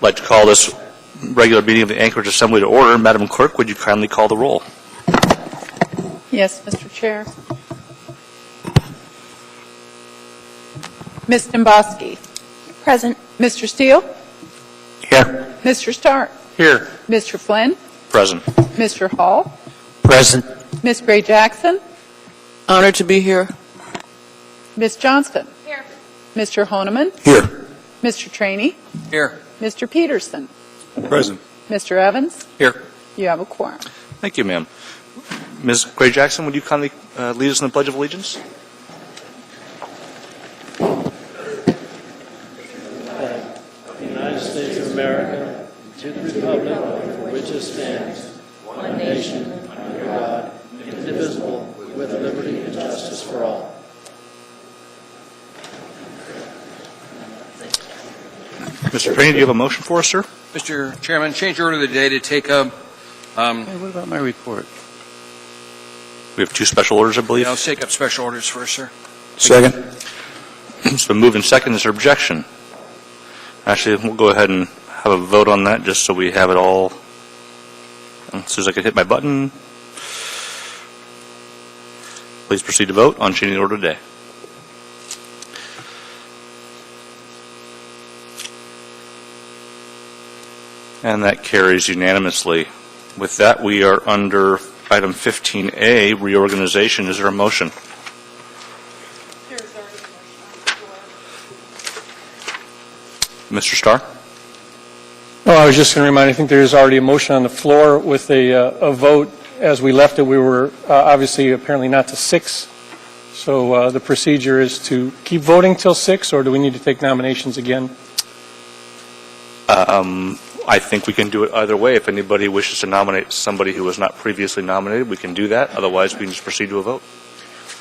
like to call this regular meeting of the Anchorage Assembly to order. Madam Clerk, would you kindly call the roll? Yes, Mr. Chair. Ms. Domboski. Present. Mr. Steele. Here. Mr. Stark. Here. Mr. Flynn. Present. Mr. Hall. Present. Ms. Gray Jackson. Honored to be here. Ms. Johnston. Here. Mr. Honeman. Here. Mr. Trainee. Here. Mr. Peterson. Present. Mr. Evans. Here. You have a quorum. Thank you, ma'am. Ms. Gray Jackson, would you kindly lead us in the Pledge of Allegiance? The United States of America, to the republic for which it stands, one nation, under God, indivisible, with liberty and justice for all. Mr. Trainee, do you have a motion for us, sir? Mr. Chairman, change order of the day to take up. What about my report? We have two special orders, I believe. I'll take up special orders first, sir. Second. It's been moved and second. Is there objection? Actually, we'll go ahead and have a vote on that just so we have it all. As soon as I can hit my button. Please proceed to vote on changing the order today. And that carries unanimously. With that, we are under item 15A, reorganization. Is there a motion? Mr. Starr? Oh, I was just going to remind, I think there is already a motion on the floor with a vote. As we left it, we were obviously apparently not to 6. So the procedure is to keep voting till 6, or do we need to take nominations again? I think we can do it either way. If anybody wishes to nominate somebody who was not previously nominated, we can do that. Otherwise, we can just proceed to a vote.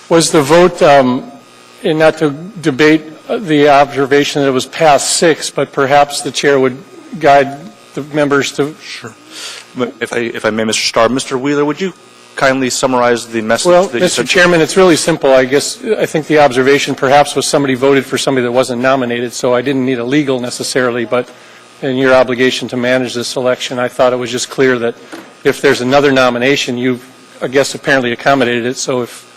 Was the vote, and not to debate the observation that it was past 6, but perhaps the chair would guide the members to... Sure. If I may, Mr. Starr, Mr. Wheeler, would you kindly summarize the message Well, that you said? Mr. Chairman, it's really simple. I think the observation perhaps was somebody voted for somebody that wasn't nominated, so I didn't need a legal necessarily, but in your obligation to manage this election, I thought it was just clear that if there's another nomination, you've, I guess, apparently accommodated it. So if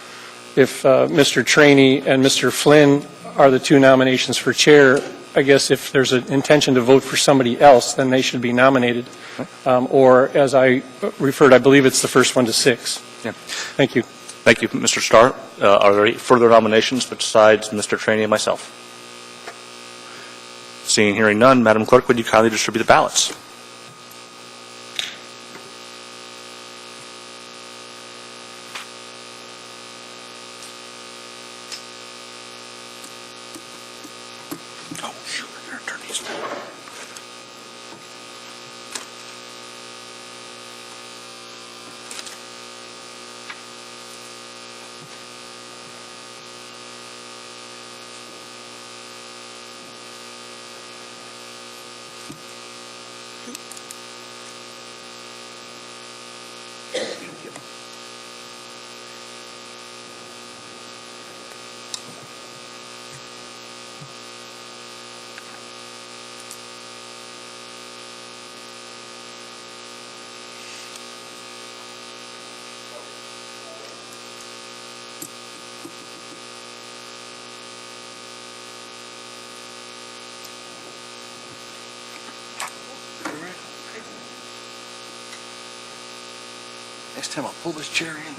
Mr. Trainee and Mr. Flynn are the two nominations for chair, I guess if there's an intention to vote for somebody else, then they should be nominated. Or, as I referred, I believe it's the first one to 6. Yeah. Thank you. Thank you, Mr. Starr. Are there any further nominations besides Mr. Trainee and myself? Seeing and hearing none, Madam Clerk, would you kindly distribute the ballots? Oh, shoot, I better turn these down. Next time I'll pull this chair in.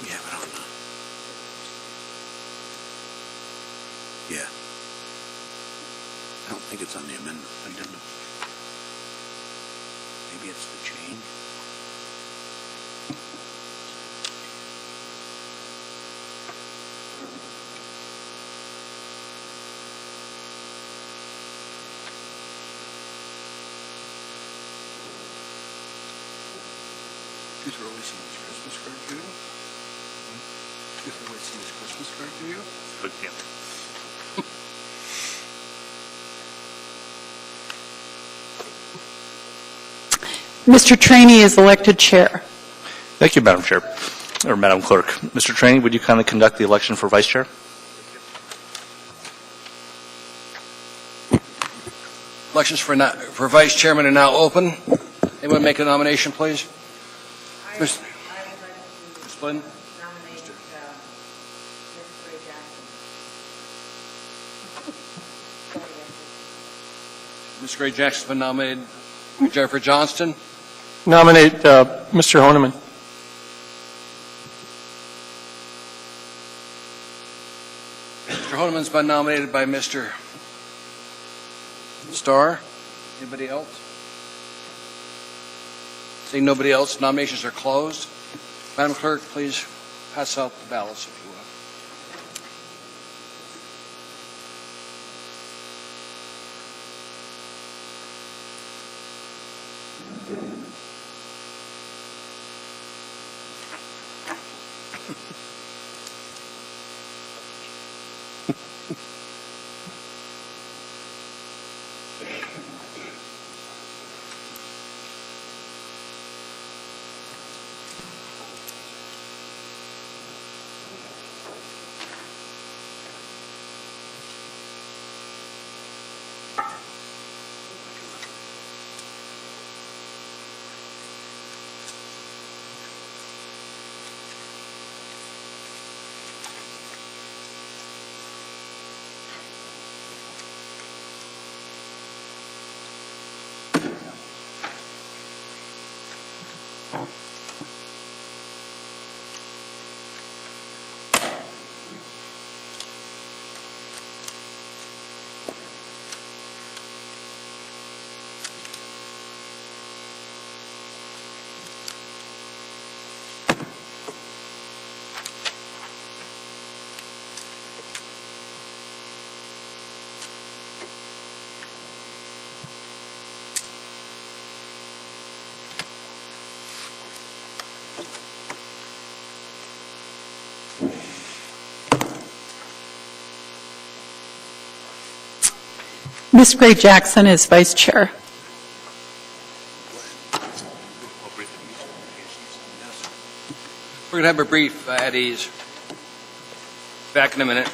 We have it on the... Yeah. I don't think it's on the amendment agenda. Maybe it's the change. Too early to send this Christmas card to you? Too early to send this Christmas card to you? But, yeah. Mr. Trainee is elected chair. Thank you, Madam Chair, or Madam Clerk. Mr. Trainee, would you kindly conduct the election for Vice Chair? Elections for Vice Chairman are now open. Anyone make a nomination, please? Ms. Flynn? Ms. Gray Jackson's been nominated. Jennifer Johnston? Nominate Mr. Honeman. Mr. Honeman's been nominated by Mr. Starr. Anybody else? Seeing nobody else, nominations are closed. Madam Clerk, please pass out the ballots, if you will. Ms. Gray Jackson is vice chair. We're going to have a brief at ease. Back in a minute.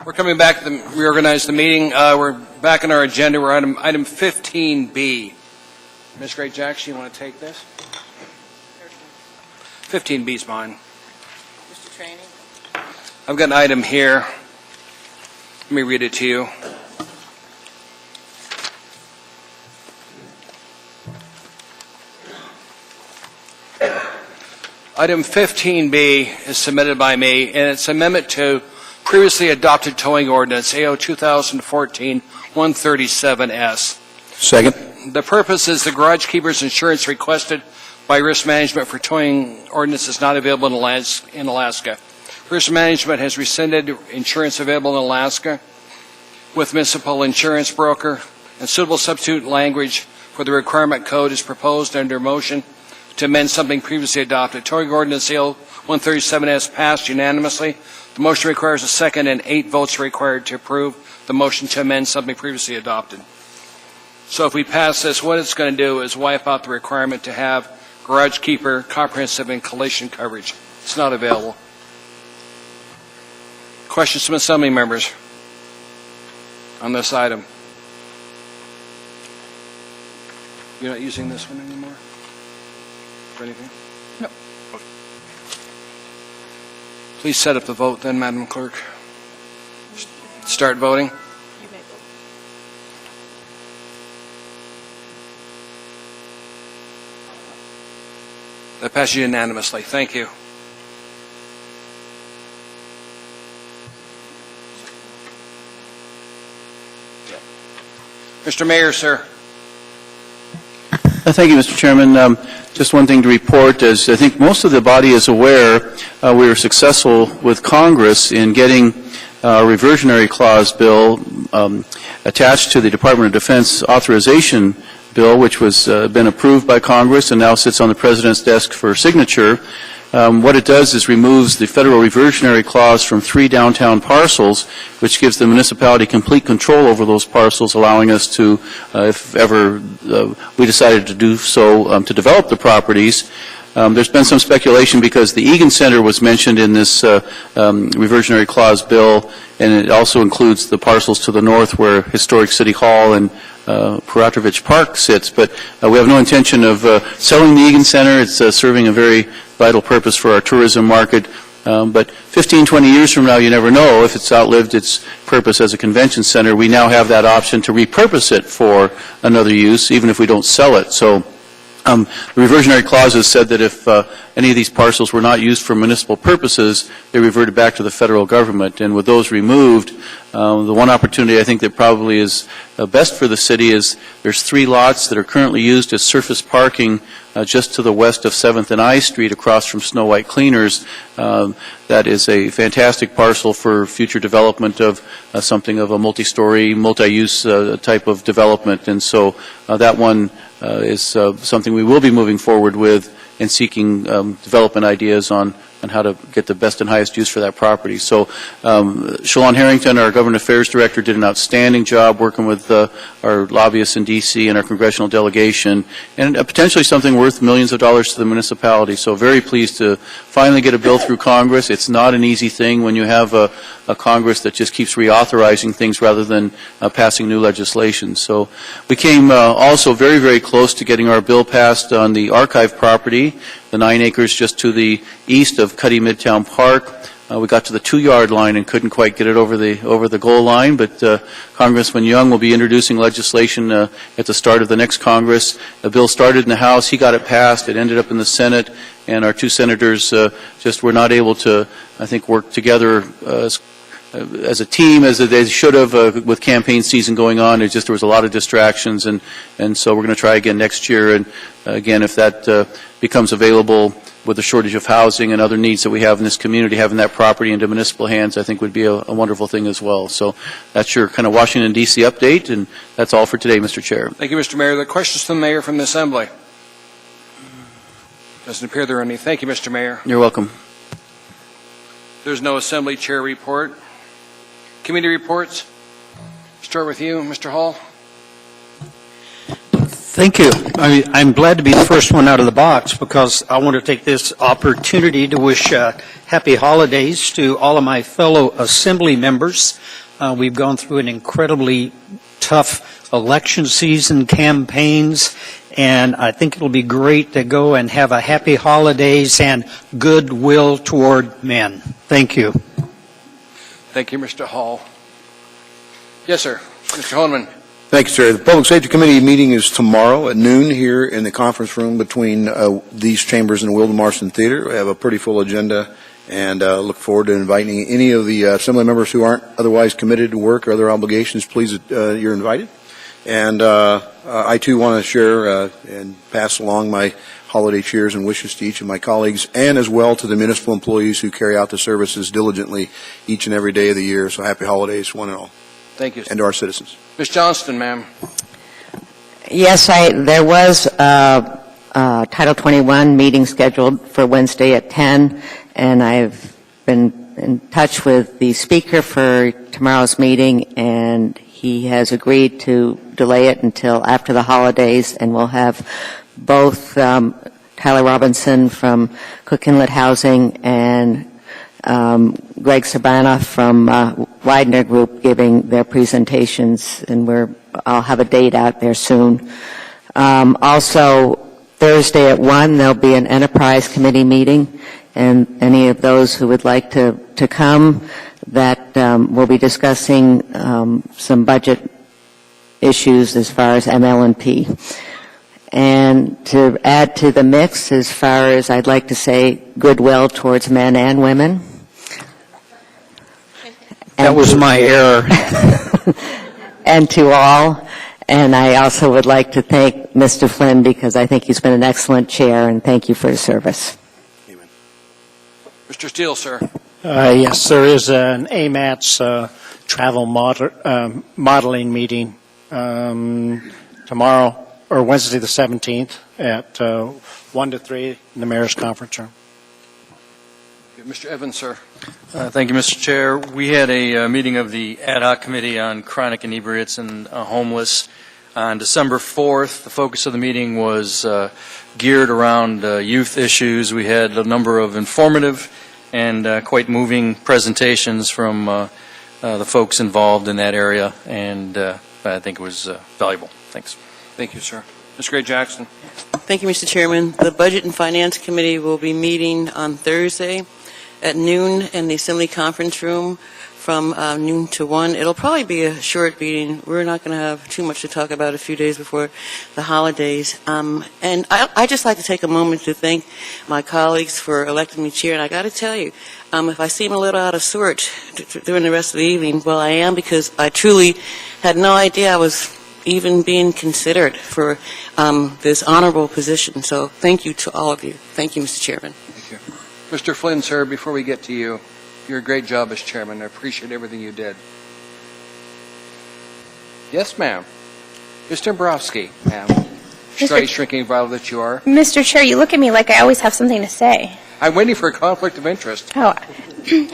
We're coming back to reorganize the meeting. We're back on our agenda. We're on item 15B. Ms. Gray Jackson, you want to take this? 15B is mine. Mr. Trainee? I've got an item here. Let me read it to you. Item 15B is submitted by me, and it's amendment to previously adopted towing ordinance, AO 2014-137S. Second. The purpose is the garage keeper's insurance requested by Risk Management for towing ordinance is not available in Alaska. Risk Management has rescinded insurance available in Alaska with municipal insurance broker, and suitable substitute language for the requirement code is proposed under motion to amend something previously adopted. Towing ordinance AO 137S passed unanimously. The motion requires a second, and 8 votes are required to approve the motion to amend something previously adopted. So if we pass this, what it's going to do is wipe out the requirement to have garage keeper comprehensive and collision coverage. It's not available. Questions from assembly members on this item? You're not using this one anymore? For anything? No. Please set up the vote then, Madam Clerk. Start voting. That passes unanimously. Thank you. Mr. Mayor, sir. Thank you, Mr. Chairman. Just one thing to report, as I think most of the body is aware, we were successful with Congress in getting a reversionary clause bill attached to the Department of Defense authorization bill, which was been approved by Congress and now sits on the President's desk for signature. What it does is removes the federal reversionary clause from 3 downtown parcels, which gives the municipality complete control over those parcels, allowing us to, if ever we decided to do so, to develop the properties. There's been some speculation because the Egan Center was mentioned in this reversionary clause bill, and it also includes the parcels to the north where Historic City Hall and Peratrovich Park sits. But we have no intention of selling the Egan Center. It's serving a very vital purpose for our tourism market. But 15, 20 years from now, you never know if it's outlived its purpose as a convention center. We now have that option to repurpose it for another use, even if we don't sell it. So the reversionary clauses said that if any of these parcels were not used for municipal purposes, they reverted back to the federal government. And with those removed, the one opportunity I think that probably is best for the city is there's 3 lots that are currently used as surface parking just to the west of 7th and I Street across from Snow White Cleaners. That is a fantastic parcel for future development of something of a multi-story, multi-use type of development. And so that one is something we will be moving forward with and seeking development ideas on how to get the best and highest use for that property. So Shalon Harrington, our Government Affairs Director, did an outstanding job working with our lobbyists in D.C. and our congressional delegation, and potentially something worth millions of dollars to the municipality. So very pleased to finally get a bill through Congress. It's not an easy thing when you have a Congress that just keeps reauthorizing things rather than passing new legislation. So we came also very, very close to getting our bill passed on the archive property, the 9 acres just to the east of Cuddy Midtown Park. We got to the 2-yard line and couldn't quite get it over the goal line, but Congressman Young will be introducing legislation at the start of the next Congress. The bill started in the House, he got it passed, it ended up in the Senate, and our 2 senators just were not able to, I think, work together as a team as they should have with campaign season going on. There was a lot of distractions, and so we're going to try again next year. And again, if that becomes available with the shortage of housing and other needs that we have in this community, having that property into municipal hands, I think would be a wonderful thing as well. So that's your kind of Washington, D.C. update, and that's all for today, Mr. Chair. Thank you, Mr. Mayor. The questions to the Mayor from the Assembly? Doesn't appear there are any. Thank you, Mr. Mayor. You're welcome. There's no Assembly Chair report. Committee reports. Start with you, Mr. Hall. Thank you. I'm glad to be the first one out of the box because I want to take this opportunity to wish happy holidays to all of my fellow assembly members. We've gone through an incredibly tough election season, campaigns, and I think it'll be great to go and have a happy holidays and goodwill toward men. Thank you. Thank you, Mr. Hall. Yes, sir. Mr. Honeman. Thank you, sir. The Public Safety Committee meeting is tomorrow at noon here in the conference room between these chambers and the Wilden Marston Theater. We have a pretty full agenda and look forward to inviting any of the assembly members who aren't otherwise committed to work or other obligations. Please, you're invited. And I, too, want to share and pass along my holiday cheers and wishes to each of my colleagues and as well to the municipal employees who carry out the services diligently each and every day of the year. So happy holidays, one and all. Thank you. And to our citizens. Ms. Johnston, ma'am. Yes, there was a Title 21 meeting scheduled for Wednesday at 10, and I've been in touch with the speaker for tomorrow's meeting, and he has agreed to delay it until after the holidays, and we'll have both Tyler Robinson from Cook Inlet Housing and Greg Sabana from Widener Group giving their presentations, and I'll have a date out there soon. Also, Thursday at 1, there'll be an Enterprise Committee meeting, and any of those who would like to come, that we'll be discussing some budget issues as far as ML&P. And to add to the mix, as far as I'd like to say goodwill towards men and women. That was my error. And to all. And I also would like to thank Mr. Flynn because I think he's been an excellent chair, and thank you for his service. Amen. Mr. Steele, sir. Yes, there is an AMATS travel modeling meeting tomorrow, or Wednesday the 17th at 1 to 3 in the Mayor's Conference Room. Mr. Evans, sir. Thank you, Mr. Chair. We had a meeting of the Ad Hoc Committee on Chronic Inebriates and Homeless on December 4th. The focus of the meeting was geared around youth issues. We had a number of informative and quite moving presentations from the folks involved in that area, and I think it was valuable. Thanks. Thank you, sir. Ms. Gray Jackson. Thank you, Mr. Chairman. The Budget and Finance Committee will be meeting on Thursday at noon in the Assembly Conference Room from noon to 1. It'll probably be a short meeting. We're not going to have too much to talk about a few days before the holidays. And I'd just like to take a moment to thank my colleagues for electing me chair. And I got to tell you, if I seem a little out of sort during the rest of the evening, well, I am, because I truly had no idea I was even being considered for this honorable position. So thank you to all of you. Thank you, Mr. Chairman. Thank you. Mr. Flynn, sir, before we get to you, you're a great job as chairman. I appreciate everything you did. Yes, ma'am. Mr. Borowski, ma'am. Straight shrinking violet that you are. Mr. Chair, you look at me like I always have something to say. I'm waiting for a conflict of interest. Oh,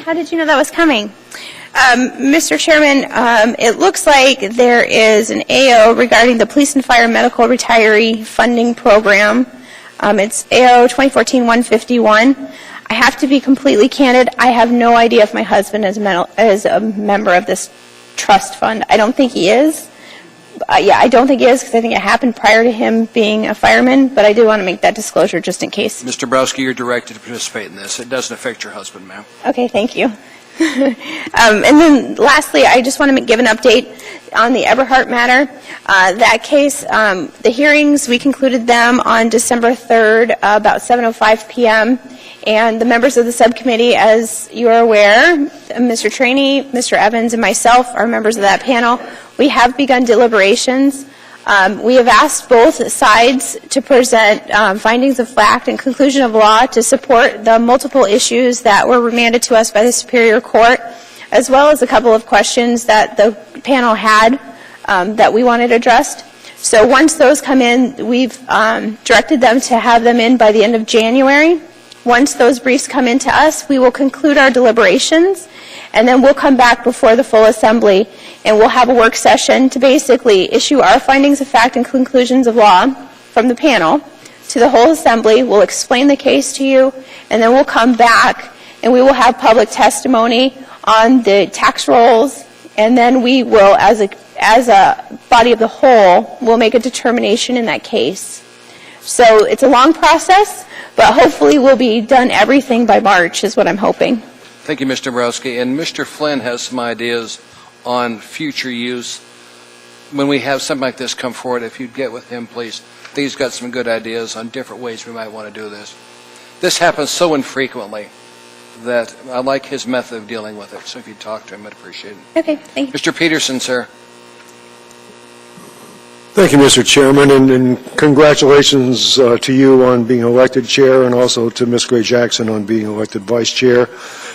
how did you know that was coming? Mr. Chairman, it looks like there is an AO regarding the Police and Fire Medical Retiree Funding Program. It's AO 2014-151. I have to be completely candid. I have no idea if my husband is a member of this trust fund. I don't think he is. I don't think he is, because I think it happened prior to him being a fireman, but I do want to make that disclosure just in case. Mr. Borowski, you're directed to participate in this. It doesn't affect your husband, ma'am. Okay, thank you. And then lastly, I just want to give an update on the Eberhardt matter. That case, the hearings, we concluded them on December 3rd, about 7:05 p.m., and the members of the subcommittee, as you are aware, Mr. Trainee, Mr. Evans, and myself are members of that panel. We have begun deliberations. We have asked both sides to present findings of fact and conclusion of law to support the multiple issues that were remanded to us by the Superior Court, as well as a couple of questions that the panel had that we wanted addressed. So once those come in, we've directed them to have them in by the end of January. Once those briefs come into us, we will conclude our deliberations, and then we'll come back before the full assembly, and we'll have a work session to basically issue our findings of fact and conclusions of law from the panel to the whole assembly. We'll explain the case to you, and then we'll come back, and we will have public testimony on the tax rolls, and then we will, as a body of the whole, will make a determination in that case. So it's a long process, but hopefully we'll be done everything by March, is what I'm hoping. Thank you, Mr. Dombrowski. And Mr. Flynn has some ideas on future use. When we have something like this come forward, if you'd get with him, please. I think he's got some good ideas on different ways we might want to do this. This happens so infrequently that I like his method of dealing with it. So if you'd talk to him, I'd appreciate it. Okay, thank you. Mr. Peterson, sir. Thank you, Mr. Chairman, and congratulations to you on being elected chair, and also to Ms. Gray Jackson on being elected vice chair.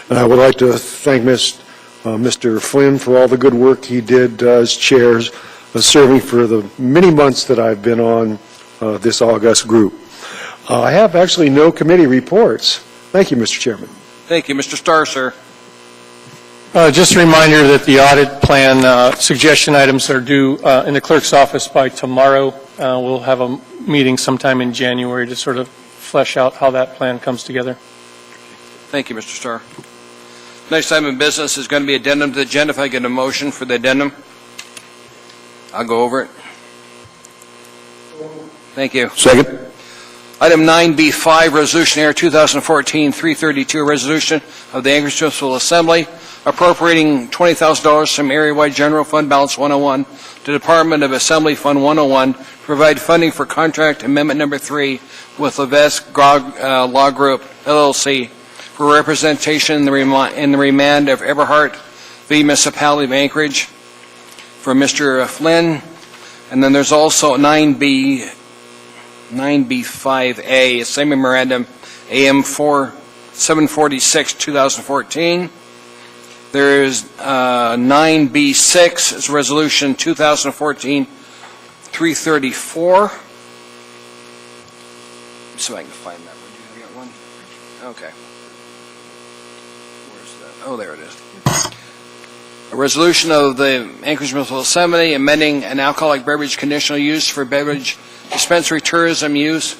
And I would like to thank Mr. Flynn for all the good work he did as chair, serving for the many months that I've been on this august group. I have actually no committee reports. Thank you, Mr. Chairman. Thank you. Mr. Starr, sir. Just a reminder that the audit plan suggestion items are due in the clerk's office by tomorrow. We'll have a meeting sometime in January to sort of flesh out how that plan comes together. Thank you, Mr. Starr. Next item of business is going to be addendum to the agenda. If I get a motion for the addendum, I'll go over it. Thank you. Second. Item 9B5, Resolution Air 2014-332, a resolution of the Anchorage Municipal Assembly appropriating $20,000 from Area-Wide General Fund Balance 101 to Department of Assembly Fund 101 to provide funding for Contract Amendment Number 3 with Levesque Law Group, LLC, for representation in the remand of Eberhardt v. Municipality of Anchorage for Mr. Flynn. And then there's also 9B5A, same memorandum, AM 746, 2014. There's 9B6, is Resolution 2014-334. So I can find that one. Do you got one? Okay. Where's that? Oh, there it is. A resolution of the Anchorage Municipal Assembly amending an alcoholic beverage conditional use for beverage dispensary tourism use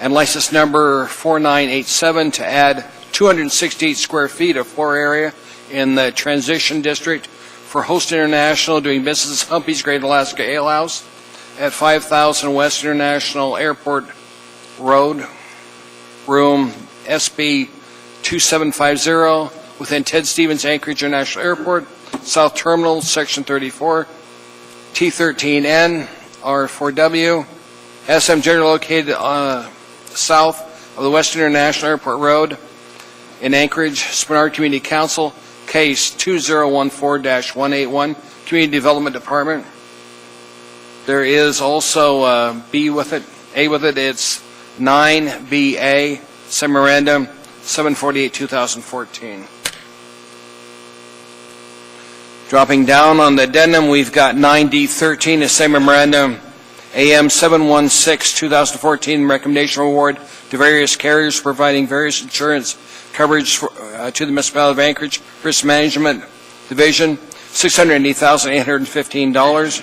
and license number 4987 to add 268 square feet of floor area in the transition district for Host International doing business as Humpy's Great Alaska Ale House at 5000 West International Airport Road, room SB 2750, within Ted Stevens Anchorage International Airport, South Terminal, Section 34, T13N, R4W, SM General located south of the West International Airport Road in Anchorage, Spenard Community Council, case 2014-181, Community Development Department. There is also B with it, A with it, it's 9BA, memorandum 748-2014. Dropping down on the addendum, we've got 9D13, the same memorandum, AM 716-2014, recommendation award to various carriers providing various insurance coverage to the Municipality of Anchorage, Risk Management Division, $680,815.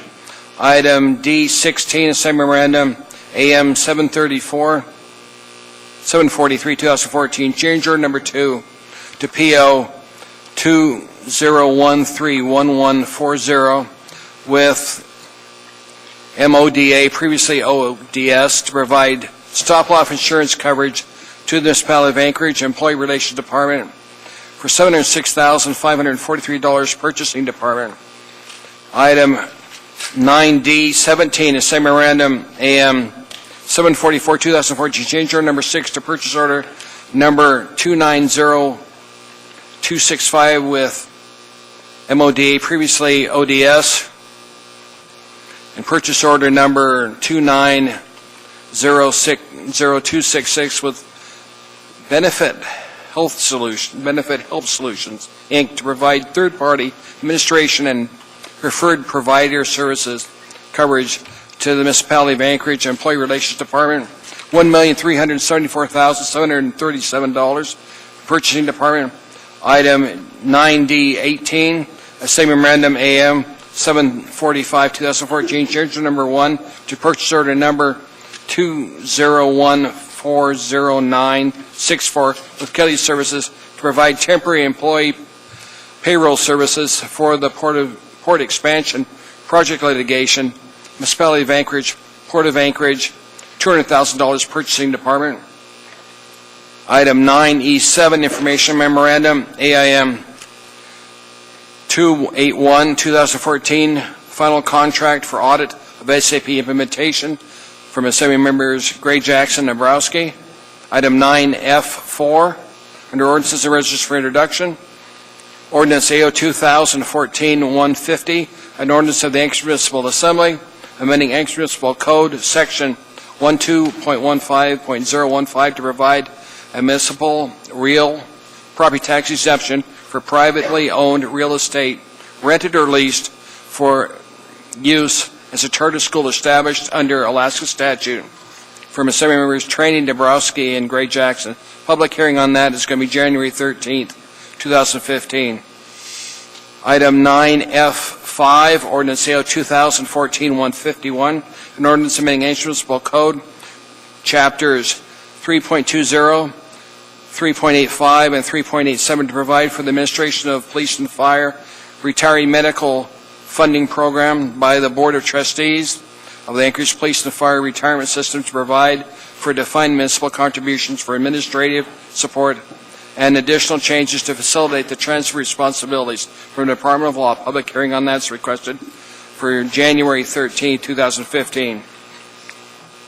Item D16, the same memorandum, AM 743, 2014, change order number 2 to PO 20131140 with MODA, previously ODS, to provide stop-loss insurance coverage to the Municipality of Anchorage Employee Relations Department for $706,543 Purchasing Department. Item 9D17, the same memorandum, AM 744, 2014, change order number 6 to purchase order number 290265 with MODA, previously ODS, and purchase order number 290266 with Benefit Health Solutions, Inc., to provide third-party administration and preferred provider services coverage to the Municipality of Anchorage Employee Relations Department $1,374,737. Purchasing Department, item 9D18, a same memorandum AM 745-2014, change order number 1 to purchase order number 201-40964 with Kelly Services to provide temporary employee payroll services for the port expansion project litigation, Municipality of Anchorage, Port of Anchorage, $200,000. Purchasing Department. Item 9E7, Information Memorandum, AIM 281, 2014, final contract for audit of SAP implementation from Assembly Members Gray Jackson, Nabrowski. Item 9F4, under Ordinances and Resolutions for introduction. Ordinance AO 2014-150, an ordinance of the Anchorage Municipal Assembly, amending Anchorage Municipal Code, Section 12.15.015 to provide a municipal real property tax exemption for privately owned real estate rented or leased for use as a charter school established under Alaska statute. From Assembly Members Training, Dabrowski, and Gray Jackson. Public hearing on that is going to be January 13th, 2015. Item 9F5, Ordinance AO 2014-151, an ordinance amending Anchorage Municipal Code, Chapters 3.20, 3.85, and 3.87 to provide for the administration of police and fire retiree medical funding program by the Board of Trustees of the Anchorage Police and Fire Retirement System to provide for defined municipal contributions for administrative support and additional changes to facilitate the transfer of responsibilities from the Department of Law. Public hearing on that is requested for January 13, 2015.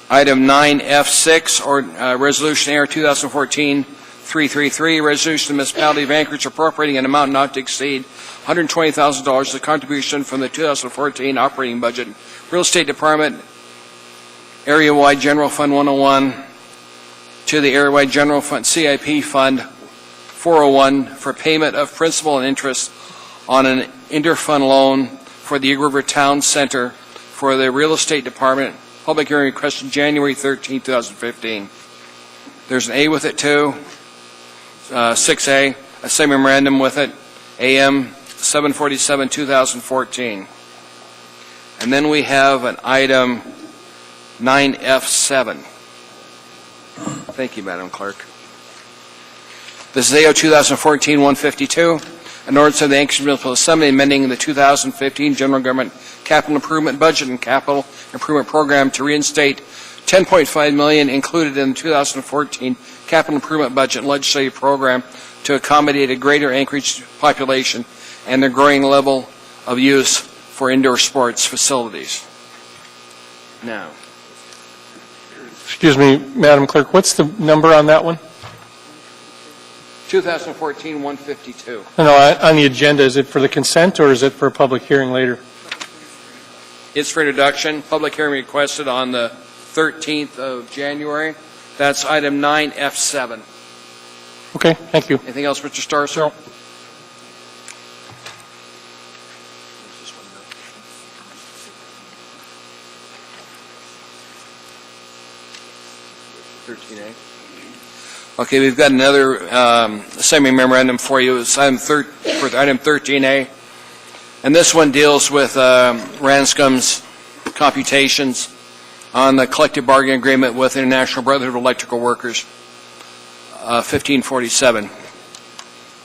Item 9F6, or Resolution AR 2014-333, Resolution of the Municipality of Anchorage appropriating an amount not to exceed $120,000 as a contribution from the 2014 operating budget, Real Estate Department, Area-wide General Fund 101 to the Area-wide General Fund CIP Fund 401 for payment of principal and interest on an interfund loan for the Eagle River Town Center for the Real Estate Department. Public hearing requested January 13, 2015. There's an A with it too, 6A, a same memorandum with it, AM 747, 2014. And then we have an item 9F7. Thank you, Madam Clerk. This is AO 2014-152, an ordinance of the Anchorage Municipal Assembly amending the 2015 General Government Capital Improvement Budget and Capital Improvement Program to reinstate $10.5 million included in the 2014 Capital Improvement Budget and Legislative Program to accommodate a greater Anchorage population and a growing level of use for indoor sports facilities. Now. Excuse me, Madam Clerk, what's the number on that one? 2014-152. No, on the agenda, is it for the consent or is it for a public hearing later? It's for introduction. Public hearing requested on the 13th of January. That's item 9F7. Okay, thank you. Anything else, Mr. Starcer? No. Okay, we've got another semi-memorandum for you. It's item 13A. And this one deals with Ranscom's computations on the collective bargaining agreement with International Brotherhood of Electrical Workers, 1547.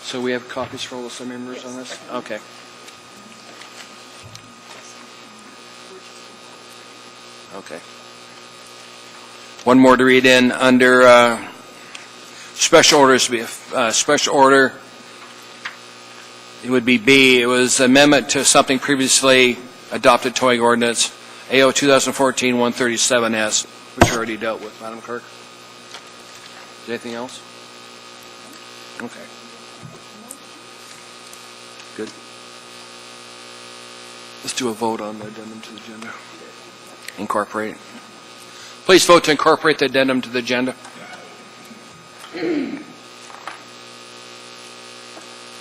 So we have copies for all the semi-members on this? Okay. Okay. One more to read in under special orders. Be a special order. It would be B. It was amendment to something previously adopted towing ordinance, AO 2014-137S, which we already dealt with, Madam Clerk. Anything else? Okay. Good. Let's do a vote on the addendum to the agenda. Incorporate. Please vote to incorporate the addendum to the agenda.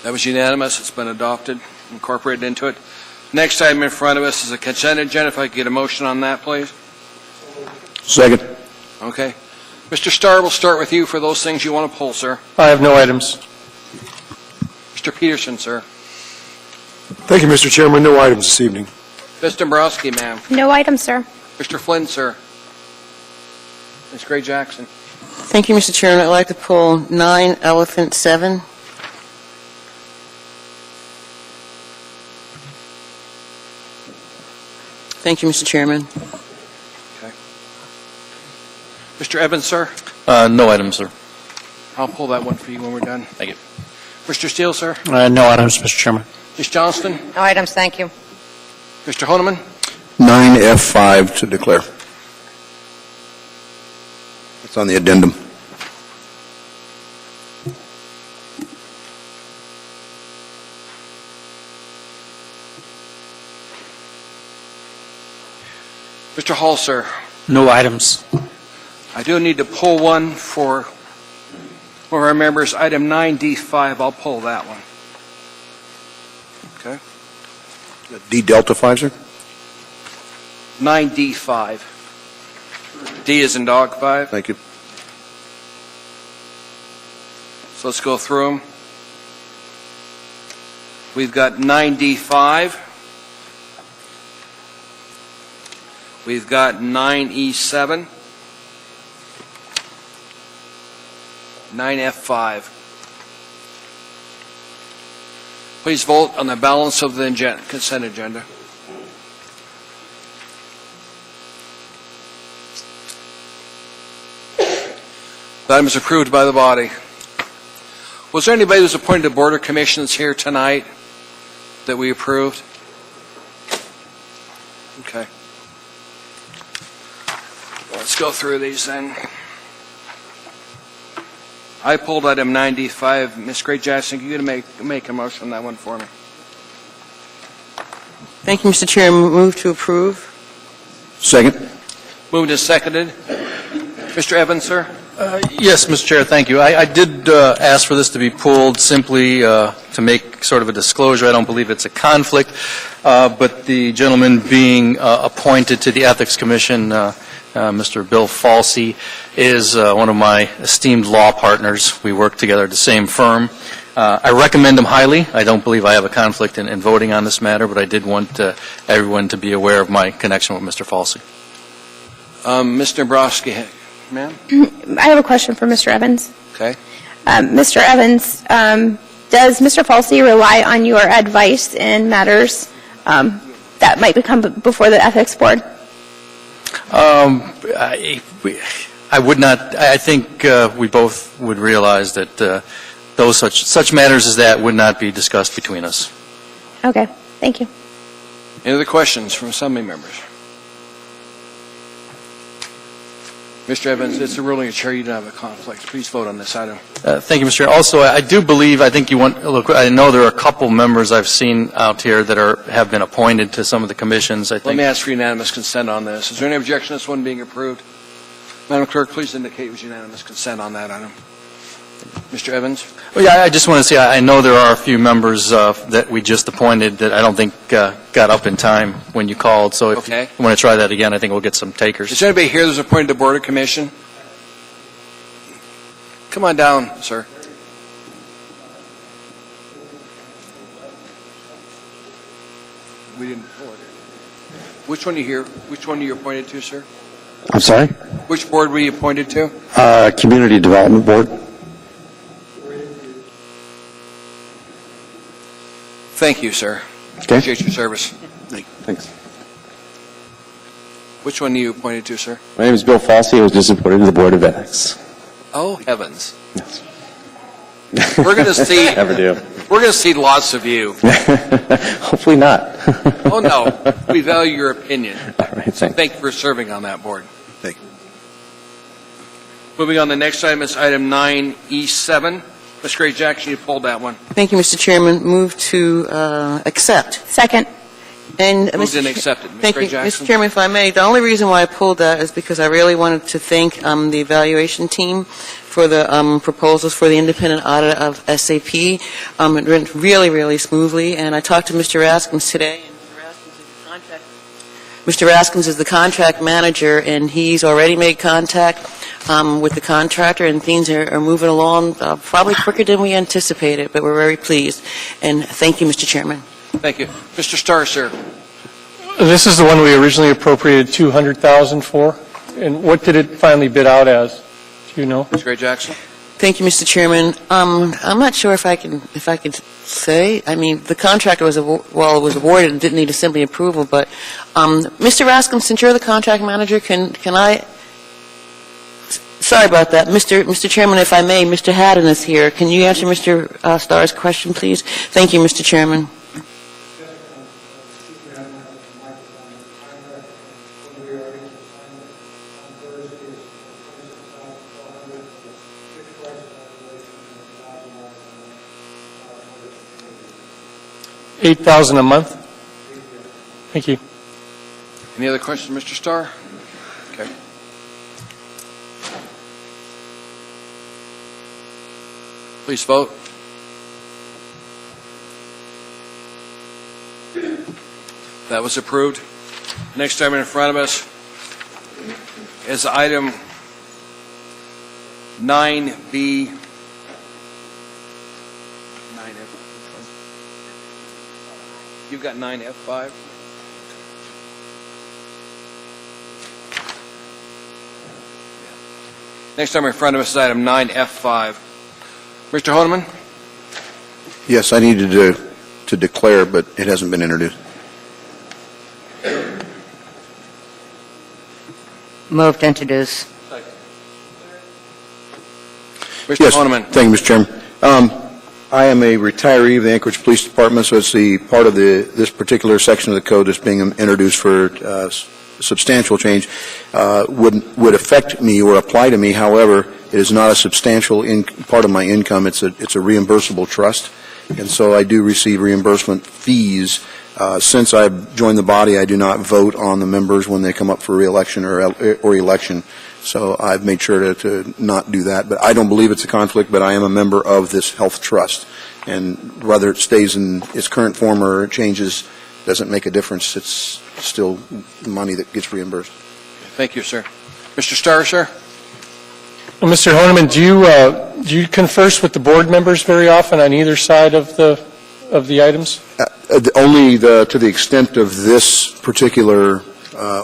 That was unanimous. It's been adopted, incorporated into it. Next item in front of us is a consent agenda. If I could get a motion on that, please. Second. Okay. Mr. Starr, we'll start with you for those things you want to pull, sir. I have no items. Mr. Peterson, sir. Thank you, Mr. Chairman. No items this evening. Ms. Dombrowski, ma'am. No item, sir. Mr. Flynn, sir. Ms. Gray Jackson. Thank you, Mr. Chairman. I'd like to pull 9 Elephant 7. Thank you, Mr. Chairman. Okay. Mr. Evans, sir. No items, sir. I'll pull that one for you when we're done. Thank you. Mr. Steele, sir. No items, Mr. Chairman. Ms. Johnston. No items, thank you. Mr. Honeman. 9F5 to declare. It's on the addendum. Mr. Hall, sir. No items. I do need to pull one for one of our members, item 9D5. I'll pull that one. Okay. D Delta 5, sir? 9D5. D is in dog 5. Thank you. So let's go through them. We've got 9D5. We've got 9E7. 9F5. Please vote on the balance of the consent agenda. The item is approved by the body. Was there anybody who was appointed to Board of Commissions here tonight that we approved? Okay. Let's go through these then. I pulled item 95. Ms. Gray Jackson, can you make a motion on that one for me? Thank you, Mr. Chairman. Move to approve. Second. Moved and seconded. Mr. Evans, sir? Yes, Mr. Chair, thank you. I did ask for this to be pulled simply to make sort of a disclosure. I don't believe it's a conflict, but the gentleman being appointed to the Ethics Commission, Mr. Bill Falsey, is one of my esteemed law partners. We work together at the same firm. I recommend him highly. I don't believe I have a conflict in voting on this matter, but I did want everyone to be aware of my connection with Mr. Falsey. Mr. Dombrowski, ma'am? I have a question for Mr. Evans. Okay. Mr. Evans, does Mr. Falsey rely on your advice in matters that might become before the Ethics Board? I would not. I think we both would realize that those such matters as that would not be discussed between us. Okay. Thank you. Any other questions from assembly members? Mr. Evans, it's a ruling of chair. You don't have a conflict. Please vote on this item. Thank you, Mr. Chair. Also, I do believe, I think you want, look, I know there are a couple members I've seen out here that have been appointed to some of the commissions. I think. Let me ask for unanimous consent on this. Is there any objection to this one being approved? Madam Clerk, please indicate with unanimous consent on that item. Mr. Evans? Well, yeah, I just want to say I know there are a few members that we just appointed that I don't think got up in time when you called. So if you want to try that again, I think we'll get some takers. Is there anybody here that's appointed to Board of Commission? Come on down, sir. We didn't pull it. Which one are you here? Which one are you appointed to, sir? I'm sorry? Which board were you appointed to? Community Development Board. Thank you, sir. Okay. Appreciate your service. Thanks. Which one are you appointed to, sir? My name is Bill Falsey. I was just appointed to the Board of Ethics. Oh, heavens. Yes. We're going to see. Never do. We're going to see lots of you. Hopefully not. Oh, no. We value your opinion. All right, So thank you for serving on that board. Thank you. Moving on, the next item is item 9E7. Ms. Gray Jackson, you pulled that one. Thank you, Mr. Chairman. Move to accept. Second. And Moved and accepted. Ms. Thank Gray you, Jackson. Mr. Chairman. If I may, the only reason why I pulled that is because I really wanted to thank the evaluation team for the proposals for the independent audit of SAP. It went really, really smoothly. And I talked to Mr. Raskins today, and Mr. Raskins is your contract Mr. Raskins is the contract manager, and he's already made contact with the contractor, and things are moving along probably quicker than we anticipated, but we're very pleased. And thank you, Mr. Chairman. Thank you. Mr. Starr, sir. This is the one we originally appropriated $200,000 for, and what did it finally bid out as? Do you know? Ms. Gray Jackson. Thank you, Mr. Chairman. I'm not sure if I could say. I mean, the contract was awarded and didn't need assembly approval, but Mr. Raskins, since you're the contract manager, can I? Sorry about that, Mr. Chairman. If I may, Mr. Haddon is here. Can you answer Mr. Starr's question, please? Thank you, Mr. Chairman. $8,000 a month? Thank you. Any other questions, Mr. Starr? Okay. Please vote. That was approved. Next item in front of us is item 9B. You've got 9F5. Next item in front of us is item 9F5. Mr. Honeman? Yes, I needed to declare, but it hasn't been introduced. Move to introduce. Mr. Yes, Honeman. thank you, Mr. Chairman. I am a retiree of the Anchorage Police Department, so it's the part of this particular section of the code that's being introduced for substantial change would affect me or apply to me. However, it is not a substantial part of my income. It's a reimbursable trust, and so I do receive reimbursement fees. Since I've joined the body, I do not vote on the members when they come up for re-election or election. So I've made sure to not do that. But I don't believe it's a conflict, but I am a member of this health trust. And whether it stays in its current form or it changes doesn't make a difference. It's still money that gets reimbursed. Thank you, sir. Mr. Starr, sir? Well, Mr. Honeman, do you converse with the board members very often on either side of the items? Only to the extent of this particular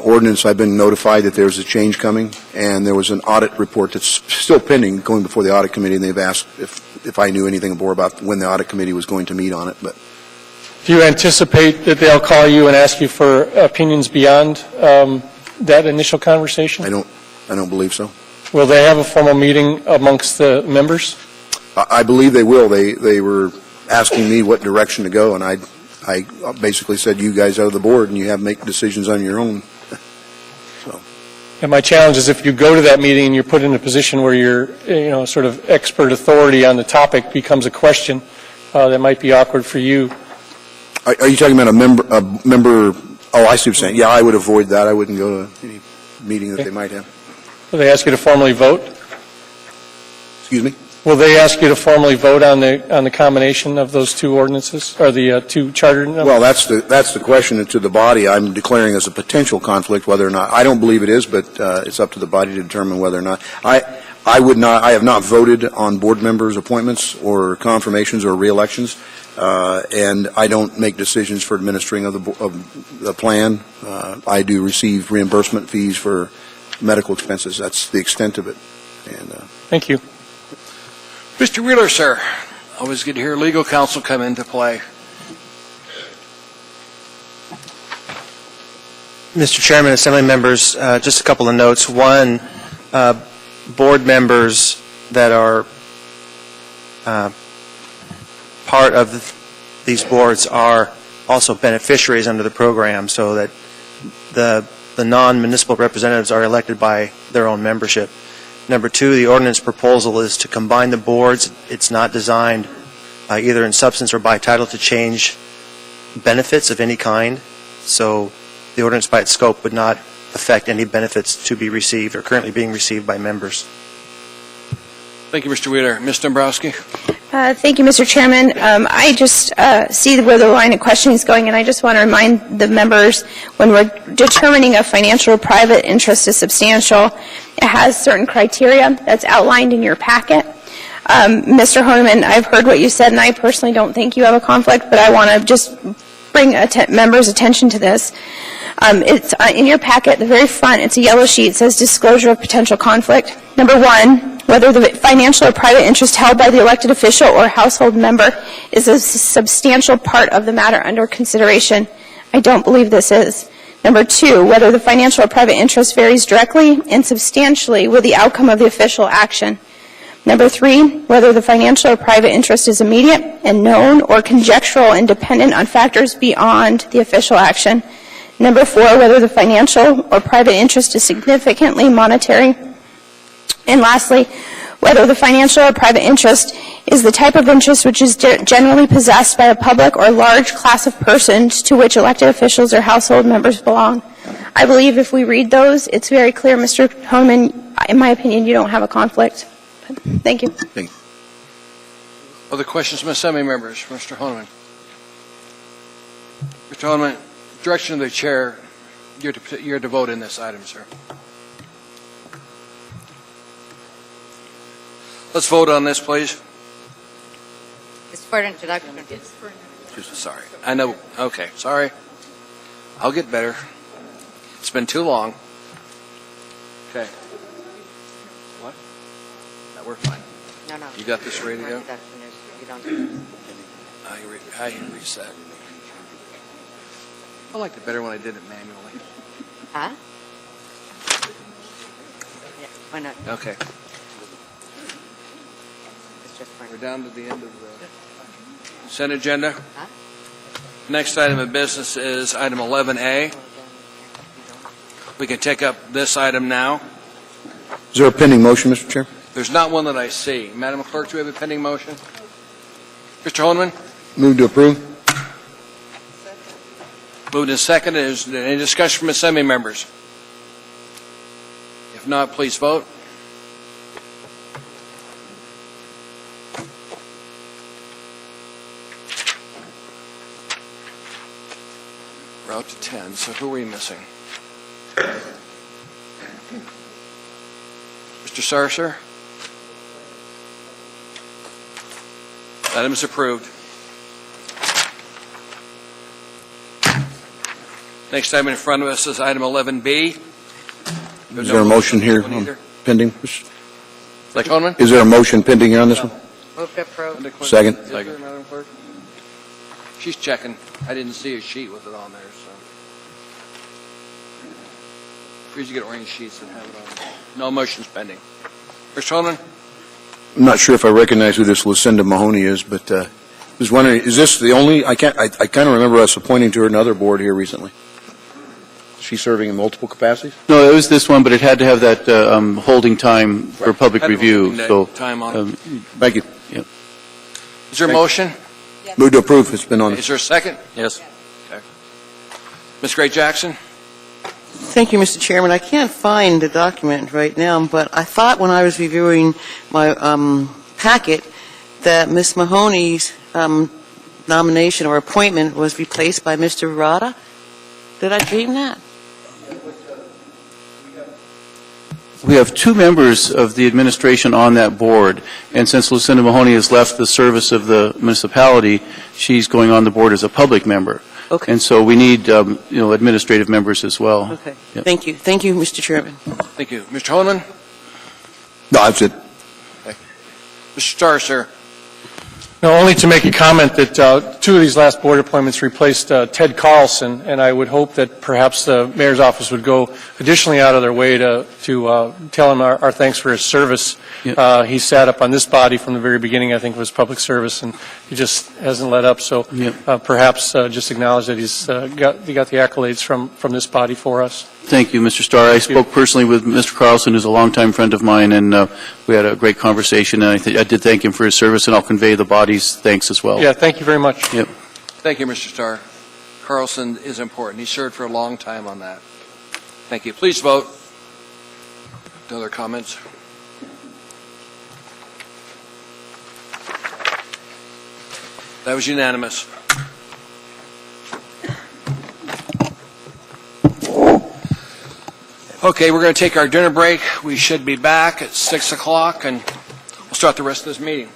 ordinance, I've been notified that there's a change coming, and there was an audit report that's still pending, going before the audit committee, and they've asked if I knew anything more about when the audit committee was going to meet on it. But do you anticipate that they'll call you and ask you for opinions beyond that initial conversation? I don't believe so. Will they have a formal meeting amongst the members? I believe they will. They were asking me what direction to go, and I basically said, you guys are the board, and you have to make decisions on your own. So. And my challenge is if you go to that meeting and you're put in a position where your sort of expert authority on the topic becomes a question, that might be awkward for you. Are you talking about a member? Oh, I see what you're saying. Yeah, I would avoid that. I wouldn't go to any meeting that they might have. Will they ask you to formally vote? Excuse me? Will they ask you to formally vote on the combination of those two ordinances, or the two charter numbers? Well, that's the question to the body. I'm declaring as a potential conflict whether or not. I don't believe it is, but it's up to the body to determine whether or not. I have not voted on board members' appointments or confirmations or re-elections, and I don't make decisions for administering of the plan. I do receive reimbursement fees for medical expenses. That's the extent of it. And thank you. Mr. Wheeler, sir. Always good to hear legal counsel come into play. Mr. Chairman, Assembly members, just a couple of notes. One, board members that are part of these boards are also beneficiaries under the program, so that the non-municipal representatives are elected by their own membership. Number two, the ordinance proposal is to combine the boards. It's not designed either in substance or by title to change benefits of any kind. So the ordinance by its scope would not affect any benefits to be received or currently being received by members. Thank you, Mr. Wheeler. Ms. Dombrowski? Thank you, Mr. Chairman. I just see where the line of questioning is going, and I just want to remind the members, when we're determining a financial or private interest is substantial, it has certain criteria that's outlined in your packet. Mr. Honeman, I've heard what you said, and I personally don't think you have a conflict, but I want to just bring members' attention to this. It's in your packet, at the very front, it's a yellow sheet. It says disclosure of potential conflict. Number 1, whether the financial or private interest held by the elected official or household member is a substantial part of the matter under consideration. I don't believe this is. Number 2, whether the financial or private interest varies directly and substantially with the outcome of the official action. Number 3, whether the financial or private interest is immediate and known or conjectural and dependent on factors beyond the official action. Number 4, whether the financial or private interest is significantly monetary. And lastly, whether the financial or private interest is the type of interest which is generally possessed by a public or large class of persons to which elected officials or household members belong. I believe if we read those, it's very clear, Mr. Honeman, in my opinion, you don't have a conflict. Thank you. Thank you. Other questions from assembly members? Mr. Honeman. Mr. Honeman, direction of the chair, you're to vote in this item, sir. Let's vote on this, please. It's for introduction. Sorry. I know. Okay. Sorry. I'll get better. It's been too long. Okay. What? No, we're fine. No. You got this ready to go? You don't. I reset. I liked it better when I did it manually. Huh? Yeah, why not? Okay. It's just fine. We're down to the end of the consent agenda. Next item of business is item 11A. We can take up this item now. Is there a pending motion, Mr. Chair? There's not one that I see. Madam Clerk, do we have a pending motion? Mr. Honeman? Move to approve. Moved and seconded. Is there any discussion from assembly members? If not, please vote. We're out to 10, so who are we missing? Mr. Sarcer? Item is approved. Next item in front of us is item 11B. Is there a motion here pending? Mr. Honeman? Is there a motion pending here on this one? Move to approve. Second. Second. Madam Clerk? She's checking. I didn't see a sheet with it on there, so. We usually get orange sheets that have it on there. No motion's pending. Mr. Honeman? I'm not sure if I recognize who this Lucinda Mahoney is, but I was wondering, is this the only, I kind of remember us appointing to her another board here recently. Is she serving in multiple capacities? No, it was this one, but it had to have that holding time for public Had to review. hold that So, time on it. Thank you. Is there a motion? Move to approve. It's been on. Is there a second? Yes. Okay. Ms. Gray Jackson? Thank you, Mr. Chairman. I can't find the document right now, but I thought when I was reviewing my packet that Ms. Mahoney's nomination or appointment was replaced by Mr. Rada. Did I dream that? we have two members of the administration on that board, and since Lucinda Mahoney has left the service of the municipality, she's going on the board as a public member. Okay. And so we need, administrative members as well. Okay. Yep. Thank you. Thank you, Mr. Chairman. Thank you. Mr. Honeman? No, that's it. Mr. Starr, sir. No, only to make a comment that two of these last board appointments replaced Ted Carlson, and I would hope that perhaps the mayor's office would go additionally out of their way to tell him our thanks for his service. Yep. He sat up on this body from the very beginning, I think, of his public service, and he just hasn't let up. So Yep. perhaps just acknowledge that he got the accolades from this body for us. Thank you, Mr. Starr. I spoke personally with Mr. Carlson, who's a longtime friend of mine, and we had a great conversation, and I did thank him for his service, and I'll convey the body's thanks as well. Yeah, thank you very much. Yep. Thank you, Mr. Starr. Carlson is important. He served for a long time on that. Thank you. Please vote. No other comments? That was unanimous. Okay, we're going to take our dinner break. We should be back at 6 o'clock, and we'll start the rest of this meeting.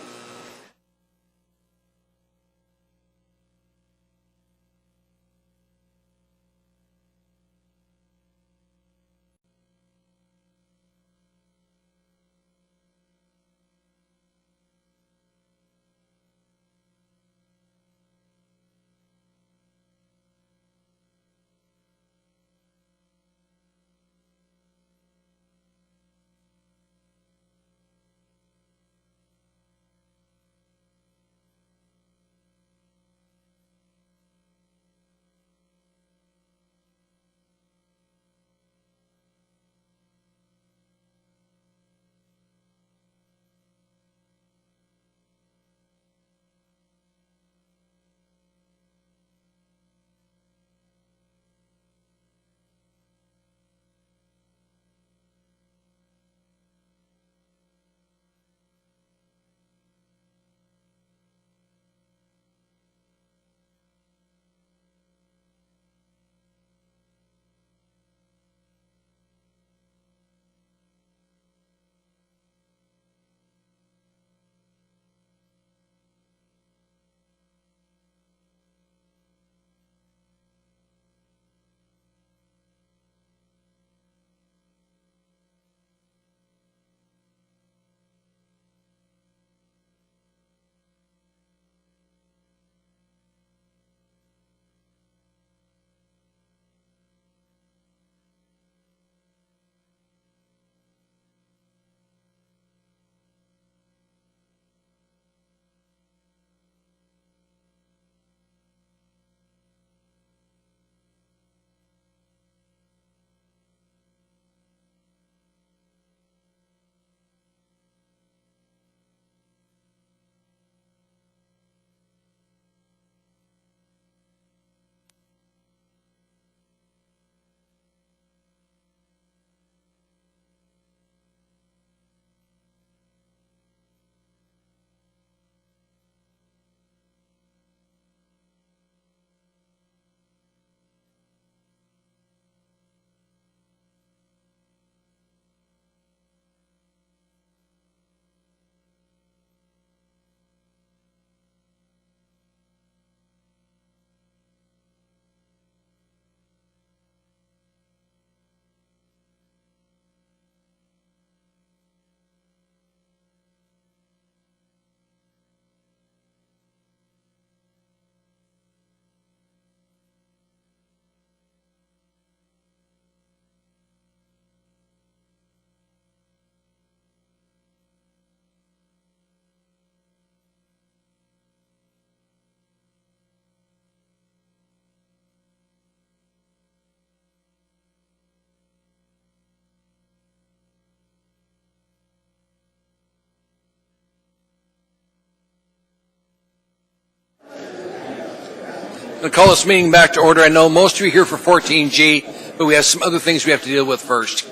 I'm going to call this meeting back to order. I know most of you are here for 14G, but we have some other things we have to deal with first.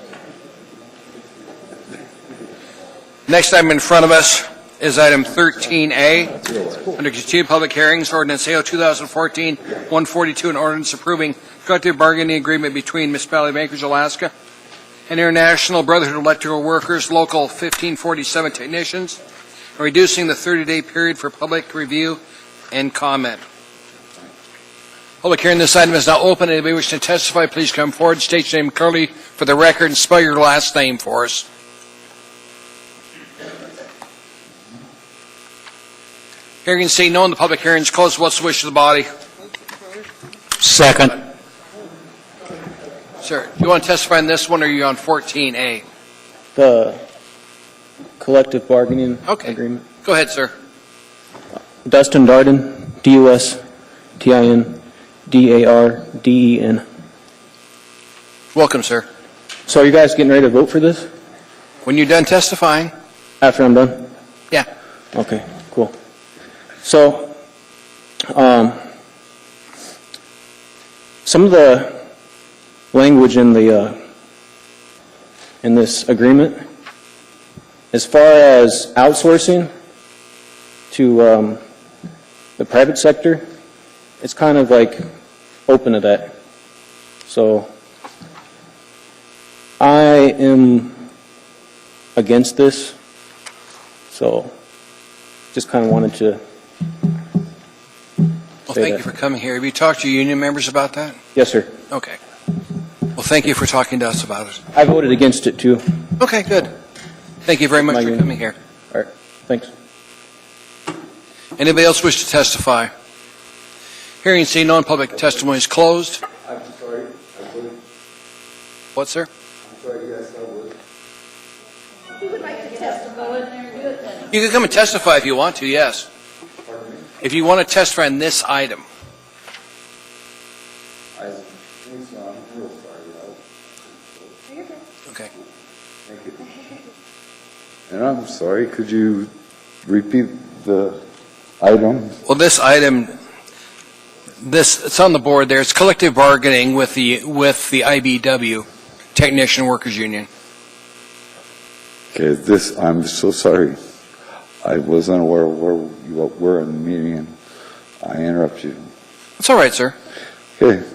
Next item in front of us is item 13A. Under continued public hearings, ordinance AO 2014-142, an ordinance approving collective bargaining agreement between Municipality of Anchorage, Alaska, and International Brotherhood of Electrical Workers, Local 1547 technicians, and reducing the 30-day period for public review and comment. Public hearing this item is now open. Anybody wishing to testify, please come forward. State your name clearly for the record and spell your last name for us. Hearing and seeing no one, the public hearing is closed. What's the wish of the body? Second. Sir, do you want to testify on this one, or are you on 14A? The collective bargaining agreement. Go ahead, sir. Dustin Darden, DUSTINDARDEN. Welcome, sir. So are you guys getting ready to vote for this? When you're done testifying. After I'm done? Yeah. Okay, cool. So, some of the language in this agreement, as far as outsourcing to the private sector, it's kind of like open to that. So I am against this, so just kind of wanted to Well, thank you for coming here. Have you talked to your union members about that? Yes, sir. Okay. Well, thank you for talking to us about it. I voted against it, too. Okay, good. Thank you very much for coming here. All right, thanks. Anybody else wish to testify? Hearing and seeing none, public testimony is closed. I'm sorry. What, sir? I'm sorry, you guys don't work. Who would like to testify in there? Do it then. You can come and testify if you want to, yes. If you want to testify on this item. I think so. I'm real sorry, though. Okay. Thank you. And I'm sorry, could you repeat the item? Well, this item, it's on the board there. It's collective bargaining with the IBW, Technician Workers Union. Okay, I'm so sorry. I was unaware of where you were in the meeting, and I interrupt you. It's all right, sir. Okay,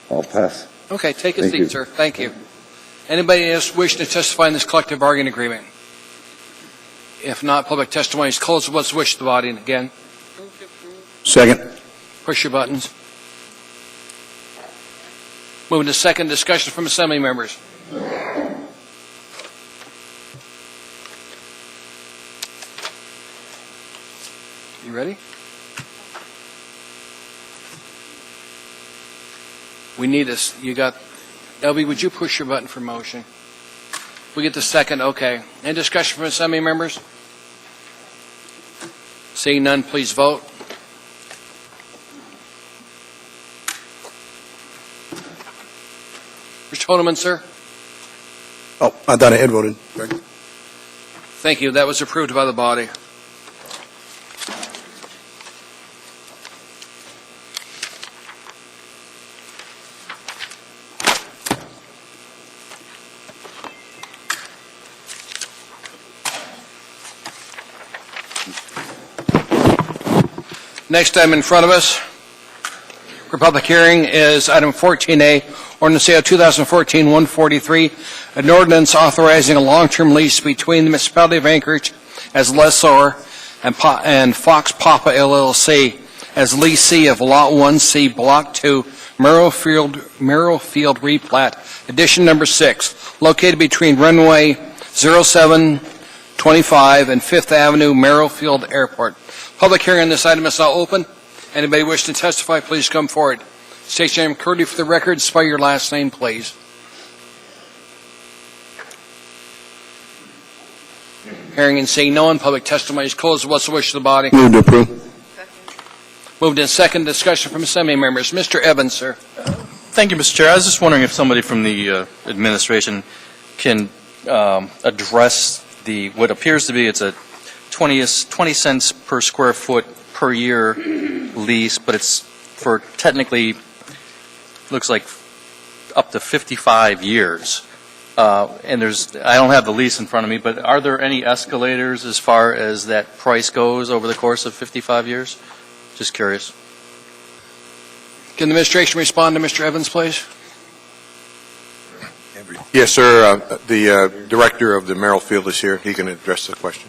I'll pass. Okay, take a Thank seat, you. sir. Thank you. Anybody else wish to testify in this collective bargaining agreement? If not, public testimony is closed. What's the wish of the body? And again, Second. push your buttons. Moving to second, discussion from assembly members. You ready? We need this. You got, LB, would you push your button for motion? We get the second, okay. Any discussion from assembly members? Seeing none, please vote. Mr. Honeman, sir? Oh, I thought I had voted. Thank you. That was approved by the body. Next item in front of us for public hearing is item 14A, ordinance 2014-143, an ordinance authorizing a long-term lease between the municipality of Anchorage as lessor and Fox Papa LLC as leasee of Lot 1C, Block 2, Merrifield replat, edition number 6, located between runway 0725 and 5th Avenue, Merrifield Airport. Public hearing on this item is now open. Anybody wish to testify, please come forward. State your name clearly for the record. Spell your last name, please. Hearing and seeing no one, public testimony is closed. What's the wish of the body? Move to approve. Moved in second, discussion from assembly members. Mr. Evans, sir. Thank you, Mr. Chair. I was just wondering if somebody from the administration can address what appears to be it's a 20 cents per square foot per year lease, but it's for technically looks like up to 55 years. And I don't have the lease in front of me, but are there any escalators as far as that price goes over the course of 55 years? Just curious. Can the administration respond to Mr. Evans, please? Yes, sir. The director of the Merrifield is here. He can address the question.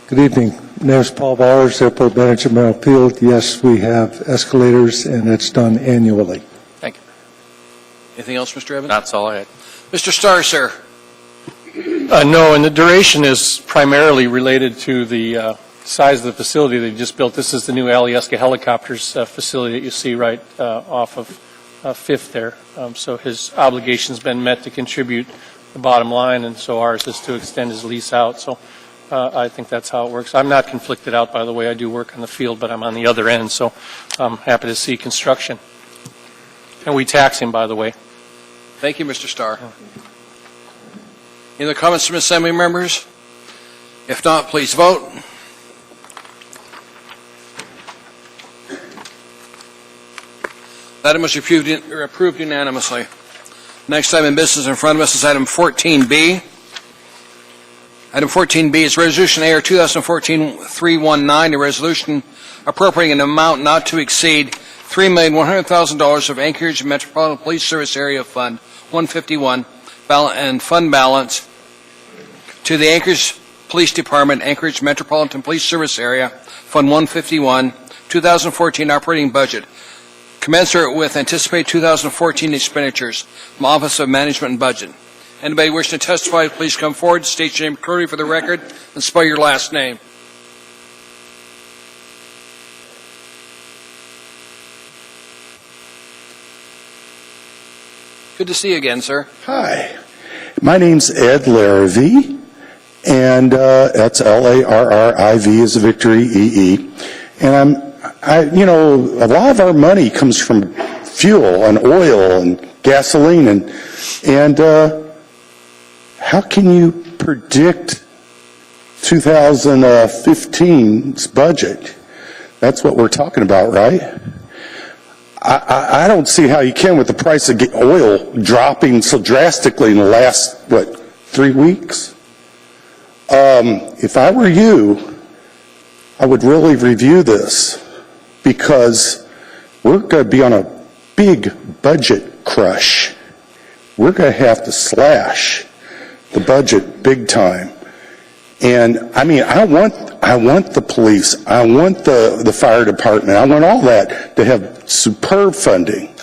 Good evening. My name is Paul Bowers, Airport Manager, Merrifield. Yes, we have escalators, and it's done annually. Thank you. Anything else, Mr. Evans? That's all I had. Mr. Starr, sir. No, and the duration is primarily related to the size of the facility they just built. This is the new Alyeska Helicopters facility that you see right off of 5th there. So his obligation's been met to contribute the bottom line, and so ours is to extend his lease out. So I think that's how it works. I'm not conflicted out, by the way. I do work on the field, but I'm on the other end, so I'm happy to see construction. And we tax him, by the way. Thank you, Mr. Starr. Any other comments from assembly members? If not, please vote. That item was approved unanimously. Next item of business in front of us is item 14B. Item 14B is Resolution AR 2014-319, a resolution appropriating an amount not to exceed $3,100,000 of Anchorage Metropolitan Police Service Area Fund 151 and fund balance to the Anchorage Police Department, Anchorage Metropolitan Police Service Area Fund 151, 2014 operating budget, commensurate with anticipated 2014 expenditures from Office of Management and Budget. Anybody wishing to testify, please come forward, state your name clearly for the record, and spell your last name. Good to see you again, sir. Hi, my name's Ed Larrivee, and that's Larriv is a victory, EE. And a lot of our money comes from fuel and oil and gasoline, and how can you predict 2015's budget? That's what we're talking about, right? I don't see how you can with the price of oil dropping so drastically in the last, 3 weeks? If I were you, I would really review this, because we're going to be on a big budget crush. We're going to have to slash the budget big time. And I want the police, I want the fire department, I want all that to have superb funding.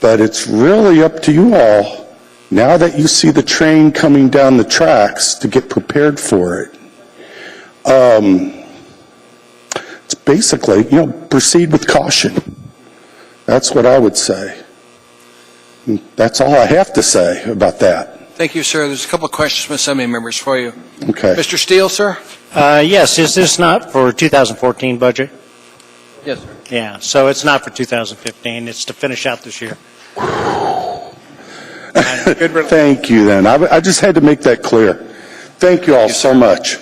But it's really up to you all, now that you see the train coming down the tracks, to get prepared for it. It's basically, proceed with caution. That's what I would say. And that's all I have to say about that. Thank you, sir. There's a couple of questions from Assembly members for you. Okay. Mr. Steele, sir? Yes, is this not for 2014 budget? Yes, sir. Yeah, so it's not for 2015. It's to finish out this year. Thank you, then. I just had to make that clear. Thank you all so much.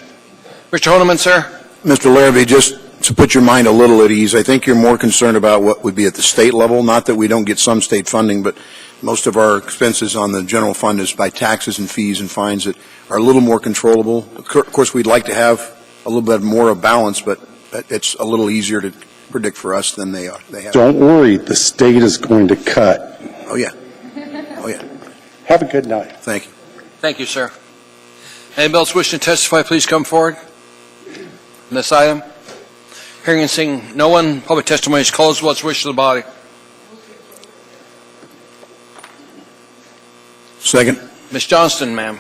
Mr. Honeman, sir? Mr. Larrivee, just to put your mind a little at ease, I think you're more concerned about what would be at the state level. Not that we don't get some state funding, but most of our expenses on the general fund is by taxes and fees and fines that are a little more controllable. Of course, we'd like to have a little bit more of balance, but it's a little easier to predict for us than they are. Don't worry, the state is going to cut. Oh, yeah. Oh, yeah. Have a good night. Thank you. Thank you, sir. Anybody else wishing to testify, please come forward on this item. Hearing and seeing no one, public testimony is closed. What's the wish of the body? Second. Ms. Johnston, ma'am.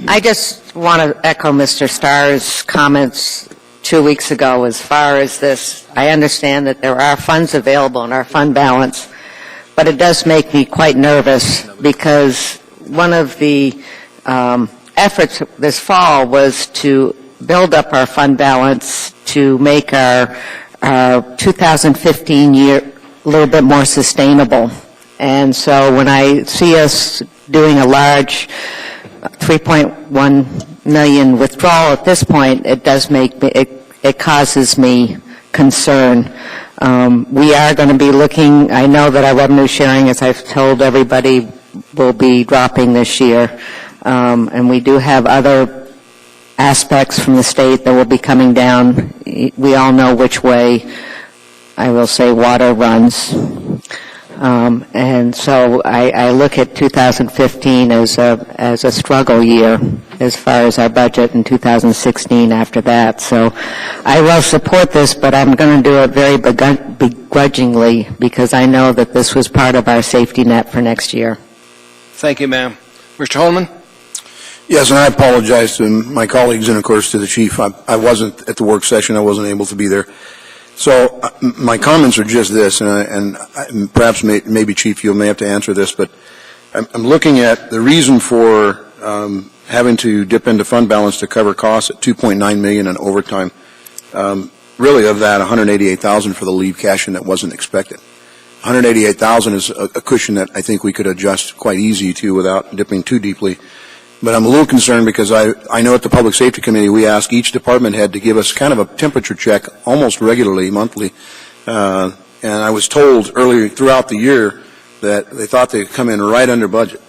I just want to echo Mr. Starr's comments 2 weeks ago as far as this. I understand that there are funds available in our fund balance, but it does make me quite nervous, because one of the efforts this fall was to build up our fund balance to make our 2015 year a little bit more sustainable. And so when I see us doing a large 3.1 million withdrawal at this point, it does make me, it causes me concern. We are going to be looking, I know that our revenue sharing, as I've told everybody, will be dropping this year. And we do have other aspects from the state that will be coming down. We all know which way, I will say, water runs. And so I look at 2015 as a struggle year as far as our budget, in 2016 after that. So I will support this, but I'm going to do it very begrudgingly, because I know that this was part of our safety net for next year. Thank you, ma'am. Mr. Holman? Yes, and I apologize to my colleagues and, of course, to the chief. I wasn't at the work session. I wasn't able to be there. So my comments are just this, and perhaps maybe, Chief, you may have to answer this, but I'm looking at the reason for having to dip into fund balance to cover costs at $2.9 million in overtime. Really, of that, $188,000 for the leave cash-in that wasn't expected. $188,000 is a cushion that I think we could adjust quite easy to without dipping too deeply. But I'm a little concerned because I know at the Public Safety Committee we ask each department head to give us kind of a temperature check almost regularly, monthly, And I was told earlier throughout the year that they thought they could come in right under budget,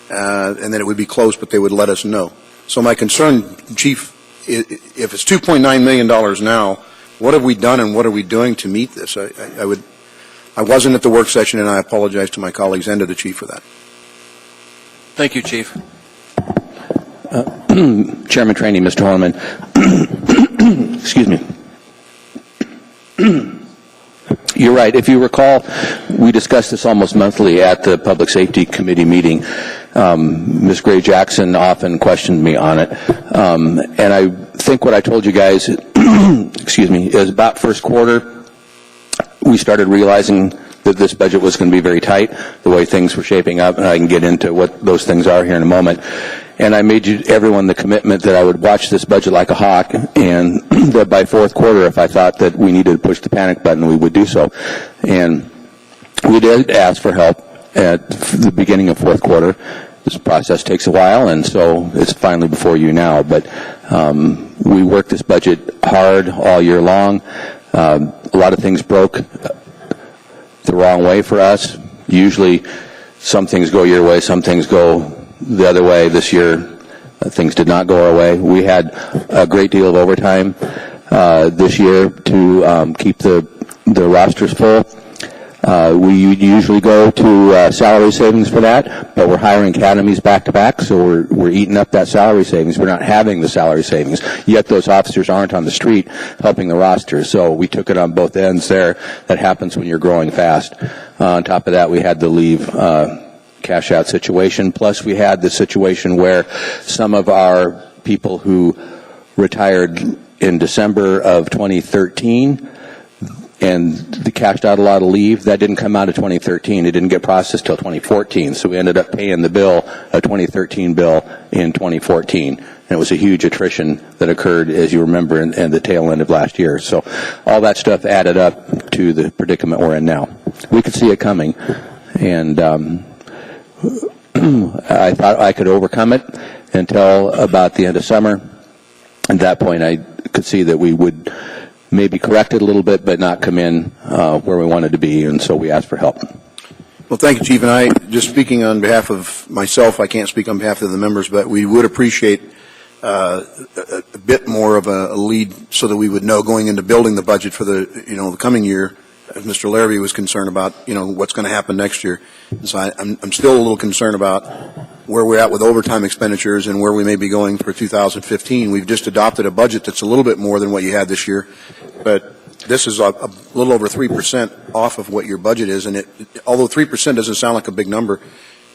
and that it would be close, but they would let us know. So my concern, Chief, if it's $2.9 million now, what have we done and what are we doing to meet this? I wasn't at the work session, and I apologize to my colleagues and to the Chief for that. Thank you, Chief. Chairman Trainee, Mr. Holman. Excuse me. You're right. If you recall, we discussed this almost monthly at the Public Safety Committee meeting. Ms. Gray Jackson often questioned me on it. And I think what I told you guys, excuse me, is about first quarter, we started realizing that this budget was going to be very tight, the way things were shaping up, and I can get into what those things are here in a moment. And I made everyone the commitment that I would watch this budget like a hawk, and that by fourth quarter, if I thought that we needed to push the panic button, we would do so. And we did ask for help at the beginning of fourth quarter. This process takes a while, and so it's finally before you now. But we worked this budget hard all year long. A lot of things broke the wrong way for us. Usually some things go your way, some things go the other way. This year things did not go our way. We had a great deal of overtime this year to keep the rosters full. We usually go to salary savings for that, but we're hiring academies back to back, so we're eating up that salary savings. We're not having the salary savings, yet those officers aren't on the street helping the roster. So we took it on both ends there. That happens when you're growing fast. On top of that, we had the leave cash out situation, plus we had the situation where some of our people who retired in December of 2013 and they cashed out a lot of leave. That didn't come out of 2013. It didn't get processed till 2014. So we ended up paying the bill, a 2013 bill, in 2014. And it was a huge attrition that occurred, as you remember, in the tail end of last year. So all that stuff added up to the predicament we're in now. We could see it coming, and I thought I could overcome it until about the end of summer. At that point, I could see that we would maybe correct it a little bit, but not come in where we wanted to be, and so we asked for help. Well, thank you, Chief. And I, just speaking on behalf of myself, I can't speak on behalf of the members, but we would appreciate a bit more of a lead so that we would know going into building the budget for the coming year, as Mr. Larrabee was concerned about, what's going to happen next year. And so I'm still a little concerned about where we're at with overtime expenditures and where we may be going for 2015. We've just adopted a budget that's a little bit more than what you had this year, but this is a little over 3% off of what your budget is, and although 3% doesn't sound like a big number,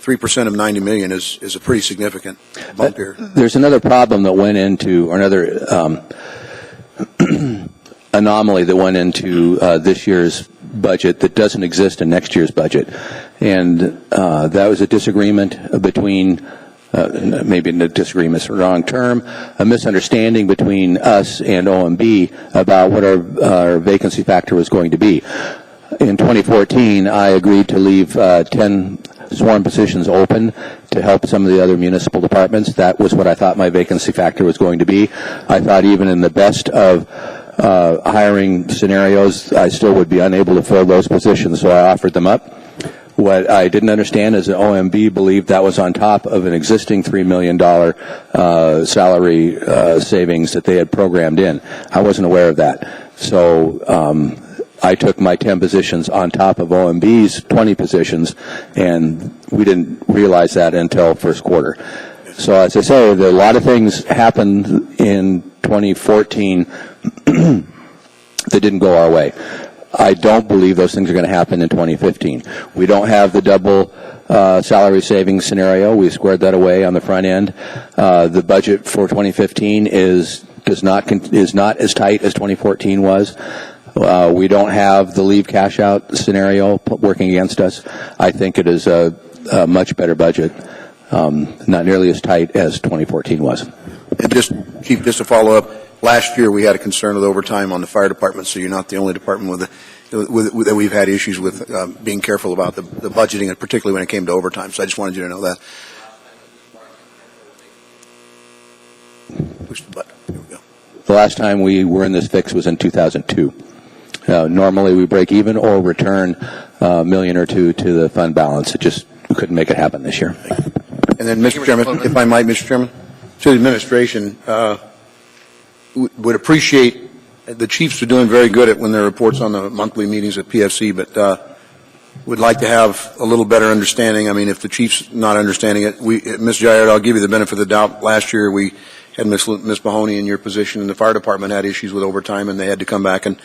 3% of $90 million is a pretty significant bump here. There's another problem that went into, or another anomaly that went into this year's budget that doesn't exist in next year's budget. And that was a disagreement between, maybe a disagreement is the wrong term, a misunderstanding between us and OMB about what our vacancy factor was going to be. In 2014, I agreed to leave 10 sworn positions open to help some of the other municipal departments. That was what I thought my vacancy factor was going to be. I thought even in the best of hiring scenarios, I still would be unable to fill those positions, so I offered them up. What I didn't understand is that OMB believed that was on top of an existing $3 million salary savings that they had programmed in. I wasn't aware of that. So I took my 10 positions on top of OMB's 20 positions, and we didn't realize that until first quarter. So as I say, a lot of things happened in 2014 that didn't go our way. I don't believe those things are going to happen in 2015. We don't have the double salary savings scenario. We squared that away on the front end. The budget for 2015 is not as tight as 2014 was. We don't have the leave cash out scenario working against us. I think it is a much better budget, not nearly as tight as 2014 was. And Chief, just to follow up, last year we had a concern with overtime on the fire department, so you're not the only department that we've had issues with being careful about the budgeting, and particularly when it came to overtime. So I just wanted you to know that. Push the button. Here we go. The last time we were in this fix was in 2002. Normally, we break even or return $1 million or $2 million to the fund balance. We couldn't make it happen this year. And then, Mr. Chairman, if I might, Mr. Chairman, to the administration, would appreciate, the chiefs are doing very good at when their reports on the monthly meetings at PFC, but would like to have a little better understanding. I mean, if the chief's not understanding it, Ms. Jared, I'll give you the benefit of the doubt. Last year, we had Ms. Mahoney in your position, and the fire department had issues with overtime, and they had to come back, and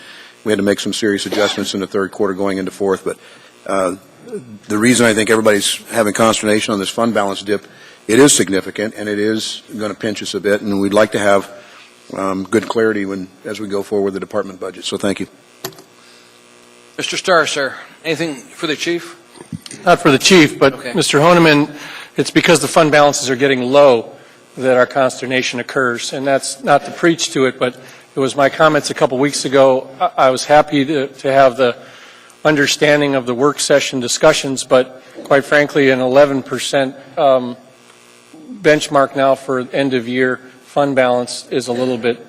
we had to make some serious adjustments in the third quarter going into fourth. But the reason I think everybody's having consternation on this fund balance dip, it is significant, and it is going to pinch us a bit, and we'd like to have good clarity as we go forward with the department budget. So thank you. Mr. Starr, sir, anything for the chief? Not for the chief, but Okay. Mr. Honeman, it's because the fund balances are getting low that our consternation occurs. And that's not to preach to it, but it was my comments a couple weeks ago. I was happy to have the understanding of the work session discussions, but quite frankly, an 11% benchmark now for end of year fund balance is a little bit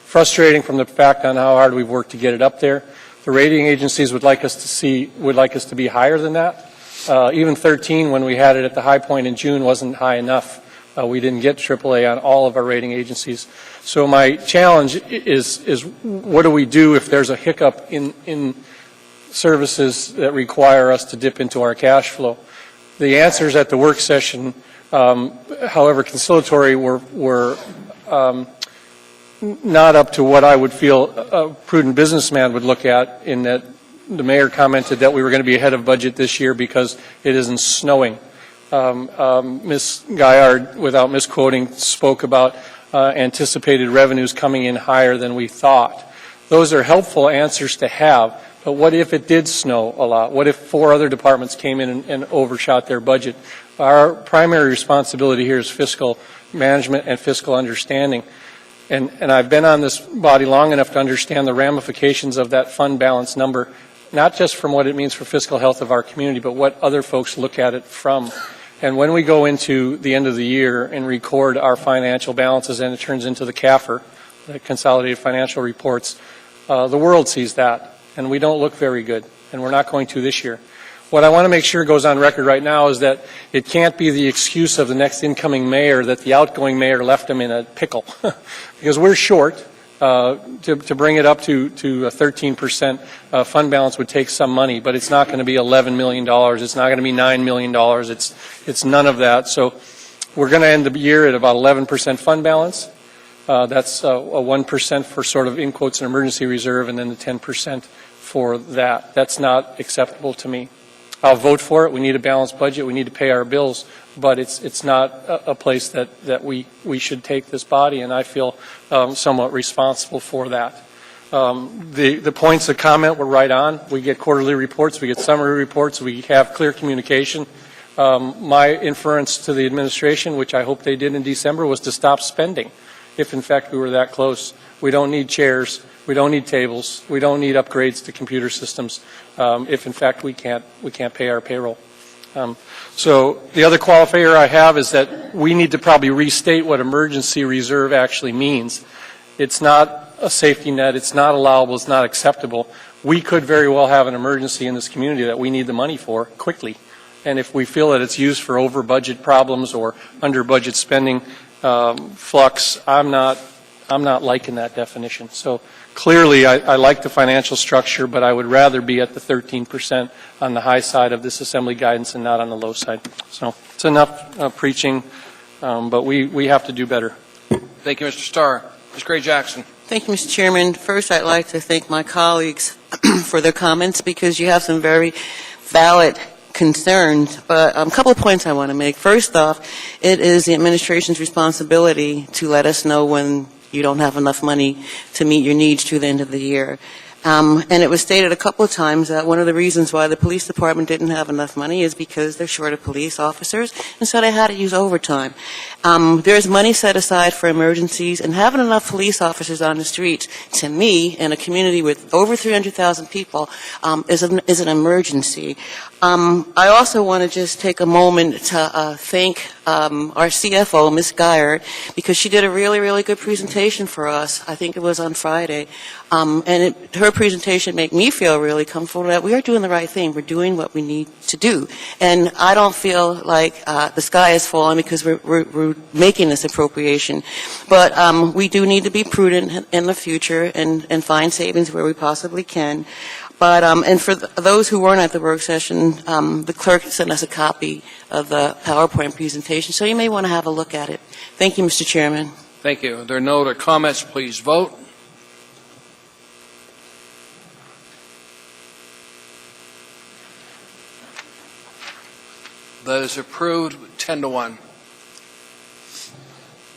frustrating from the fact on how hard we've worked to get it up there. The rating agencies would like us to be higher than that. Even 13, when we had it at the high point in June, wasn't high enough. We didn't get AAA on all of our rating agencies. So my challenge is what do we do if there's a hiccup in services that require us to dip into our cash flow? The answers at the work session, however conciliatory, were not up to what I would feel a prudent businessman would look at, in that the mayor commented that we were going to be ahead of budget this year because it isn't snowing. Ms. Gaillard, without misquoting, spoke about anticipated revenues coming in higher than we thought. Those are helpful answers to have, but what if it did snow a lot? What if 4 other departments came in and overshot their budget? Our primary responsibility here is fiscal management and fiscal understanding. And I've been on this body long enough to understand the ramifications of that fund balance number, not just from what it means for fiscal health of our community, but what other folks look at it from. And when we go into the end of the year and record our financial balances and it turns into the CAFR, the Consolidated Financial Reports, the world sees that, and we don't look very good, and we're not going to this year. What I want to make sure goes on record right now is that it can't be the excuse of the next incoming mayor that the outgoing mayor left him in a pickle, because we're short. To bring it up to a 13% fund balance would take some money, but it's not going to be $11 million. It's not going to be $9 million. It's none of that. So we're going to end the year at about 11% fund balance. That's a 1% for sort of, in quotes, an emergency reserve, and then the 10% for that. That's not acceptable to me. I'll vote for it. We need a balanced budget. We need to pay our bills, but it's not a place that we should take this body, and I feel somewhat responsible for that. The points of comment were right on. We get quarterly reports. We get summary reports. We have clear communication. My inference to the administration, which I hope they did in December, was to stop spending, if in fact we were that close. We don't need chairs. We don't need tables. We don't need upgrades to computer systems if, in fact, we can't pay our payroll. So the other qualifier I have is that we need to probably restate what emergency reserve actually means. It's not a safety net. It's not allowable. It's not acceptable. We could very well have an emergency in this community that we need the money for quickly. And if we feel that it's used for over-budget problems or under-budget spending flux, I'm not liking that definition. So clearly, I like the financial structure, but I would rather be at the 13% on the high side of this assembly guidance and not on the low side. So it's enough preaching, but we have to do better. Thank you, Mr. Starr. Ms. Gray Jackson. Thank you, Mr. Chairman. First, I'd like to thank my colleagues for their comments, because you have some very valid concerns, but a couple of points I want to make. First off, it is the administration's responsibility to let us know when you don't have enough money to meet your needs through the end of the year. And it was stated a couple of times that one of the reasons why the police department didn't have enough money is because they're short of police officers, and so they had to use overtime. There's money set aside for emergencies, and having enough police officers on the streets, to me, in a community with over 300,000 people, is an emergency. I also want to just take a moment to thank our CFO, Ms. Gaillard, because she did a really, really good presentation for us. I think it was on Friday, Her presentation made me feel really comfortable that we are doing the right thing. We're doing what we need to do. And I don't feel like the sky is falling because we're making this appropriation. But we do need to be prudent in the future and find savings where we possibly can. But and for those who weren't at the work session, the clerk sent us a copy of the PowerPoint presentation, so you may want to have a look at it. Thank you, Mr. Chairman. Thank you. There are no other comments. Please vote. That is approved 10-1.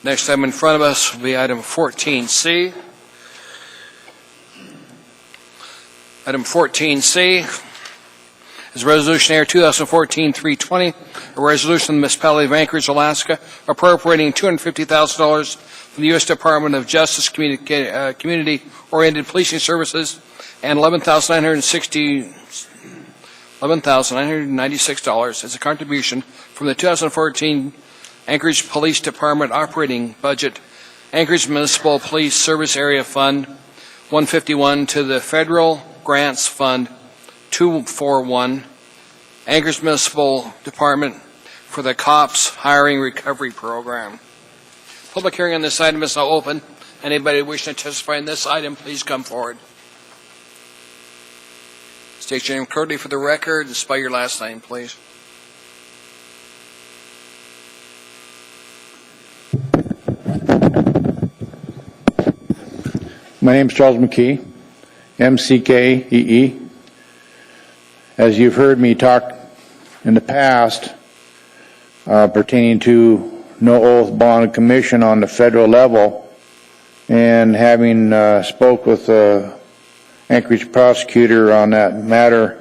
Next item in front of us will be item 14C. Item 14C is Resolution Air 2014-320, a resolution of the Municipality of Anchorage, Alaska, appropriating $250,000 from the U.S. Department of Justice Community-Oriented Policing Services and $11,996 as a contribution from the 2014 Anchorage Police Department operating budget, Anchorage Municipal Police Service Area Fund 151 to the Federal Grants Fund 241, Anchorage Municipal Department for the COPS Hiring Recovery Program. Public hearing on this item is now open. Anybody wishing to testify on this item, please come forward. State your name clearly for the record and spell your last name, please. My name is Charles McKee, MCKEE. As you've heard me talk in the past pertaining to no oath, bond, and commission on the federal level, and having spoke with the Anchorage prosecutor on that matter,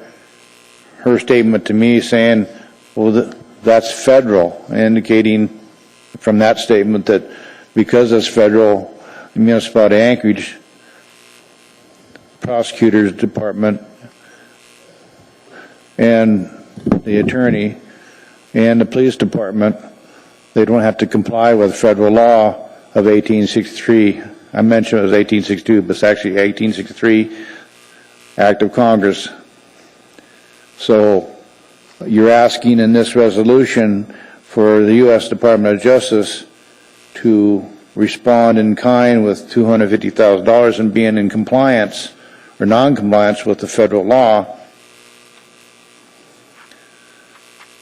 her statement to me saying, well, that's federal, indicating from that statement that because it's federal, the municipality of Anchorage prosecutor's department and the attorney and the police department, they don't have to comply with federal law of 1863. I mentioned it was 1862, but it's actually 1863 Act of Congress. So you're asking in this resolution for the U.S. Department of Justice to respond in kind with $250,000 and being in compliance or non-compliance with the federal law.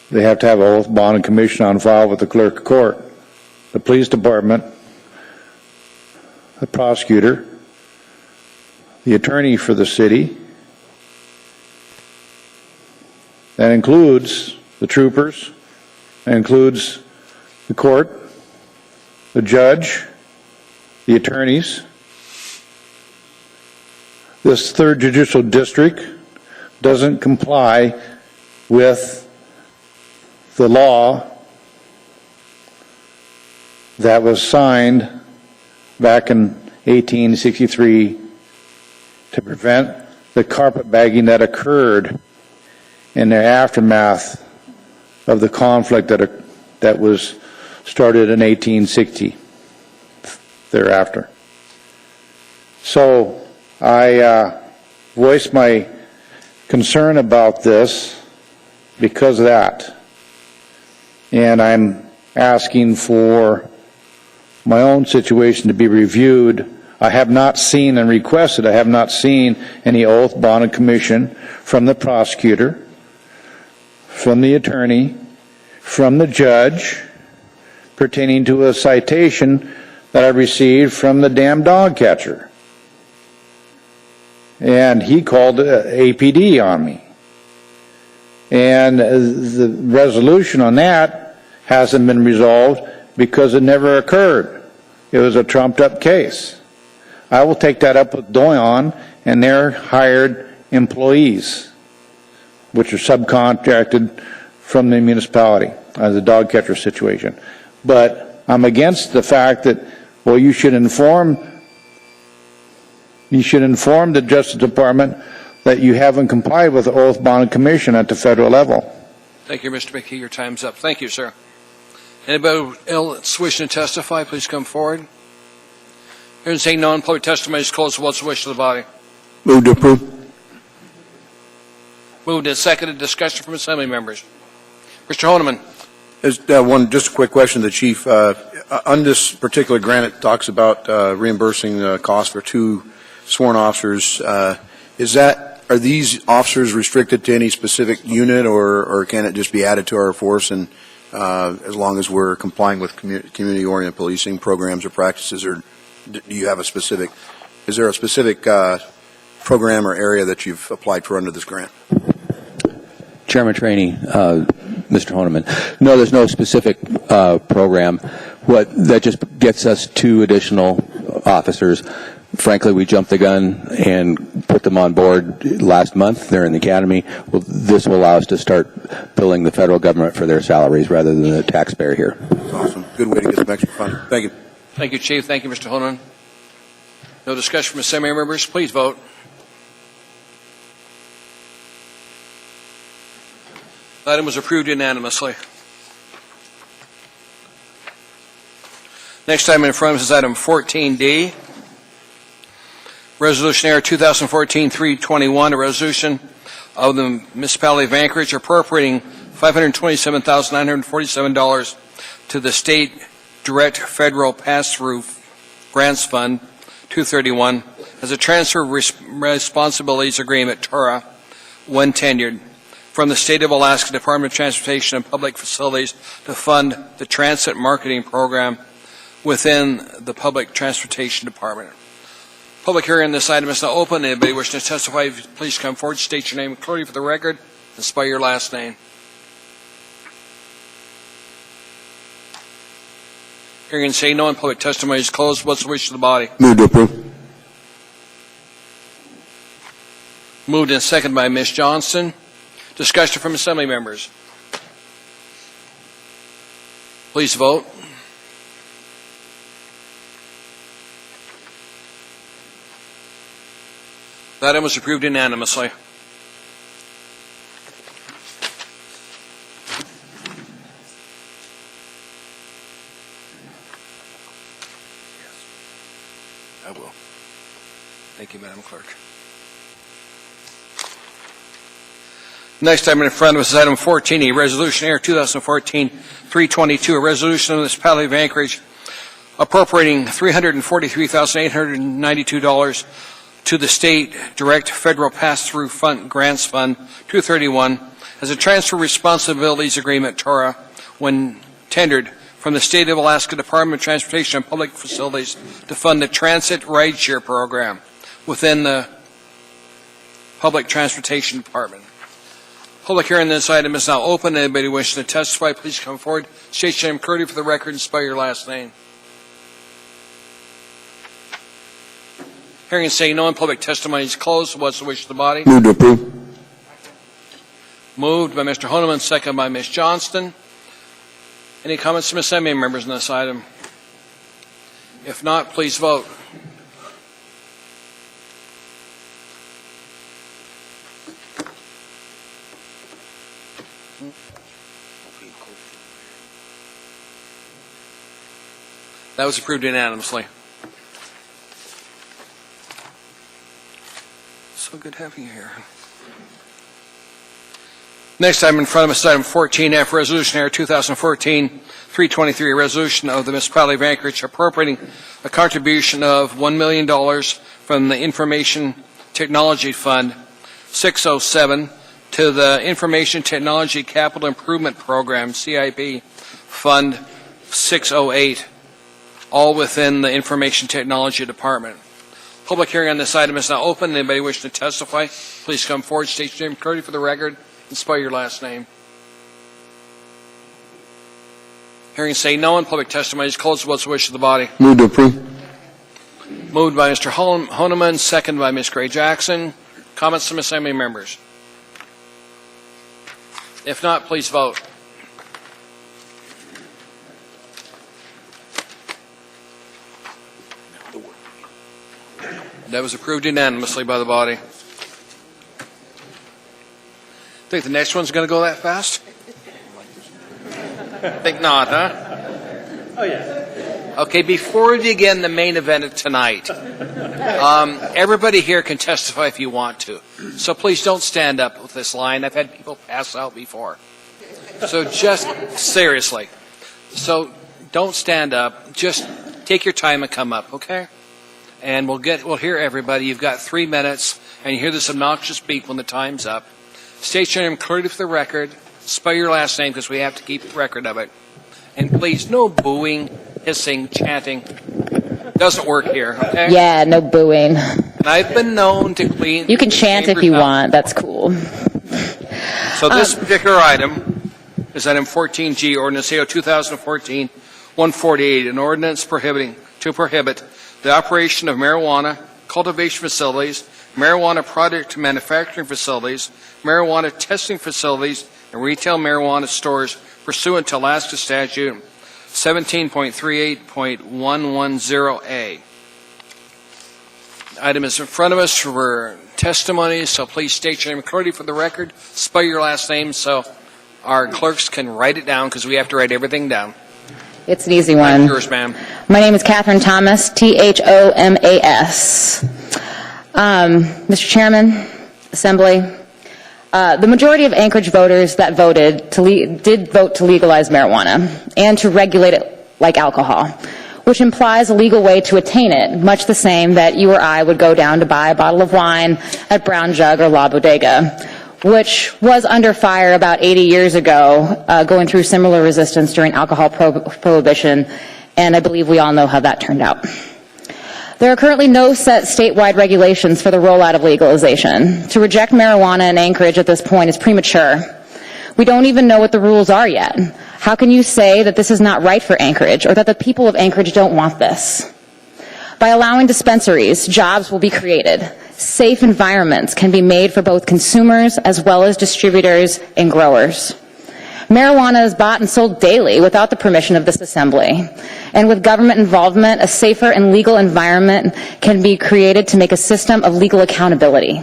They have to have an oath, bond, and commission on file with the clerk of court, the police department, the prosecutor, the attorney for the city. That includes the troopers, that includes the court, the judge, the attorneys. This third judicial district doesn't comply with the law that was signed back in 1863 to prevent the carpetbagging that occurred in the aftermath of the conflict that was started in 1860 thereafter. So I voiced my concern about this because of that. And I'm asking for my own situation to be reviewed. I have not seen and requested, I have not seen any oath, bond, and commission from the prosecutor, from the attorney, from the judge, pertaining to a citation that I received from the damn dog catcher. And he called APD on me. And the resolution on that hasn't been resolved because it never occurred. It was a trumped-up case. I will take that up with Doyon and their hired employees, which are subcontracted from the municipality, the dog catcher situation. But I'm against the fact that, well, you should inform the Justice Department that you haven't complied with the oath, bond, and commission at the federal level. Thank you, Mr. McKee. Your time's up. Thank you, sir. Anybody else wishing to testify, please come forward. Hearing saying none, public testimony is closed. What's the wish of the body? Move to approve. Moved and seconded. Discussion from assembly members. Mr. Honeman. Just a quick question to the chief. On this particular grant, it talks about reimbursing costs for 2 sworn officers. Are these officers restricted to any specific unit, or can it just be added to our force, and as long as we're complying with community-oriented policing programs or practices, or do you have is there a specific program or area that you've applied for under this grant? Chairman Trainee, Mr. Honeman. No, there's no specific program. That just gets us 2 additional officers. Frankly, we jumped the gun and put them on board last month. They're in the academy. Well, this will allow us to start billing the federal government for their salaries rather than the taxpayer here. That's awesome. Good way to get some extra fun. Thank you. Thank you, Chief. Thank you, Mr. Honeman. No discussion from assembly members. Please vote. The item was approved unanimously. Next item in front of us is item 14D. Resolution Air 2014-321, a resolution of the municipality of Anchorage appropriating $527,947 to the state direct federal pass-through grants fund 231 as a transfer of responsibilities agreement, TORA, when tenured, from the State of Alaska Department of Transportation and Public Facilities to fund the transit marketing program within the Public Transportation Department. Public hearing on this item is now open. Anybody wishing to testify, please come forward, state your name clearly for the record, and spell your last name. Hearing and saying no, and public testimony is closed. What's the wish of the body? Move to approve. Moved and seconded by Ms. Johnston. Discussion from assembly members. Please vote. That item was approved unanimously. I will. Thank you, Madam Clerk. Next item in front of us is item 14E, Resolution Air 2014-322, a resolution of the municipality of Anchorage appropriating $343,892 to the state direct federal pass-through fund grants fund 231 as a transfer responsibilities agreement, TORA, when tendered from the State of Alaska Department of Transportation and Public Facilities to fund the transit rideshare program within the Public Transportation Department. Public hearing on this item is now open. Anybody wishing to testify, please come forward. State your name clearly for the record and spell your last name. Hearing and saying no, and public testimony is closed. What's the wish of the body? Move to approve. Moved by Mr. Honeman, second by Ms. Johnston. Any comments from assembly members on this item? If not, please vote. That was approved unanimously. So good having you here. Next item in front of us is item 14F, Resolution Air 2014-323, a resolution of the municipality of Anchorage appropriating a contribution of $1 million from the Information Technology Fund 607 to the Information Technology Capital Improvement Program, CIP, Fund 608, all within the Information Technology Department. Public hearing on this item is now open. Anybody wishing to testify, please come forward, state your name clearly for the record, and spell your last name. Hearing say no, and public testimony is closed. What's the wish of the body? Move to approve. Moved by Mr. Honeman, second by Ms. Gray Jackson. Comments from assembly members? If not, please vote. That was approved unanimously by the body. Think the next one's going to go that fast? Think not, huh? Oh, yeah. Okay, before we begin the main event of tonight, everybody here can testify if you want to. So please don't stand up with this line. I've had people pass out before. So just seriously. So don't stand up. Just take your time and come up, okay? And we'll hear everybody. You've got 3 minutes, and you hear this obnoxious beep when the time's up. State your name clearly for the record. Spell your last name because we have to keep record of it. And please, no booing, hissing, chanting. Doesn't work here, okay? Yeah, no booing. And I've been known to clean... You can chant if you want. That's cool. So this particular item is item 14G, Ordinance AO 2014-148, an ordinance to prohibit the operation of marijuana cultivation facilities, marijuana product manufacturing facilities, marijuana testing facilities, and retail marijuana stores pursuant to Alaska Statute 17.38.110A. The item is in front of us for testimony, so please state your name clearly for the record. Spell your last name so our clerks can write it down because we have to write everything down. It's an easy one. Yours, ma'am. My name is Catherine Thomas, Thomas. Mr. Chairman, Assembly, the majority of Anchorage voters that voted did vote to legalize marijuana and to regulate it like alcohol, which implies a legal way to attain it, much the same that you or I would go down to buy a bottle of wine at Brown Jug or La Bodega, which was under fire about 80 years ago, going through similar resistance during alcohol prohibition, and I believe we all know how that turned out. There are currently no set statewide regulations for the rollout of legalization. To reject marijuana in Anchorage at this point is premature. We don't even know what the rules are yet. How can you say that this is not right for Anchorage or that the people of Anchorage don't want this? By allowing dispensaries, jobs will be created. Safe environments can be made for both consumers as well as distributors and growers. Marijuana is bought and sold daily without the permission of this assembly. And with government involvement, a safer and legal environment can be created to make a system of legal accountability.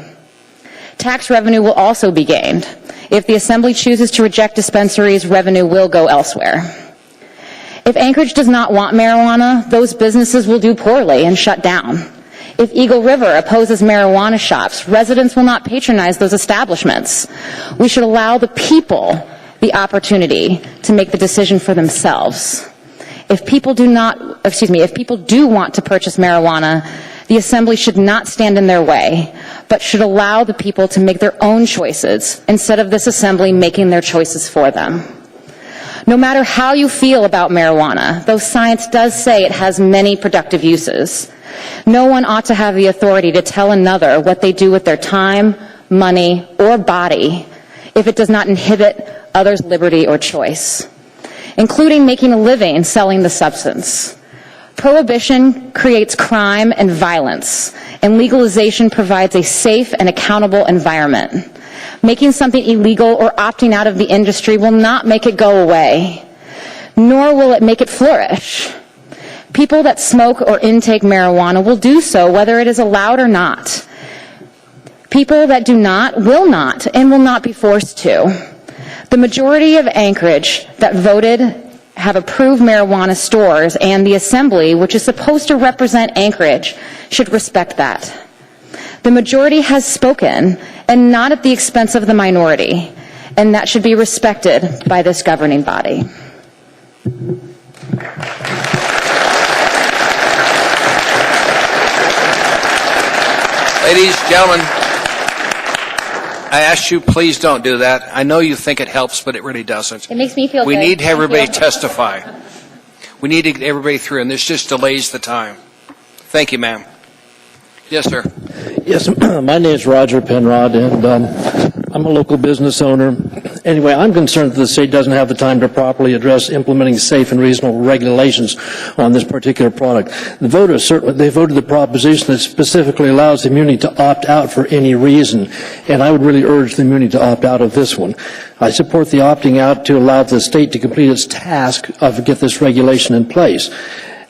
Tax revenue will also be gained. If the assembly chooses to reject dispensaries, revenue will go elsewhere. If Anchorage does not want marijuana, those businesses will do poorly and shut down. If Eagle River opposes marijuana shops, residents will not patronize those establishments. We should allow the people the opportunity to make the decision for themselves. If people do want to purchase marijuana, the assembly should not stand in their way, but should allow the people to make their own choices instead of this assembly making their choices for them. No matter how you feel about marijuana, though science does say it has many productive uses, no one ought to have the authority to tell another what they do with their time, money, or body if it does not inhibit others' liberty or choice, including making a living selling the substance. Prohibition creates crime and violence, and legalization provides a safe and accountable environment. Making something illegal or opting out of the industry will not make it go away, nor will it make it flourish. People that smoke or intake marijuana will do so whether it is allowed or not. People that do not, and will not be forced to. The majority of Anchorage that voted have approved marijuana stores, and the Assembly, which is supposed to represent Anchorage, should respect that. The majority has spoken, and not at the expense of the minority, and that should be respected by this governing body. Ladies, gentlemen, I ask you, please don't do that. I know you think it helps, but it really doesn't. It makes me feel We good. need everybody to testify. We need to get everybody through, and this just delays the time. Thank you, ma'am. Yes, sir. Yes, my name is Roger Penrod, and I'm a local business owner. Anyway, I'm concerned that the state doesn't have the time to properly address implementing safe and reasonable regulations on this particular product. The voters they voted the proposition that specifically allows the immunity to opt out for any reason, and I would really urge the immunity to opt out of this one. I support the opting out to allow the state to complete its task of get this regulation in place.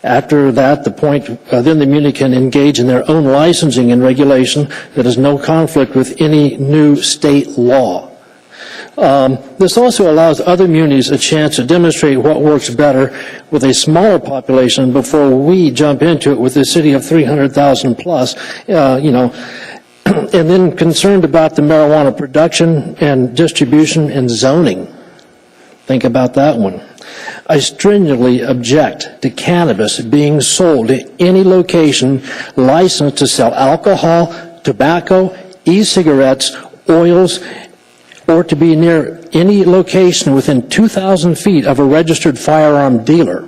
After that, then the immunity can engage in their own licensing and regulation that has no conflict with any new state law. This also allows other communities a chance to demonstrate what works better with a smaller population before we jump into it with a city of 300,000 plus, and then concerned about the marijuana production and distribution and zoning. Think about that one. I stringently object to cannabis being sold at any location licensed to sell alcohol, tobacco, e-cigarettes, oils, or to be near any location within 2,000 feet of a registered firearm dealer.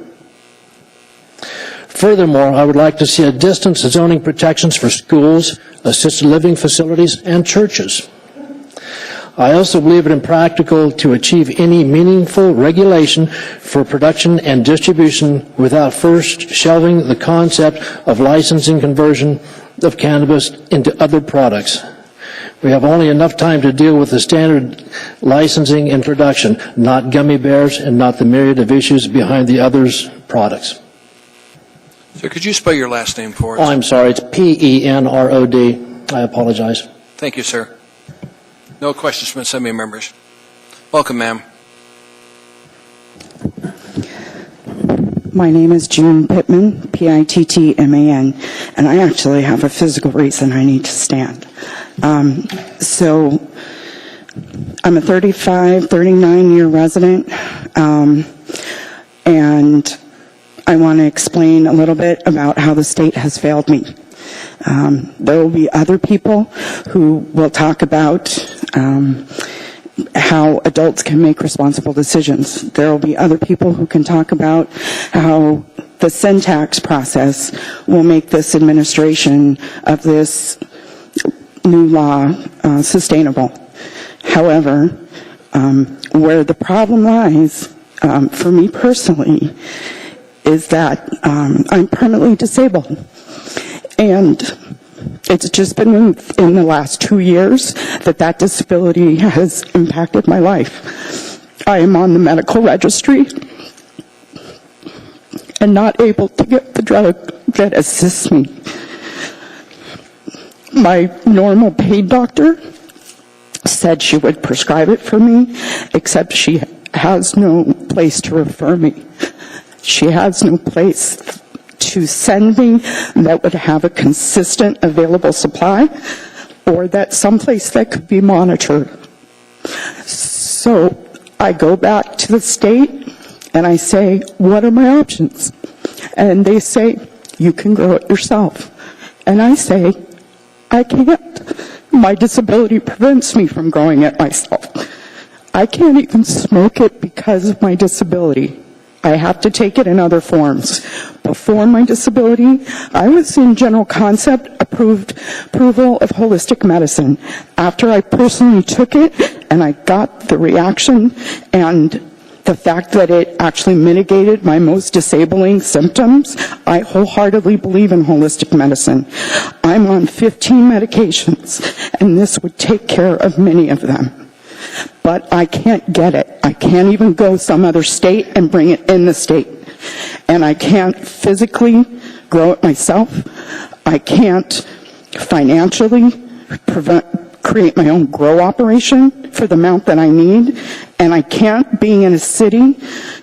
Furthermore, I would like to see a distance zoning protections for schools, assisted living facilities, and churches. I also believe it impractical to achieve any meaningful regulation for production and distribution without first shelving the concept of licensing conversion of cannabis into other products. We have only enough time to deal with the standard licensing and production, not gummy bears and not the myriad of issues behind the others' products. Sir, could you spell your last name for us? Oh, I'm sorry, it's Penrod. I apologize. Thank you, sir. No questions from Assembly members. Welcome, ma'am. My name is June Pittman, Pittman, and I actually have a physical reason I need to stand. So I'm a 39-year resident, and I want to explain a little bit about how the state has failed me. There will be other people who will talk about how adults can make responsible decisions. There will be other people who can talk about how the sin tax process will make this administration of this new law sustainable. However, where the problem lies, for me personally, is that I'm permanently disabled. And it's just been in the last 2 years that disability has impacted my life. I am on the medical registry and not able to get the drug that assists me. My normal paid doctor said she would prescribe it for me, except she has no place to refer me. She has no place to send me that would have a consistent available supply, or that someplace that could be monitored. So I go back to the state and I say, what are my options? And they say, you can grow it yourself. And I say, I can't. My disability prevents me from growing it myself. I can't even smoke it because of my disability. I have to take it in other forms. Before my disability, I was in general concept approval of holistic medicine. After I personally took it and I got the reaction and the fact that it actually mitigated my most disabling symptoms, I wholeheartedly believe in holistic medicine. I'm on 15 medications, and this would take care of many of them. But I can't get it. I can't even go some other state and bring it in the state. And I can't physically grow it myself. I can't financially create my own grow operation for the amount that I need. And I can't, being in a city,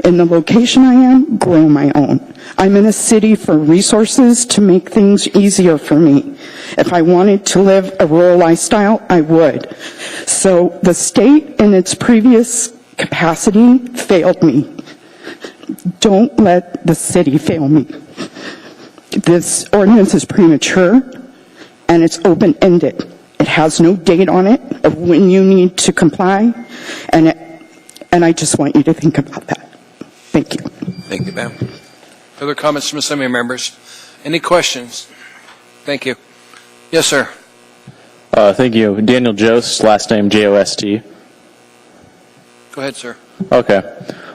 in the location I am, grow my own. I'm in a city for resources to make things easier for me. If I wanted to live a rural lifestyle, I would. So the state in its previous capacity failed me. Don't let the city fail me. This ordinance is premature and it's open-ended. It has no date on it of when you need to comply, and I just want you to think about that. Thank you. Thank you, ma'am. Further comments from Assembly members? Any questions? Thank you. Yes, sir. Thank you. Daniel Jost, last name Jost. Go ahead, sir. Okay.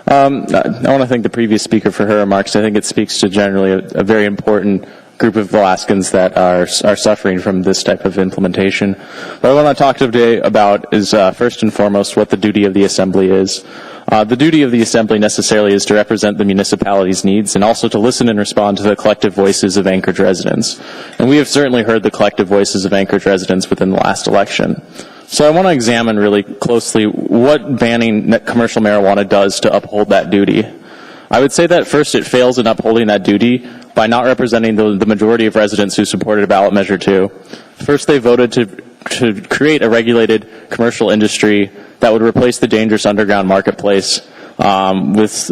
I want to thank the previous speaker for her remarks. I think it speaks to generally a very important group of Alaskans that are suffering from this type of implementation. What I want to talk today about is first and foremost what the duty of the Assembly is. The duty of the Assembly necessarily is to represent the municipality's needs and also to listen and respond to the collective voices of Anchorage residents. And we have certainly heard the collective voices of Anchorage residents within the last election. So I want to examine really closely what banning commercial marijuana does to uphold that duty. I would say that first it fails in upholding that duty by not representing the majority of residents who supported ballot measure 2. First, they voted to create a regulated commercial industry that would replace the dangerous underground marketplace with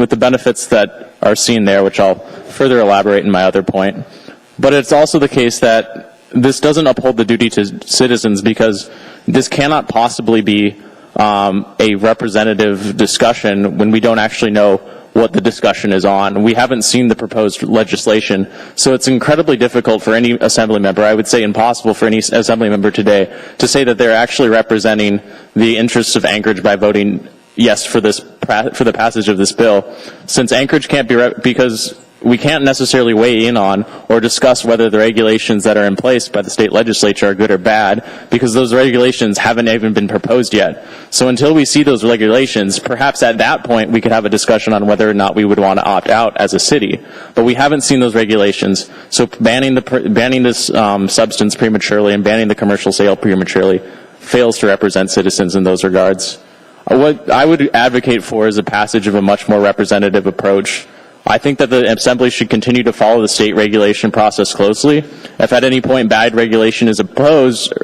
the benefits that are seen there, which I'll further elaborate in my other point. But it's also the case that this doesn't uphold the duty to citizens because this cannot possibly be a representative discussion when we don't actually know what the discussion is on. We haven't seen the proposed legislation, so it's incredibly difficult for any assembly member, I would say impossible for any assembly member today, to say that they're actually representing the interests of Anchorage by voting yes for the passage of this bill, since Anchorage can't be, because we can't necessarily weigh in on or discuss whether the regulations that are in place by the state legislature are good or bad, because those regulations haven't even been proposed yet. So until we see those regulations, perhaps at that point we could have a discussion on whether or not we would want to opt out as a city. But we haven't seen those regulations, so banning this substance prematurely and banning the commercial sale prematurely fails to represent citizens in those regards. What I would advocate for is a passage of a much more representative approach. I think that the Assembly should continue to follow the state regulation process closely. If at any point bad regulation is proposed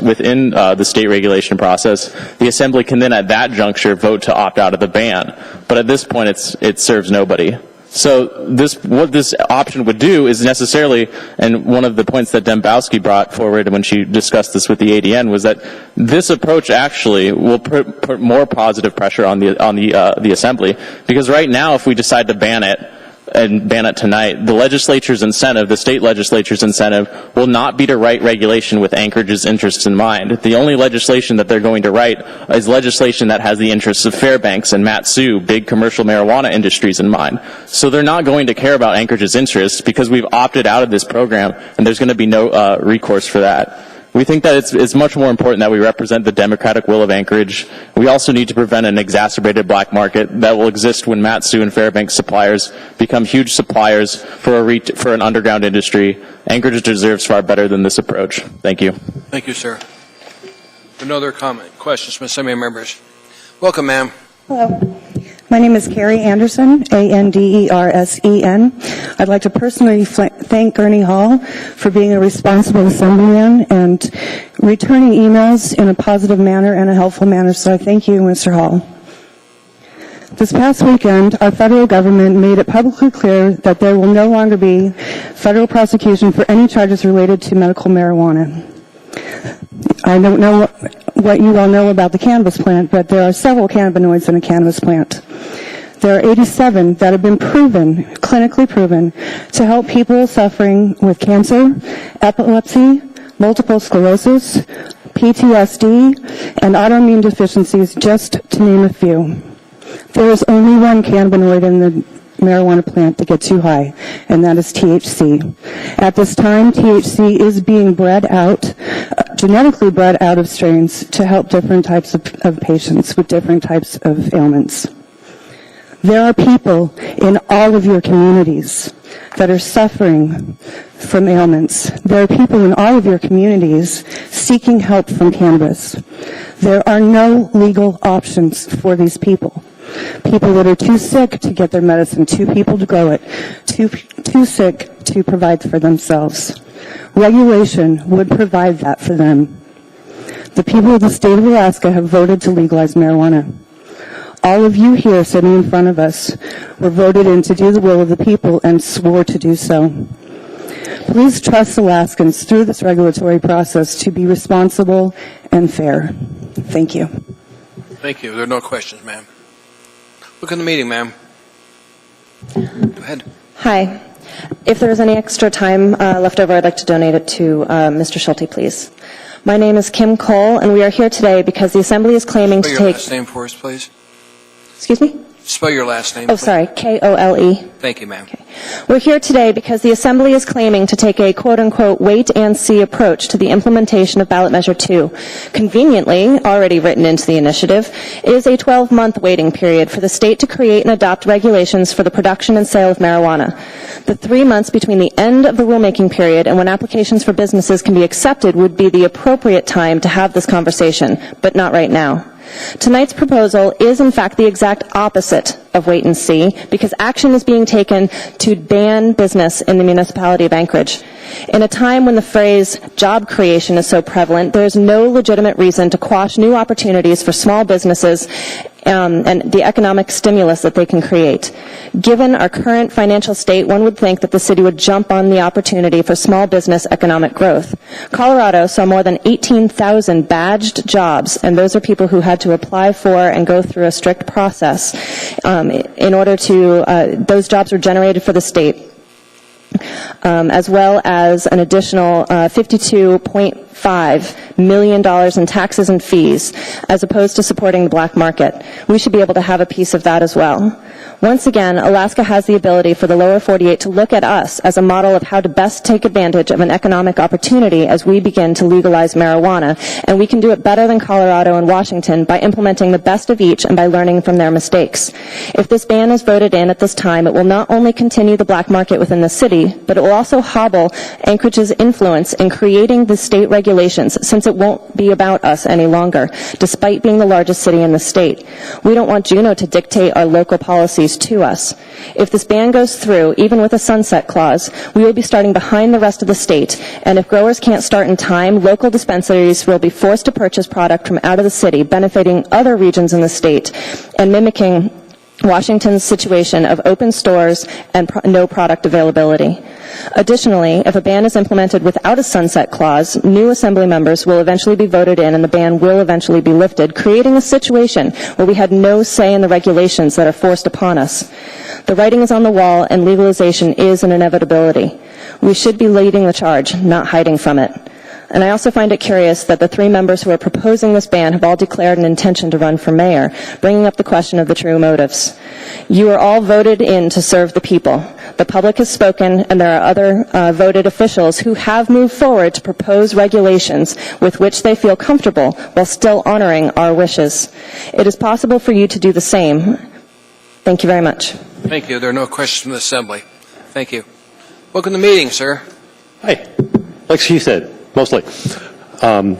within the state regulation process, the Assembly can then at that juncture vote to opt out of the ban. But at this point, it serves nobody. So what this option would do is necessarily, and one of the points that Dembowski brought forward when she discussed this with the ADN was that this approach actually will put more positive pressure on the Assembly, because right now if we decide to ban it tonight, the legislature's incentive, the state legislature's incentive, will not be to write regulation with Anchorage's interests in mind. The only legislation that they're going to write is legislation that has the interests of Fairbanks and Mat-Su, big commercial marijuana industries, in mind. So they're not going to care about Anchorage's interests because we've opted out of this program, and there's going to be no recourse for that. We think that it's much more important that we represent the democratic will of Anchorage. We also need to prevent an exacerbated black market that will exist when Mat-Su and Fairbanks suppliers become huge suppliers for an underground industry. Anchorage deserves far better than this approach. Thank you. Thank you, sir. Another questions from assembly members? Welcome, ma'am. Hello. My name is Carrie Anderson, Andersen. I'd like to personally thank Ernie Hall for being a responsible assemblyman and returning emails in a positive manner and a helpful manner, so I thank you, Mr. Hall. This past weekend, our federal government made it publicly clear that there will no longer be federal prosecution for any charges related to medical marijuana. I don't know what you all know about the cannabis plant, but there are several cannabinoids in a cannabis plant. There are 87 that have been proven, clinically proven, to help people suffering with cancer, epilepsy, multiple sclerosis, PTSD, and autoimmune deficiencies, just to name a few. There is only one cannabinoid in the marijuana plant that gets too high, and that is THC. At this time, THC is being bred out, genetically bred out of strains to help different types of patients with different types of ailments. There are people in all of your communities that are suffering from ailments. There are people in all of your communities seeking help from cannabis. There are no legal options for these people. People that are too sick to get their medicine, too people to grow it, too sick to provide for themselves. Regulation would provide that for them. The people of the state of Alaska have voted to legalize marijuana. All of you here sitting in front of us were voted in to do the will of the people and swore to do so. Please trust Alaskans through this regulatory process to be responsible and fair. Thank you. Thank you. There are no questions, ma'am. Look in the meeting, ma'am. Go ahead. Hi. If there's any extra time left over, I'd like to donate it to Mr. Schulte, please. My name is Kim Cole, and we are here today because the Assembly is claiming to take... Spell your last name for us, please. Excuse me? Spell your last name. Oh, sorry. K-O-L-E. Thank you, ma'am. Okay. We're here today because the Assembly is claiming to take a quote-unquote wait-and-see approach to the implementation of Ballot Measure 2. Conveniently, already written into the initiative, is a 12-month waiting period for the state to create and adopt regulations for the production and sale of marijuana. The The 3 months between the end of the rulemaking period and when applications for businesses can be accepted would be the appropriate time to have this conversation, but not right now. Tonight's proposal is, in fact, the exact opposite of wait and see, because action is being taken to ban business in the municipality of Anchorage. In a time when the phrase job creation is so prevalent, there is no legitimate reason to quash new opportunities for small businesses and the economic stimulus that they can create. Given our current financial state, one would think that the city would jump on the opportunity for small business economic growth. Colorado saw more than 18,000 badged jobs, and those are people who had to apply for and go through a strict process in order to, those jobs were generated for the state. As well as an additional $52.5 million in taxes and fees, as opposed to supporting the black market. We should be able to have a piece of that as well. Once again, Alaska has the ability for the lower 48 to look at us as a model of how to best take advantage of an economic opportunity as we begin to legalize marijuana, and we can do it better than Colorado and Washington by implementing the best of each and by learning from their mistakes. If this ban is voted in at this time, it will not only continue the black market within the city, but it will also hobble Anchorage's influence in creating the state regulations, since it won't be about us any longer, despite being the largest city in the state. We don't want Juneau to dictate our local policies to us. If this ban goes through, even with a sunset clause, we will be starting behind the rest of the state, and if growers can't start in time, local dispensaries will be forced to purchase product from out of the city, benefiting other regions in the state and mimicking Washington's situation of open stores and no product availability. Additionally, if a ban is implemented without a sunset clause, new assembly members will eventually be voted in and the ban will eventually be lifted, creating a situation where we had no say in the regulations that are forced upon us. The writing is on the wall and legalization is an inevitability. We should be leading the charge, not hiding from it. And I also find it curious that the 3 members who are proposing this ban have all declared an intention to run for mayor, bringing up the question of the true motives. You are all voted in to serve the people. The public has spoken, and there are other voted officials who have moved forward to propose regulations with which they feel comfortable while still honoring our wishes. It is possible for you to do the same. Thank you very much. Thank you. There are no questions from the Assembly. Thank you. Welcome to the meeting, sir. Hi. Like she said, mostly. My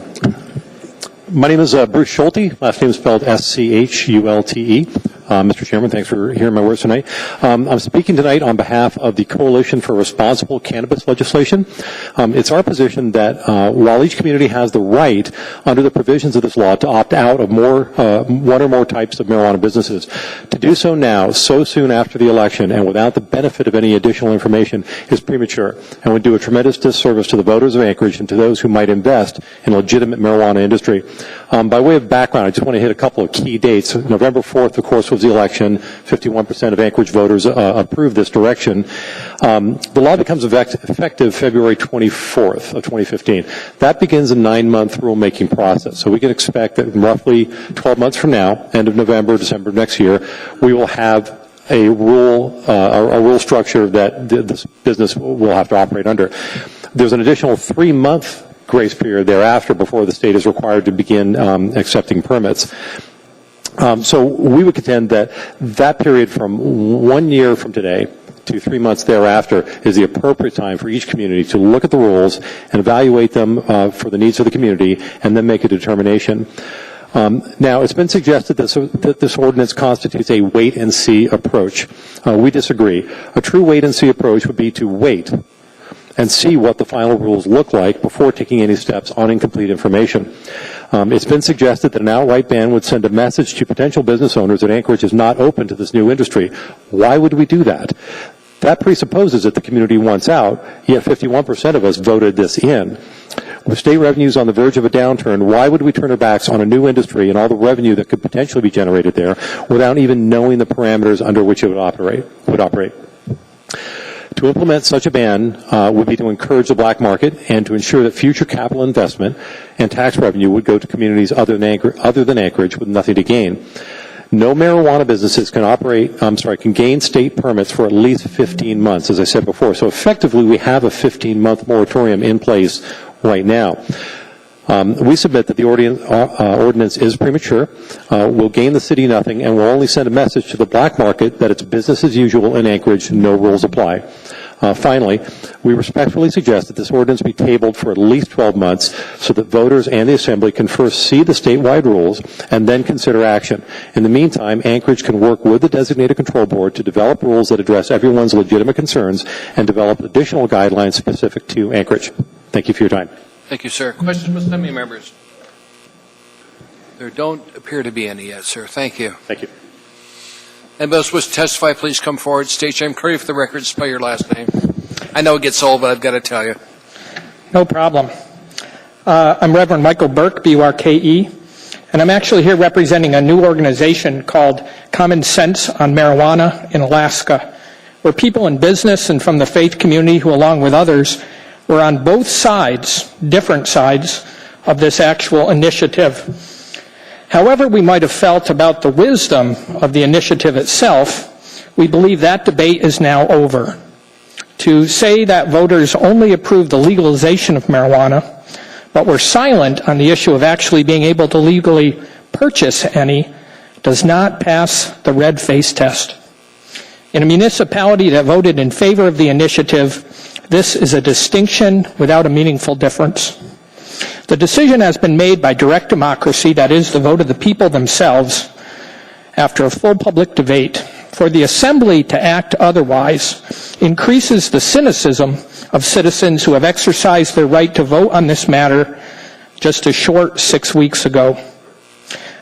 name is Bruce Schulte. Last name is spelled S-C-H-U-L-T-E. Mr. Chairman, thanks for hearing my words tonight. I'm speaking tonight on behalf of the Coalition for Responsible Cannabis Legislation. It's our position that while each community has the right, under the provisions of this law, to opt out of one or more types of marijuana businesses, to do so now, so soon after the election, and without the benefit of any additional information, is premature and would do a tremendous disservice to the voters of Anchorage and to those who might invest in a legitimate marijuana industry. By way of background, I just want to hit a couple of key dates. November 4th, of course, was the election. 51% of Anchorage voters approved this direction. The law becomes effective February 24th of 2015. That begins a 9-month rulemaking process. So we can expect that in roughly 12 months from now, end of November, December of next year, we will have a rule structure that this business will have to operate under. There's an additional 3-month grace period thereafter before the state is required to begin accepting permits. So we would contend that that period from 1 year from today to 3 months thereafter is the appropriate time for each community to look at the rules and evaluate them for the needs of the community and then make a determination. Now, it's been suggested that this ordinance constitutes a wait-and-see approach. We disagree. A true wait-and-see approach would be to wait and see what the final rules look like before taking any steps on incomplete information. It's been suggested that an outright ban would send a message to potential business owners that Anchorage is not open to this new industry. Why would we do that? That presupposes that the community wants out, yet 51% of us voted this in. With state revenues on the verge of a downturn, why would we turn our backs on a new industry and all the revenue that could potentially be generated there without even knowing the parameters under which it would operate? To implement such a ban would be to encourage the black market and to ensure that future capital investment and tax revenue would go to communities other than Anchorage with nothing to gain. No marijuana businesses can gain state permits for at least 15 months, as I said before. So effectively, we have a 15-month moratorium in place right now. We submit that the ordinance is premature, will gain the city nothing, and will only send a message to the black market that it's business as usual in Anchorage, no rules apply. Finally, we respectfully suggest that this ordinance be tabled for at least 12 months so that voters and the Assembly can first see the statewide rules and then consider action. In the meantime, Anchorage can work with the Designated Control Board to develop rules that address everyone's legitimate concerns and develop additional guidelines specific to Anchorage. Thank you for your time. Thank you, sir. Questions from Assembly members? There don't appear to be any yet, sir. Thank you. Thank you. And those who wish to testify, please come forward. State your name clearly for the record. Spell your last name. I know it gets old, but I've got to tell you. No problem. I'm Reverend Michael Burke, B-U-R-K-E, and I'm actually here representing a new organization called Common Sense on Marijuana in Alaska, where people in business and from the faith community who, along with others, were on both sides, different sides, of this actual initiative. However we might have felt about the wisdom of the initiative itself, we believe that debate is now over. To say that voters only approved the legalization of marijuana, but were silent on the issue of actually being able to legally purchase any, does not pass the red face test. In a municipality that voted in favor of the initiative, this is a distinction without a meaningful difference. The decision has been made by direct democracy, that is, the vote of the people themselves, after a full public debate. For the Assembly to act otherwise increases the cynicism of citizens who have exercised their right to vote on this matter just a short 6 weeks ago.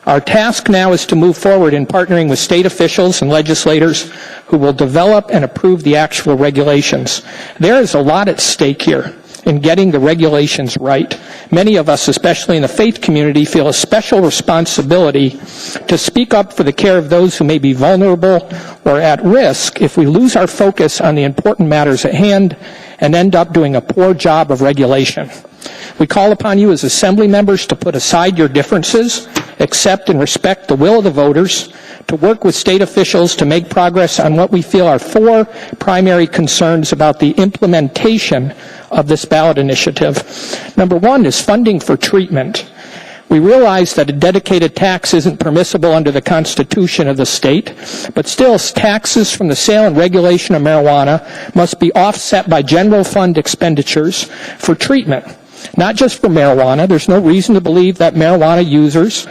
Our task now is to move forward in partnering with state officials and legislators who will develop and approve the actual regulations. There is a lot at stake here in getting the regulations right. Many of us, especially in the faith community, feel a special responsibility to speak up for the care of those who may be vulnerable or at risk if we lose our focus on the important matters at hand and end up doing a poor job of regulation. We call upon you as Assembly members to put aside your differences, accept and respect the will of the voters, to work with state officials to make progress on what we feel are 4 primary concerns about the implementation of this ballot initiative. Number 1 is funding for treatment. We realize that a dedicated tax isn't permissible under the Constitution of the state, but still taxes from the sale and regulation of marijuana must be offset by general fund expenditures for treatment. Not just for marijuana. There's no reason to believe that marijuana users,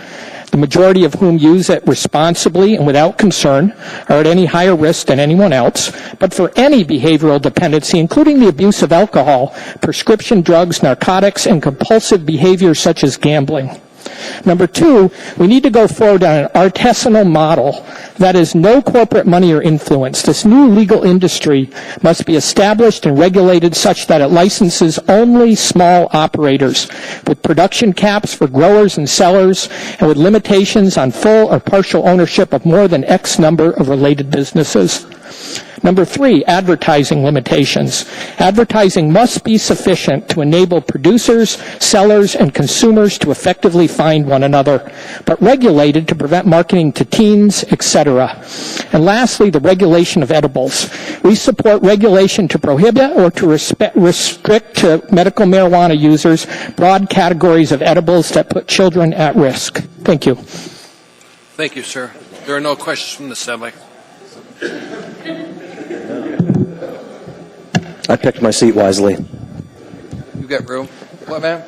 the majority of whom use it responsibly and without concern, are at any higher risk than anyone else, but for any behavioral dependency, including the abuse of alcohol, prescription drugs, narcotics, and compulsive behaviors such as gambling. Number 2, we need to go forward on an artisanal model, that is, no corporate money or influence. This new legal industry must be established and regulated such that it licenses only small operators, with production caps for growers and sellers, and with limitations on full or partial ownership of more than X number of related businesses. Number 3, advertising limitations. Advertising must be sufficient to enable producers, sellers, and consumers to effectively find one another, but regulated to prevent marketing to teens, etc. And lastly, the regulation of edibles. We support regulation to prohibit or to restrict to medical marijuana users broad categories of edibles that put children at risk. Thank you. Thank you, sir. There are no questions from the Assembly. I picked my seat wisely. You've got room. What, ma'am?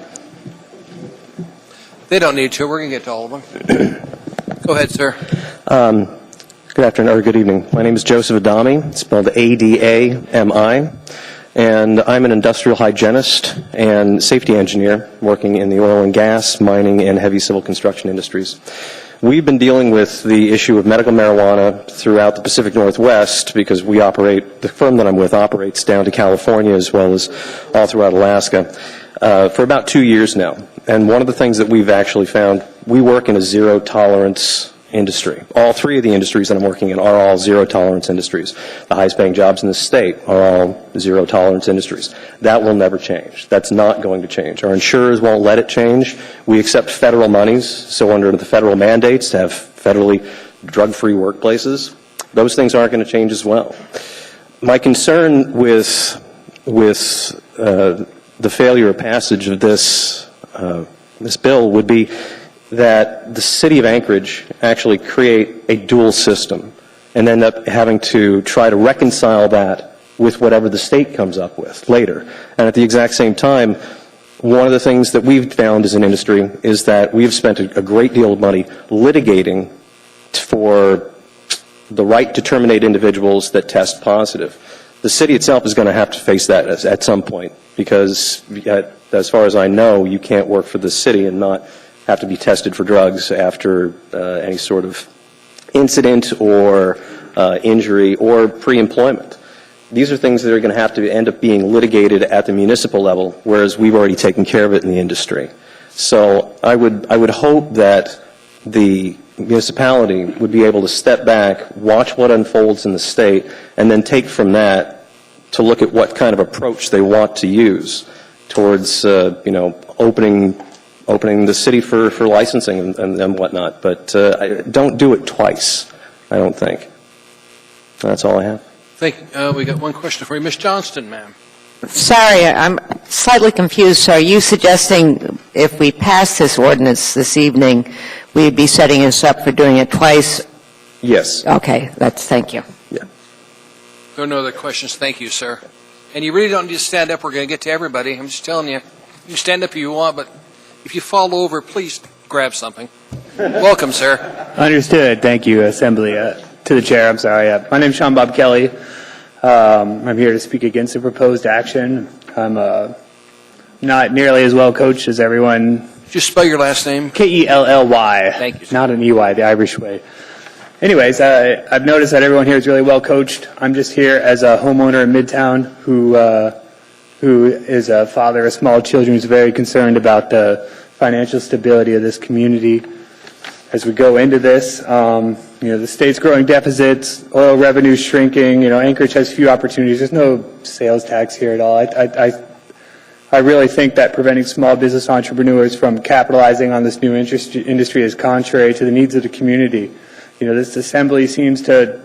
They don't need to. We're going to get to all of them. Go ahead, sir. Good afternoon, or good evening. My name is Joseph Adami, spelled A-D-A-M-I, and I'm an industrial hygienist and safety engineer working in the oil and gas, mining, and heavy civil construction industries. We've been dealing with the issue of medical marijuana throughout the Pacific Northwest because the firm that I'm with operates down to California as well as all throughout Alaska for about 2 years now. And one of the things that we've actually found, we work in a zero tolerance industry. All 3 of the industries that I'm working in are all zero tolerance industries. The highest paying jobs in the state are all zero tolerance industries. That will never change. That's not going to change. Our insurers won't let it change. We accept federal monies, so under the federal mandates to have federally drug-free workplaces, those things aren't going to change as well. My concern with the failure of passage of this bill would be that the city of Anchorage actually create a dual system and end up having to try to reconcile that with whatever the state comes up with later. And at the exact same time, one of the things that we've found as an industry is that we've spent a great deal of money litigating for the right to terminate individuals that test positive. The city itself is going to have to face that at some point, because as far as I know, you can't work for the city and not have to be tested for drugs after any sort of incident or injury or pre-employment. These are things that are going to have to end up being litigated at the municipal level, whereas we've already taken care of it in the industry. So I would hope that the municipality would be able to step back, watch what unfolds in the state, and then take from that to look at what kind of approach they want to use towards, opening the city for licensing and whatnot. But don't do it twice, I don't think. That's all I have. We got one question for you. Ms. Johnston, ma'am. Sorry, I'm slightly confused. So are you suggesting if we pass this ordinance this evening, we'd be setting us up for doing it twice? Yes. Okay, thank you. Yeah. There are no other questions. Thank you, sir. And you really don't need to stand up. We're going to get to everybody. I'm just telling you. You stand up if you want, but if you fall over, please grab something. Welcome, sir. Understood. Thank you, Assembly. To the chair, I'm sorry. My name is Sean Bob Kelly. I'm here to speak against the proposed action. I'm not nearly as well coached as everyone. Just spell your last name. Kelly. Thank you, sir. Not an EY, the Irish way. Anyways, I've noticed that everyone here is really well coached. I'm just here as a homeowner in Midtown who is a father of small children who's very concerned about the financial stability of this community. As we go into this, the state's growing deficits, oil revenue shrinking, Anchorage has few opportunities. There's no sales tax here at all. I really think that preventing small business entrepreneurs from capitalizing on this new industry is contrary to the needs of the community. This assembly seems to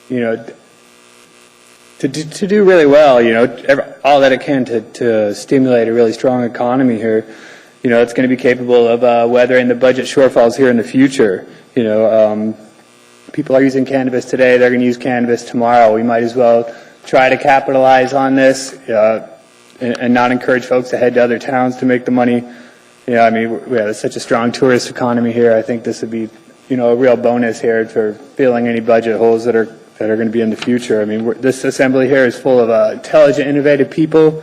do really well, all that it can to stimulate a really strong economy here. It's going to be capable of weathering the budget shortfalls here in the future. People are using cannabis today. They're going to use cannabis tomorrow. We might as well try to capitalize on this and not encourage folks to head to other towns to make the money. We have such a strong tourist economy here. I think this would be, a real bonus here for filling any budget holes that are going to be in the future. This assembly here is full of intelligent, innovative people.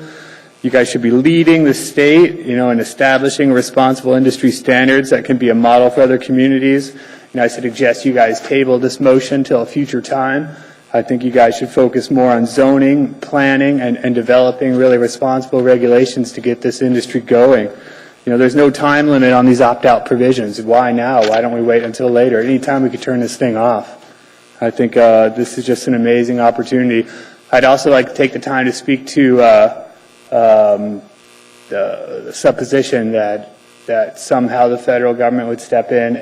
You guys should be leading the state, in establishing responsible industry standards that can be a model for other communities. I suggest you guys table this motion till a future time. I think you guys should focus more on zoning, planning, and developing really responsible regulations to get this industry going. There's no time limit on these opt-out provisions. Why now? Why don't we wait until later? Anytime we could turn this thing off. I think this is just an amazing opportunity. I'd also like to take the time to speak to the supposition that somehow the federal government would step in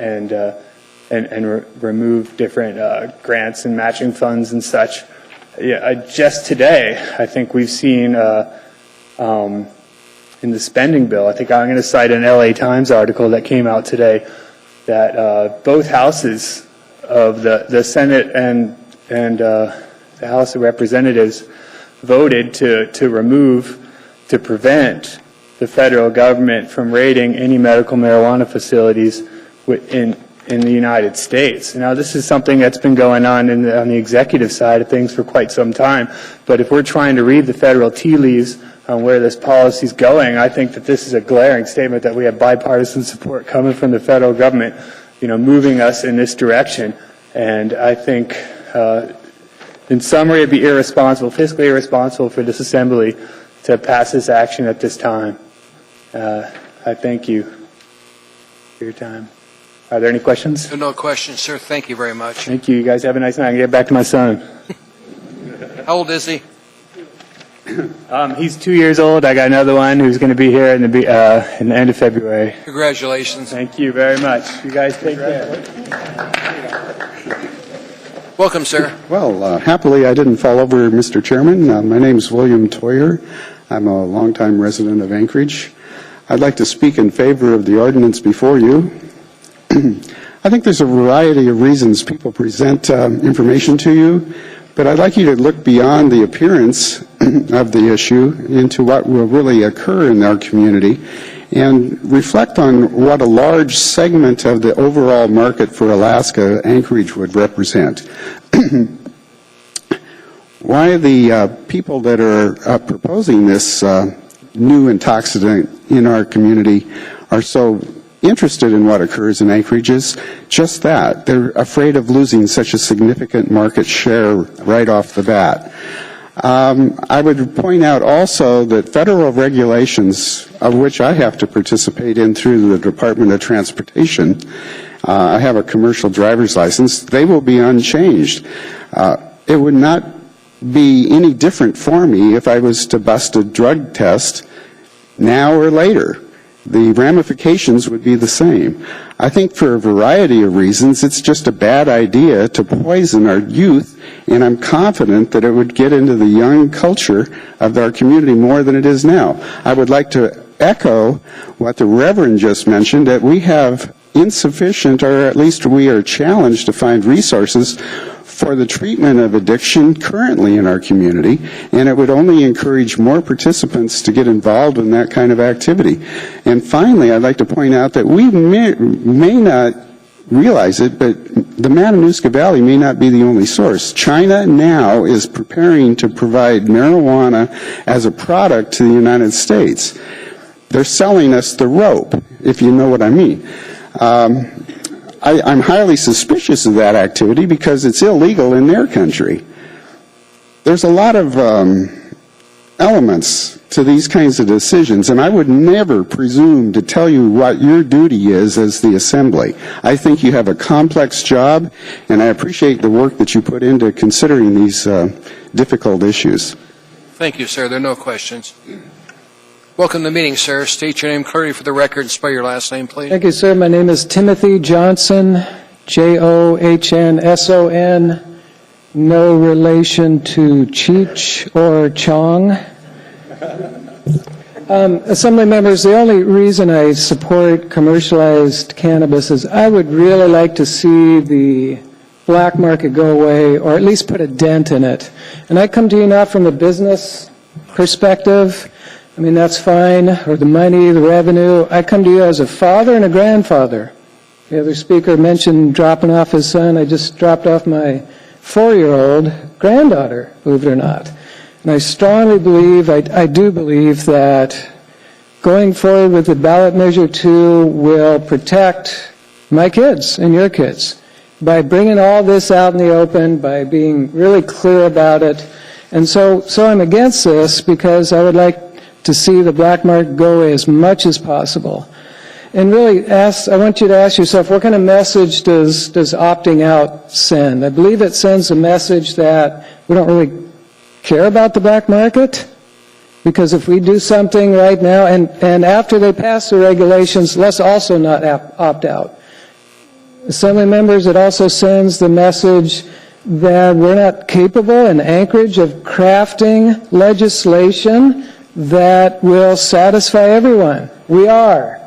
and remove different grants and matching funds and such. Just today, I think we've seen in the spending bill, I think I'm going to cite an LA Times article that came out today that both houses of the Senate and the House of Representatives voted to prevent the federal government from raiding any medical marijuana facilities in the United States. Now, this is something that's been going on on the executive side of things for quite some time, but if we're trying to read the federal tea leaves on where this policy is going, I think that this is a glaring statement that we have bipartisan support coming from the federal government, moving us in this direction. And I think, in summary, it'd be irresponsible, fiscally irresponsible for this assembly to pass this action at this time. I thank you for your time. Are there any questions? No questions, sir. Thank you very much. Thank you. You guys have a nice night. I can get back to my son. How old is he? He's 2 years old. I got another one who's going to be here in the end of February. Congratulations. Thank you very much. You guys take care. Welcome, sir. Well, happily I didn't fall over, Mr. Chairman. My name is William Toyer. I'm a longtime resident of Anchorage. I'd like to speak in favor of the ordinance before you. I think there's a variety of reasons people present information to you, But I'd like you to look beyond the appearance of the issue into what will really occur in our community and reflect on what a large segment of the overall market for Alaska Anchorage would represent. Why the people that are proposing this new intoxicant in our community are so interested in what occurs in Anchorage is just that. They're afraid of losing such a significant market share right off the bat. I would point out also that federal regulations, of which I have to participate in through the Department of Transportation, I have a commercial driver's license, they will be unchanged. It would not be any different for me if I was to bust a drug test now or later. The ramifications would be the same. I think for a variety of reasons, it's just a bad idea to poison our youth, and I'm confident that it would get into the young culture of our community more than it is now. I would like to echo what the Reverend just mentioned, that we have insufficient, or at least we are challenged to find resources for the treatment of addiction currently in our community, and it would only encourage more participants to get involved in that kind of activity. And finally, I'd like to point out that we may not realize it, but the Matanuska Valley may not be the only source. China now is preparing to provide marijuana as a product to the United States. They're selling us the rope, if you know what I mean. I'm highly suspicious of that activity because it's illegal in their country. There's a lot of elements to these kinds of decisions, and I would never presume to tell you what your duty is as the Assembly. I think you have a complex job, and I appreciate the work that you put into considering these difficult issues. Thank you, sir. There are no questions. Welcome to the meeting, sir. State your name clearly for the record and spell your last name, please. Thank you, sir. My name is Timothy Johnson, Johnnson. No relation to Cheech or Chong. Assembly members, the only reason I support commercialized cannabis is I would really like to see the black market go away, or at least put a dent in it. And I come to you not from a business perspective. I mean, that's fine, or the money, the revenue. I come to you as a father and a grandfather. The other speaker mentioned dropping off his son. I just dropped off my 4-year-old granddaughter, believe it or not. And I strongly believe, I do believe that going forward with the ballot measure 2 will protect my kids and your kids by bringing all this out in the open, by being really clear about it. And so I'm against this because I would like to see the black market go away as much as possible. And really, I want you to ask yourself, what kind of message does opting out send? I believe it sends a message that we don't really care about the black market, because if we do something right now, and after they pass the regulations, let's also not opt out. Assembly members, it also sends the message that we're not capable in Anchorage of crafting legislation that will satisfy everyone. We are.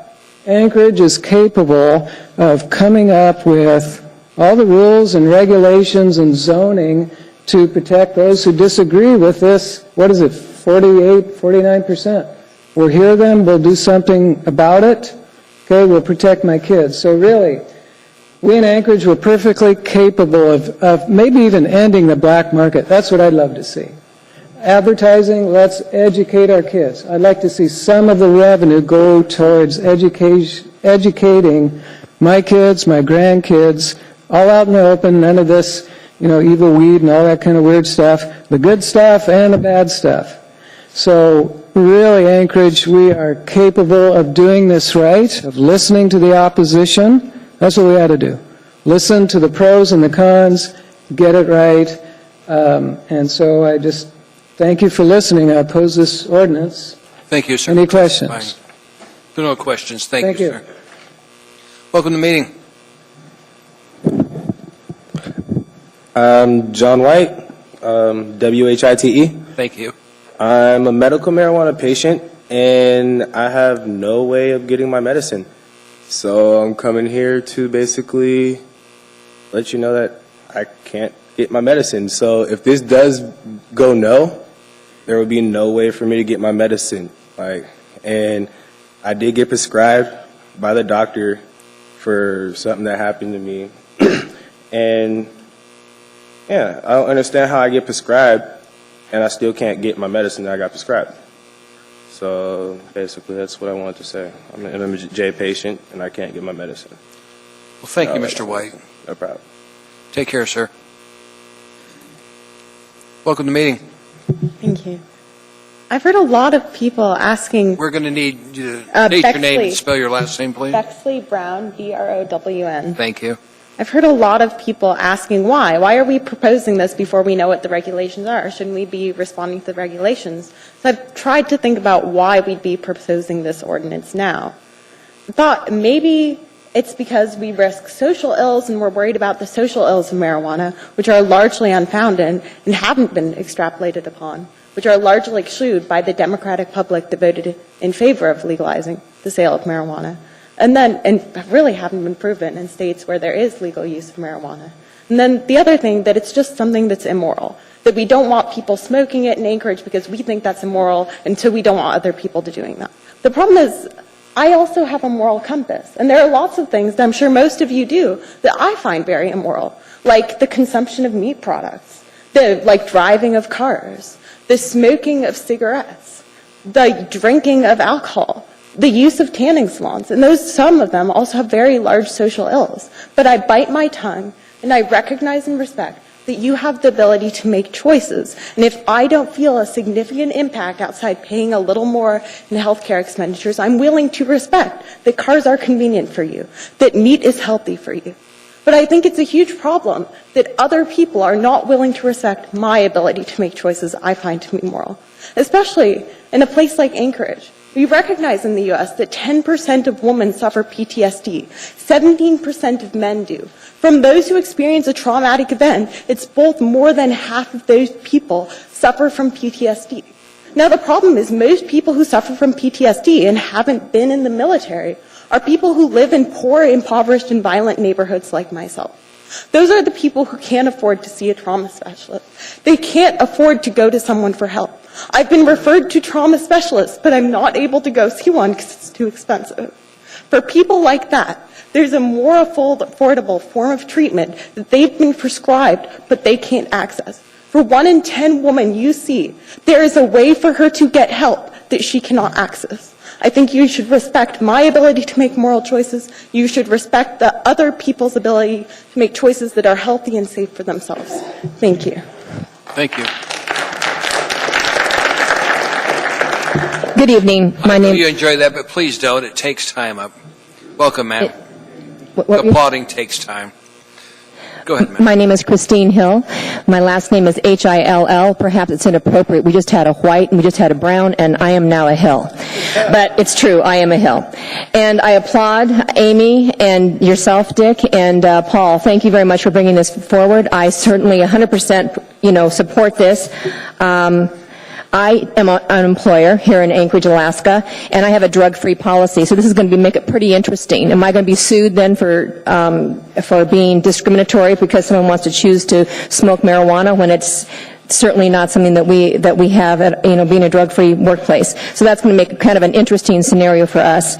Anchorage is capable of coming up with all the rules and regulations and zoning to protect those who disagree with this, 49%. We'll hear them, we'll do something about it, okay, we'll protect my kids. So really, we in Anchorage were perfectly capable of maybe even ending the black market. That's what I'd love to see. Advertising, let's educate our kids. I'd like to see some of the revenue go towards educating my kids, my grandkids, all out in the open, none of this, evil weed and all that kind of weird stuff, the good stuff and the bad stuff. So really, Anchorage, we are capable of doing this right, of listening to the opposition. That's what we ought to do. Listen to the pros and the cons, get it right. And so I just thank you for listening. I oppose this ordinance. Thank you, sir. Any questions? There are no questions. Thank you, sir. Welcome to the meeting. I'm John White, W-H-I-T-E. Thank you. I'm a medical marijuana patient, and I have no way of getting my medicine. So I'm coming here to basically let you know that I can't get my medicine. So if this does go no, there will be no way for me to get my medicine. And I did get prescribed by the doctor for something that happened to me. And yeah, I don't understand how I get prescribed and I still can't get my medicine that I got prescribed. So basically, that's what I wanted to say. I'm an MJ patient, and I can't get my medicine. Well, thank you, Mr. White. No problem. Take care, sir. Welcome to the meeting. Thank you. I've heard a lot of people asking. We're going to need you to state your name and spell your last name, please. Bexley Brown, Brown. Thank you. I've heard a lot of people asking why. Why are we proposing this before we know what the regulations are? Shouldn't we be responding to the regulations? So I've tried to think about why we'd be proposing this ordinance now. I thought maybe it's because we risk social ills and we're worried about the social ills of marijuana, which are largely unfounded and haven't been extrapolated upon, which are largely eschewed by the democratic public that voted in favor of legalizing the sale of marijuana. And really haven't been proven in states where there is legal use of marijuana. And then the other thing, that it's just something that's immoral, that we don't want people smoking it in Anchorage because we think that's immoral, and so we don't want other people to doing that. The problem is, I also have a moral compass, and there are lots of things that I'm sure most of you do that I find very immoral, like the consumption of meat products, the driving of cars, the smoking of cigarettes, the drinking of alcohol, the use of tanning salons, and some of them also have very large social ills. But I bite my tongue, and I recognize and respect that you have the ability to make choices. And if I don't feel a significant impact outside paying a little more in healthcare expenditures, I'm willing to respect that cars are convenient for you, that meat is healthy for you. But I think it's a huge problem that other people are not willing to respect my ability to make choices I find to be moral, especially in a place like Anchorage. We recognize in the U.S. that 10% of women suffer PTSD, 17% of men do. From those who experience a traumatic event, it's both more than half of those people suffer from PTSD. Now, the problem is most people who suffer from PTSD and haven't been in the military are people who live in poor, impoverished, and violent neighborhoods like myself. Those are the people who can't afford to see a trauma specialist. They can't afford to go to someone for help. I've been referred to trauma specialists, but I'm not able to go see one because it's too expensive. For people like that, there's a more affordable form of treatment that they've been prescribed, but they can't access. For 1 in 10 women you see, there is a way for her to get help that she cannot access. I think you should respect my ability to make moral choices. You should respect the other people's ability to make choices that are healthy and safe for themselves. Thank you. Thank you. Good evening. I know you enjoy that, but please don't. It takes time up. Welcome, ma'am. Applauding takes time. Go ahead, ma'am. My name is Christine Hill. My last name is Hill. Perhaps it's inappropriate. We just had a white and we just had a brown, and I am now a Hill. But it's true, I am a Hill. And I applaud Amy and yourself, Dick, and Paul. Thank you very much for bringing this forward. I certainly 100%, support this. I am an employer here in Anchorage, Alaska, and I have a drug-free policy. So this is going to make it pretty interesting. Am I going to be sued then for being discriminatory because someone wants to choose to smoke marijuana when it's certainly not something that we have at, being a drug-free workplace? So that's going to make kind of an interesting scenario for us.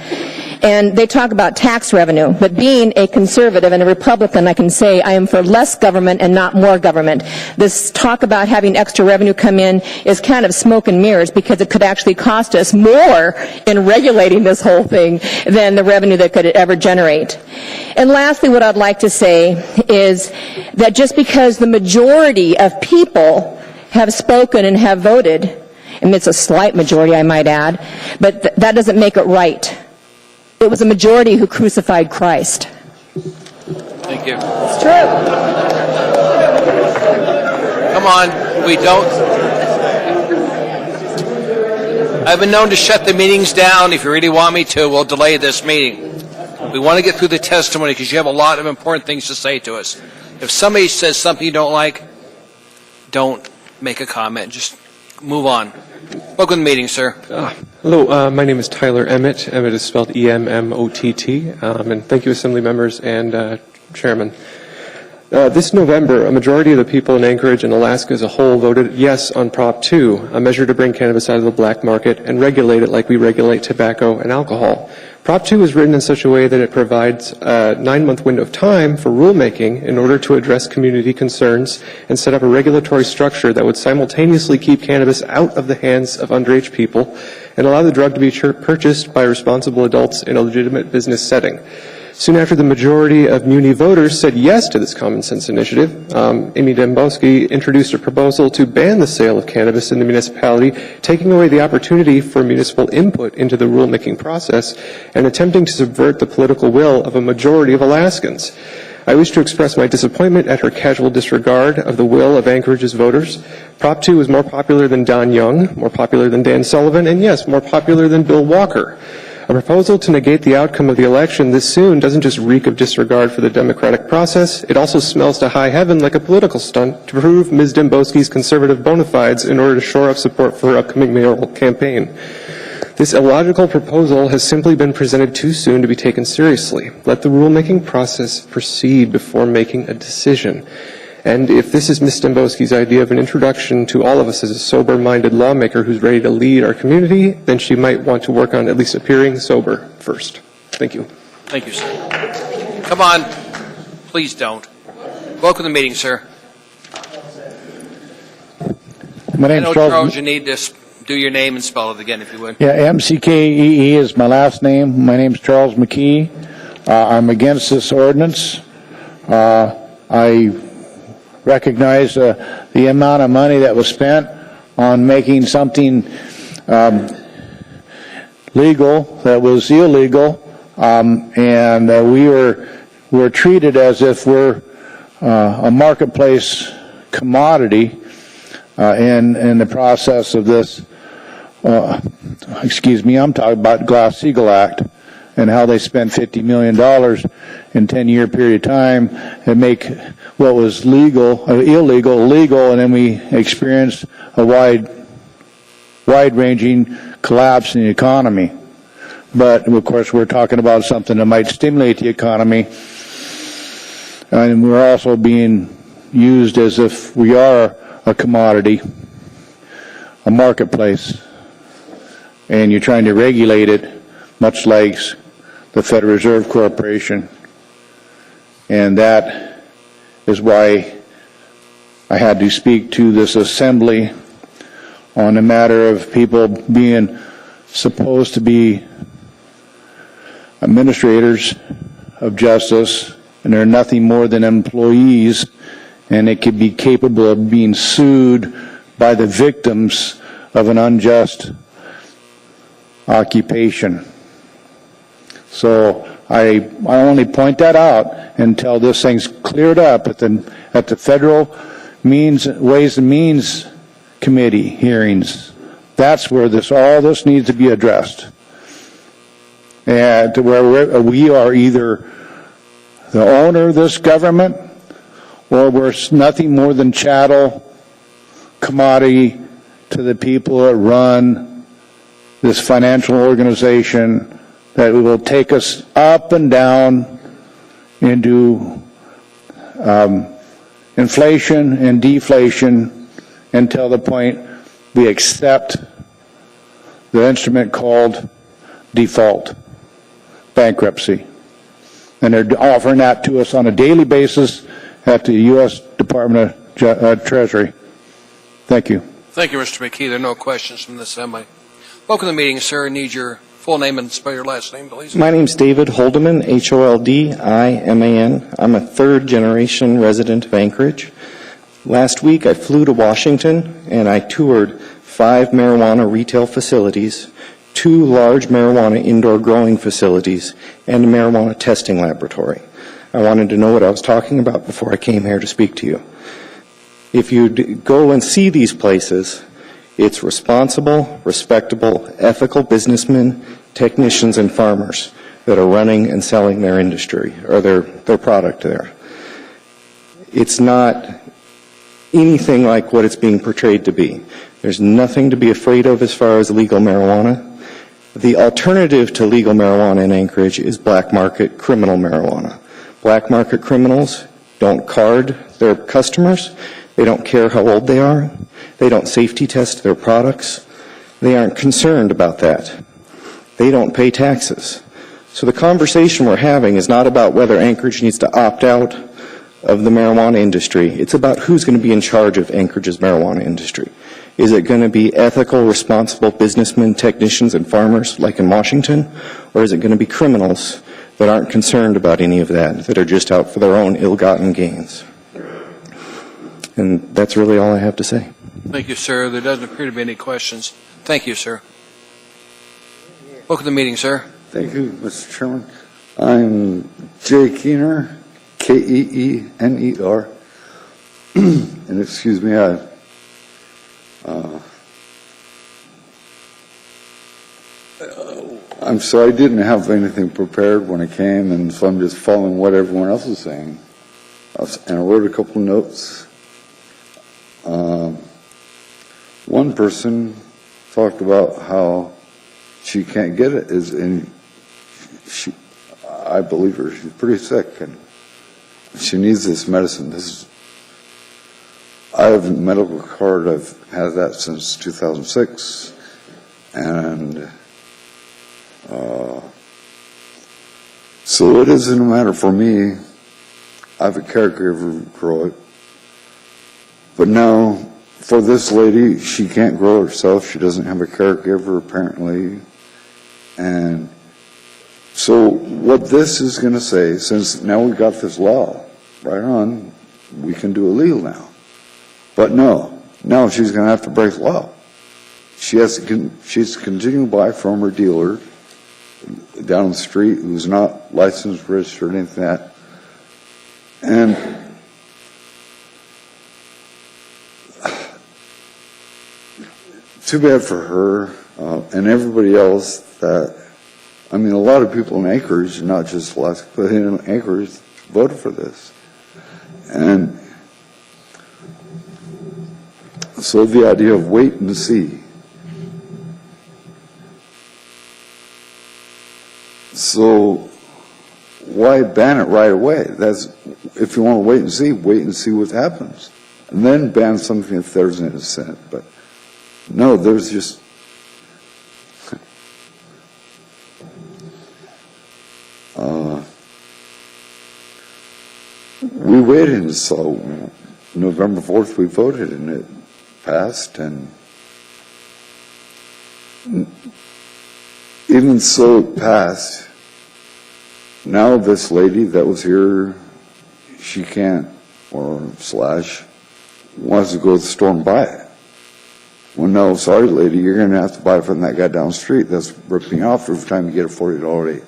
And they talk about tax revenue, but being a conservative and a Republican, I can say I am for less government and not more government. This talk about having extra revenue come in is kind of smoke and mirrors because it could actually cost us more in regulating this whole thing than the revenue that could ever generate. And lastly, what I'd like to say is that just because the majority of people have spoken and have voted, and it's a slight majority, I might add, but that doesn't make it right. It was a majority who crucified Christ. Thank you. It's true. Come on, we don't. I've been known to shut the meetings down. If you really want me to, we'll delay this meeting. We want to get through the testimony because you have a lot of important things to say to us. If somebody says something you don't like, don't make a comment. Just move on. Welcome to the meeting, sir. Hello, my name is Tyler Emmett. Emmett is spelled E-M-M-O-T-T. And thank you, Assembly members and Chairman. This November, a majority of the people in Anchorage and Alaska as a whole voted yes on Prop 2, a measure to bring cannabis out of the black market and regulate it like we regulate tobacco and alcohol. Prop 2 is written in such a way that it provides a 9-month window of time for rulemaking in order to address community concerns and set up a regulatory structure that would simultaneously keep cannabis out of the hands of underage people and allow the drug to be purchased by responsible adults in a legitimate business setting. Soon after the majority of Muni voters said yes to this common sense initiative, Amy Dembowski introduced a proposal to ban the sale of cannabis in the municipality, taking away the opportunity for municipal input into the rulemaking process and attempting to subvert the political will of a majority of Alaskans. I wish to express my disappointment at her casual disregard of the will of Anchorage's voters. Prop 2 is more popular than Don Young, more popular than Dan Sullivan, and yes, more popular than Bill Walker. A proposal to negate the outcome of the election this soon doesn't just reek of disregard for the democratic process, it also smells to high heaven like a political stunt to prove Ms. Dembowski's conservative bona fides in order to shore up support for her upcoming mayoral campaign. This illogical proposal has simply been presented too soon to be taken seriously. Let the rulemaking process proceed before making a decision. And if this is Ms. Dembowski's idea of an introduction to all of us as a sober-minded lawmaker who's ready to lead our community, then she might want to work on at least appearing sober first. Thank you. Thank you, sir. Come on. Please don't. Welcome to the meeting, sir. My name's Charles, you need to do your name and spell it again, if you would. Yeah, MCKEE is my last name. My name's Charles McKee. I'm against this ordinance. I recognize the amount of money that was spent on making something legal that was illegal, and we're treated as if we're a marketplace commodity in the process of this. Excuse me, I'm talking about Glass-Steagall Act and how they spent $50 million in a 10-year period of time and make what was illegal, legal, and then we experienced a wide-ranging collapse in the economy. But, of course, we're talking about something that might stimulate the economy, and we're also being used as if we are a commodity, a marketplace, and you're trying to regulate it, much like the Federal Reserve Corporation. And that is why I had to speak to this assembly on the matter of people being supposed to be administrators of justice, and they're nothing more than employees, and they could be capable of being sued by the victims of an unjust occupation. So I only point that out until this thing's cleared up at the Federal Ways and Means Committee hearings. That's where all this needs to be addressed. And to where we are either the owner of this government, or we're nothing more than chattel, commodity to the people that run this financial organization that will take us up and down into inflation and deflation until the point we accept the instrument called default, bankruptcy. And they're offering that to us on a daily basis at the U.S. Department of Treasury. Thank you. Thank you, Mr. McKee. There are no questions from the assembly. Welcome to the meeting, sir. I need your full name and spell your last name, please. My name's David Holdeman, Holdiman. I'm a third-generation resident of Anchorage. Last week, I flew to Washington, and I toured 5 marijuana retail facilities, 2 large marijuana indoor growing facilities, and a marijuana testing laboratory. I wanted to know what I was talking about before I came here to speak to you. If you go and see these places, it's responsible, respectable, ethical businessmen, technicians, and farmers that are running and selling their industry or their product there. It's not anything like what it's being portrayed to be. There's nothing to be afraid of as far as legal marijuana. The alternative to legal marijuana in Anchorage is black market criminal marijuana. Black market criminals don't card their customers. They don't care how old they are. They don't safety test their products. They aren't concerned about that. They don't pay taxes. So the conversation we're having is not about whether Anchorage needs to opt out of the marijuana industry. It's about who's going to be in charge of Anchorage's marijuana industry. Is it going to be ethical, responsible businessmen, technicians, and farmers like in Washington? Or is it going to be criminals that aren't concerned about any of that are just out for their own ill-gotten gains? And that's really all I have to say. Thank you, sir. There doesn't appear to be any questions. Thank you, sir. Welcome to the meeting, sir. Thank you, Mr. Chairman. I'm Jay Keener, Keener. And excuse me, I'm sorry I didn't have anything prepared when I came, and so I'm just following what everyone else is saying. And I wrote a couple notes. One person talked about how she can't get it, I believe her, she's pretty sick, and she needs this medicine. I have a medical card, I've had that since 2006, and so it isn't a matter for me. I have a caregiver grow it, but now for this lady, she can't grow it herself. She doesn't have a caregiver apparently, and so what this is going to say, since now we've got this law, right on, we can do it legal now. But no, now she's going to have to break the law. She's continuing to buy from her dealer down the street who's not licensed, registered, anything like that. And too bad for her and everybody else that, I mean, a lot of people in Anchorage, not just Alaska, but in Anchorage, voted for this. And so the idea of wait and see. So why ban it right away? That's, if you want to wait and see what happens. And then ban something if there's an innocent. But no, there's just, we waited and saw November 4th we voted and it passed, and even so it passed, now this lady that was here, she can't, or slash, wants to go to the store and buy it. Well, no, sorry lady, you're going to have to buy it from that guy down the street. That's ripping off every time you get a $40 rate.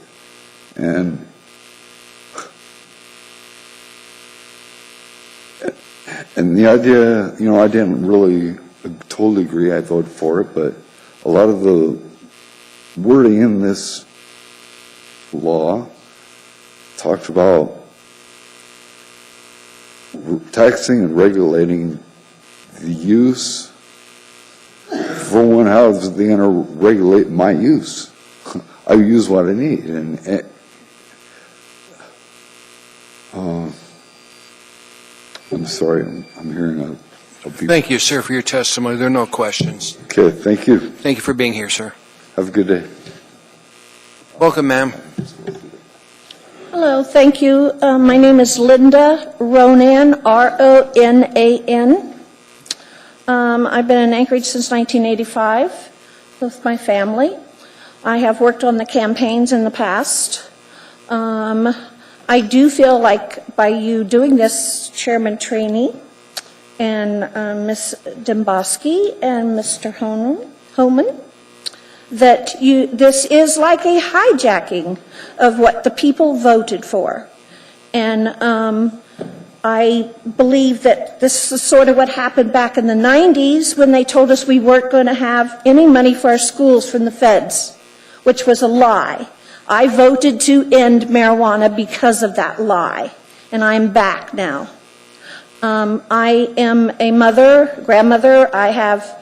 And the idea, you know, I didn't really totally agree. I voted for it, but a lot of the wording in this law talked about taxing and regulating the use. For one, how is they going to regulate my use? I use what I need, and I'm sorry, I'm hearing a beep. Thank you, sir, for your testimony. There are no questions. Okay, thank you. Thank you for being here, sir. Have a good day. Welcome, ma'am. Hello, thank you. My name is Linda Ronan, R-O-N-A-N. I've been in Anchorage since 1985 with my family. I have worked on the campaigns in the past. I do feel like by you doing this, Chairman Trainee and Ms. Demboski and Mr. Homan, that this is like a hijacking of what the people voted for. And I believe that this is sort of what happened back in the 90s when they told us we weren't going to have any money for our schools from the feds, which was a lie. I voted to end marijuana because of that lie, and I'm back now. I am a mother, grandmother. I have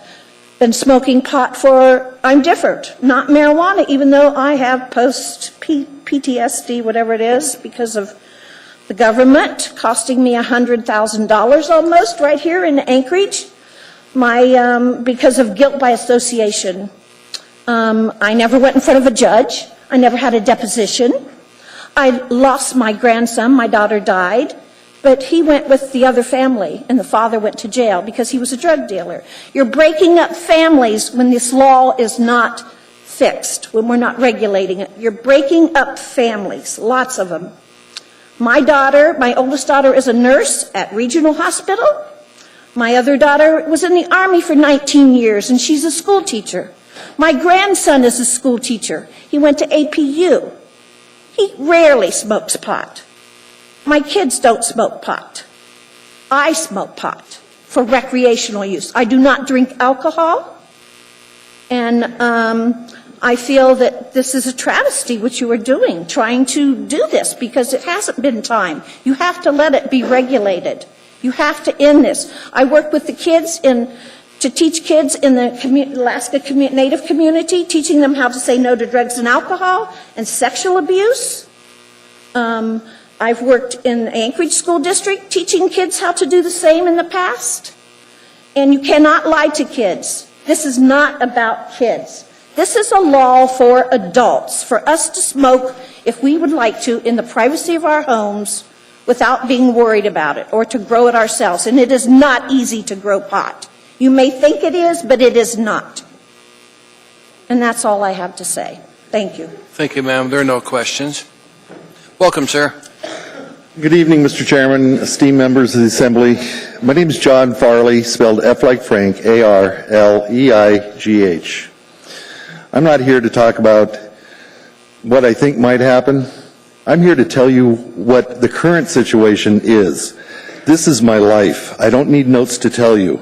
been smoking pot I'm different, not marijuana, even though I have post-PTSD, whatever it is, because of the government costing me $100,000 almost right here in Anchorage, because of guilt by association. I never went in front of a judge. I never had a deposition. I lost my grandson. My daughter died. But he went with the other family, and the father went to jail because he was a drug dealer. You're breaking up families when this law is not fixed, when we're not regulating it. You're breaking up families, lots of them. My daughter, my oldest daughter, is a nurse at Regional Hospital. My other daughter was in the Army for 19 years, and she's a school teacher. My grandson is a school teacher. He went to APU. He rarely smokes pot. My kids don't smoke pot. I smoke pot for recreational use. I do not drink alcohol. And I feel that this is a travesty what you are doing, trying to do this, because it hasn't been time. You have to let it be regulated. You have to end this. I work with the kids to teach kids in the Alaska Native community, teaching them how to say no to drugs and alcohol and sexual abuse. I've worked in the Anchorage School District teaching kids how to do the same in the past. And you cannot lie to kids. This is not about kids. This is a law for adults, for us to smoke if we would like to in the privacy of our homes without being worried about it, or to grow it ourselves. And it is not easy to grow pot. You may think it is, but it is not. And that's all I have to say. Thank you. Thank you, ma'am. There are no questions. Welcome, sir. Good evening, Mr. Chairman, esteemed members of the Assembly. My name is John Farley, spelled F like Frank, A-R-L-E-I-G-H. I'm not here to talk about what I think might happen. I'm here to tell you what the current situation is. This is my life. I don't need notes to tell you.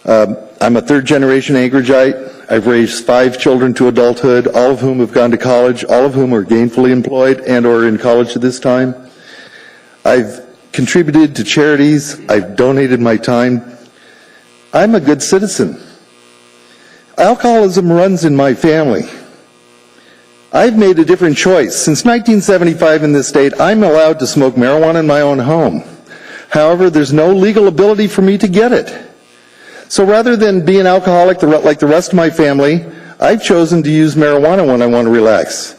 I'm a third-generation Anchorageite. I've raised 5 children to adulthood, all of whom have gone to college, all of whom are gainfully employed and or in college at this time. I've contributed to charities. I've donated my time. I'm a good citizen. Alcoholism runs in my family. I've made a different choice. Since 1975 in this state, I'm allowed to smoke marijuana in my own home. However, there's no legal ability for me to get it. So rather than be an alcoholic like the rest of my family, I've chosen to use marijuana when I want to relax.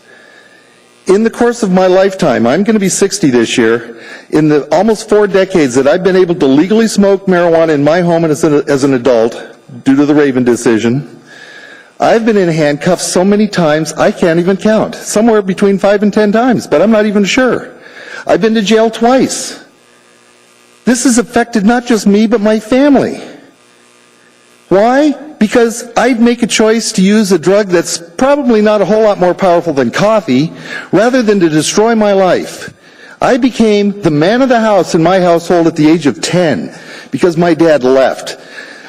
In the course of my lifetime, I'm going to be 60 this year, in the almost 4 decades that I've been able to legally smoke marijuana in my home as an adult, due to the Raven decision, I've been in handcuffs so many times I can't even count. Somewhere between 5 and 10 times, but I'm not even sure. I've been to jail twice. This has affected not just me, but my family. Why? Because I'd make a choice to use a drug that's probably not a whole lot more powerful than coffee, rather than to destroy my life. I became the man of the house in my household at the age of 10 because my dad left.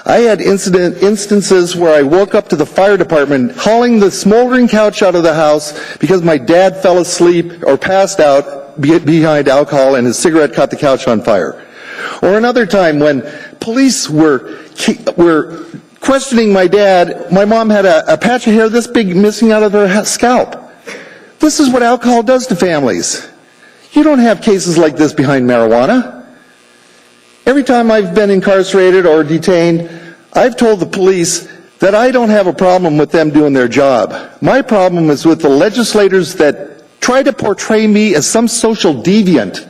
I had instances where I woke up to the fire department hauling the smoldering couch out of the house because my dad fell asleep or passed out behind alcohol and his cigarette caught the couch on fire. Or another time when police were questioning my dad, my mom had a patch of hair this big missing out of her scalp. This is what alcohol does to families. You don't have cases like this behind marijuana. Every time I've been incarcerated or detained, I've told the police that I don't have a problem with them doing their job. My problem is with the legislators that try to portray me as some social deviant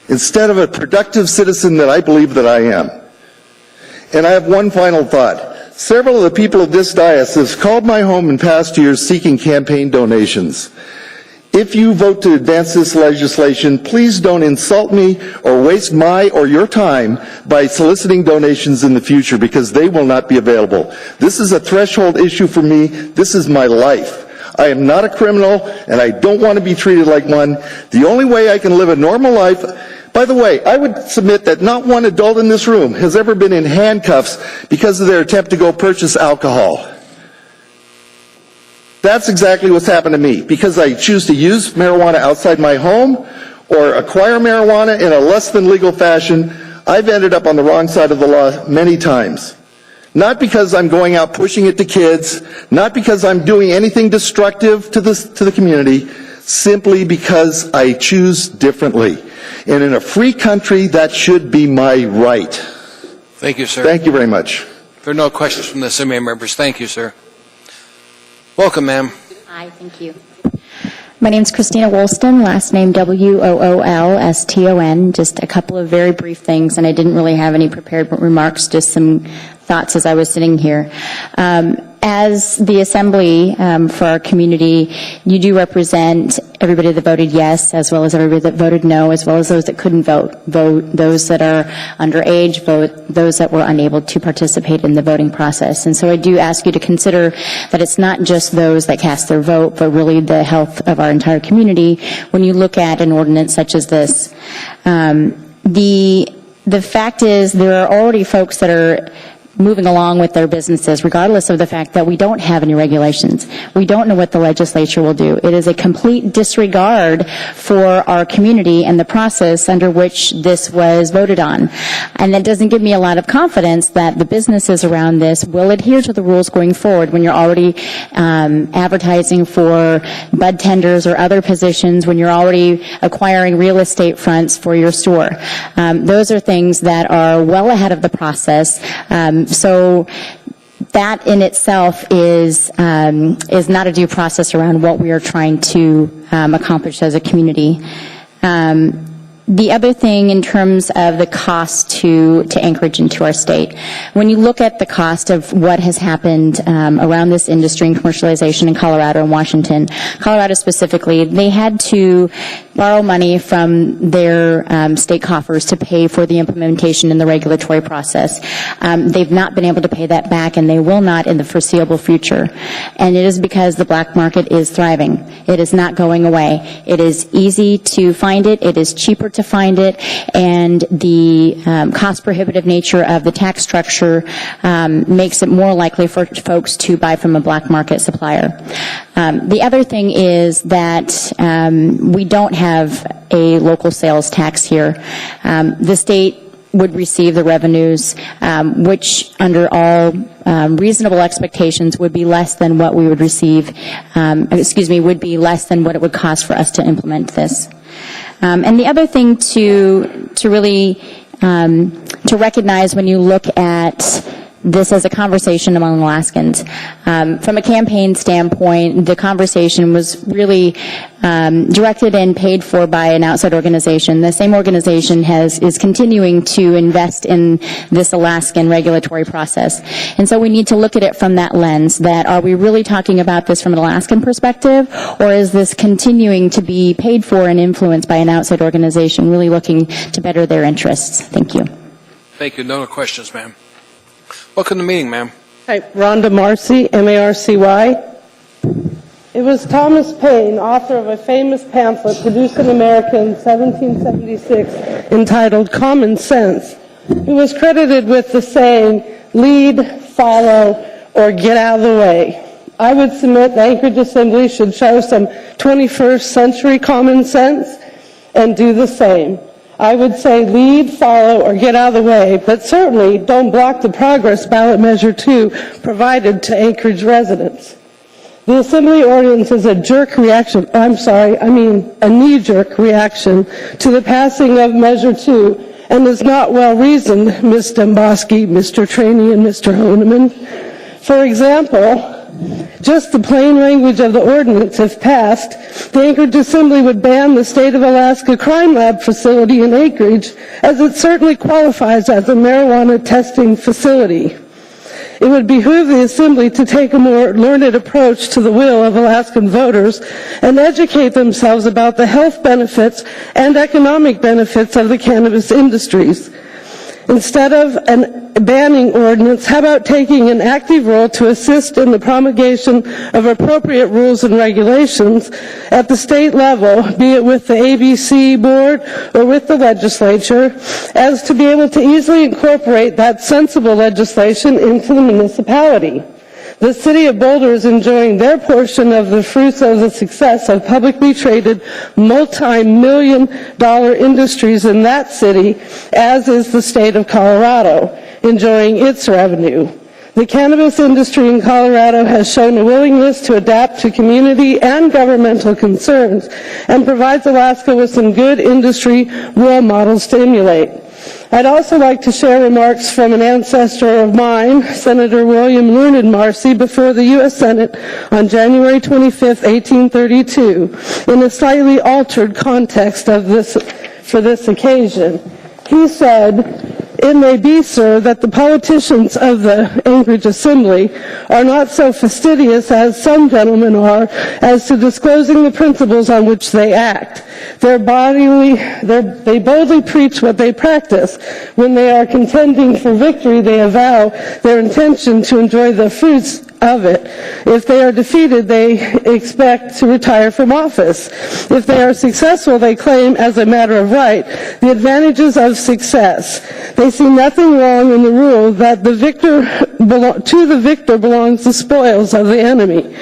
instead of a productive citizen that I believe that I am. And I have one final thought. Several of the people of this diocese have called my home in past years seeking campaign donations. If you vote to advance this legislation, please don't insult me or waste my or your time by soliciting donations in the future, because they will not be available. This is a threshold issue for me. This is my life. I am not a criminal, and I don't want to be treated like one. The only way I can live a normal life. By the way, I would submit that not one adult in this room has ever been in handcuffs because of their attempt to go purchase alcohol. That's exactly what's happened to me. Because I choose to use marijuana outside my home or acquire marijuana in a less than legal fashion, I've ended up on the wrong side of the law many times. Not because I'm going out pushing it to kids, not because I'm doing anything destructive to the community, simply because I choose differently. And in a free country, that should be my right. Thank you, sir. Thank you very much. There are no questions from the Assembly members. Thank you, sir. Welcome, ma'am. Hi, thank you. My name is Christina Woolston, last name Woolston. Just a couple of very brief things, and I didn't really have any prepared remarks, just some thoughts as I was sitting here. As the Assembly for our community, you do represent everybody that voted yes, as well as everybody that voted no, as well as those that couldn't vote, those that are underage, those that were unable to participate in the voting process. And so I do ask you to consider that it's not just those that cast their vote, but really the health of our entire community when you look at an ordinance such as this. The fact is there are already folks that are moving along with their businesses, regardless of the fact that we don't have any regulations. We don't know what the legislature will do. It is a complete disregard for our community and the process under which this was voted on. And that doesn't give me a lot of confidence that the businesses around this will adhere to the rules going forward when you're already advertising for bud tenders or other positions, when you're already acquiring real estate fronts for your store. Those are things that are well ahead of the process. So that in itself is not a due process around what we are trying to accomplish as a community. The other thing in terms of the cost to Anchorage and to our state, when you look at the cost of what has happened around this industry and commercialization in Colorado and Washington, Colorado specifically, they had to borrow money from their state coffers to pay for the implementation in the regulatory process. They've not been able to pay that back, and they will not in the foreseeable future. And it is because the black market is thriving. It is not going away. It is easy to find it. It is cheaper to find it, and the cost prohibitive nature of the tax structure makes it more likely for folks to buy from a black market supplier. The other thing is that we don't have a local sales tax here. The state would receive the revenues, which under all reasonable expectations would be less than what we would receive, would be less than what it would cost for us to implement this. And the other thing to really to recognize when you look at this as a conversation among Alaskans. From a campaign standpoint, the conversation was really directed and paid for by an outside organization. The same organization is continuing to invest in this Alaskan regulatory process. And so we need to look at it from that lens, that are we really talking about this from an Alaskan perspective, or is this continuing to be paid for and influenced by an outside organization really looking to better their interests? Thank you. Thank you. No questions, ma'am. Welcome to the meeting, ma'am. Hi, Rhonda Marcy, M-A-R-C-Y. It was Thomas Paine, author of a famous pamphlet produced in America in 1776 entitled Common Sense, who was credited with the saying, lead, follow, or get out of the way. I would submit the Anchorage Assembly should show some 21st century common sense and do the same. I would say lead, follow, or get out of the way, but certainly don't block the progress ballot measure 2 provided to Anchorage residents. The Assembly ordinance is a knee-jerk reaction to the passing of measure 2 and is not well reasoned, Ms. Domboski, Mr. Traney, and Mr. Honeman. For example, just the plain language of the ordinance, if passed, the Anchorage Assembly would ban the State of Alaska Crime Lab facility in Anchorage, as it certainly qualifies as a marijuana testing facility. It would behoove the Assembly to take a more learned approach to the will of Alaskan voters and educate themselves about the health benefits and economic benefits of the cannabis industries. Instead of a banning ordinance, how about taking an active role to assist in the promulgation of appropriate rules and regulations at the state level, be it with the ABC board or with the legislature, as to be able to easily incorporate that sensible legislation into the municipality. The City of Boulder is enjoying their portion of the fruits of the success of publicly traded multi-million-dollar industries in that city, as is the state of Colorado, enjoying its revenue. The cannabis industry in Colorado has shown a willingness to adapt to community and governmental concerns and provides Alaska with some good industry role models to emulate. I'd also like to share remarks from an ancestor of mine, Senator William Learned Marcy, before the U.S. Senate on January 25, 1832, in a slightly altered context for this occasion. He said, "It may be, sir, that the politicians of the Anchorage Assembly are not so fastidious as some gentlemen are as to disclosing the principles on which they act. They boldly preach what they practice. When they are contending for victory, they avow their intention to enjoy the fruits of it. If they are defeated, they expect to retire from office. If they are successful, they claim as a matter of right the advantages of success. They see nothing wrong in the rule that to the victor belongs the spoils of the enemy.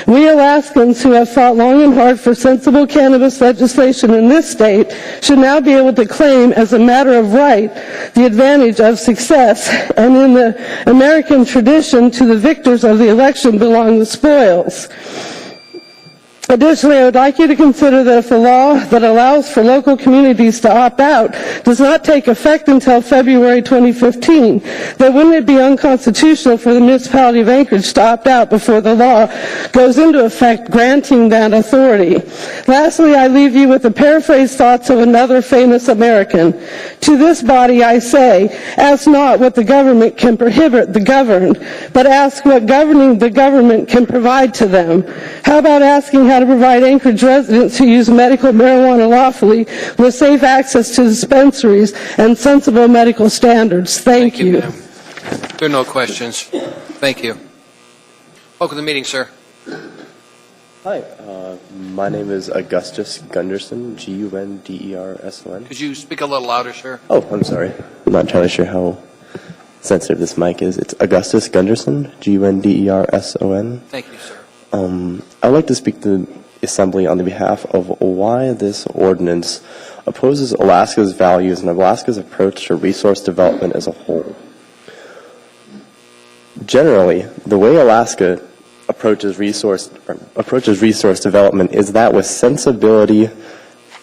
We Alaskans who have fought long and hard for sensible cannabis legislation in this state should now be able to claim as a matter of right the advantage of success, and in the American tradition, to the victors of the election belong the spoils. Additionally, I would like you to consider that if the law that allows for local communities to opt out does not take effect until February 2015, then wouldn't it be unconstitutional for the municipality of Anchorage to opt out before the law goes into effect granting that authority? Lastly, I leave you with the paraphrased thoughts of another famous American. To this body I say, ask not what the government can prohibit the governed, but ask what governing the government can provide to them. How about asking how to provide Anchorage residents who use medical marijuana lawfully with safe access to dispensaries and sensible medical standards? Thank you. Ma'am. There are no questions. Thank you. Welcome to the meeting, sir. Hi, my name is Augustus Gunderson, Gunderson. Could you speak a little louder, sir? Oh, I'm sorry. I'm not entirely sure how sensitive this mic is. It's Augustus Gunderson, Gunderson. Thank you, sir. I'd like to speak to the Assembly on the behalf of why this ordinance opposes Alaska's values and Alaska's approach to resource development as a whole. Generally, the way Alaska approaches resource development is that with sensibility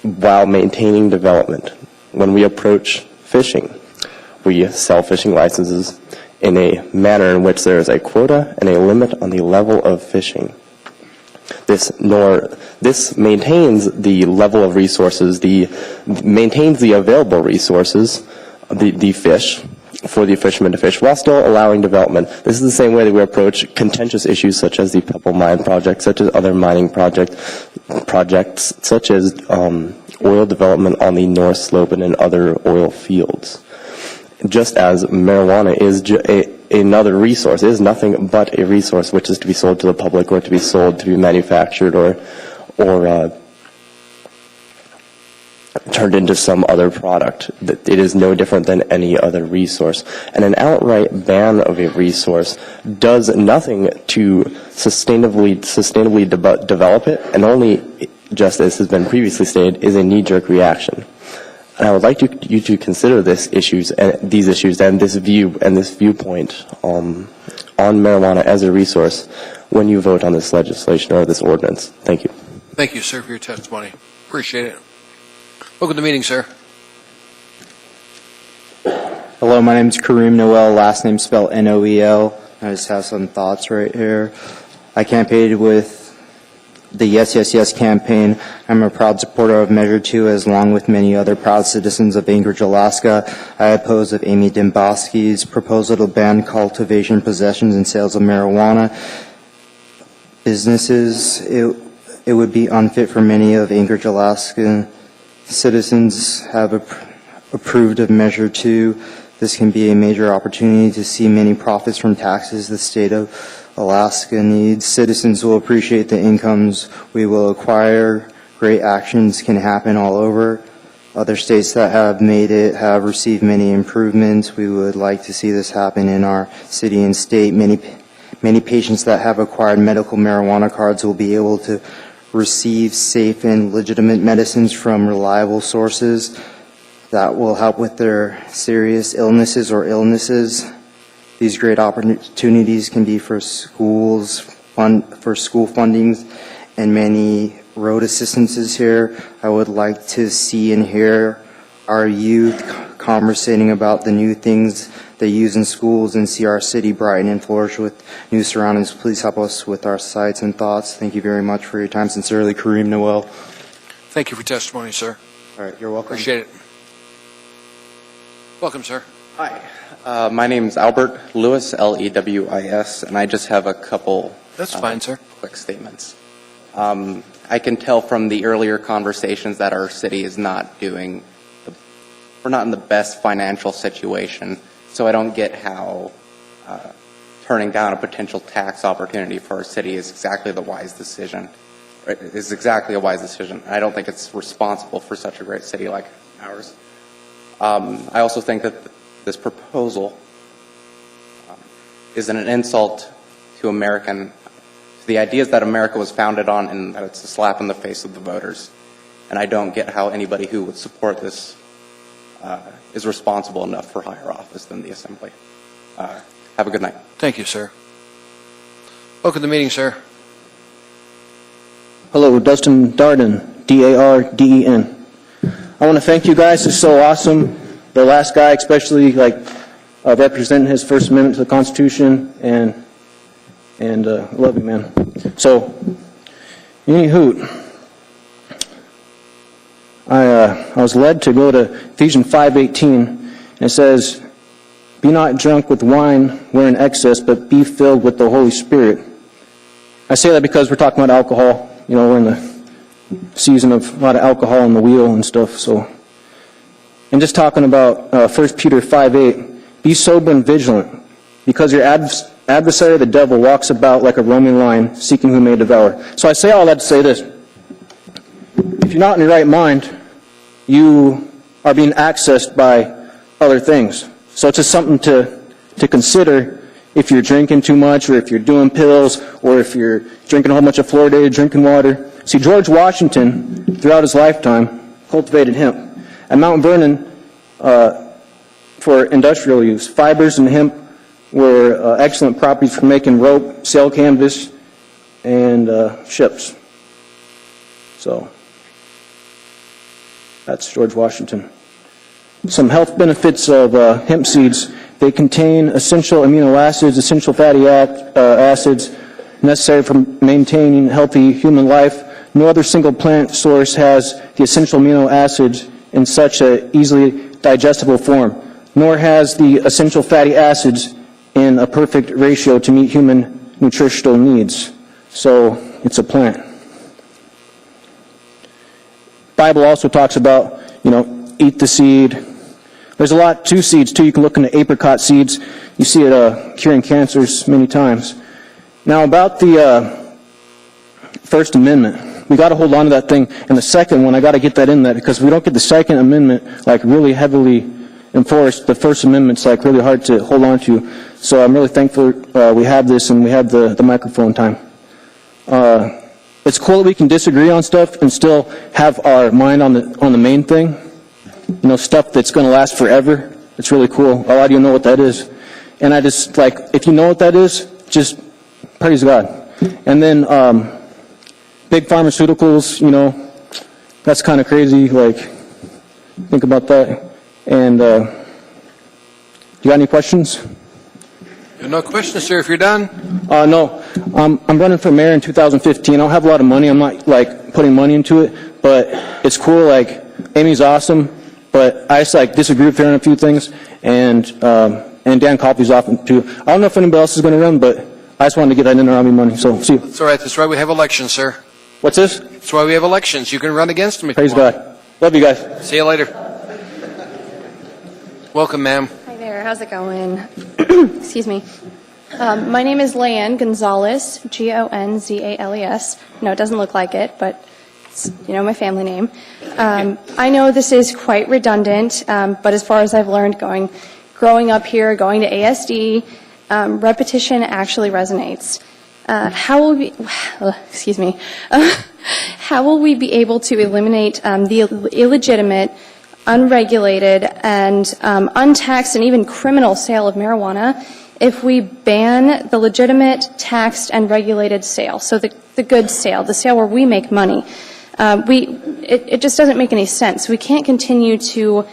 while maintaining development. When we approach fishing, we sell fishing licenses in a manner in which there is a quota and a limit on the level of fishing. This maintains the level of resources, maintains the available resources, the fish, for the fishermen to fish, while still allowing development. This is the same way that we approach contentious issues such as the Pebble Mine project, such as other mining projects such as oil development on the North Slope and in other oil fields. Just as marijuana is another resource, it is nothing but a resource which is to be sold to the public or to be sold, to be manufactured or turned into some other product. It is no different than any other resource. And an outright ban of a resource does nothing to sustainably develop it, and only, just as has been previously stated, is a knee-jerk reaction. And I would like you to consider these issues and this viewpoint on marijuana as a resource when you vote on this legislation or this ordinance. Thank you. Thank you, sir, for your testimony. Appreciate it. Welcome to the meeting, sir. Hello, my name is Kareem Noel, last name spelled Noel. I just have some thoughts right here. I campaigned with the Yes, Yes, Yes campaign. I'm a proud supporter of Measure 2, as along with many other proud citizens of Anchorage, Alaska. I oppose of Amy Dembowski's proposal to ban cultivation, possessions, and sales of marijuana. Businesses, it would be unfit for many of Anchorage, Alaska citizens have approved of Measure 2. This can be a major opportunity to see many profits from taxes the state of Alaska needs. Citizens will appreciate the incomes we will acquire. Great actions can happen all over. Other states that have made it have received many improvements. We would like to see this happen in our city and state. Many patients that have acquired medical marijuana cards will be able to receive safe and legitimate medicines from reliable sources that will help with their serious illnesses. These great opportunities can be for schools, for school fundings, and many road assistances here. I would like to see and hear our youth conversating about the new things they use in schools and see our city brighten and flourish with new surroundings. Please help us with our sights and thoughts. Thank you very much for your time. Sincerely, Kareem Noel. Thank you for testimony, sir. All right, you're welcome. Appreciate it. Welcome, sir. Hi. My name is Albert Lewis, Lewis, and I just have a couple That's fine, sir. quick statements. I can tell from the earlier conversations that our city is not we're not in the best financial situation, so I don't get how turning down a potential tax opportunity for our city is exactly a wise decision. I don't think it's responsible for such a great city like ours. I also think that this proposal is an insult to the ideas that America was founded on, and that it's a slap in the face of the voters. And I don't get how anybody who would support this is responsible enough for higher office than the Assembly. Have a good night. Thank you, sir. Welcome to the meeting, sir. Hello, Dustin Darden, D-A-R-D-E-N. I want to thank you guys. It's so awesome. The last guy, especially, representing his First Amendment to the Constitution, and love you, man. So, anywho, I was led to go to Ephesians 5:18, and it says, "Be not drunk with wine wherein excess, but be filled with the Holy Spirit." I say that because we're talking about alcohol. We're in the season of a lot of alcohol on the wheel and stuff. So, and just talking about 1 Peter 5:8, "Be sober and vigilant, because your adversary, the devil, walks about like a roaming lion, seeking whom he may devour." So I say all that to say this. If you're not in your right mind, you are being accessed by other things. So it's just something to consider if you're drinking too much, or if you're doing pills, or if you're drinking a whole bunch of fluoridated drinking water. See, George Washington, throughout his lifetime, cultivated hemp. At Mount Vernon, for industrial use, fibers and hemp were excellent properties for making rope, sail canvas, and ships. So, that's George Washington. Some health benefits of hemp seeds: they contain essential amino acids, essential fatty acids necessary for maintaining healthy human life. No other single plant source has the essential amino acids in such a easily digestible form, nor has the essential fatty acids in a perfect ratio to meet human nutritional needs. So it's a plant. Bible also talks about, eat the seed. There's a lot to seeds, too. You can look into apricot seeds. You see it curing cancers many times. Now, about the First Amendment, we got to hold on to that thing. And the second one, I got to get that in there, because if we don't get the Second Amendment really heavily enforced, the First Amendment's really hard to hold on to. So I'm really thankful we have this, and we have the microphone time. It's cool that we can disagree on stuff and still have our mind on the main thing. Stuff that's going to last forever. It's really cool. A lot of you know what that is. And I just, if you know what that is, just praise God. And then big pharmaceuticals, that's kind of crazy. Think about that. And you got any questions? No questions, sir, if you're done. No. I'm running for mayor in 2015. I don't have a lot of money. I'm not, putting money into it. But it's cool. Amy's awesome. But I just, disagree with her on a few things. And Dan Coffey's awesome, too. I don't know if anybody else is going to run, but I just wanted to get that in there on me money. So, see you. That's all right. That's why we have elections, sir. What's this? That's why we have elections. You can run against them if Praise you want. God. Love you guys. See you later. Welcome, ma'am. Hi there, how's it going? Excuse me. My name is Leanne Gonzalez, Gonzales. No, it doesn't look like it, but it's, my family name. I know this is quite redundant, but as far as I've learned growing up here, going to ASD, repetition actually resonates. How will we be able to eliminate the illegitimate, unregulated, and untaxed and even criminal sale of marijuana if we ban the legitimate, taxed, and regulated sale, so the good sale, the sale where we make money. It just doesn't make any sense. We can't continue to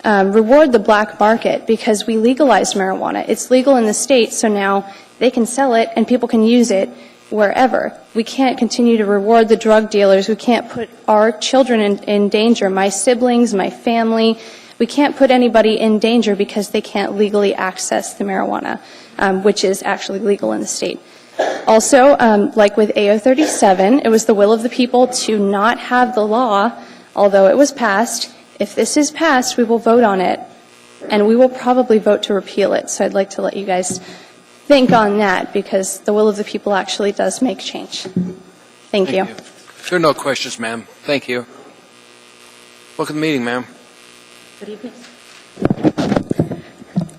reward the black market because we legalized marijuana. It's legal in the state, so now they can sell it and people can use it wherever. We can't continue to reward the drug dealers. We can't put our children in danger, my siblings, my family. We can't put anybody in danger because they can't legally access the marijuana, which is actually legal in the state. Also, like with AO 37, it was the will of the people to not have the law, although it was passed. If this is passed, we will vote on it, and we will probably vote to repeal it. So I'd like to let you guys think on that, because the will of the people actually does make change. Thank you. There are no questions, ma'am. Thank you. Welcome to the meeting, ma'am. Good evening.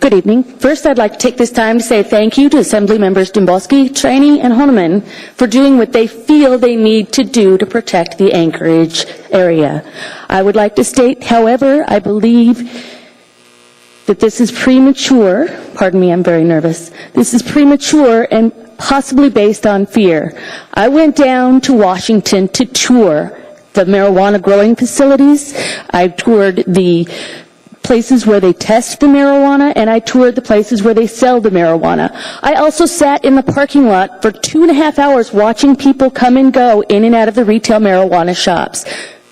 Good evening. First, I'd like to take this time to say thank you to Assembly Members Domboski, Trainee, and Honeman for doing what they feel they need to do to protect the Anchorage area. I would like to state, however, I believe that this is premature. Pardon me, I'm very nervous. This is premature and possibly based on fear. I went down to Washington to tour the marijuana growing facilities. I toured the places where they test the marijuana, and I toured the places where they sell the marijuana. I also sat in the parking lot for 2.5 hours watching people come and go in and out of the retail marijuana shops.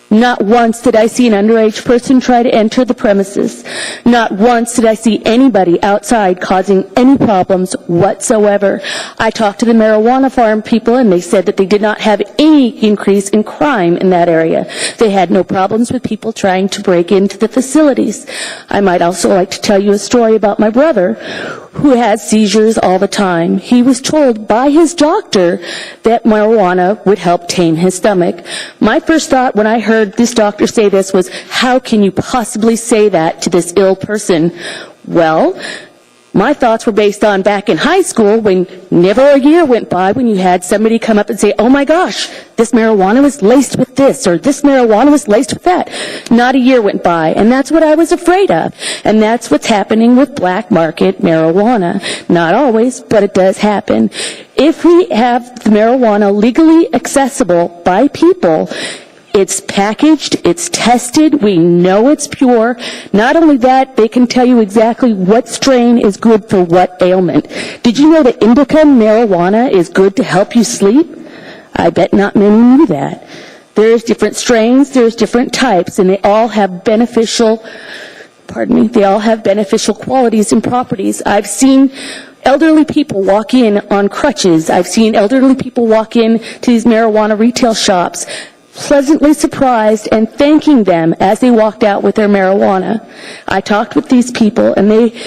Not once did I see an underage person try to enter the premises. Not once did I see anybody outside causing any problems whatsoever. I talked to the marijuana farm people, and they said that they did not have any increase in crime in that area. They had no problems with people trying to break into the facilities. I might also like to tell you a story about my brother, who has seizures all the time. He was told by his doctor that marijuana would help tame his stomach. My first thought when I heard this doctor say this was, how can you possibly say that to this ill person? Well, my thoughts were based on back in high school when never a year went by when you had somebody come up and say, oh my gosh, this marijuana was laced with this, or this marijuana was laced with that. Not a year went by, and that's what I was afraid of. And that's what's happening with black market marijuana. Not always, but it does happen. If we have the marijuana legally accessible by people, it's packaged, it's tested, we know it's pure. Not only that, they can tell you exactly what strain is good for what ailment. Did you know that indica marijuana is good to help you sleep? I bet not many knew that. There's different strains, there's different types, and they all have beneficial qualities and properties. I've seen elderly people walk in on crutches. I've seen elderly people walk in to these marijuana retail shops, pleasantly surprised and thanking them as they walked out with their marijuana. I talked with these people, and they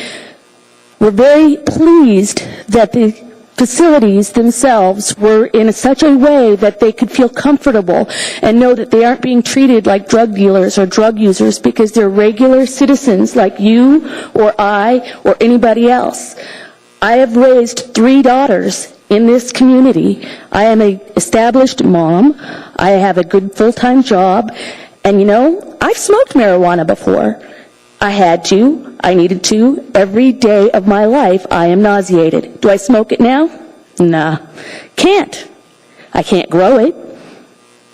were very pleased that the facilities themselves were in such a way that they could feel comfortable and know that they aren't being treated like drug dealers or drug users, because they're regular citizens like you or I or anybody else. I have raised 3 daughters in this community. I am an established mom. I have a good full-time job. And you know, I've smoked marijuana before. I had to. I needed to. Every day of my life, I am nauseated. Do I smoke it now? Nah. Can't. I can't grow it.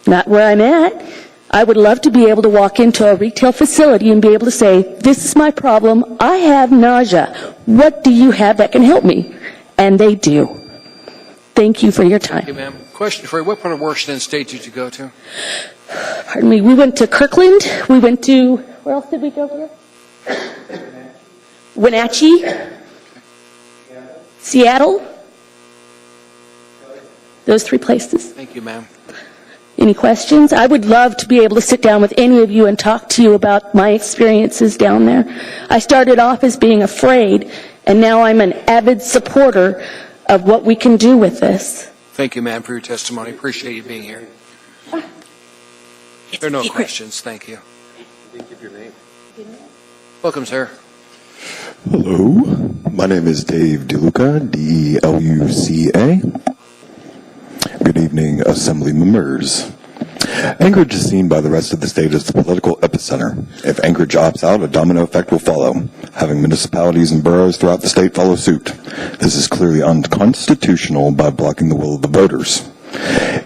Not where I'm at. I would love to be able to walk into a retail facility and be able to say, this is my problem. I have nausea. What do you have that can help me? And they do. Thank you for your time. Thank you, ma'am. Question for you. What part of Washington State did you go to? Pardon me. We went to Kirkland. We went to, where else did we go here? Wenatchee. Seattle. Those 3 places. Thank you, ma'am. Any questions? I would love to be able to sit down with any of you and talk to you about my experiences down there. I started off as being afraid, and now I'm an avid supporter of what we can do with this. Thank you, ma'am, for your testimony. Appreciate you being here. There are no questions. Thank you. Welcome, sir. Hello, my name is Dave DeLuca, D-E-L-U-C-A. Good evening, Assembly members. Anchorage is seen by the rest of the state as the political epicenter. If Anchorage opts out, a domino effect will follow, having municipalities and boroughs throughout the state follow suit. This is clearly unconstitutional by blocking the will of the voters.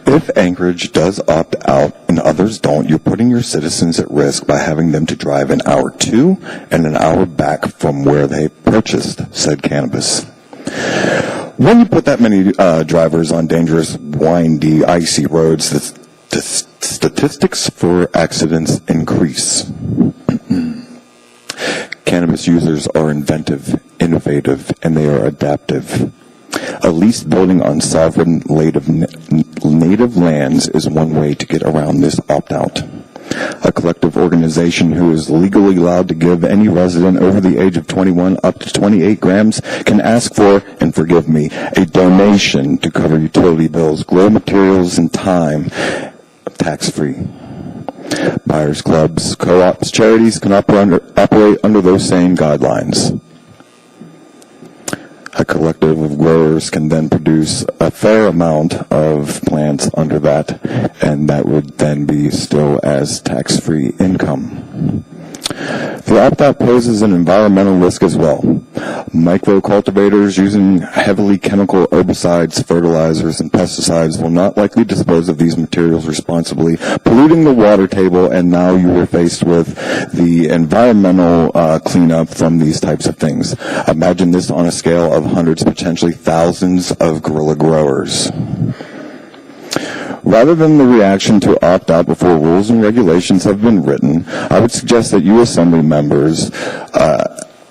If Anchorage does opt out and others don't, you're putting your citizens at risk by having them to drive an hour to and an hour back from where they purchased said cannabis. When you put that many drivers on dangerous, windy, icy roads, the statistics for accidents increase. Cannabis users are inventive, innovative, and they are adaptive. A lease building on sovereign native lands is one way to get around this opt-out. A collective organization who is legally allowed to give any resident over the age of 21 up to 28 grams can ask for, and forgive me, a donation to cover utility bills, grow materials, and time, tax-free. Buyers clubs, co-ops, charities can operate under those same guidelines. A collective of growers can then produce a fair amount of plants under that, and that would then be still as tax-free income. The opt-out poses an environmental risk as well. Micro-cultivators using heavily chemical herbicides, fertilizers, and pesticides will not likely dispose of these materials responsibly, polluting the water table, and now you are faced with the environmental cleanup from these types of things. Imagine this on a scale of hundreds, potentially thousands of guerrilla growers. Rather than the reaction to opt out before rules and regulations have been written, I would suggest that you Assembly members,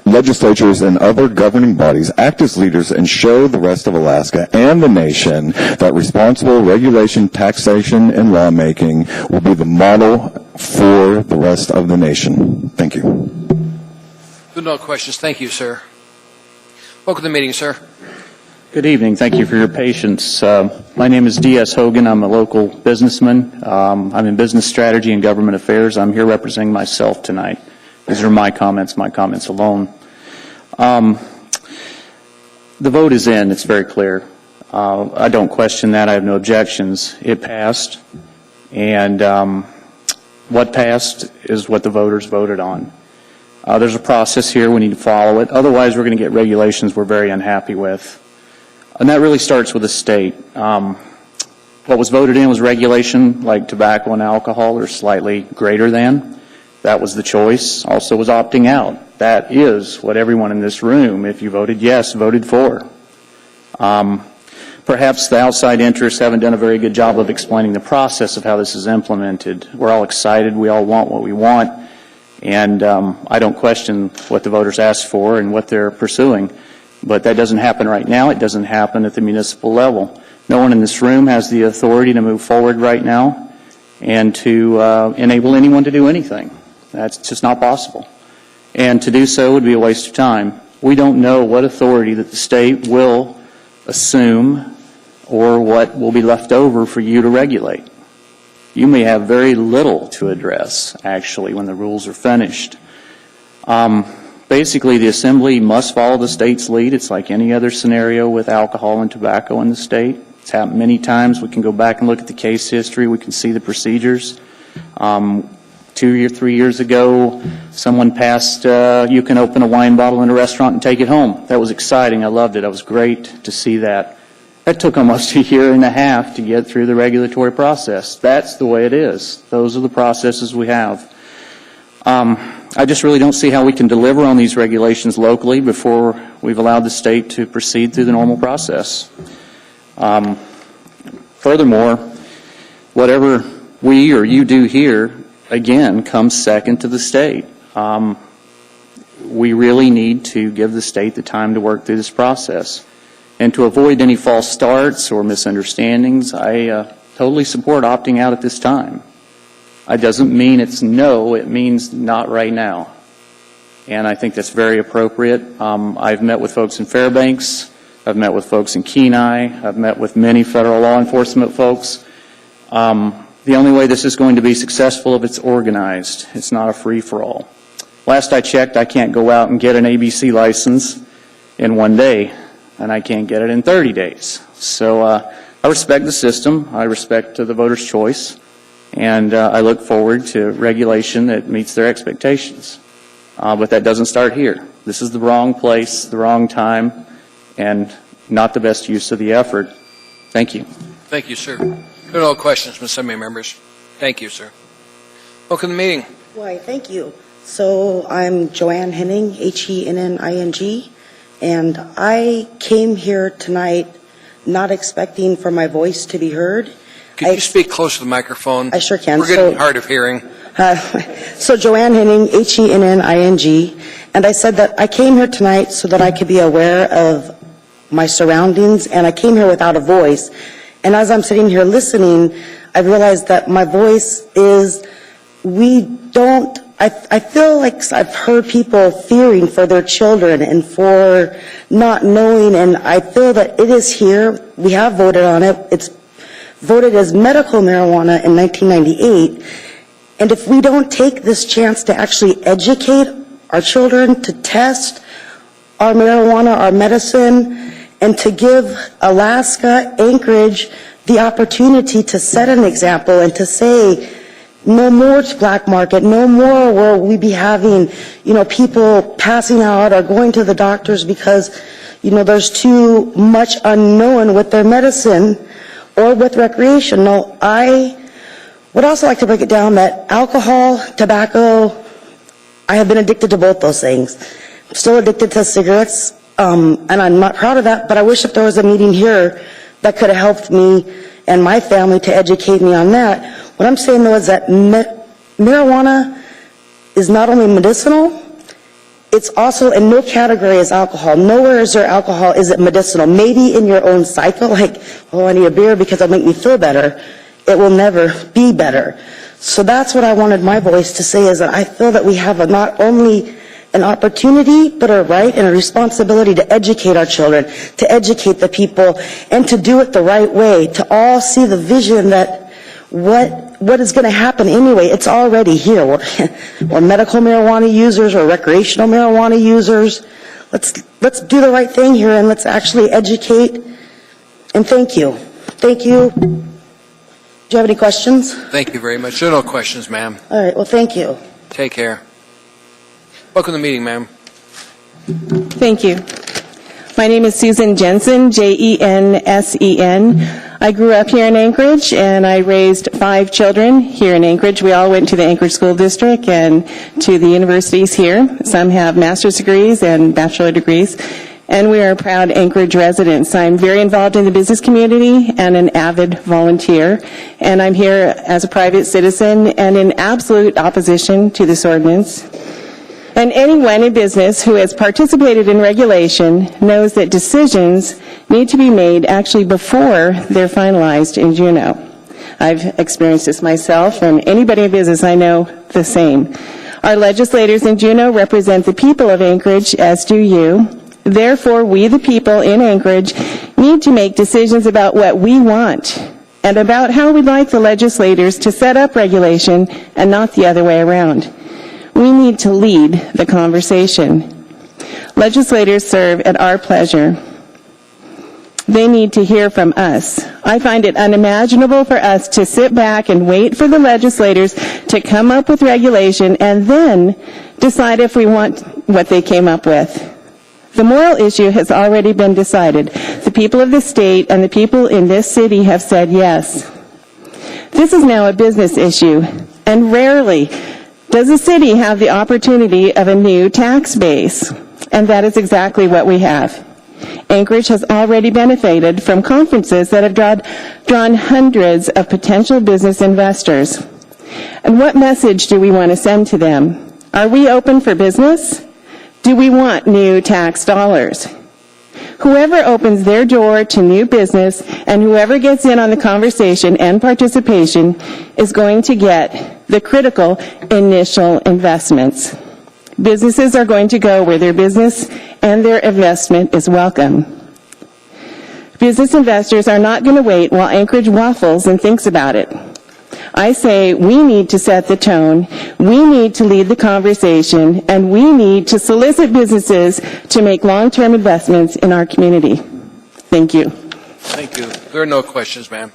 legislatures, and other governing bodies act as leaders and show the rest of Alaska and the nation that responsible regulation, taxation, and lawmaking will be the model for the rest of the nation. Thank you. No questions. Thank you, sir. Welcome to the meeting, sir. Good evening. Thank you for your patience. My name is D.S. Hogan. I'm a local businessman. I'm in business strategy and government affairs. I'm here representing myself tonight. These are my comments alone. The vote is in. It's very clear. I don't question that. I have no objections. It passed. And what passed is what the voters voted on. There's a process here. We need to follow it. Otherwise, we're going to get regulations we're very unhappy with. And that really starts with the state. What was voted in was regulation like tobacco and alcohol or slightly greater than. That was the choice. Also was opting out. That is what everyone in this room, if you voted yes, voted for. Perhaps the outside interests haven't done a very good job of explaining the process of how this is implemented. We're all excited. We all want what we want. And I don't question what the voters asked for and what they're pursuing. But that doesn't happen right now. It doesn't happen at the municipal level. No one in this room has the authority to move forward right now and to enable anyone to do anything. That's just not possible. And to do so would be a waste of time. We don't know what authority that the state will assume or what will be left over for you to regulate. You may have very little to address, actually, when the rules are finished. Basically, the Assembly must follow the state's lead. It's like any other scenario with alcohol and tobacco in the state. It's happened many times. We can go back and look at the case history. We can see the procedures. 2 or 3 years ago, someone passed, you can open a wine bottle in a restaurant and take it home. That was exciting. I loved it. It was great to see that. That took almost a year and a half to get through the regulatory process. That's the way it is. Those are the processes we have. I just really don't see how we can deliver on these regulations locally before we've allowed the state to proceed through the normal process. Furthermore, whatever we or you do here, again, comes second to the state. We really need to give the state the time to work through this process. And to avoid any false starts or misunderstandings, I totally support opting out at this time. It doesn't mean it's no, it means not right now. And I think that's very appropriate. I've met with folks in Fairbanks. I've met with folks in Kenai. I've met with many federal law enforcement folks. The only way this is going to be successful if it's organized. It's not a free-for-all. Last I checked, I can't go out and get an ABC license in one day, and I can't get it in 30 days. So I respect the system. I respect the voter's choice. And I look forward to regulation that meets their expectations. But that doesn't start here. This is the wrong place, the wrong time, and not the best use of the effort. Thank you. Thank you, sir. There are no questions from Assembly members. Thank you, sir. Welcome to the meeting. Why, thank you. So I'm Joanne Henning, Henning, and I came here tonight not expecting for my voice to be heard. Could you speak close to the microphone? I sure can. We're getting hard of hearing. So Joanne Henning, Henning, and I said that I came here tonight so that I could be aware of my surroundings, and I came here without a voice. And as I'm sitting here listening, I realized that my voice is, I feel like I've heard people fearing for their children and for not knowing, and I feel that it is here. We have voted on it. It's voted as medical marijuana in 1998. And if we don't take this chance to actually educate our children, to test our marijuana, our medicine, and to give Alaska, Anchorage, the opportunity to set an example and to say, no more to black market, no more will we be having, people passing out or going to the doctors because, there's too much unknown with their medicine or with recreation. No, I would also like to break it down that alcohol, tobacco, I have been addicted to both those things. I'm still addicted to cigarettes, and I'm not proud of that, but I wish if there was a meeting here that could have helped me and my family to educate me on that. What I'm saying, though, is that marijuana is not only medicinal, it's also in no category as alcohol. Nowhere is there alcohol, is it medicinal. Maybe in your own cycle, like, oh, I need a beer because it'll make me feel better. It will never be better. So that's what I wanted my voice to say, is that I feel that we have not only an opportunity, but a right and a responsibility to educate our children, to educate the people, and to do it the right way, to all see the vision that what is going to happen anyway. It's already here. We're medical marijuana users or recreational marijuana users. Let's do the right thing here and let's actually educate. And thank you. Thank you. Do you have any questions? Thank you very much. There are no questions, ma'am. All right. Well, thank you. Take care. Welcome to the meeting, ma'am. Thank you. My name is Susan Jensen, Jensen. I grew up here in Anchorage, and I raised 5 children here in Anchorage. We all went to the Anchorage School District and to the universities here. Some have master's degrees and bachelor degrees, and we are proud Anchorage residents. I'm very involved in the business community and an avid volunteer, and I'm here as a private citizen and in absolute opposition to this ordinance. And anyone in business who has participated in regulation knows that decisions need to be made actually before they're finalized in Juneau. I've experienced this myself, and anybody in business I know the same. Our legislators in Juneau represent the people of Anchorage, as do you. Therefore, we, the people in Anchorage, need to make decisions about what we want and about how we'd like the legislators to set up regulation and not the other way around. We need to lead the conversation. Legislators serve at our pleasure. They need to hear from us. I find it unimaginable for us to sit back and wait for the legislators to come up with regulation and then decide if we want what they came up with. The moral issue has already been decided. The people of the state and the people in this city have said yes. This is now a business issue, and rarely does the city have the opportunity of a new tax base? And that is exactly what we have. Anchorage has already benefited from conferences that have drawn hundreds of potential business investors. And what message do we want to send to them? Are we open for business? Do we want new tax dollars? Whoever opens their door to new business and whoever gets in on the conversation and participation is going to get the critical initial investments. Businesses are going to go where their business and their investment is welcome. Business investors are not going to wait while Anchorage waffles and thinks about it. I say we need to set the tone, we need to lead the conversation, and we need to solicit businesses to make long-term investments in our community. Thank you. Thank you. There are no questions, ma'am.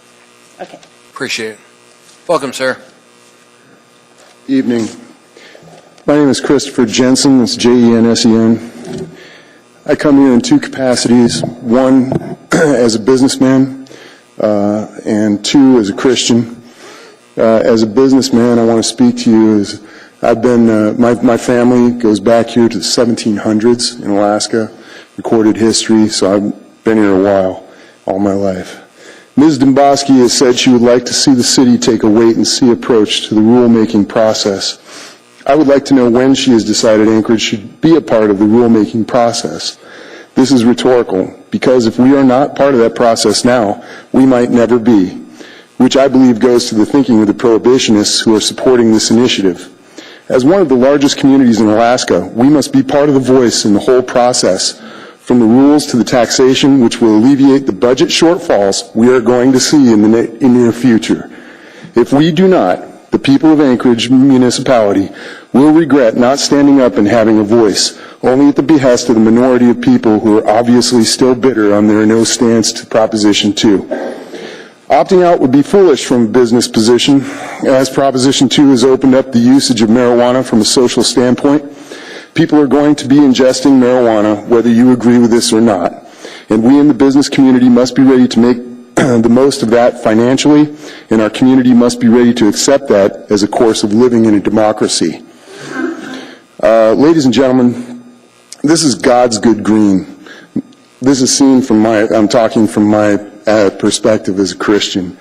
Okay. Appreciate it. Welcome, sir. Evening. My name is Christopher Jensen. It's Jensen. I come here in two capacities. One, as a businessman, and two, as a Christian. As a businessman, I want to speak to you as I've been, my family goes back here to the 1700s in Alaska, recorded history, so I've been here a while, all my life. Ms. Domboski has said she would like to see the city take a wait-and-see approach to the rulemaking process. I would like to know when she has decided Anchorage should be a part of the rulemaking process. This is rhetorical, because if we are not part of that process now, we might never be, which I believe goes to the thinking of the prohibitionists who are supporting this initiative. As one of the largest communities in Alaska, we must be part of the voice in the whole process, from the rules to the taxation, which will alleviate the budget shortfalls we are going to see in the near future. If we do not, the people of Anchorage municipality will regret not standing up and having a voice, only at the behest of the minority of people who are obviously still bitter on their no stance to Proposition 2. Opting out would be foolish from a business position, as Proposition 2 has opened up the usage of marijuana from a social standpoint. People are going to be ingesting marijuana, whether you agree with this or not. And we in the business community must be ready to make the most of that financially, and our community must be ready to accept that as a course of living in a democracy. Ladies and gentlemen, this is God's good green. This is seen from I'm talking from my perspective as a Christian.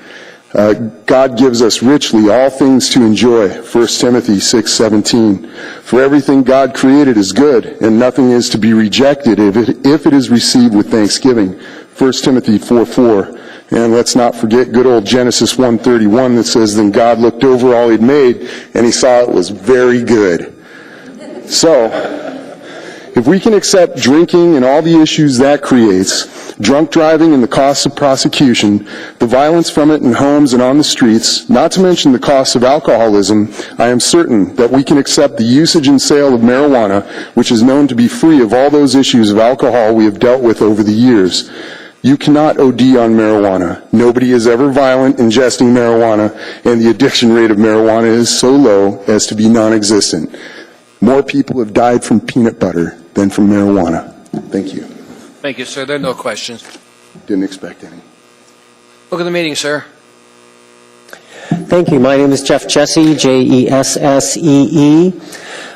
God gives us richly all things to enjoy, 1 Timothy 6:17. For everything God created is good, and nothing is to be rejected if it is received with thanksgiving, 1 Timothy 4:4. And let's not forget good old Genesis 1:31 that says, then God looked over all he'd made, and he saw it was very good. So, if we can accept drinking and all the issues that creates, drunk driving and the costs of prosecution, the violence from it in homes and on the streets, not to mention the costs of alcoholism, I am certain that we can accept the usage and sale of marijuana, which is known to be free of all those issues of alcohol we have dealt with over the years. You cannot OD on marijuana. Nobody is ever violent ingesting marijuana, and the addiction rate of marijuana is so low as to be non-existent. More people have died from peanut butter than from marijuana. Thank you. Thank you, sir. There are no questions. Didn't expect any. Look at the meeting, sir. Thank you. My name is Jeff Jesse, Jessee.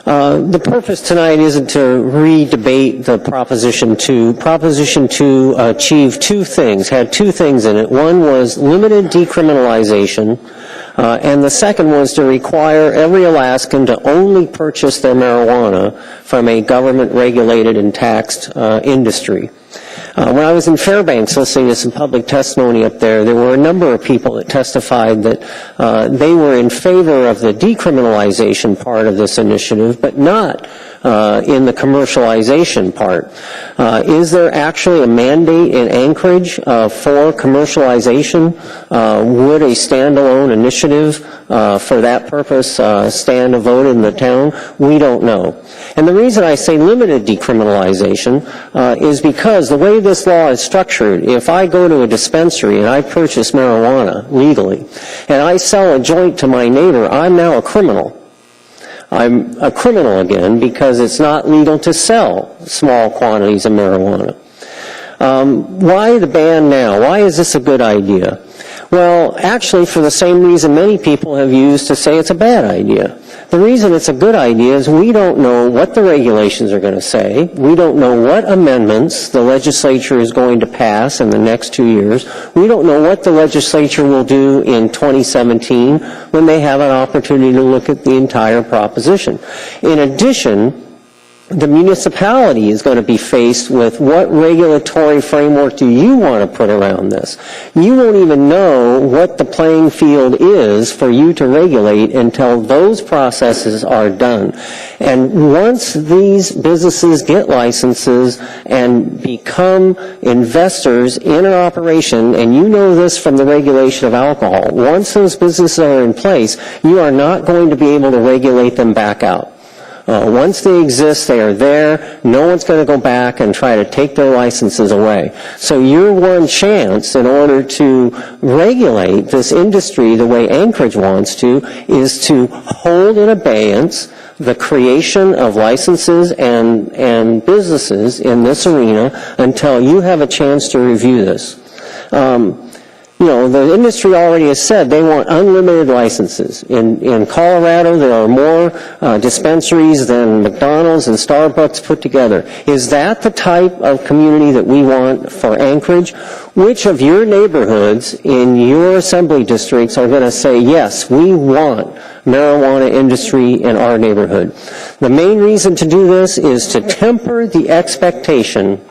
The purpose tonight isn't to re-debate the Proposition 2. Proposition 2 achieved two things, had two things in it. One was limited decriminalization, and the second was to require every Alaskan to only purchase their marijuana from a government-regulated and taxed industry. When I was in Fairbanks listening to some public testimony up there were a number of people that testified that they were in favor of the decriminalization part of this initiative, but not in the commercialization part. Is there actually a mandate in Anchorage for commercialization? Would a standalone initiative for that purpose stand a vote in the town? We don't know. And the reason I say limited decriminalization is because the way this law is structured, if I go to a dispensary and I purchase marijuana legally, and I sell a joint to my neighbor, I'm now a criminal. I'm a criminal again because it's not legal to sell small quantities of marijuana. Why the ban now? Why is this a good idea? Well, actually, for the same reason many people have used to say it's a bad idea. The reason it's a good idea is we don't know what the regulations are going to say. We don't know what amendments the legislature is going to pass in the next 2 years. We don't know what the legislature will do in 2017 when they have an opportunity to look at the entire proposition. In addition, the municipality is going to be faced with what regulatory framework do you want to put around this? You won't even know what the playing field is for you to regulate until those processes are done. And once these businesses get licenses and become investors in an operation, and you know this from the regulation of alcohol, once those businesses are in place, you are not going to be able to regulate them back out. Once they exist, they are there. No one's going to go back and try to take their licenses away. So your one chance in order to regulate this industry the way Anchorage wants to is to hold in abeyance the creation of licenses and businesses in this arena until you have a chance to review this. The industry already has said they want unlimited licenses. In Colorado, there are more dispensaries than McDonald's and Starbucks put together. Is that the type of community that we want for Anchorage? Which of your neighborhoods in your assembly districts are going to say, yes, we want marijuana industry in our neighborhood? The main reason to do this is to temper the expectation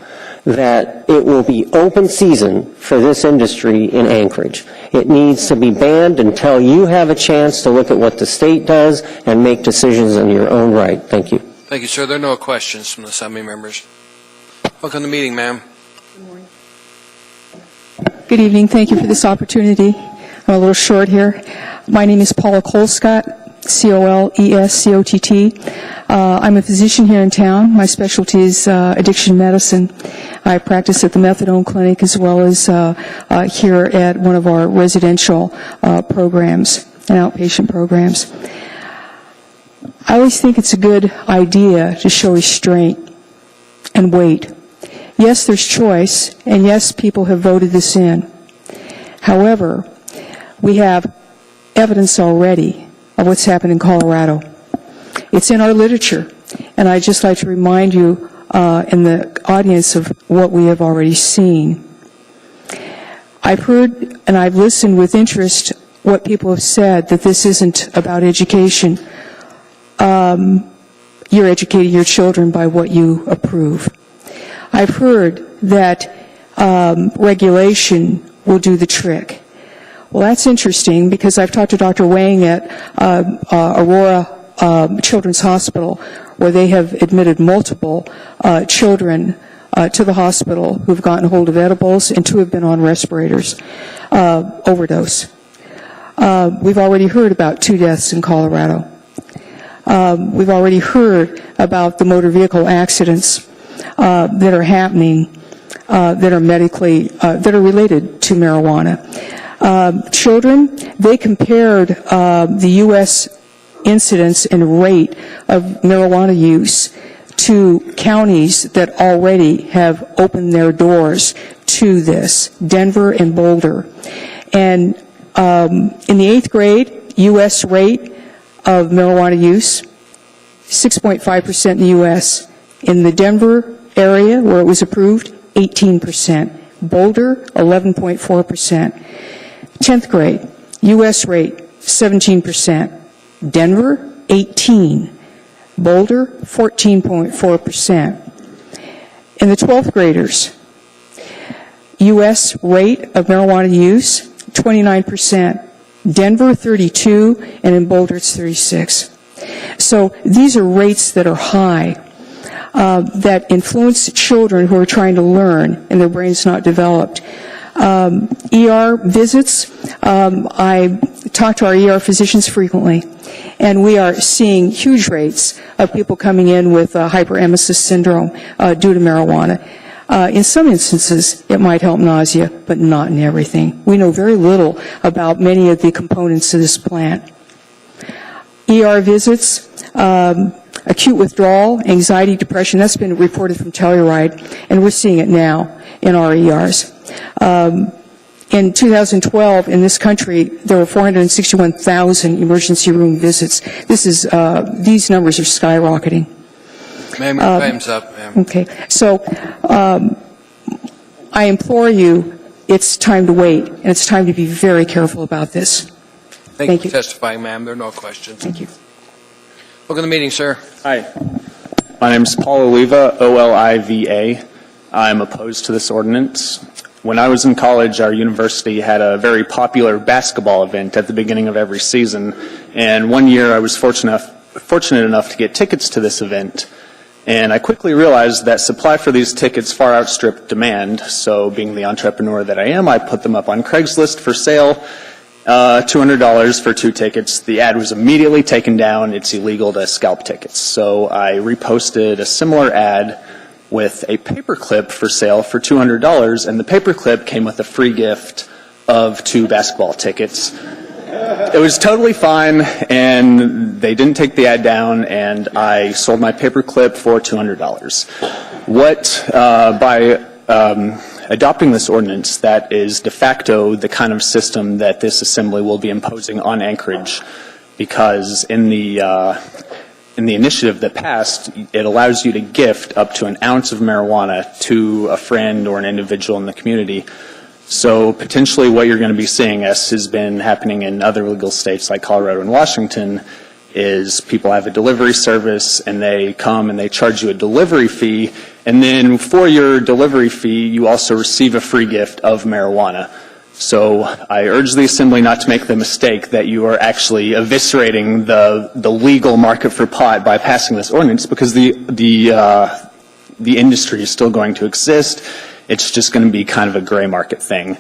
that it will be open season for this industry in Anchorage. It needs to be banned until you have a chance to look at what the state does and make decisions in your own right. Thank you. Thank you, sir. There are no questions from the Assembly members. Welcome to the meeting, ma'am. Good evening. Thank you for this opportunity. I'm a little short here. My name is Paula Colescott, Colescott. I'm a physician here in town. My specialty is addiction medicine. I practice at the methadone clinic as well as here at one of our residential programs and outpatient programs. I always think it's a good idea to show restraint and wait. Yes, there's choice, and yes, people have voted this in. However, we have evidence already of what's happened in Colorado. It's in our literature, and I'd just like to remind you in the audience of what we have already seen. I've heard and I've listened with interest what people have said, that this isn't about education. You're educating your children by what you approve. I've heard that regulation will do the trick. Well, that's interesting because I've talked to Dr. Wang at Aurora Children's Hospital, where they have admitted multiple children to the hospital who've gotten hold of edibles, and 2 have been on respirators, overdose. We've already heard about 2 deaths in Colorado. We've already heard about the motor vehicle accidents that are happening that are medically, that are related to marijuana. Children, they compared the U.S. incidence and rate of marijuana use to counties that already have opened their doors to this, Denver and Boulder. And in the 8th grade, U.S. rate of marijuana use, 6.5% in the U.S. In the Denver area where it was approved, 18%. Boulder, 11.4%. 10th grade, U.S. rate, 17%. Denver, 18%. Boulder, 14.4%. In the 12th graders, U.S. rate of marijuana use, 29%. Denver, 32%, and in Boulder, it's 36%. So these are rates that are high, that influence children who are trying to learn and their brain's not developed. ER visits, I talk to our ER physicians frequently, and we are seeing huge rates of people coming in with hyperemesis syndrome due to marijuana. In some instances, it might help nausea, but not in everything. We know very little about many of the components of this plant. ER visits, acute withdrawal, anxiety, depression, that's been reported from Telluride, and we're seeing it now in our ERs. In 2012, in this country, there were 461,000 emergency room visits. These numbers are skyrocketing. Ma'am, your time's up, ma'am. Okay. So I implore you, it's time to wait, and it's time to be very careful about this. Thank you for testifying, ma'am. There are no questions. Thank you. Welcome to the meeting, sir. Hi. My name is Paul Oliva, O-L-I-V-A. I'm opposed to this ordinance. When I was in college, our university had a very popular basketball event at the beginning of every season, and one year I was fortunate enough to get tickets to this event. And I quickly realized that supply for these tickets far outstripped demand, so being the entrepreneur that I am, I put them up on Craigslist for sale, $200 for 2 tickets. The ad was immediately taken down. It's illegal to scalp tickets. So I reposted a similar ad with a paperclip for sale for $200, and the paperclip came with a free gift of 2 basketball tickets. It was totally fine, and they didn't take the ad down, and I sold my paperclip for $200. By adopting this ordinance, that is de facto the kind of system that this assembly will be imposing on Anchorage, because in the initiative that passed, it allows you to gift up to an ounce of marijuana to a friend or an individual in the community. So potentially what you're going to be seeing, as has been happening in other legal states like Colorado and Washington, is people have a delivery service and they come and they charge you a delivery fee, and then for your delivery fee you also receive a free gift of marijuana. So I urge the Assembly not to make the mistake that you are actually eviscerating the legal market for pot by passing this ordinance, because the industry is still going to exist. It's just going to be kind of a gray market thing.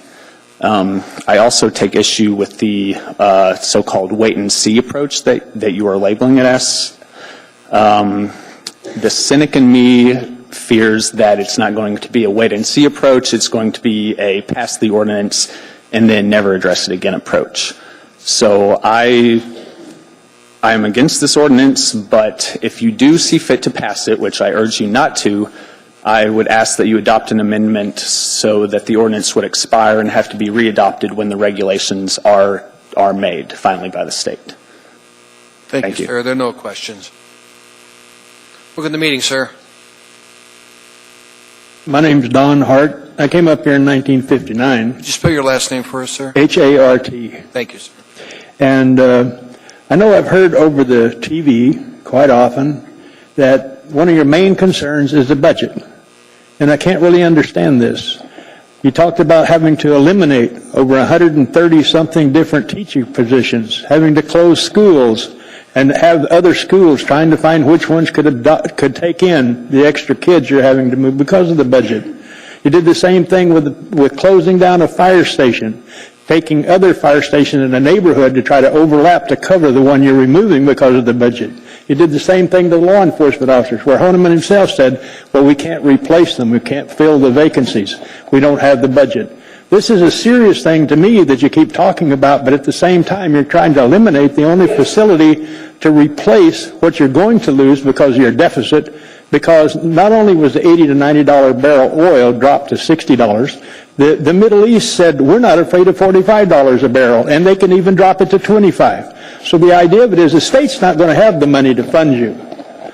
I also take issue with the so-called wait-and-see approach that you are labeling it as. The cynic in me fears that it's not going to be a wait-and-see approach. It's going to be a pass the ordinance and then never address it again approach. So I am against this ordinance, but if you do see fit to pass it, which I urge you not to, I would ask that you adopt an amendment so that the ordinance would expire and have to be readopted when the regulations are made finally by the state. Thank you, sir. There are no questions. Welcome to the meeting, sir. My name's Don Hart. I came up here in 1959. Could you spell your last name for us, sir? H-A-R-T. Thank you, sir. And I know I've heard over the TV quite often that one of your main concerns is the budget. And I can't really understand this. You talked about having to eliminate over 130-something different teaching positions, having to close schools, and have other schools trying to find which ones could take in the extra kids you're having to move because of the budget. You did the same thing with closing down a fire station, taking other fire stations in a neighborhood to try to overlap to cover the one you're removing because of the budget. You did the same thing to law enforcement officers, where Honeman himself said, well, we can't replace them, we can't fill the vacancies, we don't have the budget. This is a serious thing to me that you keep talking about, but at the same time you're trying to eliminate the only facility to replace what you're going to lose because of your deficit, because not only was the $80 to $90 barrel oil dropped to $60, the Middle East said, we're not afraid of $45 a barrel, and they can even drop it to $25. So the idea of it is the state's not going to have the money to fund you.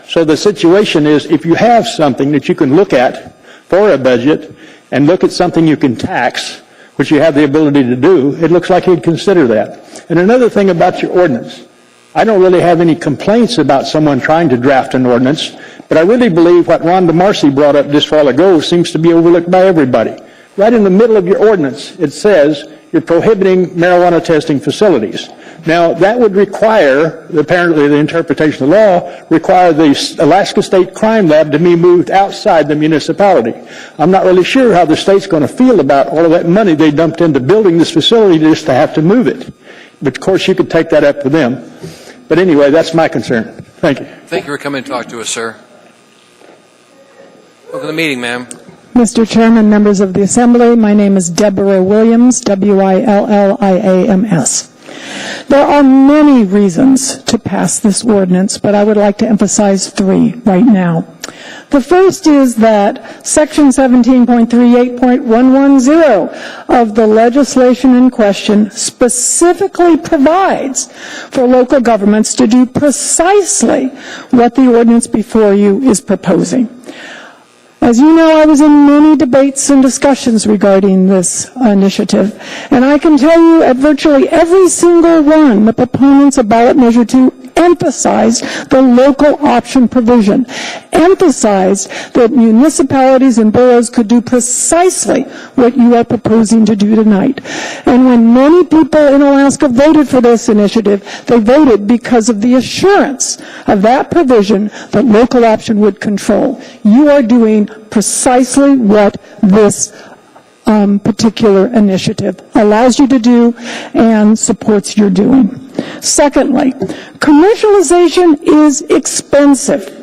So the situation is, if you have something that you can look at for a budget and look at something you can tax, which you have the ability to do, it looks like you'd consider that. And another thing about your ordinance, I don't really have any complaints about someone trying to draft an ordinance, but I really believe what Rhonda Marcy brought up just a while ago seems to be overlooked by everybody. Right in the middle of your ordinance, it says you're prohibiting marijuana testing facilities. Now, that would require, apparently the interpretation of the law, require the Alaska State Crime Lab to be moved outside the municipality. I'm not really sure how the state's going to feel about all of that money they dumped into building this facility just to have to move it. But of course, you could take that up with them. But anyway, that's my concern. Thank you. Thank you for coming to talk to us, sir. Welcome to the meeting, ma'am. Mr. Chairman, members of the Assembly, my name is Deborah Williams, W-I-L-L-I-A-M-S. There are many reasons to pass this ordinance, but I would like to emphasize 3 right now. The first is that Section 17.38.110 of the legislation in question specifically provides for local governments to do precisely what the ordinance before you is proposing. As you know, I was in many debates and discussions regarding this initiative, and I can tell you at virtually every single one, the proponents of ballot measure 2 emphasized the local option provision, emphasized that municipalities and boroughs could do precisely what you are proposing to do tonight. And when many people in Alaska voted for this initiative, they voted because of the assurance of that provision that local option would control. You are doing precisely what this particular initiative, allows you to do and supports your doing. Secondly, commercialization is expensive.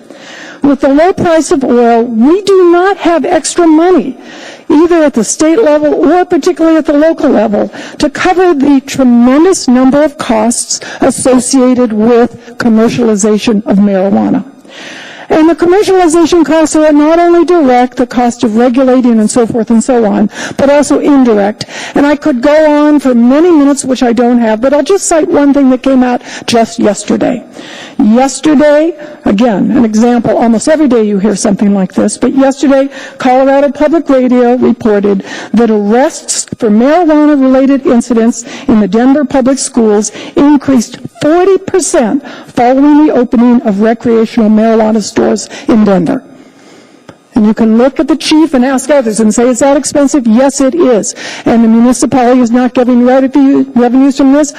With the low price of oil, we do not have extra money, either at the state level or particularly at the local level, to cover the tremendous number of costs associated with commercialization of marijuana. And the commercialization costs are not only direct, the cost of regulating and so forth and so on, but also indirect. And I could go on for many minutes, which I don't have, but I'll just cite one thing that came out just yesterday. Yesterday, again, an example, almost every day you hear something like this, but yesterday, Colorado Public Radio reported that arrests for marijuana-related incidents in the Denver public schools increased 40% following the opening of recreational marijuana stores in Denver. And you can look at the chief and ask others and say, is that expensive? Yes, it is. And the municipality is not getting revenues from this.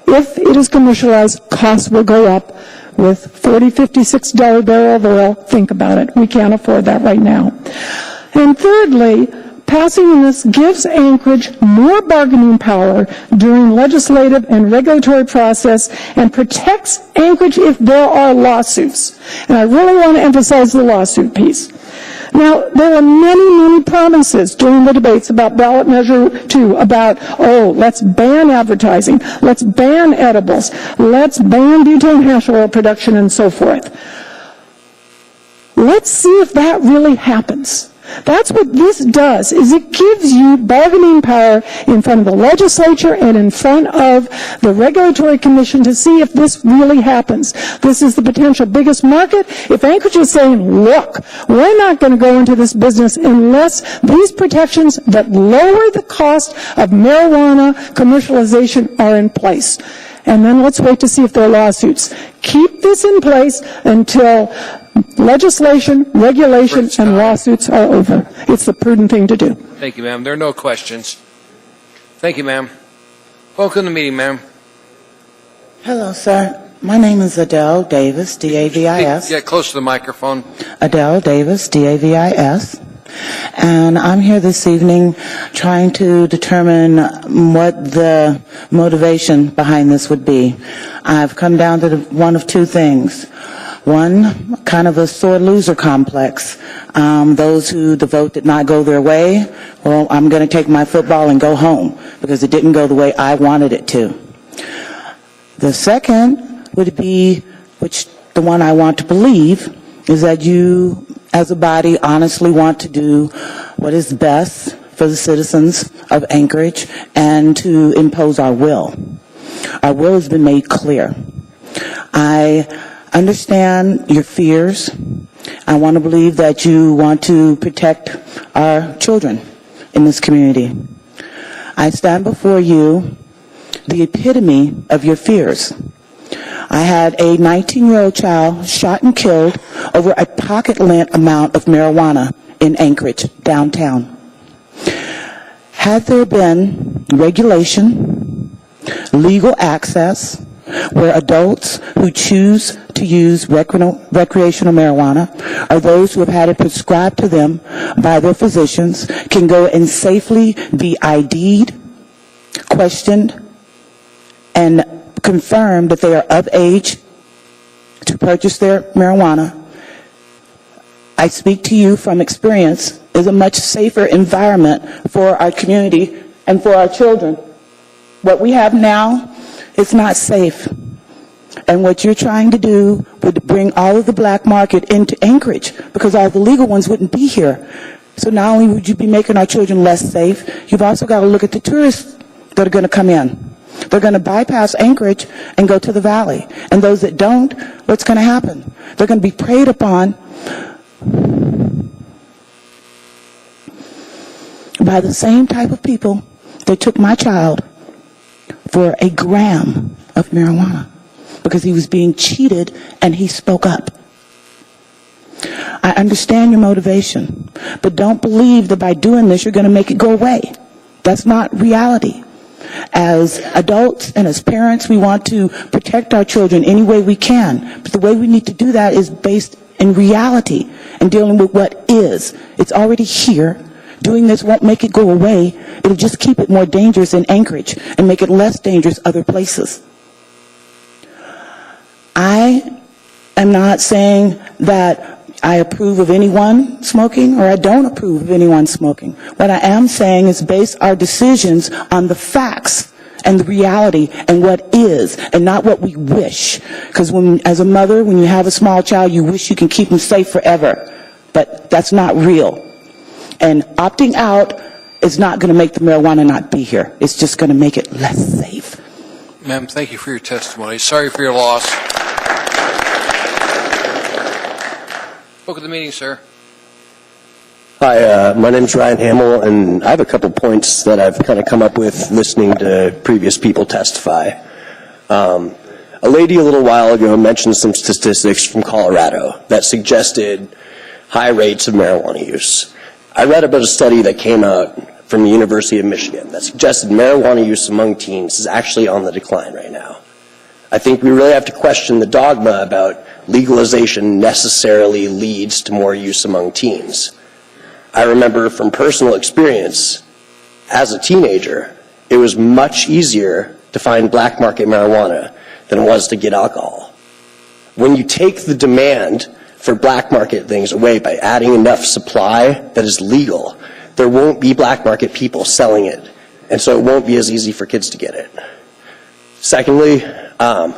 If it is commercialized, costs will go up with $40, $50, $60 barrel of oil. Think about it. We can't afford that right now. And thirdly, passing this gives Anchorage more bargaining power during legislative and regulatory process and protects Anchorage if there are lawsuits. And I really want to emphasize the lawsuit piece. Now, there were many, many promises during the debates about ballot measure 2 about, let's ban advertising, let's ban edibles, let's ban butane hash oil production and so forth. Let's see if that really happens. That's what this does, is it gives you bargaining power in front of the legislature and in front of the regulatory commission to see if this really happens. This is the potential biggest market. If Anchorage is saying, look, we're not going to go into this business unless these protections that lower the cost of marijuana commercialization are in place. And then let's wait to see if there are lawsuits. Keep this in place until legislation, regulation, and lawsuits are over. It's the prudent thing to do. Thank you, ma'am. There are no questions. Thank you, ma'am. Welcome to the meeting, ma'am. Hello, sir. My name is Adele Davis, D-A-V-I-S. Get close to the microphone. Adele Davis, D-A-V-I-S. And I'm here this evening trying to determine what the motivation behind this would be. I've come down to one of two things. One, kind of a sore loser complex. Those who the vote did not go their way, well, I'm going to take my football and go home because it didn't go the way I wanted it to. The second would be, which the one I want to believe, is that you as a body honestly want to do what is best for the citizens of Anchorage and to impose our will. Our will has been made clear. I understand your fears. I want to believe that you want to protect our children in this community. I stand before you, the epitome of your fears. I had a 19-year-old child shot and killed over a pocket-length amount of marijuana in Anchorage, downtown. Had there been regulation, legal access, where adults who choose to use recreational marijuana or those who have had it prescribed to them by their physicians can go and safely be ID'd, questioned, and confirmed that they are of age to purchase their marijuana, I speak to you from experience, is a much safer environment for our community and for our children. What we have now is not safe. And what you're trying to do would bring all of the black market into Anchorage because all the legal ones wouldn't be here. So not only would you be making our children less safe, you've also got to look at the tourists that are going to come in. They're going to bypass Anchorage and go to the valley. And those that don't, what's going to happen? They're going to be preyed upon by the same type of people that took my child for a gram of marijuana because he was being cheated and he spoke up. I understand your motivation, but don't believe that by doing this you're going to make it go away. That's not reality. As adults and as parents, we want to protect our children any way we can. But the way we need to do that is based in reality and dealing with what is. It's already here. Doing this won't make it go away. It'll just keep it more dangerous in Anchorage and make it less dangerous other places. I am not saying that I approve of anyone smoking or I don't approve of anyone smoking. What I am saying is base our decisions on the facts and the reality and what is and not what we wish. Because as a mother, when you have a small child, you wish you can keep them safe forever. But that's not real. And opting out is not going to make the marijuana not be here. It's just going to make it less safe. Ma'am, thank you for your testimony. Sorry for your loss. Book of the meeting, sir. Hi, my name is Ryan Hamill, and I have a couple points that I've kind of come up with listening to previous people testify. A lady a little while ago mentioned some statistics from Colorado that suggested high rates of marijuana use. I read about a study that came out from the University of Michigan that suggested marijuana use among teens is actually on the decline right now. I think we really have to question the dogma about legalization necessarily leads to more use among teens. I remember from personal experience, as a teenager, it was much easier to find black market marijuana than it was to get alcohol. When you take the demand for black market things away by adding enough supply that is legal, there won't be black market people selling it, and so it won't be as easy for kids to get it. Secondly, I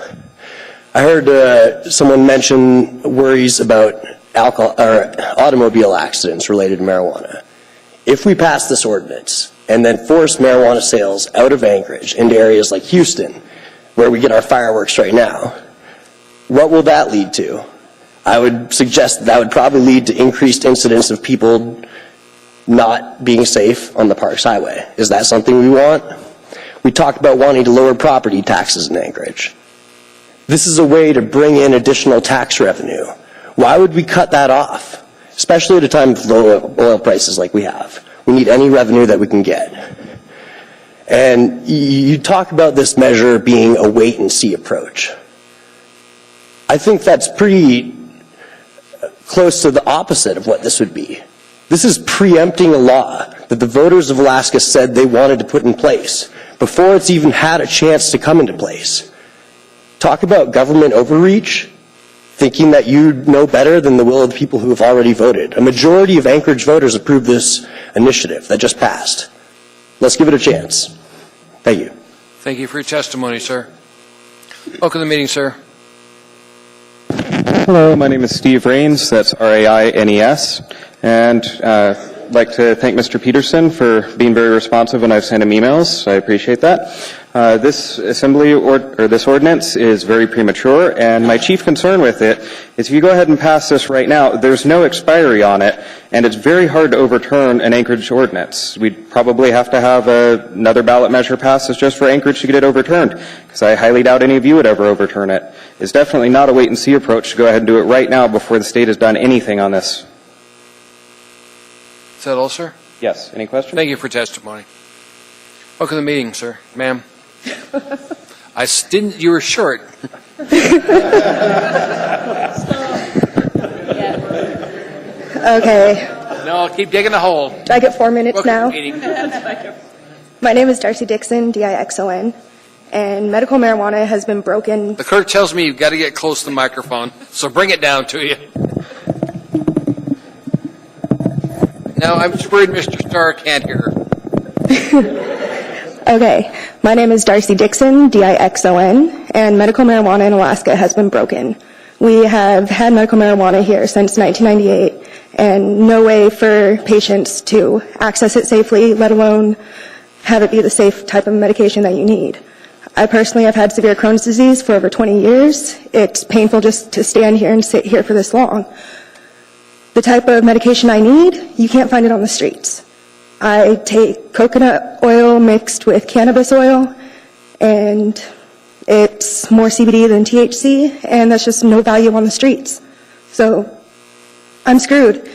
heard someone mention worries about alcohol or automobile accidents related to marijuana. If we pass this ordinance and then force marijuana sales out of Anchorage into areas like Houston, where we get our fireworks right now, what will that lead to? I would suggest that would probably lead to increased incidents of people not being safe on the Parks Highway. Is that something we want? We talked about wanting to lower property taxes in Anchorage. This is a way to bring in additional tax revenue. Why would we cut that off, especially at a time of low oil prices like we have? We need any revenue that we can get. And you talk about this measure being a wait-and-see approach. I think that's pretty close to the opposite of what this would be. This is preempting a law that the voters of Alaska said they wanted to put in place before it's even had a chance to come into place. Talk about government overreach, thinking that you know better than the will of the people who have already voted. A majority of Anchorage voters approved this initiative that just passed. Let's give it a chance. Thank you. Thank you for your testimony, sir. Welcome to the meeting, sir. Hello, my name is Steve Raines, that's R-A-I-N-E-S, and I'd like to thank Mr. Peterson for being very responsive when I've sent him emails. I appreciate that. This assembly or this ordinance is very premature, and my chief concern with it is if you go ahead and pass this right now, there's no expiry on it, and it's very hard to overturn an Anchorage ordinance. We'd probably have to have another ballot measure passed just for Anchorage to get it overturned, because I highly doubt any of you would ever overturn it. It's definitely not a wait-and-see approach to go ahead and do it right now before the state has done anything on this. Is that all, sir? Yes. Any questions? Thank you for testimony. Welcome to the meeting, sir. Ma'am. You were short. Okay. No, keep digging a hole. Do I get 4 minutes now? Meeting. My name is Darcy Dixon, D-I-X-O-N, and medical marijuana has been broken. The clerk tells me you've got to get close to the microphone, so bring it down to you. No, I'm just worried Mr. Starr can't hear her. Okay. My name is Darcy Dixon, D-I-X-O-N, and medical marijuana in Alaska has been broken. We have had medical marijuana here since 1998, and no way for patients to access it safely, let alone have it be the safe type of medication that you need. I personally have had severe Crohn's disease for over 20 years. It's painful just to stand here and sit here for this long. The type of medication I need, you can't find it on the streets. I take coconut oil mixed with cannabis oil, and it's more CBD than THC, and that's just no value on the streets. So I'm screwed.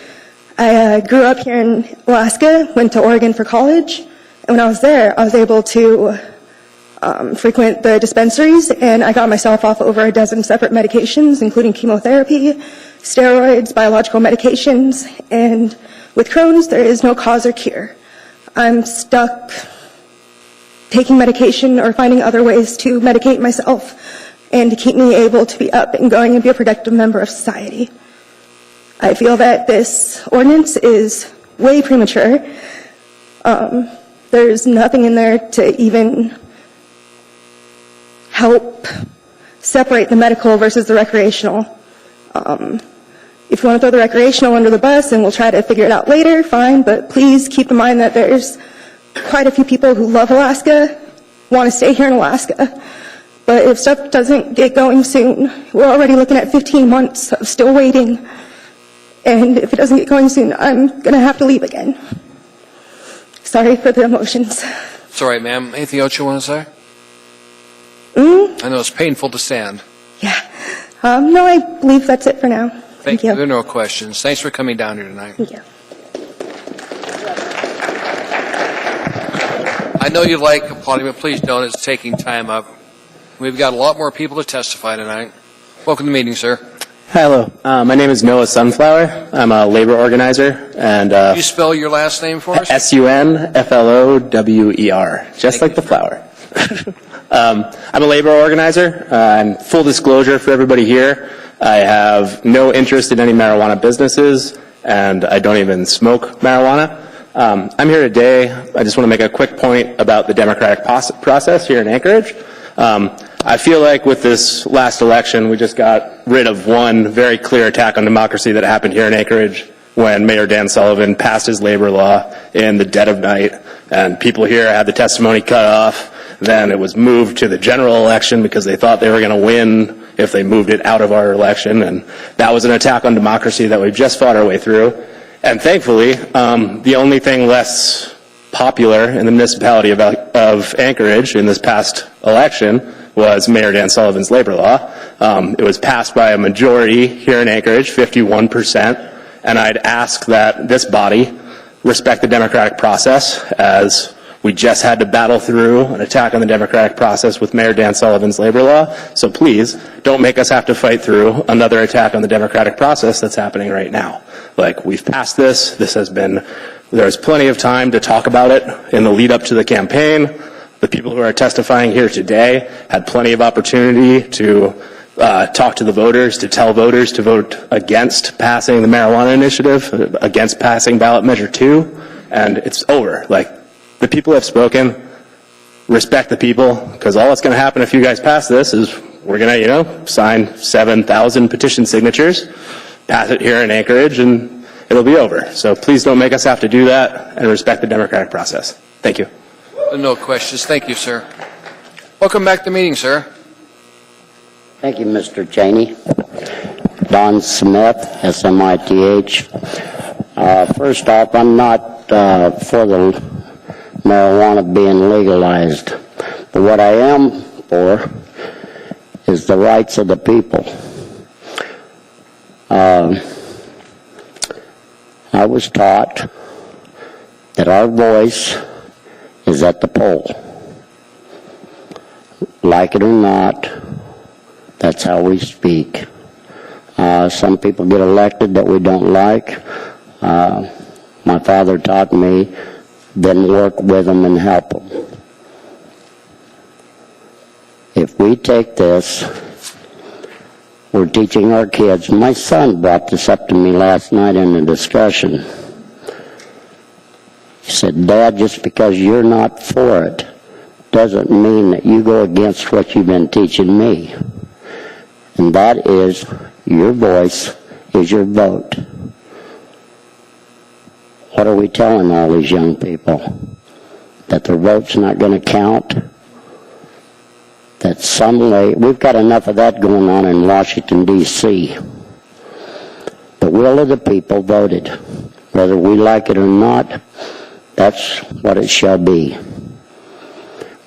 I grew up here in Alaska, went to Oregon for college, and when I was there, I was able to frequent the dispensaries, and I got myself off over a dozen separate medications, including chemotherapy, steroids, biological medications, and With Crohn's, there is no cause or cure. I'm stuck taking medication or finding other ways to medicate myself and to keep me able to be up and going and be a productive member of society. I feel that this ordinance is way premature. There's nothing in there to even help separate the medical versus the recreational. If you want to throw the recreational under the bus and we'll try to figure it out later, fine, but please keep in mind that there's quite a few people who love Alaska, want to stay here in Alaska. But if stuff doesn't get going soon, we're already looking at 15 months of still waiting. And if it doesn't get going soon, I'm going to have to leave again. Sorry for the emotions. It's all right, ma'am. Anything else you want to say? I know it's painful to stand. No, I believe that's it for now. Thank you. There are no questions. Thanks for coming down here tonight. Thank you. I know you like applauding, but please don't. It's taking time up. We've got a lot more people to testify tonight. Welcome to the meeting, sir. Hello. My name is Noah Sunflower. I'm a labor organizer. And Can you spell your last name for us? Sunflower, just like the flower. I'm a labor organizer. And full disclosure for everybody here, I have no interest in any marijuana businesses, and I don't even smoke marijuana. I'm here today. I just want to make a quick point about the democratic process here in Anchorage. I feel like with this last election, we just got rid of one very clear attack on democracy that happened here in Anchorage when Mayor Dan Sullivan passed his labor law in the dead of night, and people here had the testimony cut off. Then it was moved to the general election because they thought they were going to win if they moved it out of our election, and that was an attack on democracy that we've just fought our way through. And thankfully, the only thing less popular in the municipality of Anchorage in this past election was Mayor Dan Sullivan's labor law. It was passed by a majority here in Anchorage, 51%, and I'd ask that this body respect the democratic process, as we just had to battle through an attack on the democratic process with Mayor Dan Sullivan's labor law. So please, don't make us have to fight through another attack on the democratic process that's happening right now. Like, we've passed this. There's plenty of time to talk about it in the lead up to the campaign. The people who are testifying here today had plenty of opportunity to talk to the voters, to tell voters to vote against passing the marijuana initiative, against passing ballot measure 2, and it's over. Like, the people have spoken. Respect the people, because all that's going to happen if you guys pass this is we're going to, sign 7,000 petition signatures, pass it here in Anchorage, and it'll be over. So please don't make us have to do that, and respect the democratic process. Thank you. No questions. Thank you, sir. Welcome back to the meeting, sir. Thank you, Mr. Cheney. Don Smith, SMITH. First off, I'm not for the marijuana being legalized, but what I am for is the rights of the people. I was taught that our voice is at the poll. Like it or not, that's how we speak. Some people get elected that we don't like. My father taught me, then work with them and help them. If we take this, we're teaching our kids. My son brought this up to me last night in a discussion. He said, Dad, just because you're not for it doesn't mean that you go against what you've been teaching me. And that is, your voice is your vote. What are we telling all these young people? That their vote's not going to count? That some way, we've got enough of that going on in Washington, D.C. The will of the people voted. Whether we like it or not, that's what it shall be.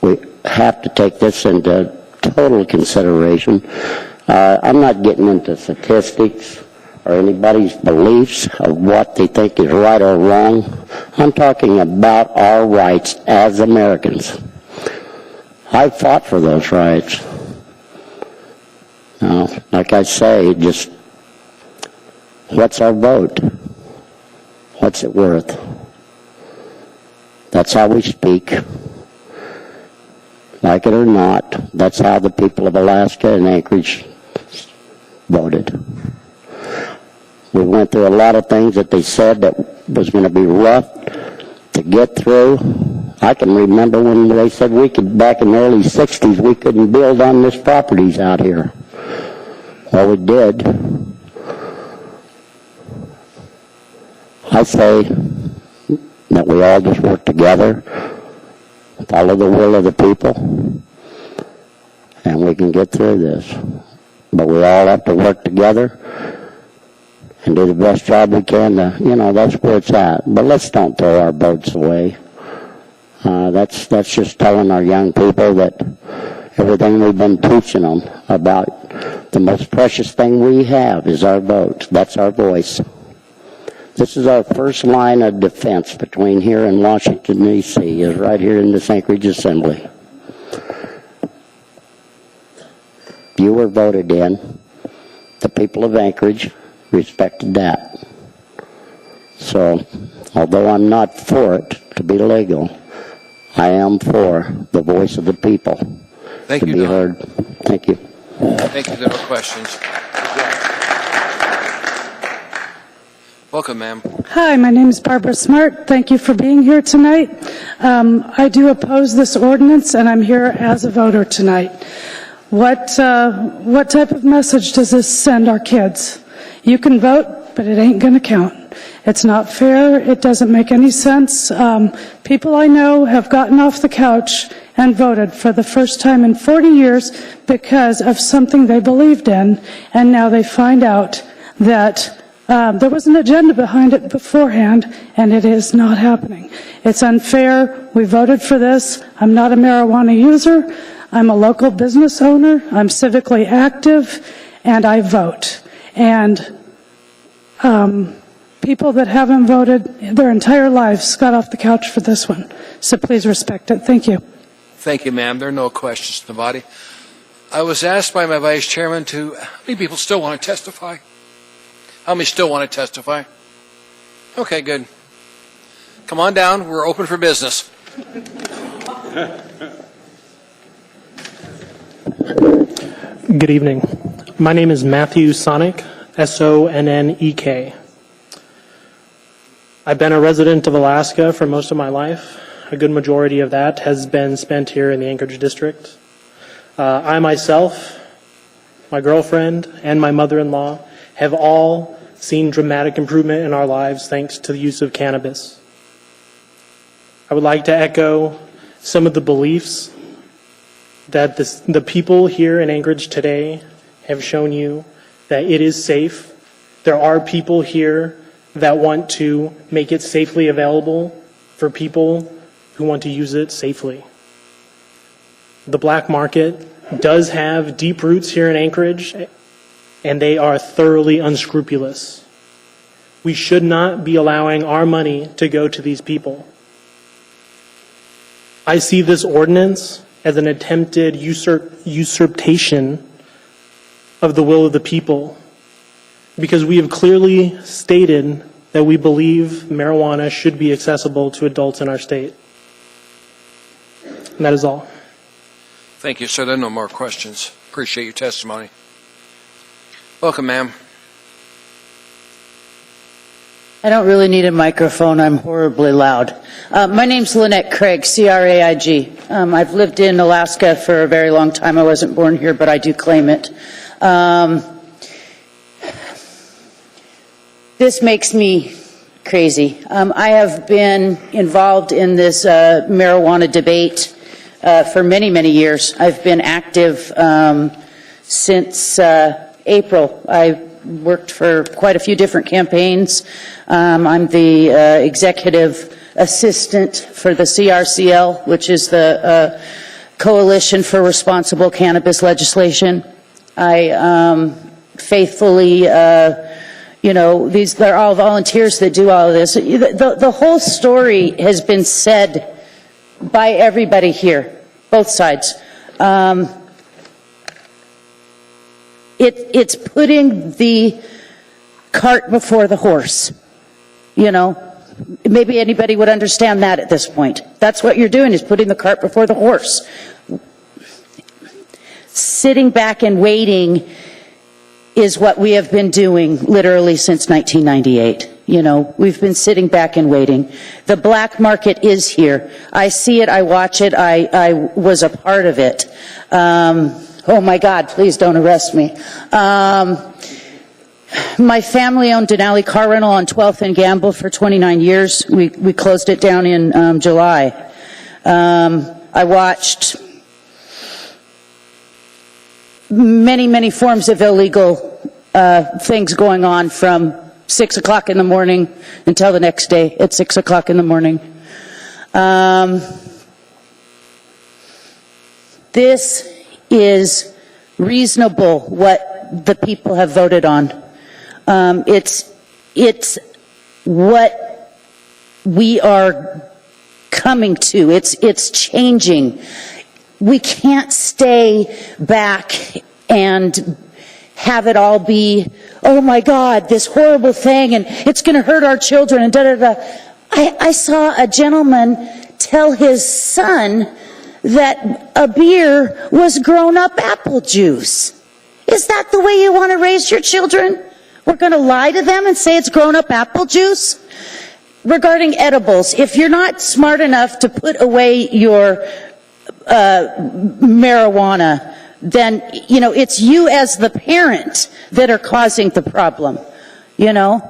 We have to take this into total consideration. I'm not getting into statistics or anybody's beliefs of what they think is right or wrong. I'm talking about our rights as Americans. I fought for those rights. Now, like I say, just what's our vote? what's it worth? That's how we speak. Like it or not, that's how the people of Alaska and Anchorage voted. We went through a lot of things that they said that was going to be rough to get through. I can remember when they said we could, back in the early 60s, we couldn't build on this properties out here. Well, we did. I say that we all just work together, follow the will of the people, and we can get through this. But we all have to work together and do the best job we can to, that's where it's at. But let's don't throw our votes away. That's just telling our young people that everything we've been teaching them about the most precious thing we have is our vote. That's our voice. This is our first line of defense between here and Washington, D.C., is right here in this Anchorage Assembly. You were voted in. The people of Anchorage respected that. So, although I'm not for it to be legal, I am for the voice of the people Thank to you, be Don. heard. Thank you. Thank you. There are no questions. Welcome, ma'am. Hi, my name is Barbara Smart. Thank you for being here tonight. I do oppose this ordinance, and I'm here as a voter tonight. What type of message does this send our kids? You can vote, but it ain't going to count. It's not fair. It doesn't make any sense. People I know have gotten off the couch and voted for the first time in 40 years because of something they believed in, and now they find out that there was an agenda behind it beforehand, and it is not happening. It's unfair. We voted for this. I'm not a marijuana user. I'm a local business owner. I'm civically active, and I vote. And people that haven't voted their entire lives got off the couch for this one. So please respect it. Thank you. Thank you, ma'am. There are no questions in the body. I was asked by my vice chairman how many people still want to testify? How many still want to testify? Okay, good. Come on down. We're open for business. Good evening. My name is Matthew Sonic, S-O-N-N-E-K. I've been a resident of Alaska for most of my life. A good majority of that has been spent here in the Anchorage District. I myself, my girlfriend, and my mother-in-law have all seen dramatic improvement in our lives thanks to the use of cannabis. I would like to echo some of the beliefs that the people here in Anchorage today have shown you, that it is safe. There are people here that want to make it safely available for people who want to use it safely. The black market does have deep roots here in Anchorage, and they are thoroughly unscrupulous. We should not be allowing our money to go to these people. I see this ordinance as an attempted usurpation of the will of the people, because we have clearly stated that we believe marijuana should be accessible to adults in our state. And that is all. Thank you, sir. There are no more questions. Appreciate your testimony. Welcome, ma'am. I don't really need a microphone. I'm horribly loud. My name's Lynette Craig, C-R-A-I-G. I've lived in Alaska for a very long time. I wasn't born here, but I do claim it. This makes me crazy. I have been involved in this marijuana debate for many, many years. I've been active since April. I worked for quite a few different campaigns. I'm the executive assistant for the CRCL, which is the Coalition for Responsible Cannabis Legislation. I faithfully, they're all volunteers that do all of this. The whole story has been said by everybody here, both sides. It's putting the cart before the horse. Maybe anybody would understand that at this point. That's what you're doing, is putting the cart before the horse. Sitting back and waiting is what we have been doing literally since 1998. You know, we've been sitting back and waiting. The black market is here. I see it, I watch it, I was a part of it. Oh my God, please don't arrest me. My family owned Denali Car Rental on 12th and Gamble for 29 years. We closed it down in July. I watched many forms of illegal things going on from 6 o'clock in the morning until the next day at 6 o'clock in the morning. This is reasonable, what the people have voted on. It's what we are coming to. It's changing. We can't stay back and have it all be, oh my God, this horrible thing, and it's going to hurt our children, and da-da-da. I saw a gentleman tell his son that a beer was grown-up apple juice. Is that the way you want to raise your children? We're going to lie to them and say it's grown-up apple juice? Regarding edibles, if you're not smart enough to put away your marijuana, then, you know, it's you as the parent that are causing the problem, you know.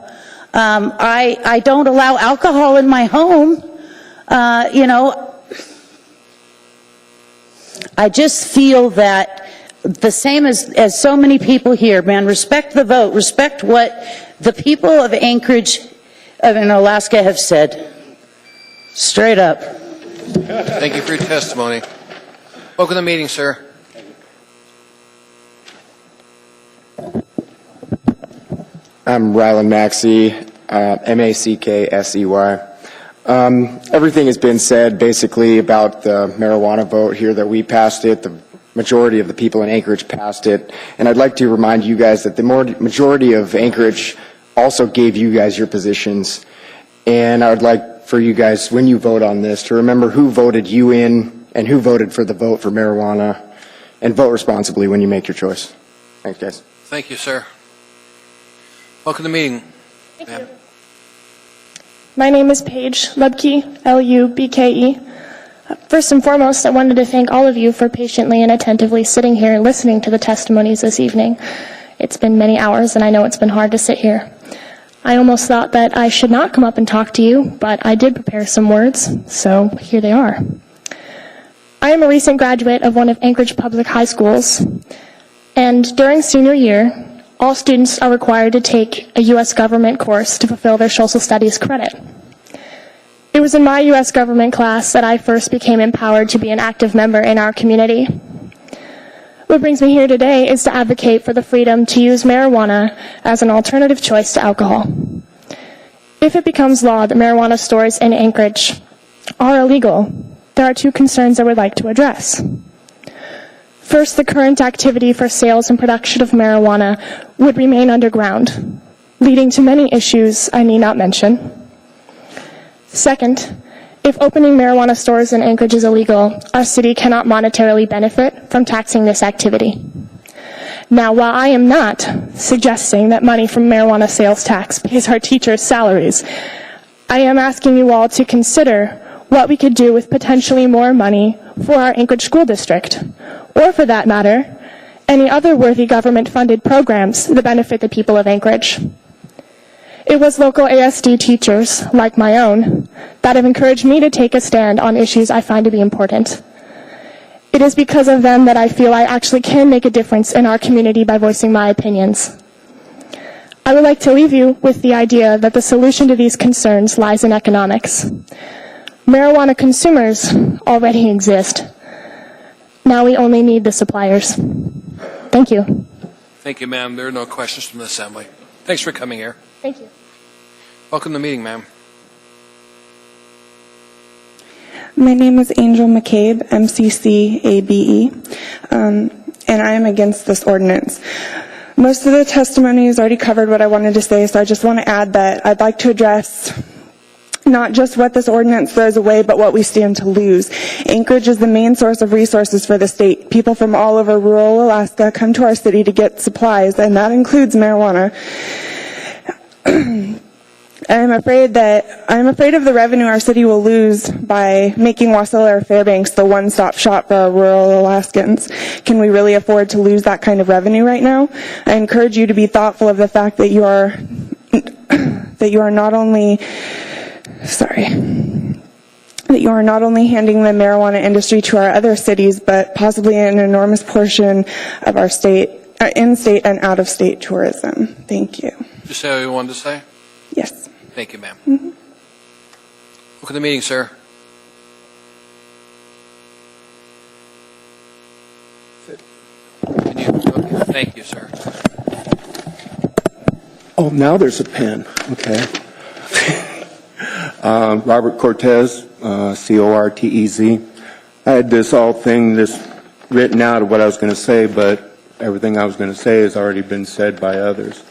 I don't allow alcohol in my home, you know. I just feel that the same as so many people here, man, respect the vote, respect what the people of Anchorage in Alaska have said. Straight up. Thank you for your testimony. Welcome to the meeting, sir. I'm Rylan Maxey, M-A-C-K-S-E-Y. Everything has been said basically about the marijuana vote here, that we passed it, the majority of the people in Anchorage passed it, and I'd like to remind you guys that the majority of Anchorage also gave you guys your positions, and I would like for you guys, when you vote on this, to remember who voted you in and who voted for the vote for marijuana, and vote responsibly when you make your choice. Thanks, guys. Thank you, sir. Welcome to the meeting. Thank you. My name is Paige Lubke, L-U-B-K-E. First and foremost, I wanted to thank all of you for patiently and attentively sitting here and listening to the testimonies this evening. It's been many hours, and I know it's been hard to sit here. I almost thought that I should not come up and talk to you, but I did prepare some words, so here they are. I am a recent graduate of one of Anchorage Public High Schools, and during senior year, all students are required to take a U.S. government course to fulfill their social studies credit. It was in my U.S. government class that I first became empowered to be an active member in our community. What brings me here today is to advocate for the freedom to use marijuana as an alternative choice to alcohol. If it becomes law that marijuana stores in Anchorage are illegal, there are two concerns I would like to address. First, the current activity for sales and production of marijuana would remain underground, leading to many issues I need not mention. Second, if opening marijuana stores in Anchorage is illegal, our city cannot monetarily benefit from taxing this activity. Now, while I am not suggesting that money from marijuana sales tax pays our teachers' salaries, I am asking you all to consider what we could do with potentially more money for our Anchorage School District, or for that matter, any other worthy government-funded programs that benefit the people of Anchorage. It was local ASD teachers, like my own, that have encouraged me to take a stand on issues I find to be important. It is because of them that I feel I actually can make a difference in our community by voicing my opinions. I would like to leave you with the idea that the solution to these concerns lies in economics. Marijuana consumers already exist. Now we only need the suppliers. Thank you. Thank you, ma'am. There are no questions from the Assembly. Thanks for coming here. Thank you. Welcome to the meeting, ma'am. My name is Angel McCabe, M-C-C-A-B-E, and I am against this ordinance. Most of the testimony has already covered what I wanted to say, so I just want to add that I'd like to address not just what this ordinance throws away, but what we stand to lose. Anchorage is the main source of resources for the state. People from all over rural Alaska come to our city to get supplies, and that includes marijuana. I'm afraid of the revenue our city will lose by making Wasilla or Fairbanks the one-stop shop for our rural Alaskans. Can we really afford to lose that kind of revenue right now? I encourage you to be thoughtful of the fact that you are not only handing the marijuana industry to our other cities, but possibly an enormous portion of our in-state and out-of-state tourism. Thank you. Just say what you wanted to say? Yes. Thank you, ma'am. Mm-hmm. Look at the meeting, sir. Thank you, sir. Oh, now there's a pen. Okay. Robert Cortez, Cortez. I had this written out of what I was going to say, but everything I was going to say has already been said by others.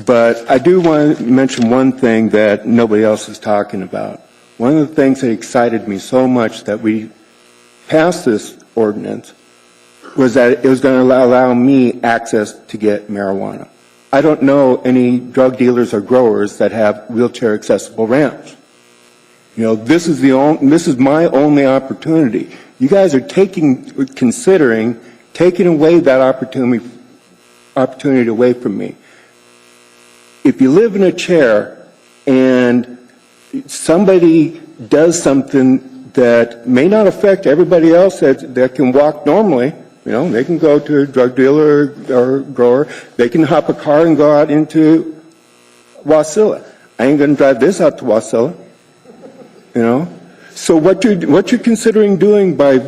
But I do want to mention one thing that nobody else is talking about. One of the things that excited me so much that we passed this ordinance was that it was going to allow me access to get marijuana. I don't know any drug dealers or growers that have wheelchair accessible ramps. You know, this is my only opportunity. You guys are considering taking away that opportunity away from me. If you live in a chair and somebody does something that may not affect everybody else that can walk normally, you know, they can go to a drug dealer or grower, they can hop a car and go out into Wasilla. I ain't going to drive this out to Wasilla, you know. So what you're considering doing by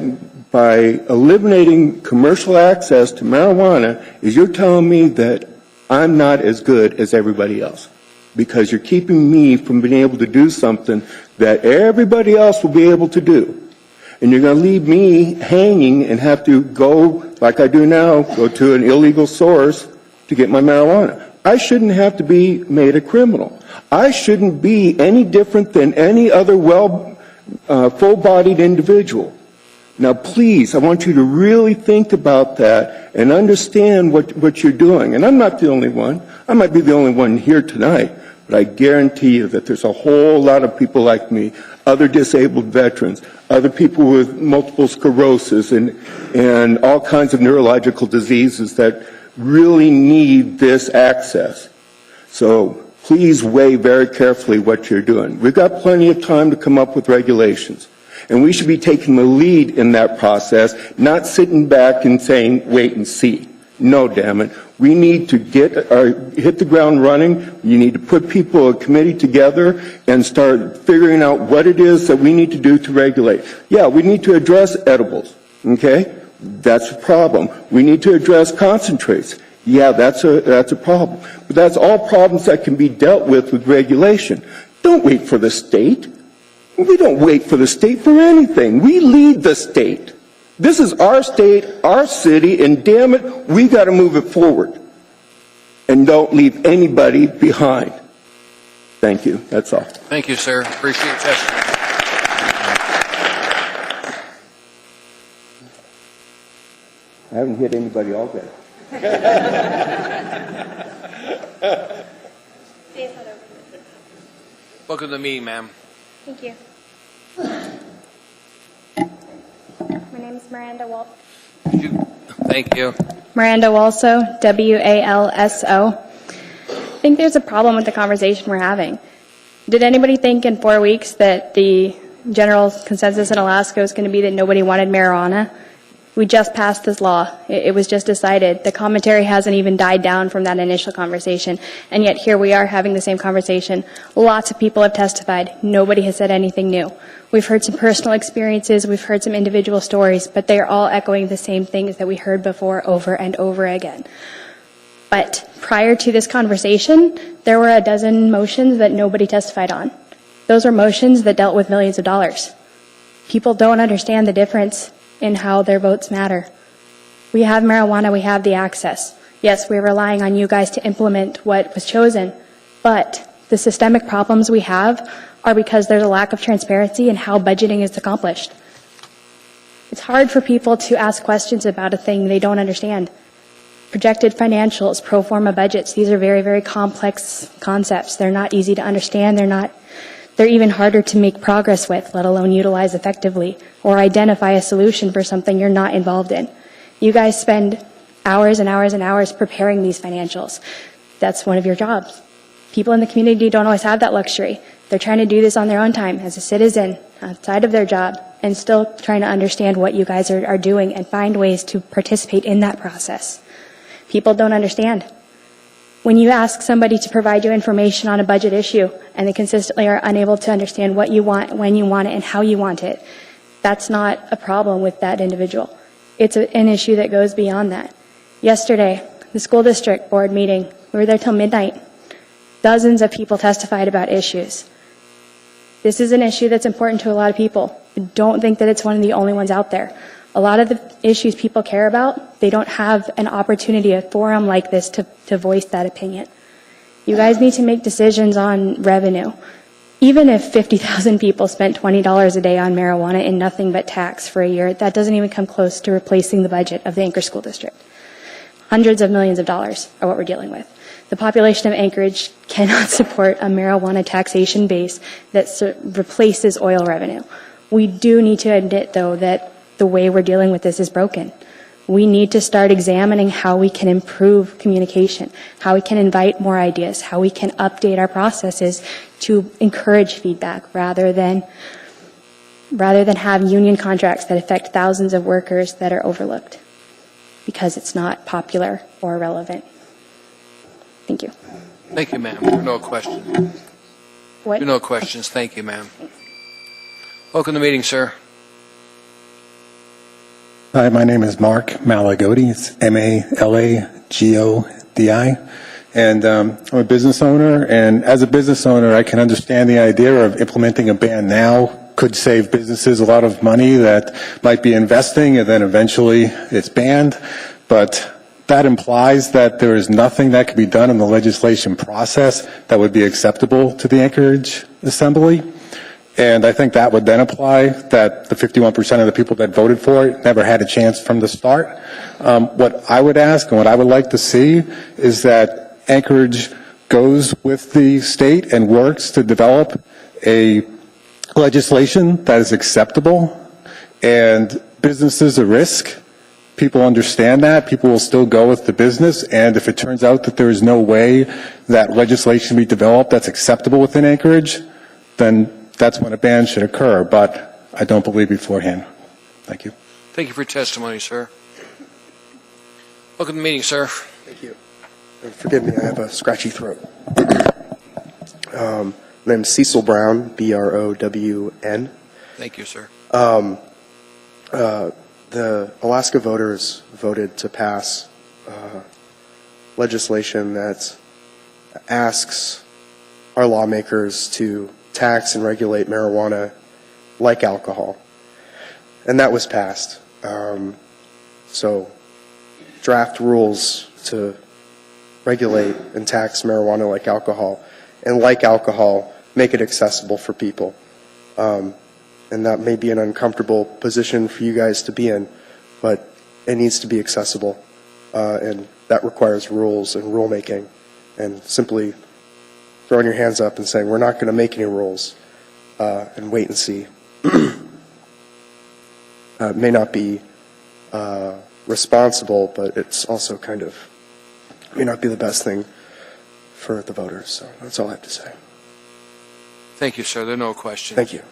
eliminating commercial access to marijuana is you're telling me that I'm not as good as everybody else, because you're keeping me from being able to do something that everybody else will be able to do. And you're going to leave me hanging and have to go, like I do now, go to an illegal source to get my marijuana. I shouldn't have to be made a criminal. I shouldn't be any different than any other full-bodied individual. Now, please, I want you to really think about that and understand what you're doing. And I'm not the only one. I might be the only one here tonight, but I guarantee you that there's a whole lot of people like me, other disabled veterans, other people with multiple sclerosis and all kinds of neurological diseases that really need this access. So please weigh very carefully what you're doing. We've got plenty of time to come up with regulations. And we should be taking the lead in that process, not sitting back and saying, wait and see. No, damn it. We need to hit the ground running. You need to put a committee together and start figuring out what it is that we need to do to regulate. Yeah, we need to address edibles, okay? That's a problem. We need to address concentrates. Yeah, that's a problem. But that's all problems that can be dealt with regulation. Don't wait for the state. We don't wait for the state for anything. We lead the state. This is our state, our city, and damn it, we got to move it forward. And don't leave anybody behind. Thank you. That's all. Thank you, sir. Appreciate your testimony. I haven't hit anybody all day. Welcome to the meeting, ma'am. Thank you. My name is Miranda Walso. Thank you. Miranda Walso, W-A-L-S-O. I think there's a problem with the conversation we're having. Did anybody think in 4 weeks that the general consensus in Alaska was going to be that nobody wanted marijuana? We just passed this law. It was just decided. The commentary hasn't even died down from that initial conversation, and yet here we are having the same conversation. Lots of people have testified. Nobody has said anything new. We've heard some personal experiences. We've heard some individual stories, but they are all echoing the same things that we heard before over and over again. But prior to this conversation, there were a dozen motions that nobody testified on. Those were motions that dealt with millions of dollars. People don't understand the difference in how their votes matter. We have marijuana, we have the access. Yes, we're relying on you guys to implement what was chosen, but the systemic problems we have are because there's a lack of transparency in how budgeting is accomplished. It's hard for people to ask questions about a thing they don't understand. Projected financials, pro forma budgets, these are very, very complex concepts. They're not easy to understand. They're even harder to make progress with, let alone utilize effectively or identify a solution for something you're not involved in. You guys spend hours and hours and hours preparing these financials. That's one of your jobs. People in the community don't always have that luxury. They're trying to do this on their own time as a citizen outside of their job and still trying to understand what you guys are doing and find ways to participate in that process. People don't understand. When you ask somebody to provide you information on a budget issue and they consistently are unable to understand what you want, when you want it, and how you want it, that's not a problem with that individual. It's an issue that goes beyond that. Yesterday, the school district board meeting, we were there till midnight. Dozens of people testified about issues. This is an issue that's important to a lot of people. I don't think that it's one of the only ones out there. A lot of the issues people care about, they don't have an opportunity, a forum like this to voice that opinion. You guys need to make decisions on revenue. Even if 50,000 people spent $20 a day on marijuana and nothing but tax for a year, that doesn't even come close to replacing the budget of the Anchorage School District. Hundreds of millions of dollars are what we're dealing with. The population of Anchorage cannot support a marijuana taxation base that replaces oil revenue. We do need to admit, though, that the way we're dealing with this is broken. We need to start examining how we can improve communication, how we can invite more ideas, how we can update our processes to encourage feedback rather than have union contracts that affect thousands of workers that are overlooked because it's not popular or relevant. Thank you. Thank you, ma'am. There are no questions. What? There are no questions. Thank you, ma'am. Welcome to the meeting, sir. Hi, my name is Mark Malagodi. It's Malagodi. And I'm a business owner. And as a business owner, I can understand the idea of implementing a ban now could save businesses a lot of money that might be investing, and then eventually it's banned. But that implies that there is nothing that can be done in the legislation process that would be acceptable to the Anchorage Assembly. And I think that would then apply that the 51% of the people that voted for it never had a chance from the start. What I would ask and what I would like to see is that Anchorage goes with the state and works to develop a legislation that is acceptable, and businesses are risk. People understand that. People will still go with the business, and if it turns out that there is no way that legislation be developed that's acceptable within Anchorage, then that's when a ban should occur, but I don't believe beforehand. Thank you. Thank you for your testimony, sir. Welcome to the meeting, sir. Thank you. Forgive me, I have a scratchy throat. My name is Cecil Brown, B-R-O-W-N. Thank you, sir. The Alaska voters voted to pass legislation that asks our lawmakers to tax and regulate marijuana like alcohol. And that was passed. So draft rules to regulate and tax marijuana like alcohol, and like alcohol, make it accessible for people. And that may be an uncomfortable position for you guys to be in, but it needs to be accessible. And that requires rules and rulemaking, and simply throwing your hands up and saying, we're not going to make any rules, and wait and see. May not be responsible, but it's also kind of, may not be the best thing for the voters. So that's all I have to say. Thank you, sir. There are no questions. Thank you.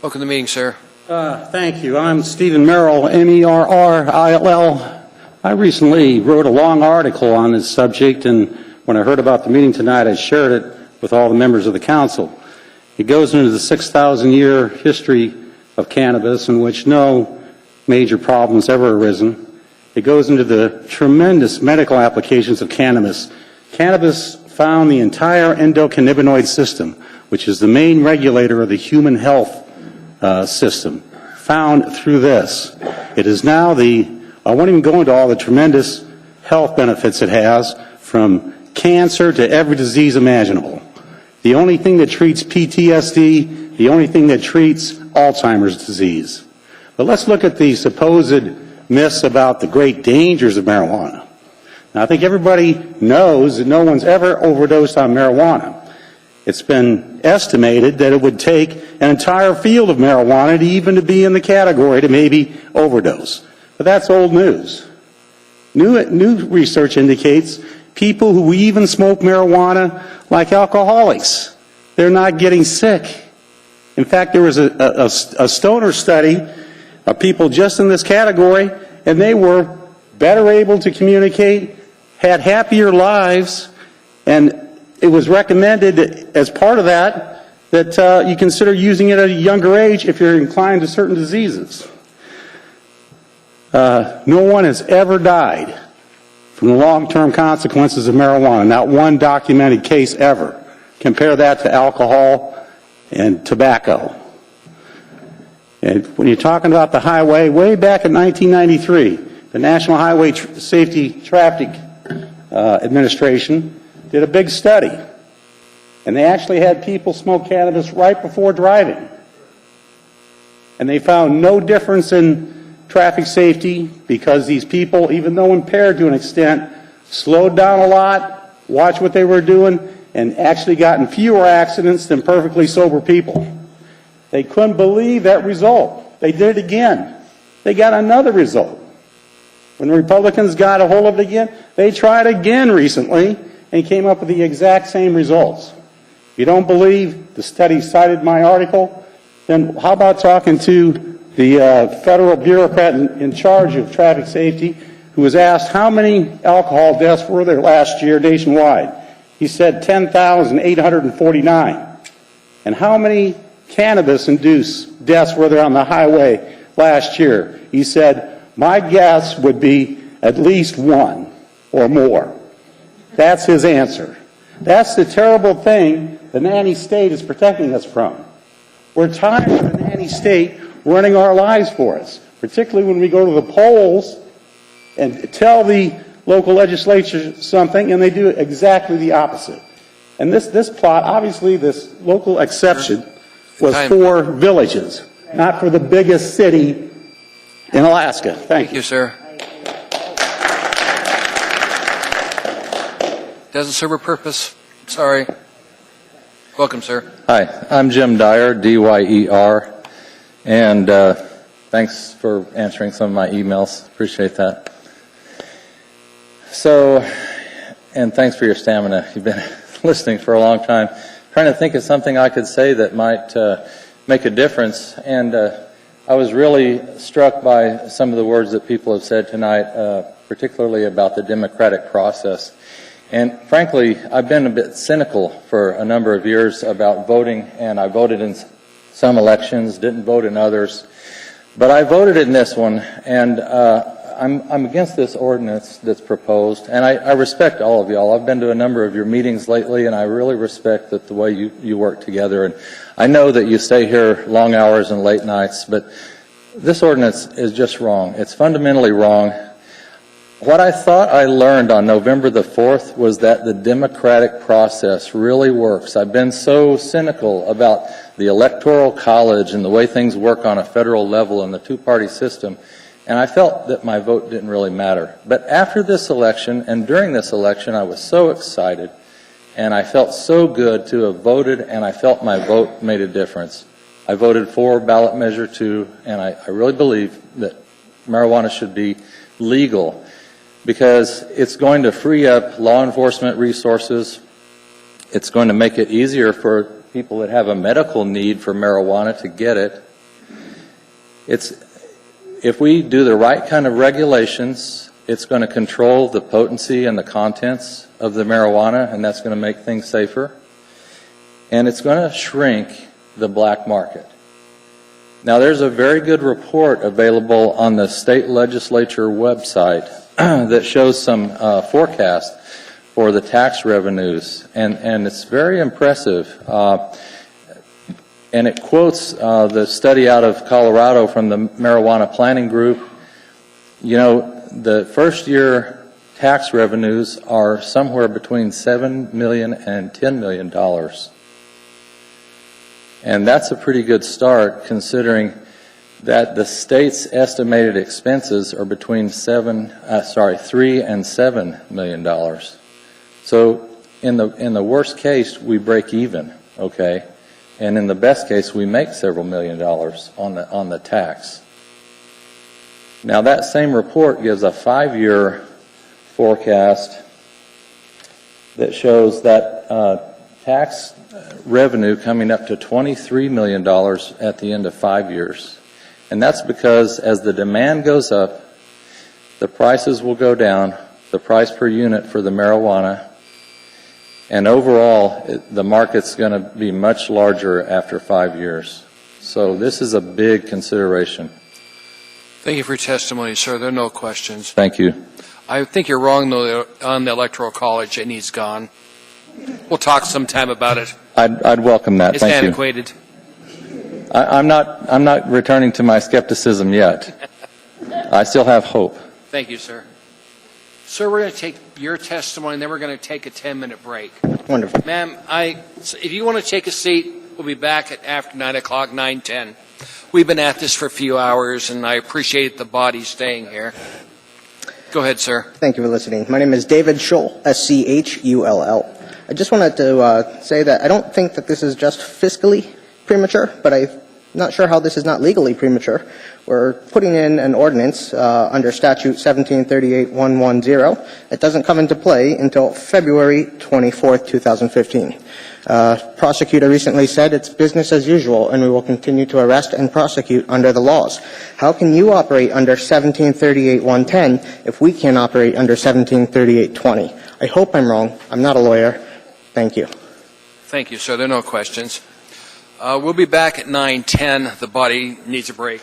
Welcome to the meeting, sir. Thank you. I'm Stephen Merrill, M-E-R-R-I-L-L. I recently wrote a long article on this subject, and when I heard about the meeting tonight, I shared it with all the members of the council. It goes into the 6,000-year history of cannabis in which no major problems ever arisen. It goes into the tremendous medical applications of cannabis. Cannabis found the entire endocannabinoid system, which is the main regulator of the human health system, found through this. It is now I won't even go into all the tremendous health benefits it has, from cancer to every disease imaginable. the only thing that treats PTSD, the only thing that treats Alzheimer's disease. But let's look at the supposed myths about the great dangers of marijuana. Now, I think everybody knows that no one's ever overdosed on marijuana. It's been estimated that it would take an entire field of marijuana to even to be in the category to maybe overdose. But that's old news. New research indicates people who even smoke marijuana, like alcoholics, they're not getting sick. In fact, there was a stoner study of people just in this category, and they were better able to communicate, had happier lives, and it was recommended that as part of that, that you consider using it at a younger age if you're inclined to certain diseases. No one has ever died from the long-term consequences of marijuana, not one documented case ever. Compare that to alcohol and tobacco. And when you're talking about the highway, way back in 1993, the National Highway Safety Traffic Administration did a big study. And they actually had people smoke cannabis right before driving. And they found no difference in traffic safety because these people, even though impaired to an extent, slowed down a lot, watched what they were doing, and actually got in fewer accidents than perfectly sober people. They couldn't believe that result. They did it again. They got another result. When the Republicans got a hold of it again, they tried again recently and came up with the exact same results. If you don't believe the study cited my article, then how about talking to the federal bureaucrat in charge of traffic safety who was asked how many alcohol deaths were there last year nationwide? He said 10,849. And how many cannabis-induced deaths were there on the highway last year? He said, my guess would be at least one or more. That's his answer. That's the terrible thing the nanny state is protecting us from. We're tired of the nanny state running our lives for us, particularly when we go to the polls and tell the local legislature something and they do exactly the opposite. And this plot, obviously this local exception was for villages, not for the biggest city in Alaska. Thank you, sir. Doesn't serve a purpose. Sorry. Welcome, sir. Hi, I'm Jim Dyer, D-Y-E-R, and thanks for answering some of my emails. Appreciate that. So, and thanks for your stamina. You've been listening for a long time. Trying to think of something I could say that might make a difference, and I was really struck by some of the words that people have said tonight, particularly about the democratic process. And frankly, I've been a bit cynical for a number of years about voting, and I voted in some elections, didn't vote in others. But I voted in this one, and I'm against this ordinance that's proposed, and I respect all of y'all. I've been to a number of your meetings lately, and I really respect that the way you work together. And I know that you stay here long hours and late nights, but this ordinance is just wrong. It's fundamentally wrong. What I thought I learned on November the 4th was that the democratic process really works. I've been so cynical about the Electoral College and the way things work on a federal level and the two-party system, and I felt that my vote didn't really matter. But after this election and during this election, I was so excited, and I felt so good to have voted, and I felt my vote made a difference. I voted for ballot measure 2, and I really believe that marijuana should be legal, because it's going to free up law enforcement resources. It's going to make it easier for people that have a medical need for marijuana to get it. If we do the right kind of regulations, it's going to control the potency and the contents of the marijuana, and that's going to make things safer. And it's going to shrink the black market. Now, there's a very good report available on the state legislature website that shows some forecast for the tax revenues, and it's very impressive. And it quotes the study out of Colorado from the Marijuana Planning Group. You know, the first year tax revenues are somewhere between $7 million and $10 million. And that's a pretty good start considering that the state's estimated expenses are between $3 and $7 million. So in the worst case, we break even, okay? And in the best case, we make several $1 million on the tax. Now that same report gives a 5-year forecast that shows that tax revenue coming up to $23 million at the end of 5 years. And that's because as the demand goes up, the prices will go down, the price per unit for the marijuana, and overall, the market's going to be much larger after 5 years. So this is a big consideration. Thank you for your testimony, sir. There are no questions. Thank you. I think you're wrong, though, on the Electoral College. It needs gone. We'll talk sometime about it. I'd welcome that. It's Thank you. antiquated. I'm not returning to my skepticism yet. I still have hope. Thank you, sir. Sir, we're going to take your testimony, and then we're going to take a 10-minute break. Wonderful. Ma'am, if you want to take a seat, we'll be back at after 9 o'clock, 9:10. We've been at this for a few hours, and I appreciate the body staying here. Go ahead, sir. Thank you for listening. My name is David Schull, S-C-H-U-L-L. I just wanted to say that I don't think that this is just fiscally premature, but I'm not sure how this is not legally premature. We're putting in an ordinance under statute 1738110. It doesn't come into play until February 24th, 2015. Prosecutor recently said it's business as usual and we will continue to arrest and prosecute under the laws. How can you operate under 1738110 if we can't operate under 1738120? I hope I'm wrong. I'm not a lawyer. Thank you. Thank you, sir. There are no questions. We'll be back at 9:10. The body needs a break.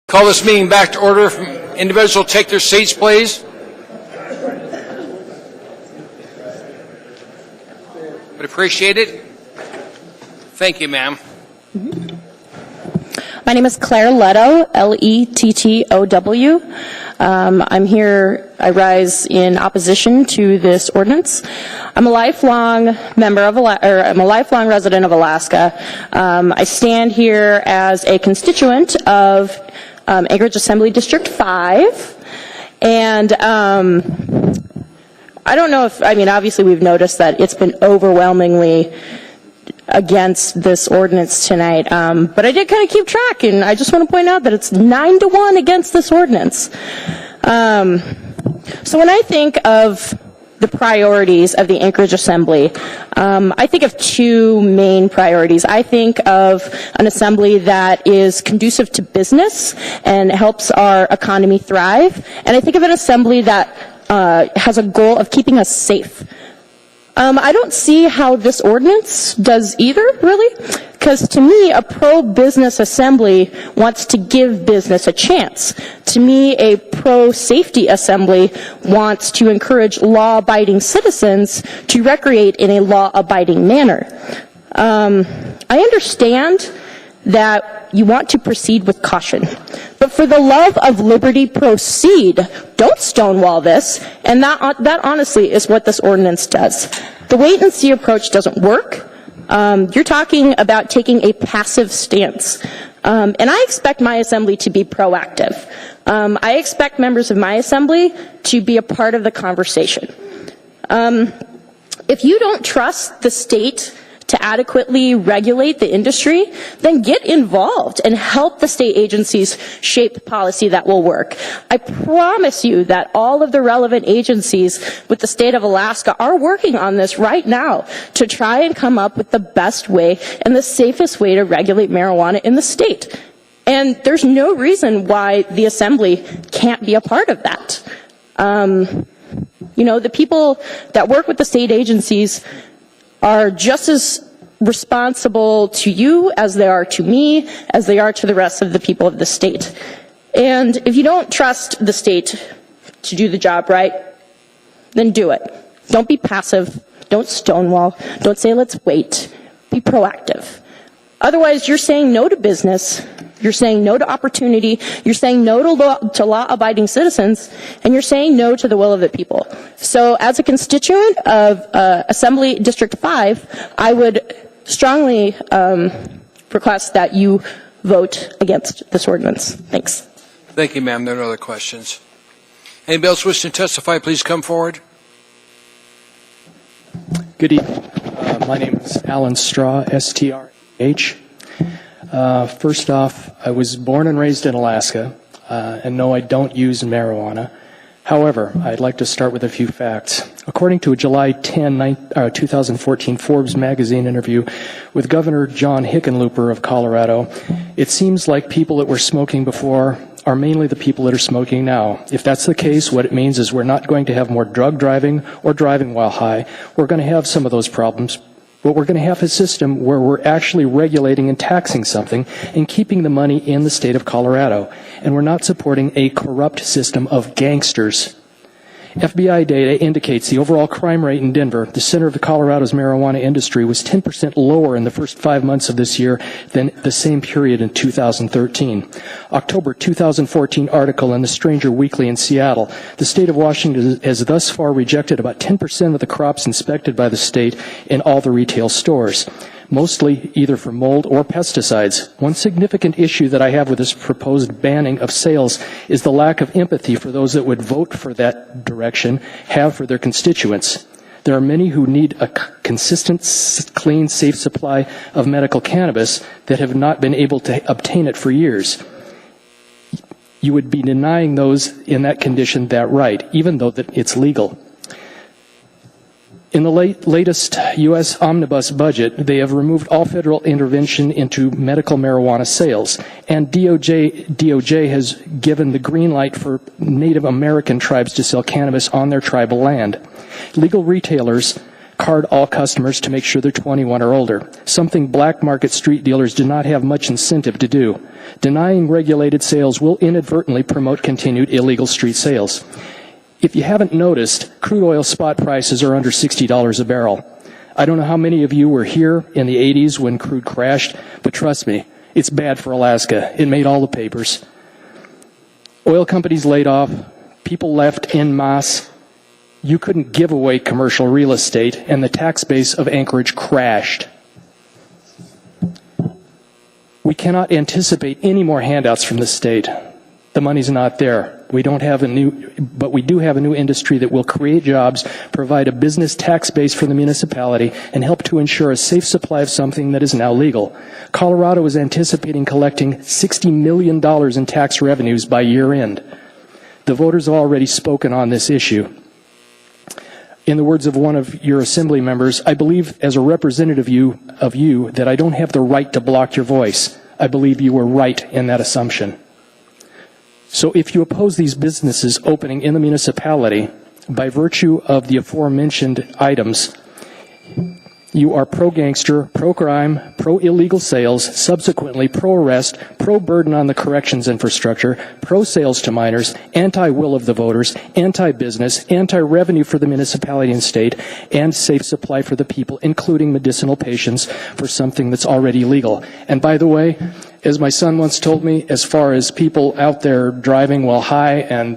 Call this meeting back to order. Individuals will take their seats, please. Would appreciate it. Thank you, ma'am. My name is Claire Lettow, L-E-T-T-O-W. I'm here, I rise in opposition to this ordinance. I'm a lifelong I'm a lifelong resident of Alaska. I stand here as a constituent of Anchorage Assembly District 5. And I don't know if, obviously we've noticed that it's been overwhelmingly against this ordinance tonight, but I did kind of keep track, and I just want to point out that it's 9-1 against this ordinance. So when I think of the priorities of the Anchorage Assembly, I think of two main priorities. I think of an assembly that is conducive to business and helps our economy thrive, and I think of an assembly that has a goal of keeping us safe. I don't see how this ordinance does either, really, because to me, a pro-business assembly wants to give business a chance. To me, a pro-safety assembly wants to encourage law-abiding citizens to recreate in a law-abiding manner. I understand that you want to proceed with caution. But for the love of liberty, proceed. Don't stonewall this. And that honestly is what this ordinance does. The wait-and-see approach doesn't work. You're talking about taking a passive stance. And I expect my assembly to be proactive. I expect members of my assembly to be a part of the conversation. If you don't trust the state to adequately regulate the industry, then get involved and help the state agencies shape policy that will work. I promise you that all of the relevant agencies with the state of Alaska are working on this right now to try and come up with the best way and the safest way to regulate marijuana in the state. And there's no reason why the assembly can't be a part of that. The people that work with the state agencies are just as responsible to you as they are to me, as they are to the rest of the people of the state. And if you don't trust the state to do the job right, then do it. Don't be passive. Don't stonewall. Don't say, let's wait. Be proactive. Otherwise, you're saying no to business You're saying no to opportunity, you're saying no to law-abiding citizens, and you're saying no to the will of the people. So as a constituent of Assembly District 5, I would strongly request that you vote against this ordinance. Thanks. Thank you, ma'am. There are no other questions. Anybody else wishing to testify, please come forward. Good evening. My name is Alan Straw, S-T-R-H. First off, I was born and raised in Alaska, and no, I don't use marijuana. However, I'd like to start with a few facts. According to a July 10, 2014 Forbes magazine interview with Governor John Hickenlooper of Colorado, it seems like people that were smoking before are mainly the people that are smoking now. If that's the case, what it means is we're not going to have more drug driving or driving while high. We're going to have some of those problems, but we're going to have a system where we're actually regulating and taxing something and keeping the money in the state of Colorado. And we're not supporting a corrupt system of gangsters. FBI data indicates the overall crime rate in Denver, the center of Colorado's marijuana industry, was 10% lower in the first 5 months of this year than the same period in 2013. October 2014 article in the Stranger Weekly in Seattle, the state of Washington has thus far rejected about 10% of the crops inspected by the state in all the retail stores, mostly either for mold or pesticides. One significant issue that I have with this proposed banning of sales is the lack of empathy for those that would vote for that direction have for their constituents. There are many who need a consistent, clean, safe supply of medical cannabis that have not been able to obtain it for years. You would be denying those in that condition that right, even though that it's legal. In the latest U.S. omnibus budget, they have removed all federal intervention into medical marijuana sales, and DOJ has given the green light for Native American tribes to sell cannabis on their tribal land. Legal retailers card all customers to make sure they're 21 or older, something black market street dealers do not have much incentive to do. Denying regulated sales will inadvertently promote continued illegal street sales. If you haven't noticed, crude oil spot prices are under $60 a barrel. I don't know how many of you were here in the 80s when crude crashed, but trust me, it's bad for Alaska. It made all the papers. Oil companies laid off, people left en masse. You couldn't give away commercial real estate, and the tax base of Anchorage crashed. We cannot anticipate any more handouts from the state. The money's not there. We don't have but we do have a new industry that will create jobs, provide a business tax base for the municipality, and help to ensure a safe supply of something that is now legal. Colorado is anticipating collecting $60 million in tax revenues by year end. The voters have already spoken on this issue. In the words of one of your assembly members, I believe as a representative of you that I don't have the right to block your voice. I believe you were right in that assumption. So if you oppose these businesses opening in the municipality by virtue of the aforementioned items, you are pro-gangster, pro-crime, pro-illegal sales, subsequently pro-arrest, pro-burden on the corrections infrastructure, pro-sales to minors, anti-will of the voters, anti-business, anti-revenue for the municipality and state, and safe supply for the people, including medicinal patients, for something that's already legal. And by the way, as my son once told me, as far as people out there driving while high and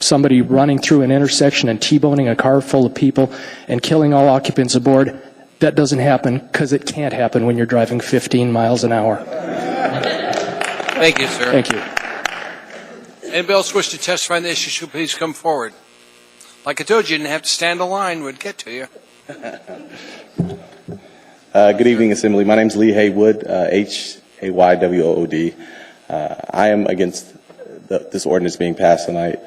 somebody running through an intersection and T-boning a car full of people and killing all occupants aboard, that doesn't happen because it can't happen when you're driving 15 miles an hour. Thank you, sir. Thank you. Anybody else wish to testify on the issue, please come forward. Like I told you, you didn't have to stand in line. We'd get to you. Good evening, Assembly. My name is Lee Haywood, Haywood. I am against this ordinance being passed tonight.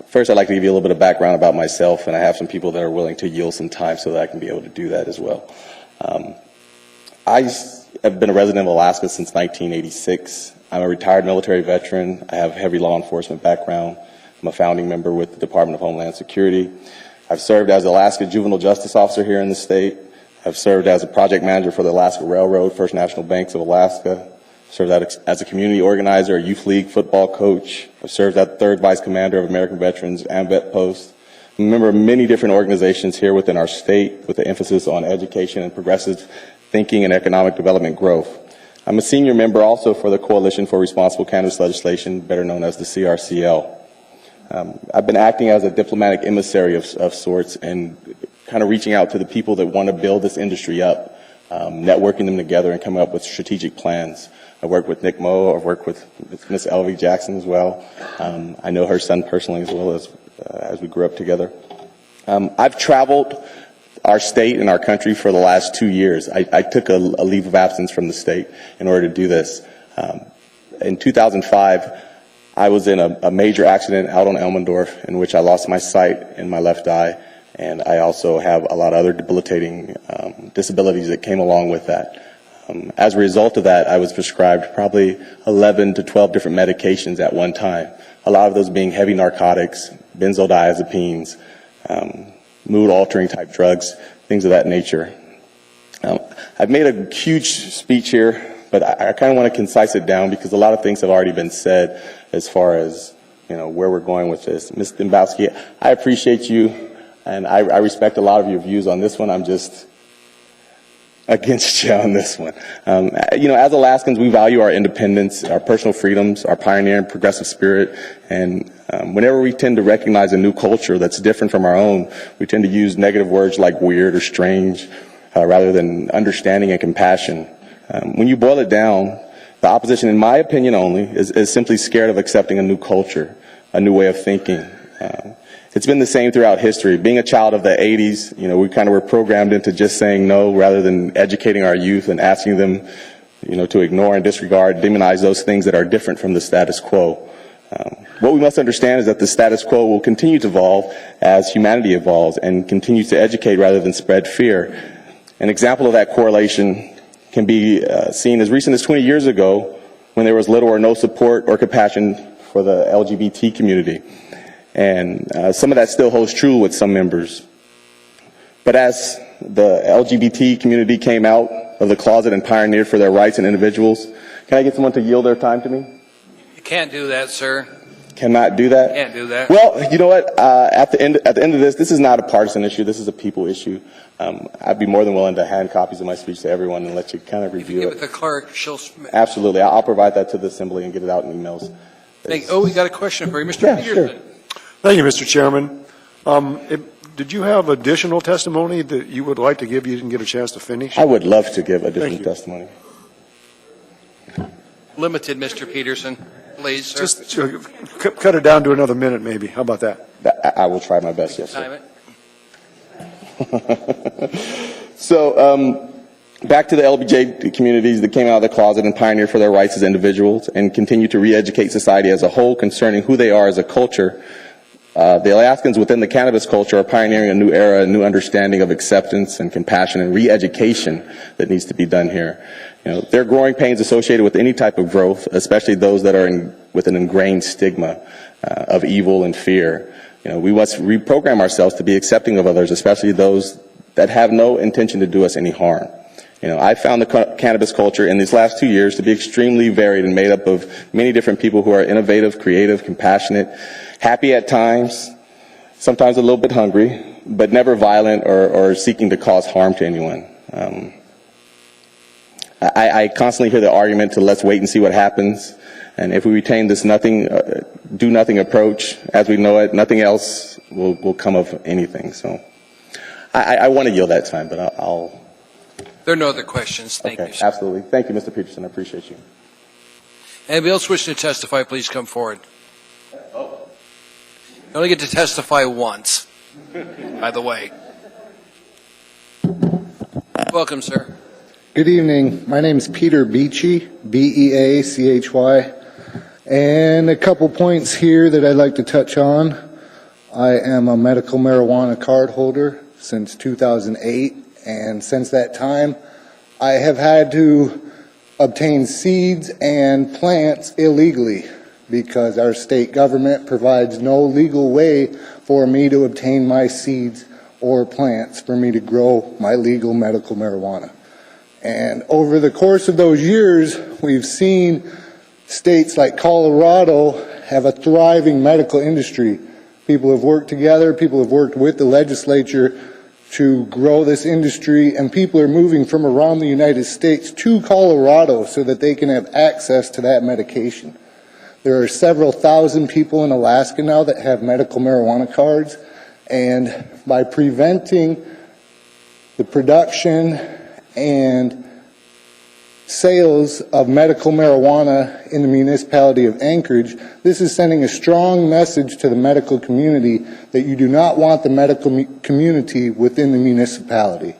First, I'd like to give you a little bit of background about myself, and I have some people that are willing to yield some time so that I can be able to do that as well. I have been a resident of Alaska since 1986. I'm a retired military veteran. I have a heavy law enforcement background. I'm a founding member with the Department of Homeland Security. I've served as Alaska Juvenile Justice Officer here in the state. I've served as a project manager for the Alaska Railroad, First National Banks of Alaska. Served as a community organizer, a youth league football coach. I've served as third vice commander of American Veterans and Vet Post. I'm a member of many different organizations here within our state with an emphasis on education and progressive thinking and economic development growth. I'm a senior member also for the Coalition for Responsible Cannabis Legislation, better known as the CRCL. I've been acting as a diplomatic emissary of sorts and kind of reaching out to the people that want to build this industry up, networking them together and coming up with strategic plans. I work with Nick Moe. I've worked with Miss Elvie Jackson as well. I know her son personally as well as we grew up together. I've traveled our state and our country for the last 2 years. I took a leave of absence from the state in order to do this. In 2005, I was in a major accident out on Elmendorf in which I lost my sight in my left eye, and I also have a lot of other debilitating disabilities that came along with that. As a result of that, I was prescribed probably 11 to 12 different medications at one time, a lot of those being heavy narcotics, benzodiazepines, mood-altering type drugs, things of that nature. I've made a huge speech here, but I kind of want to concise it down because a lot of things have already been said as far as, where we're going with this. Ms. Dembowski, I appreciate you, and I respect a lot of your views on this one. I'm just against you on this one. As Alaskans, we value our independence, our personal freedoms, our pioneering progressive spirit, and whenever we tend to recognize a new culture that's different from our own, we tend to use negative words like weird or strange rather than understanding and compassion. When you boil it down, the opposition, in my opinion only, is simply scared of accepting a new culture, a new way of thinking. It's been the same throughout history. Being a child of the 80s, we kind of were programmed into just saying no rather than educating our youth and asking them, to ignore and disregard, demonize those things that are different from the status quo. What we must understand is that the status quo will continue to evolve as humanity evolves and continues to educate rather than spread fear. An example of that correlation can be seen as recent as 20 years ago when there was little or no support or compassion for the LGBT community. And some of that still holds true with some members. But as the LGBT community came out of the closet and pioneered for their rights and individuals, can I get someone to yield their time to me? You can't do that, sir. Cannot do that? Can't do that. Well, you know what? At the end of this is not a partisan issue. This is a people issue. I'd be more than willing to hand copies of my speech to everyone and let you kind of review Give it. it to the clerk. She'll. Absolutely. I'll provide that to the assembly and get it out in emails. We got a question for you, Mr. Peterson. Sure. Thank you, Mr. Chairman. Did you have additional testimony that you would like to give you didn't get a chance to finish? I would love to give additional testimony. Limited, Mr. Peterson. Please, sir. Just cut it down to another minute, maybe. How about that? I will try my best, yes, sir. Time it. So, back to the LBJ communities that came out of the closet and pioneered for their rights as individuals and continue to re-educate society as a whole concerning who they are as a culture. The Alaskans within the cannabis culture are pioneering a new era, a new understanding of acceptance and compassion and re-education that needs to be done here. There are growing pains associated with any type of growth, especially those that are with an ingrained stigma of evil and fear. We must reprogram ourselves to be accepting of others, especially those that have no intention to do us any harm. I found the cannabis culture in these last 2 years to be extremely varied and made up of many different people who are innovative, creative, compassionate, happy at times, sometimes a little bit hungry, but never violent or seeking to cause harm to anyone. I constantly hear the argument to let's wait and see what happens. And if we retain this do nothing approach as we know it, nothing else will come of anything. So I want to yield that time, but I'll. There are no other questions. Thank you, sir. Absolutely. Thank you, Mr. Peterson. I appreciate you. Anybody else wishing to testify, please come forward. You only get to testify once, by the way. Welcome, sir. Good evening. My name is Peter Beachy, B-E-A-C-H-Y, and a couple points here that I'd like to touch on. I am a medical marijuana card holder since 2008, and since that time, I have had to obtain seeds and plants illegally because our state government provides no legal way for me to obtain my seeds or plants for me to grow my legal medical marijuana. And over the course of those years, we've seen states like Colorado have a thriving medical industry. People have worked together, people have worked with the legislature to grow this industry, and people are moving from around the United States to Colorado so that they can have access to that medication. There are several thousand people in Alaska now that have medical marijuana cards, and by preventing the production and sales of medical marijuana in the municipality of Anchorage, this is sending a strong message to the medical community that you do not want the medical community within the municipality.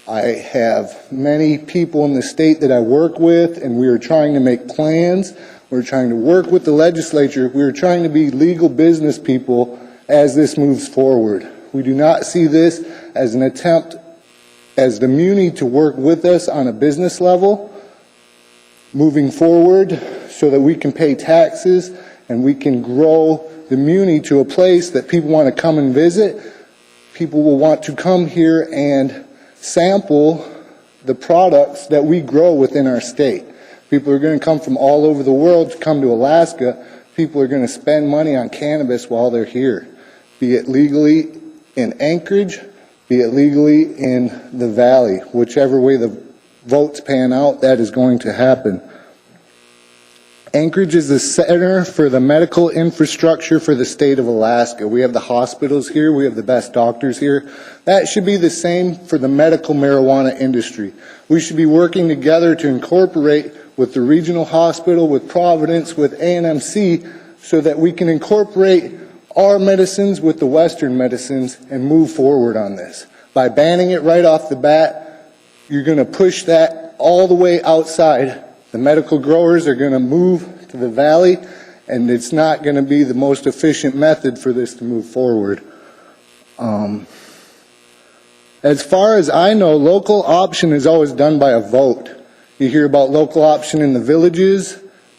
I have many people in the state that I work with, and we are trying to make plans. We're trying to work with the legislature. We are trying to be legal business people as this moves forward. We do not see this as an attempt as the Muni to work with us on a business level moving forward so that we can pay taxes and we can grow the Muni to a place that people want to come and visit. People will want to come here and sample the products that we grow within our state. People are going to come from all over the world to come to Alaska. People are going to spend money on cannabis while they're here, be it legally in Anchorage, be it legally in the Valley. Whichever way the votes pan out, that is going to happen. Anchorage is the center for the medical infrastructure for the state of Alaska. We have the hospitals here. We have the best doctors here. That should be the same for the medical marijuana industry. We should be working together to incorporate with the regional hospital, with Providence, with A&MC, so that we can incorporate our medicines with the Western medicines and move forward on this. By banning it right off the bat, you're going to push that all the way outside. The medical growers are going to move to the valley, and it's not going to be the most efficient method for this to move forward. As far as I know, local option is always done by a vote. You hear about local option in the villages,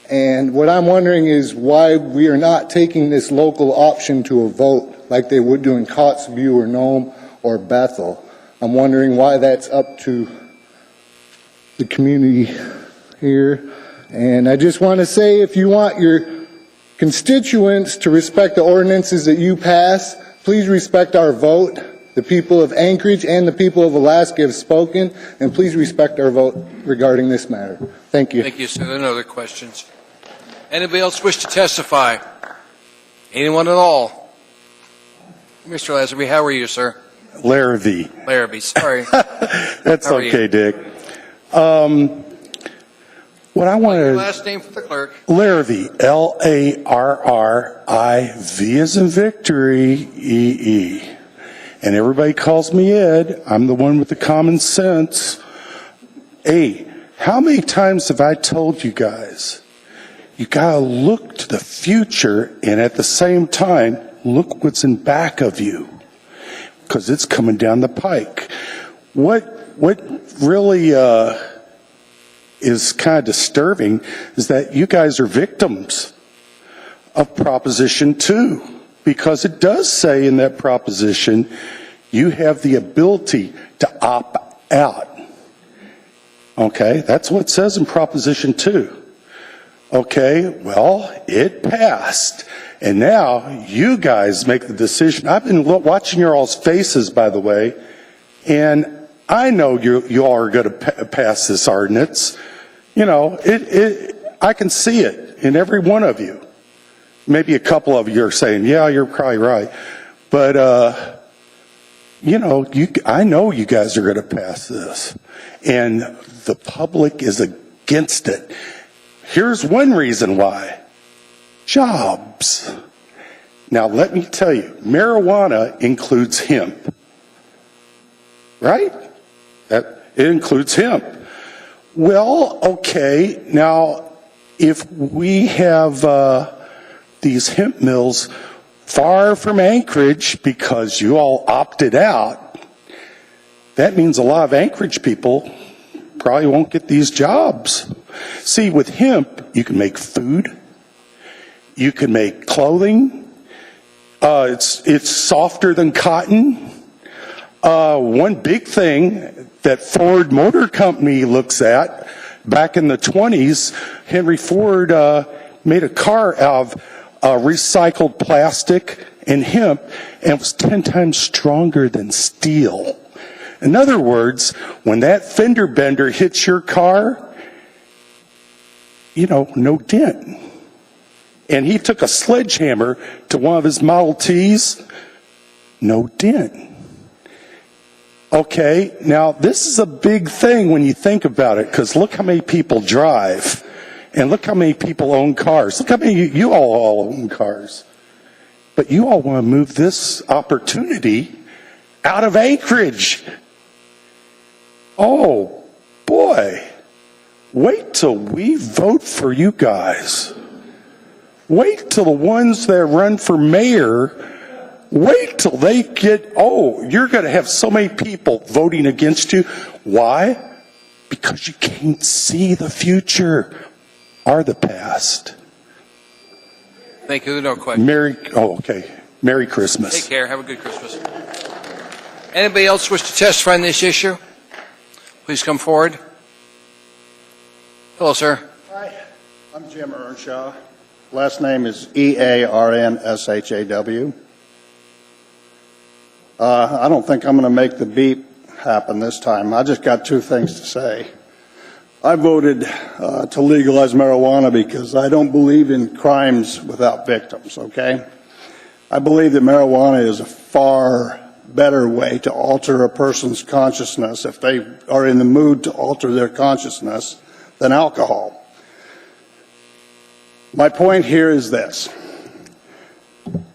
and what I'm wondering is why we are not taking this local option to a vote like they would do in Kotzebue or Nome or Bethel. I'm wondering why that's up to the community here. And I just want to say, if you want your constituents to respect the ordinances that you pass, please respect our vote. The people of Anchorage and the people of Alaska have spoken, and please respect our vote regarding this matter. Thank you. Thank you, sir. No other questions. Anybody else wish to testify? Anyone at all? Mr. Lazenby, how are you, sir? Larrabee. Larrabee, sorry. That's How are okay, you? Dick. What I want Your to... last name for the clerk. Larrabee, Larriv as in victory, E-E. And everybody calls me Ed. I'm the one with the common sense. Hey, how many times have I told you guys, you gotta look to the future and at the same time, look what's in back of you. Because it's coming down the pike. What really is kind of disturbing is that you guys are victims of Proposition 2. Because it does say in that proposition, you have the ability to opt out. Okay, that's what it says in Proposition 2. Okay, well, it passed. And now you guys make the decision. I've been watching your all's faces, by the way, and I know you all are going to pass this ordinance. You know, I can see it in every one of you. Maybe a couple of you are saying, yeah, you're probably right. But, you know, I know you guys are going to pass this. And the public is against it. Here's one reason why. Jobs. Now, let me tell you, marijuana includes hemp. Right? It includes hemp. Well, okay, now, if we have these hemp mills far from Anchorage because you all opted out, that means a lot of Anchorage people probably won't get these jobs. See, with hemp, you can make food, you can make clothing, it's softer than cotton. One big thing that Ford Motor Company looks at, back in the 20s, Henry Ford made a car out of recycled plastic and hemp, and it was 10 times stronger than steel. In other words, when that fender bender hits your car, no dent. And he took a sledgehammer to one of his Model Ts, no dent. Okay, now this is a big thing when you think about it, because look how many people drive, and look how many people own cars. Look how many you all own cars. But you all want to move this opportunity out of Anchorage. Oh, boy. Wait till we vote for you guys. Wait till the ones that run for mayor, wait till they get, you're going to have so many people voting against you. Why? Because you can't see the future or the past. Thank you. No question. Merry Christmas. Take care. Have a good Christmas. Anybody else wish to testify on this issue? Please come forward. Hello, sir. Hi, I'm Jim Earnshaw. Last name is E-A-R-N-S-H-A-W. I don't think I'm going to make the beep happen this time. I just got two things to say. I voted to legalize marijuana because I don't believe in crimes without victims, okay? I believe that marijuana is a far better way to alter a person's consciousness if they are in the mood to alter their consciousness than alcohol. My point here is this.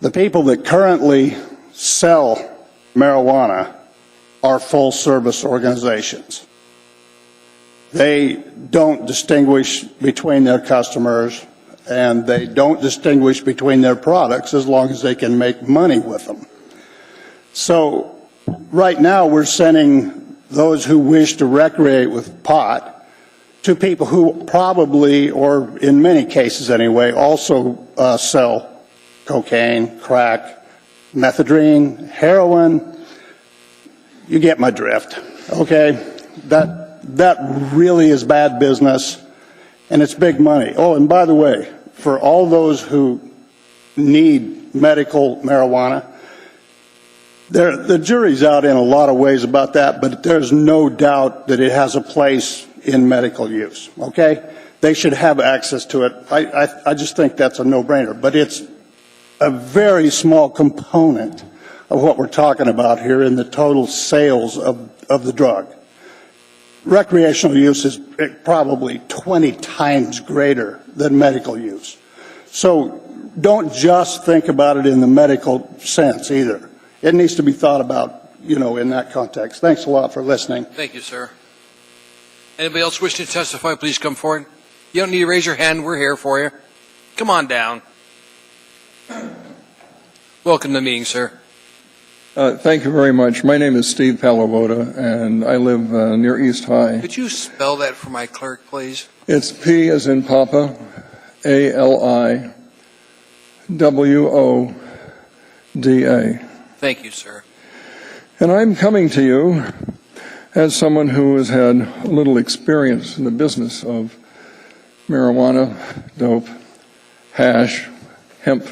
The people that currently sell marijuana are full-service organizations. They don't distinguish between their customers, and they don't distinguish between their products as long as they can make money with them. So right now we're sending those who wish to recreate with pot to people who probably, or in many cases anyway, also sell cocaine, crack, methadone, heroin. You get my drift, okay? That really is bad business, and it's big money. Oh, and by the way, for all those who need medical marijuana, the jury's out in a lot of ways about that, but there's no doubt that it has a place in medical use, okay? They should have access to it. I just think that's a no-brainer, but it's a very small component of what we're talking about here in the total sales of the drug. Recreational use is probably 20 times greater than medical use. So don't just think about it in the medical sense either. It needs to be thought about, in that context. Thanks a lot for listening. Thank you, sir. Anybody else wish to testify, please come forward. You don't need to raise your hand. We're here for you. Come on down. Welcome to the meeting, sir. Thank you very much. My name is Steve Palavoda, and I live near East High. Could you spell that for my clerk, please? It's P as in Papa, A-L-I-W-O-D-A. Thank you, sir. And I'm coming to you as someone who has had a little experience in the business of marijuana, dope, hash, hemp.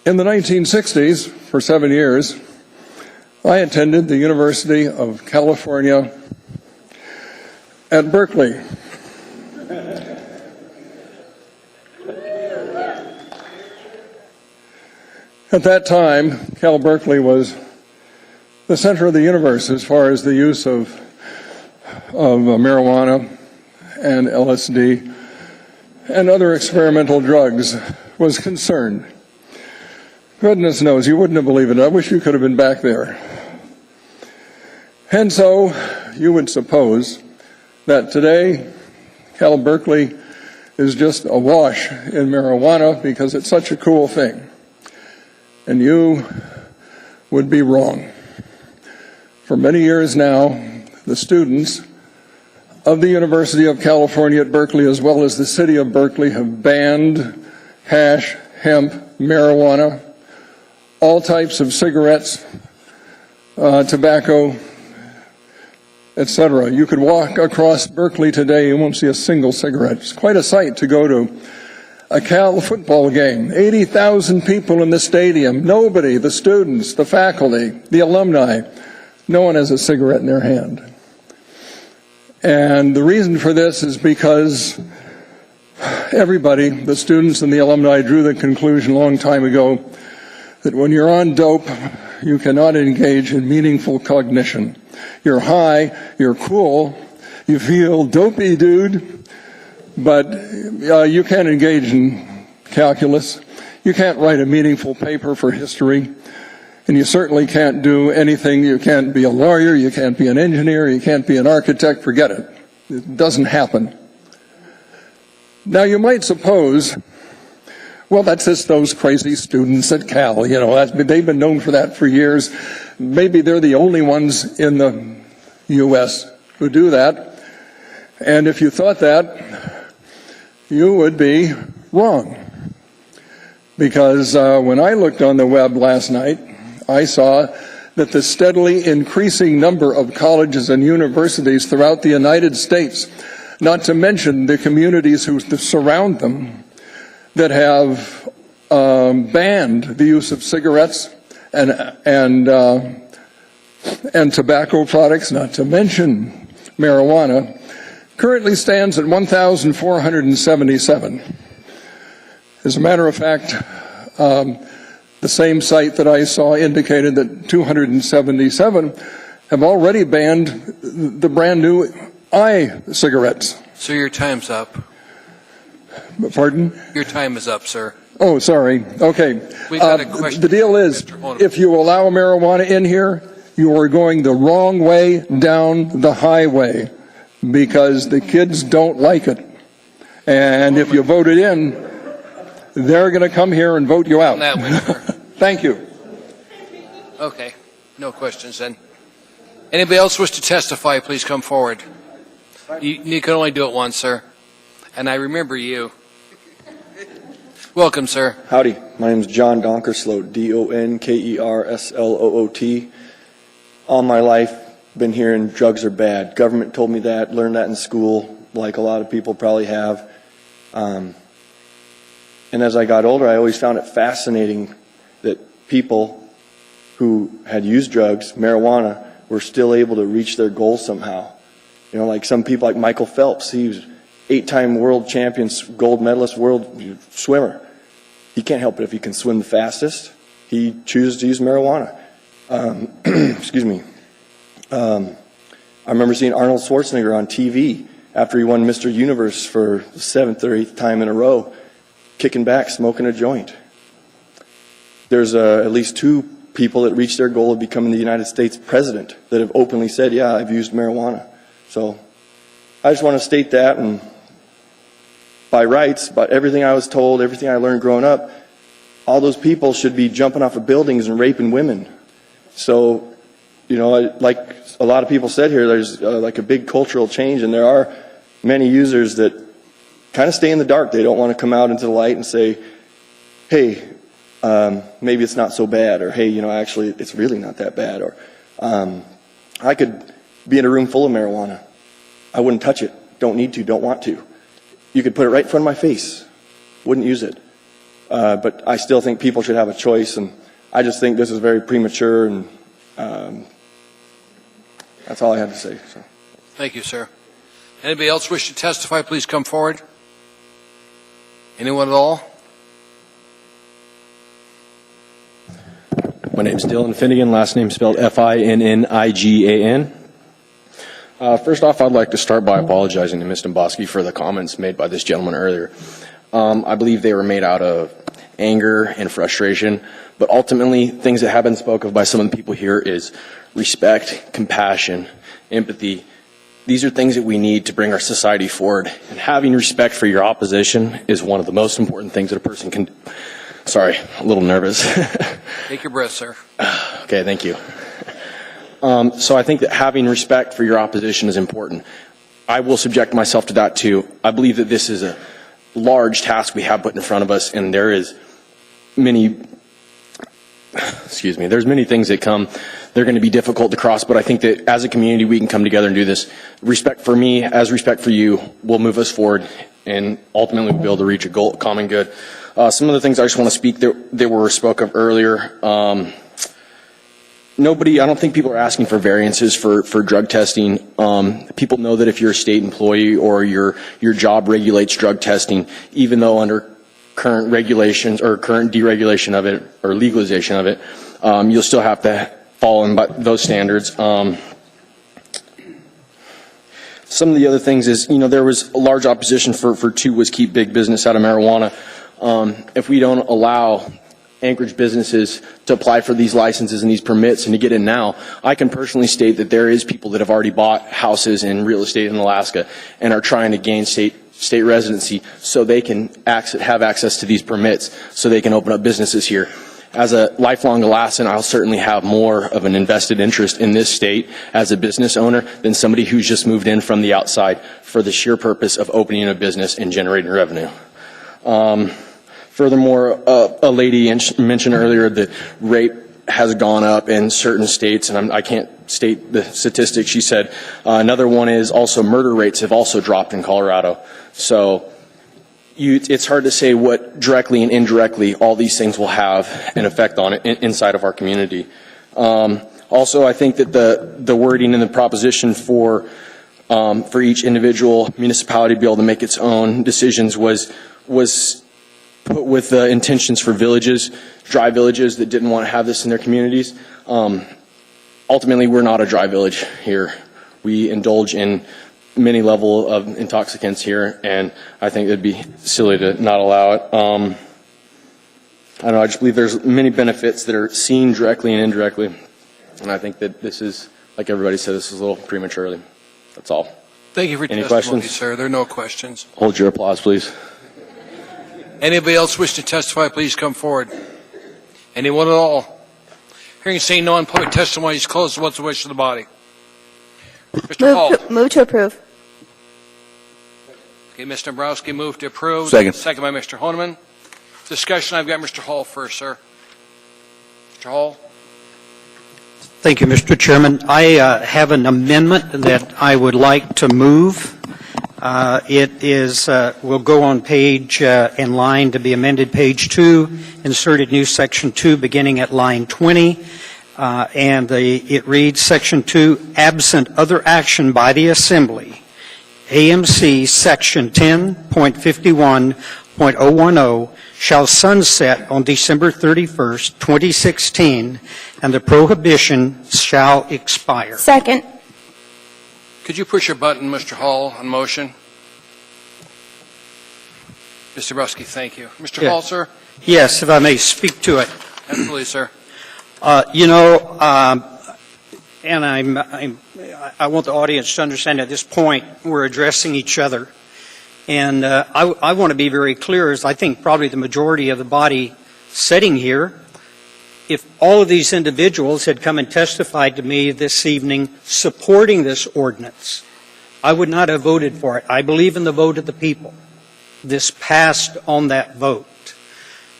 In the 1960s, for 7 years, I attended the University of California at Berkeley. At that time, Cal Berkeley was the center of the universe as far as the use of marijuana and LSD and other experimental drugs was concerned. Goodness knows, you wouldn't have believed it. I wish you could have been back there. And so, you would suppose that today, Cal Berkeley is just awash in marijuana because it's such a cool thing. And you would be wrong. For many years now, the students of the University of California at Berkeley, as well as the city of Berkeley, have banned hash, hemp, marijuana, all types of cigarettes, tobacco, etc. You could walk across Berkeley today, you won't see a single cigarette. It's quite a sight to go to a Cal football game, 80,000 people in the stadium, nobody, the students, the faculty, the alumni, no one has a cigarette in their hand. And the reason for this is because everybody, the students and the alumni, drew the conclusion a long time ago that when you're on dope, you cannot engage in meaningful cognition. You're high, you're cool, you feel dopey, dude, but you can't engage in calculus. You can't write a meaningful paper for history. And you certainly can't do anything. You can't be a lawyer. You can't be an engineer. You can't be an architect. Forget it. It doesn't happen. Now, you might suppose, well, that's just those crazy students at Cal. You know, they've been known for that for years. Maybe they're the only ones in the U.S. who do that. And if you thought that, you would be wrong. Because when I looked on the web last night, I saw that the steadily increasing number of colleges and universities throughout the United States, not to mention the communities who surround them, that have banned the use of cigarettes and tobacco products, not to mention marijuana, currently stands at 1,477. As a matter of fact, the same site that I saw indicated that 277 have already banned the brand new e-cigarettes. So your time's up. Pardon? Your time is up, sir. Oh, sorry. Okay. We've got a question. The deal is, if you allow marijuana in here, you are going the wrong way down the highway because the kids don't like it. And if you vote it in, they're going to come here and vote you out. That way, sir. Thank you. Okay. No questions then. Anybody else wish to testify, please come forward. You can only do it once, sir. And I remember you. Welcome, sir. Howdy. My name is John Donkersloot, Donkersloot. All my life, been hearing drugs are bad. Government told me that, learned that in school, like a lot of people probably have. And as I got older, I always found it fascinating that people who had used drugs, marijuana, were still able to reach their goals somehow. You know, like some people like Michael Phelps, he was 8-time world champion, gold medalist, world swimmer. He can't help it if he can swim the fastest. He chooses to use marijuana. Excuse me. I remember seeing Arnold Schwarzenegger on TV after he won Mr. Universe for the 7th or 8th time in a row, kicking back, smoking a joint. There's at least 2 people that reached their goal of becoming the United States president that have openly said, yeah, I've used marijuana. So I just want to state that, and by rights, but everything I was told, everything I learned growing up, all those people should be jumping off of buildings and raping women. So, you know, like a lot of people said here, there's like a big cultural change, and there are many users that kind of stay in the dark. They don't want to come out into the light and say, hey, maybe it's not so bad, or hey, you know, actually it's really not that bad, or I could be in a room full of marijuana. I wouldn't touch it. Don't need to, don't want to. You could put it right in front of my face. Wouldn't use it. But I still think people should have a choice, and I just think this is very premature, and that's all I have to say. So. Thank you, sir. Anybody else wish to testify, please come forward. Anyone at all? My name is Dylan Finnegan, last name spelled Finnigan. First off, I'd like to start by apologizing to Ms. Domboski for the comments made by this gentleman earlier. I believe they were made out of anger and frustration, but ultimately, things that have been spoken of by some of the people here is respect, compassion, empathy. These are things that we need to bring our society forward, and having respect for your opposition is one of the most important things that a person can do. Sorry, a little nervous. Take your breath, sir. Okay, thank you. So I think that having respect for your opposition is important. I will subject myself to that too. I believe that this is a large task we have put in front of us, and there is there's many things that come. They're going to be difficult to cross, but I think that as a community we can come together and do this. Respect for me, as respect for you, will move us forward and ultimately we'll be able to reach a goal, common good. Some of the things I just want to speak that were spoke of earlier. I don't think people are asking for variances for drug testing. People know that if you're a state employee or your job regulates drug testing, even though under current regulations or current deregulation of it or legalization of it, you'll still have to follow in by those standards. Some of the other things is, there was a large opposition for two was keep big business out of marijuana. If we don't allow Anchorage businesses to apply for these licenses and these permits and to get in now, I can personally state that there is people that have already bought houses and real estate in Alaska and are trying to gain state residency so they can have access to these permits so they can open up businesses here. As a lifelong Alaskan, I'll certainly have more of an invested interest in this state as a business owner than somebody who's just moved in from the outside for the sheer purpose of opening a business and generating revenue. Furthermore, a lady mentioned earlier that rape has gone up in certain states, and I can't state the statistics. She said another one is also murder rates have also dropped in Colorado. So it's hard to say what directly and indirectly all these things will have an effect on it inside of our community. Also, I think that the wording in the proposition for each individual municipality to be able to make its own decisions was put with intentions for villages, dry villages that didn't want to have this in their communities. Ultimately, we're not a dry village here. We indulge in many level of intoxicants here, and I think it'd be silly to not allow it. I don't know, I just believe there's many benefits that are seen directly and indirectly, and I think that this is, like everybody said, this is a little prematurely. That's all. Thank you for your Any testimony, questions? sir. There are no questions. Hold your applause, please. Anybody else wish to testify, please come forward. Anyone at all? Hearing and seeing no one, public testimony is closed. What's the wish of the body? Mr. Hall. Move to approve. Okay, Mr. Dombrowski moved to approve. Second. Second by Mr. Honeman. Discussion, I've got Mr. Hall first, sir. Mr. Hall. Thank you, Mr. Chairman. I have an amendment that I would like to move. It is, will go on page, in line to be amended, page 2, inserted new section 2 beginning at line 20. It reads, section 2, absent other action by the Assembly, AMC section 10.51.010 shall sunset on December 31st, 2016, and the prohibition shall expire. Second. Could you push your button, Mr. Hall, on motion? Mr. Dombrowski, thank you. Mr. Yeah. Hall, sir? Yes, if I may speak to it. Absolutely, sir. And I want the audience to understand at this point we're addressing each other. And I want to be very clear, as I think probably the majority of the body sitting here, if all of these individuals had come and testified to me this evening supporting this ordinance, I would not have voted for it. I believe in the vote of the people. This passed on that vote.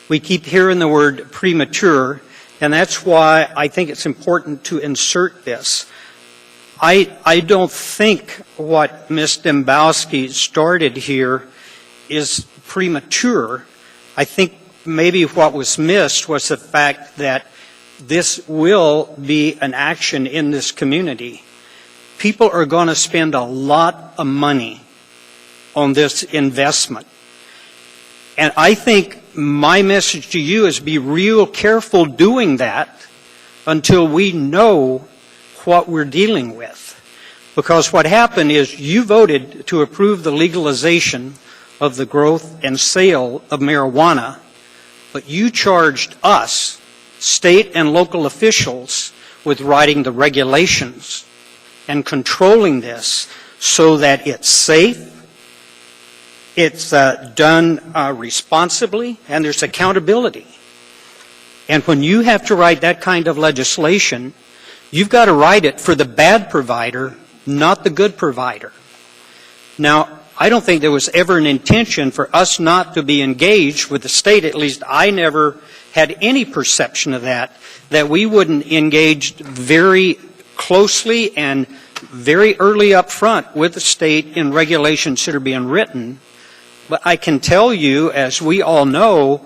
We keep hearing the word premature, and that's why I think it's important to insert this. I don't think what Ms. Dembowski started here is premature. I think maybe what was missed was the fact that this will be an action in this community. People are going to spend a lot of money on this investment. And I think my message to you is be real careful doing that until we know what we're dealing with. Because what happened is you voted to approve the legalization of the growth and sale of marijuana, but you charged us, state and local officials, with writing the regulations and controlling this so that it's safe, it's done responsibly, and there's accountability. And when you have to write that kind of legislation, you've got to write it for the bad provider, not the good provider. Now, I don't think there was ever an intention for us not to be engaged with the state. At least I never had any perception of that we wouldn't engage very closely and very early up front with the state in regulations that are being written. But I can tell you, as we all know,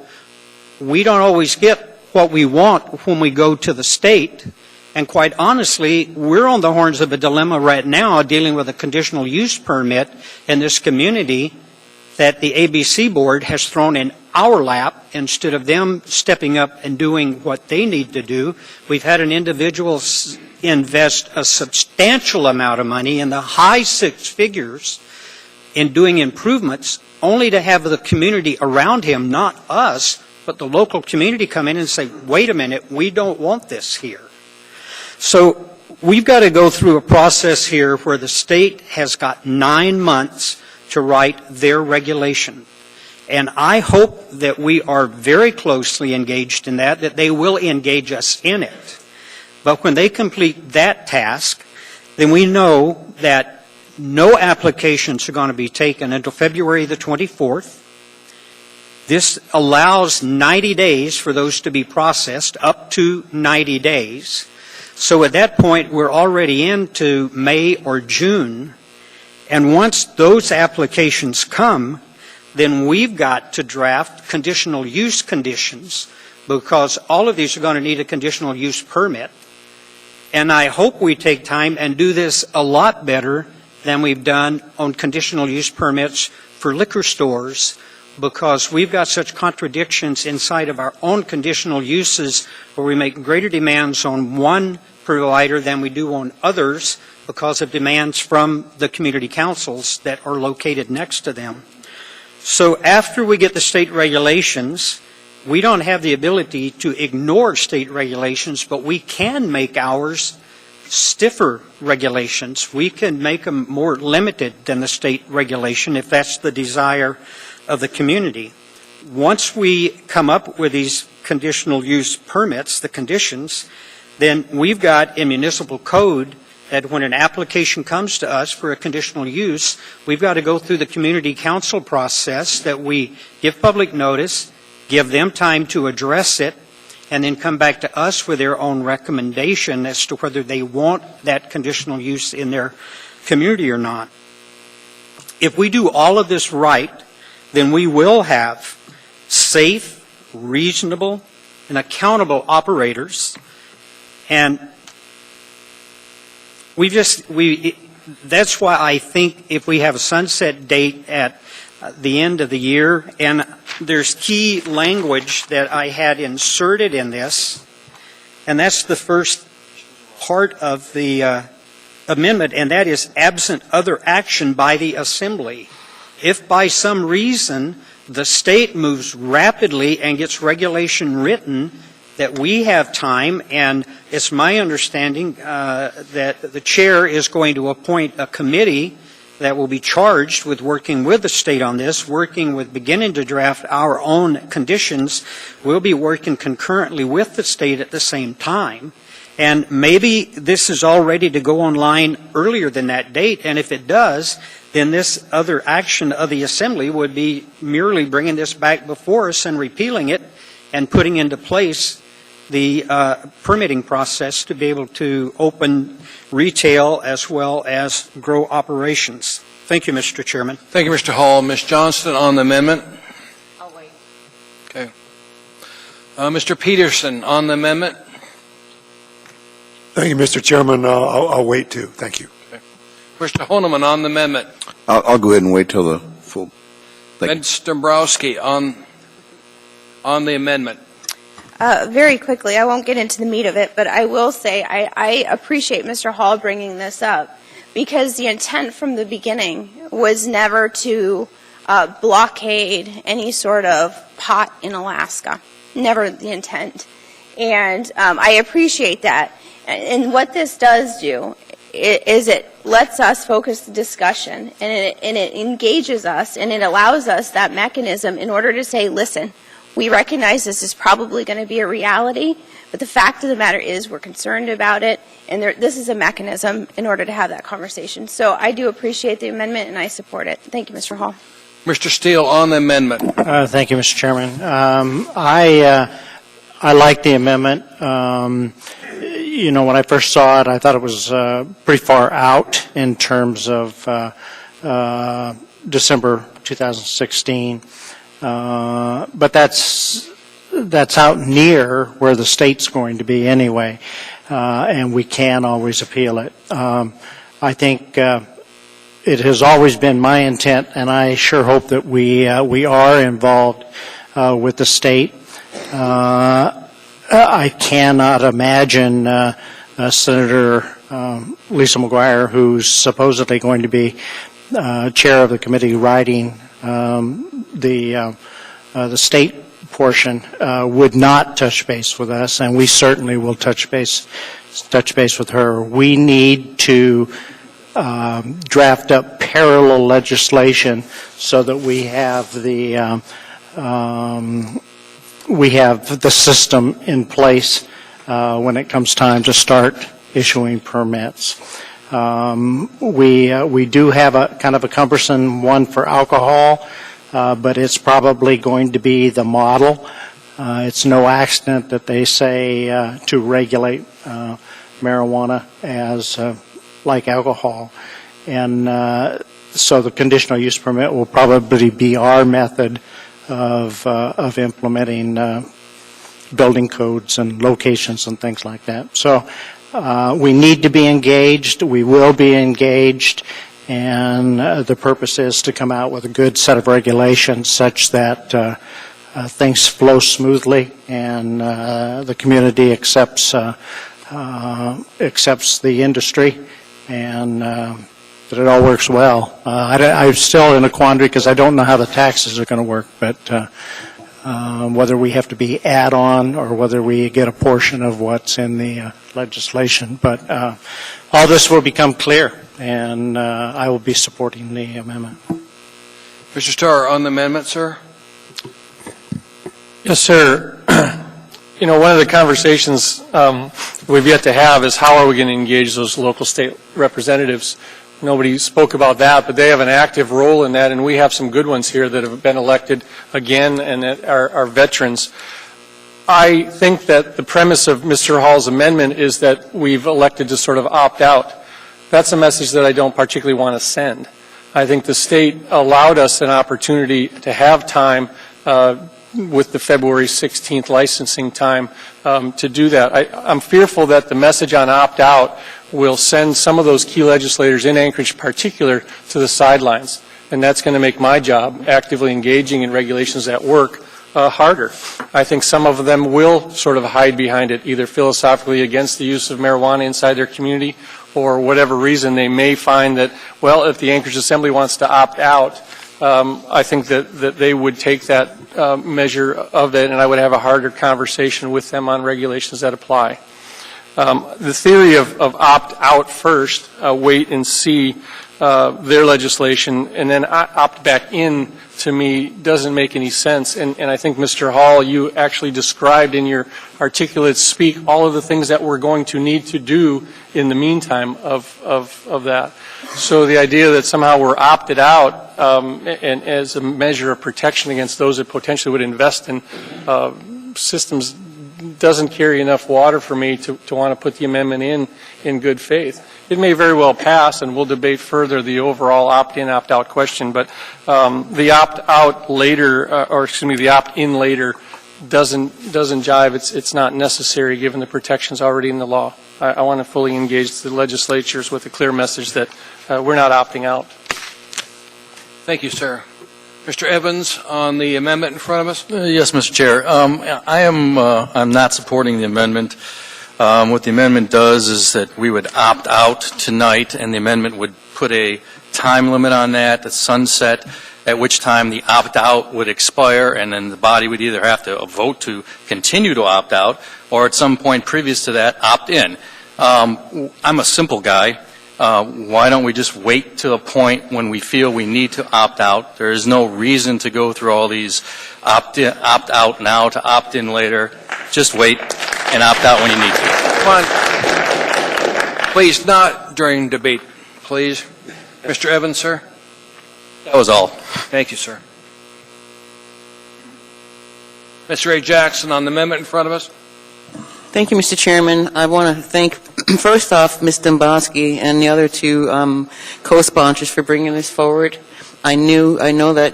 we don't always get what we want when we go to the state. And quite honestly, we're on the horns of a dilemma right now dealing with a conditional use permit in this community that the ABC board has thrown in our lap instead of them stepping up and doing what they need to do. We've had an individual invest a substantial amount of money in the high six figures in doing improvements, only to have the community around him, not us, but the local community come in and say, wait a minute, we don't want this here. So we've got to go through a process here where the state has got 9 months to write their regulation. And I hope that we are very closely engaged in that they will engage us in it. But when they complete that task, then we know that no applications are going to be taken until February the 24th. This allows 90 days for those to be processed, up to 90 days. So at that point, we're already into May or June. And once those applications come, then we've got to draft conditional use conditions, because all of these are going to need a conditional use permit. And I hope we take time and do this a lot better than we've done on conditional use permits for liquor stores, because we've got such contradictions inside of our own conditional uses where we make greater demands on one provider than we do on others because of demands from the community councils that are located next to them. So after we get the state regulations, we don't have the ability to ignore state regulations, but we can make ours stiffer regulations. We can make them more limited than the state regulation if that's the desire of the community. Once we come up with these conditional use permits, the conditions, then we've got a municipal code that when an application comes to us for a conditional use, we've got to go through the community council process that we give public notice, give them time to address it, and then come back to us with their own recommendation as to whether they want that conditional use in their community or not. If we do all of this right, then we will have safe, reasonable, and accountable operators. And that's why I think if we have a sunset date at the end of the year, and there's key language that I had inserted in this, and that's the first part of the amendment, and that is absent other action by the assembly. If by some reason the state moves rapidly and gets regulation written, that we have time, and it's my understanding that the chair is going to appoint a committee that will be charged with working with the state on this, working with beginning to draft our own conditions. We'll be working concurrently with the state at the same time. And maybe this is all ready to go online earlier than that date, and if it does, then this other action of the assembly would be merely bringing this back before us and repealing it and putting into place the permitting process to be able to open retail as well as grow operations. Thank you, Mr. Chairman. Thank you, Mr. Hall. Ms. Johnston on the amendment. I'll wait. Okay. Mr. Peterson on the amendment. Thank you, Mr. Chairman. I'll wait too. Thank you. Okay. Mr. Honeman on the amendment. I'll go ahead and wait till the full. Ms. Dombrowski on the amendment. Very quickly, I won't get into the meat of it, but I will say I appreciate Mr. Hall bringing this up, because the intent from the beginning was never to blockade any sort of pot in Alaska. Never the intent. And I appreciate that. And what this does do is it lets us focus the discussion, and it engages us, and it allows us that mechanism in order to say, listen, we recognize this is probably going to be a reality, but the fact of the matter is we're concerned about it, and this is a mechanism in order to have that conversation. So I do appreciate the amendment, and I support it. Thank you, Mr. Hall. Mr. Steele on the amendment. Thank you, Mr. Chairman. I like the amendment. When I first saw it, I thought it was pretty far out in terms of December 2016. But that's out near where the state's going to be anyway, and we can always appeal it. I think it has always been my intent, and I sure hope that we are involved with the state. I cannot imagine Senator Lisa McGuire, who's supposedly going to be chair of the committee writing the state portion, would not touch base with us, and we certainly will touch base with her. We need to draft up parallel legislation so that we have the system in place when it comes time to start issuing permits. We do have a kind of a cumbersome one for alcohol, but it's probably going to be the model. It's no accident that they say to regulate marijuana as like alcohol. And so the conditional use permit will probably be our method of implementing building codes and locations and things like that. So we need to be engaged. We will be engaged. And the purpose is to come out with a good set of regulations such that things flow smoothly and the community accepts the industry and that it all works well. I'm still in a quandary because I don't know how the taxes are going to work, but whether we have to be add-on or whether we get a portion of what's in the legislation. But all this will become clear, and I will be supporting the amendment. Mr. Starr, on the amendment, sir? Yes, sir. You know, one of the conversations we've yet to have is how are we going to engage those local state representatives? Nobody spoke about that, but they have an active role in that, and we have some good ones here that have been elected again and that are veterans. I think that the premise of Mr. Hall's amendment is that we've elected to sort of opt out. That's a message that I don't particularly want to send. I think the state allowed us an opportunity to have time with the February 16th licensing time to do that. I'm fearful that the message on opt-out will send some of those key legislators in Anchorage in particular to the sidelines, and that's going to make my job actively engaging in regulations at work harder. I think some of them will sort of hide behind it, either philosophically against the use of marijuana inside their community or whatever reason they may find that, well, if the Anchorage Assembly wants to opt out, I think that they would take that measure of it, and I would have a harder conversation with them on regulations that apply. The theory of opt out first, wait and see their legislation, and then opt back in, to me, doesn't make any sense. And I think, Mr. Hall, you actually described in your articulate speak all of the things that we're going to need to do in the meantime of that. So the idea that somehow we're opted out and as a measure of protection against those that potentially would invest in systems doesn't carry enough water for me to want to put the amendment in good faith. It may very well pass, and we'll debate further the overall opt-in, opt-out question, but the opt-out later, the opt-in later doesn't jive. It's not necessary given the protections already in the law. I want to fully engage the legislatures with a clear message that we're not opting out. Thank you, sir. Mr. Evans, on the amendment in front of us? Yes, Mr. Chair. I'm not supporting the amendment. What the amendment does is that we would opt out tonight, and the amendment would put a time limit on that, a sunset, at which time the opt-out would expire, and then the body would either have to vote to continue to opt out, or at some point previous to that, opt in. I'm a simple guy. Why don't we just wait to a point when we feel we need to opt out? There is no reason to go through all these opt out now to opt in later. Just wait and opt out when you need to. Come on. Please, not during debate, please. Mr. Evans, sir? That was all. Thank you, sir. Mr. A. Jackson, on the amendment in front of us? Thank you, Mr. Chairman. I want to thank first off, Ms. Domboski and the other two co-sponsors for bringing this forward. I know that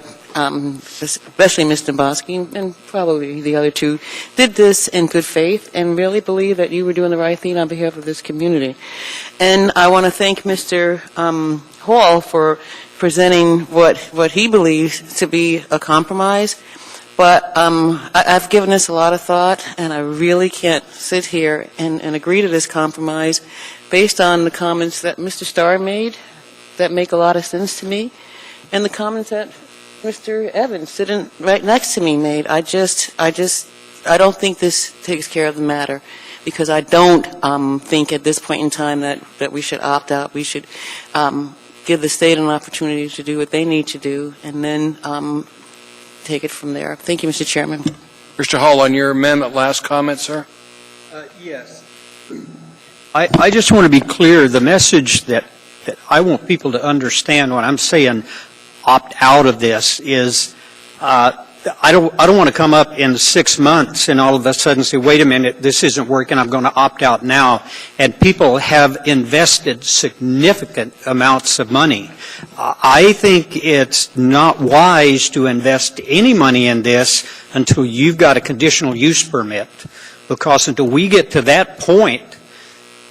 especially Ms. Domboski and probably the other two did this in good faith and really believe that you were doing the right thing on behalf of this community. And I want to thank Mr. Hall for presenting what he believes to be a compromise. But I've given this a lot of thought, and I really can't sit here and agree to this compromise based on the comments that Mr. Starr made that make a lot of sense to me, and the comments that Mr. Evans, sitting right next to me, made. I don't think this takes care of the matter, because I don't think at this point in time that we should opt out. We should give the state an opportunity to do what they need to do, and then take it from there. Thank you, Mr. Chairman. Mr. Hall, on your amendment, last comment, sir? Yes. I just want to be clear. The message that I want people to understand when I'm saying opt out of this is I don't want to come up in 6 months and all of a sudden say, wait a minute, this isn't working, I'm going to opt out now. And people have invested significant amounts of money. I think it's not wise to invest any money in this until you've got a conditional use permit, because until we get to that point,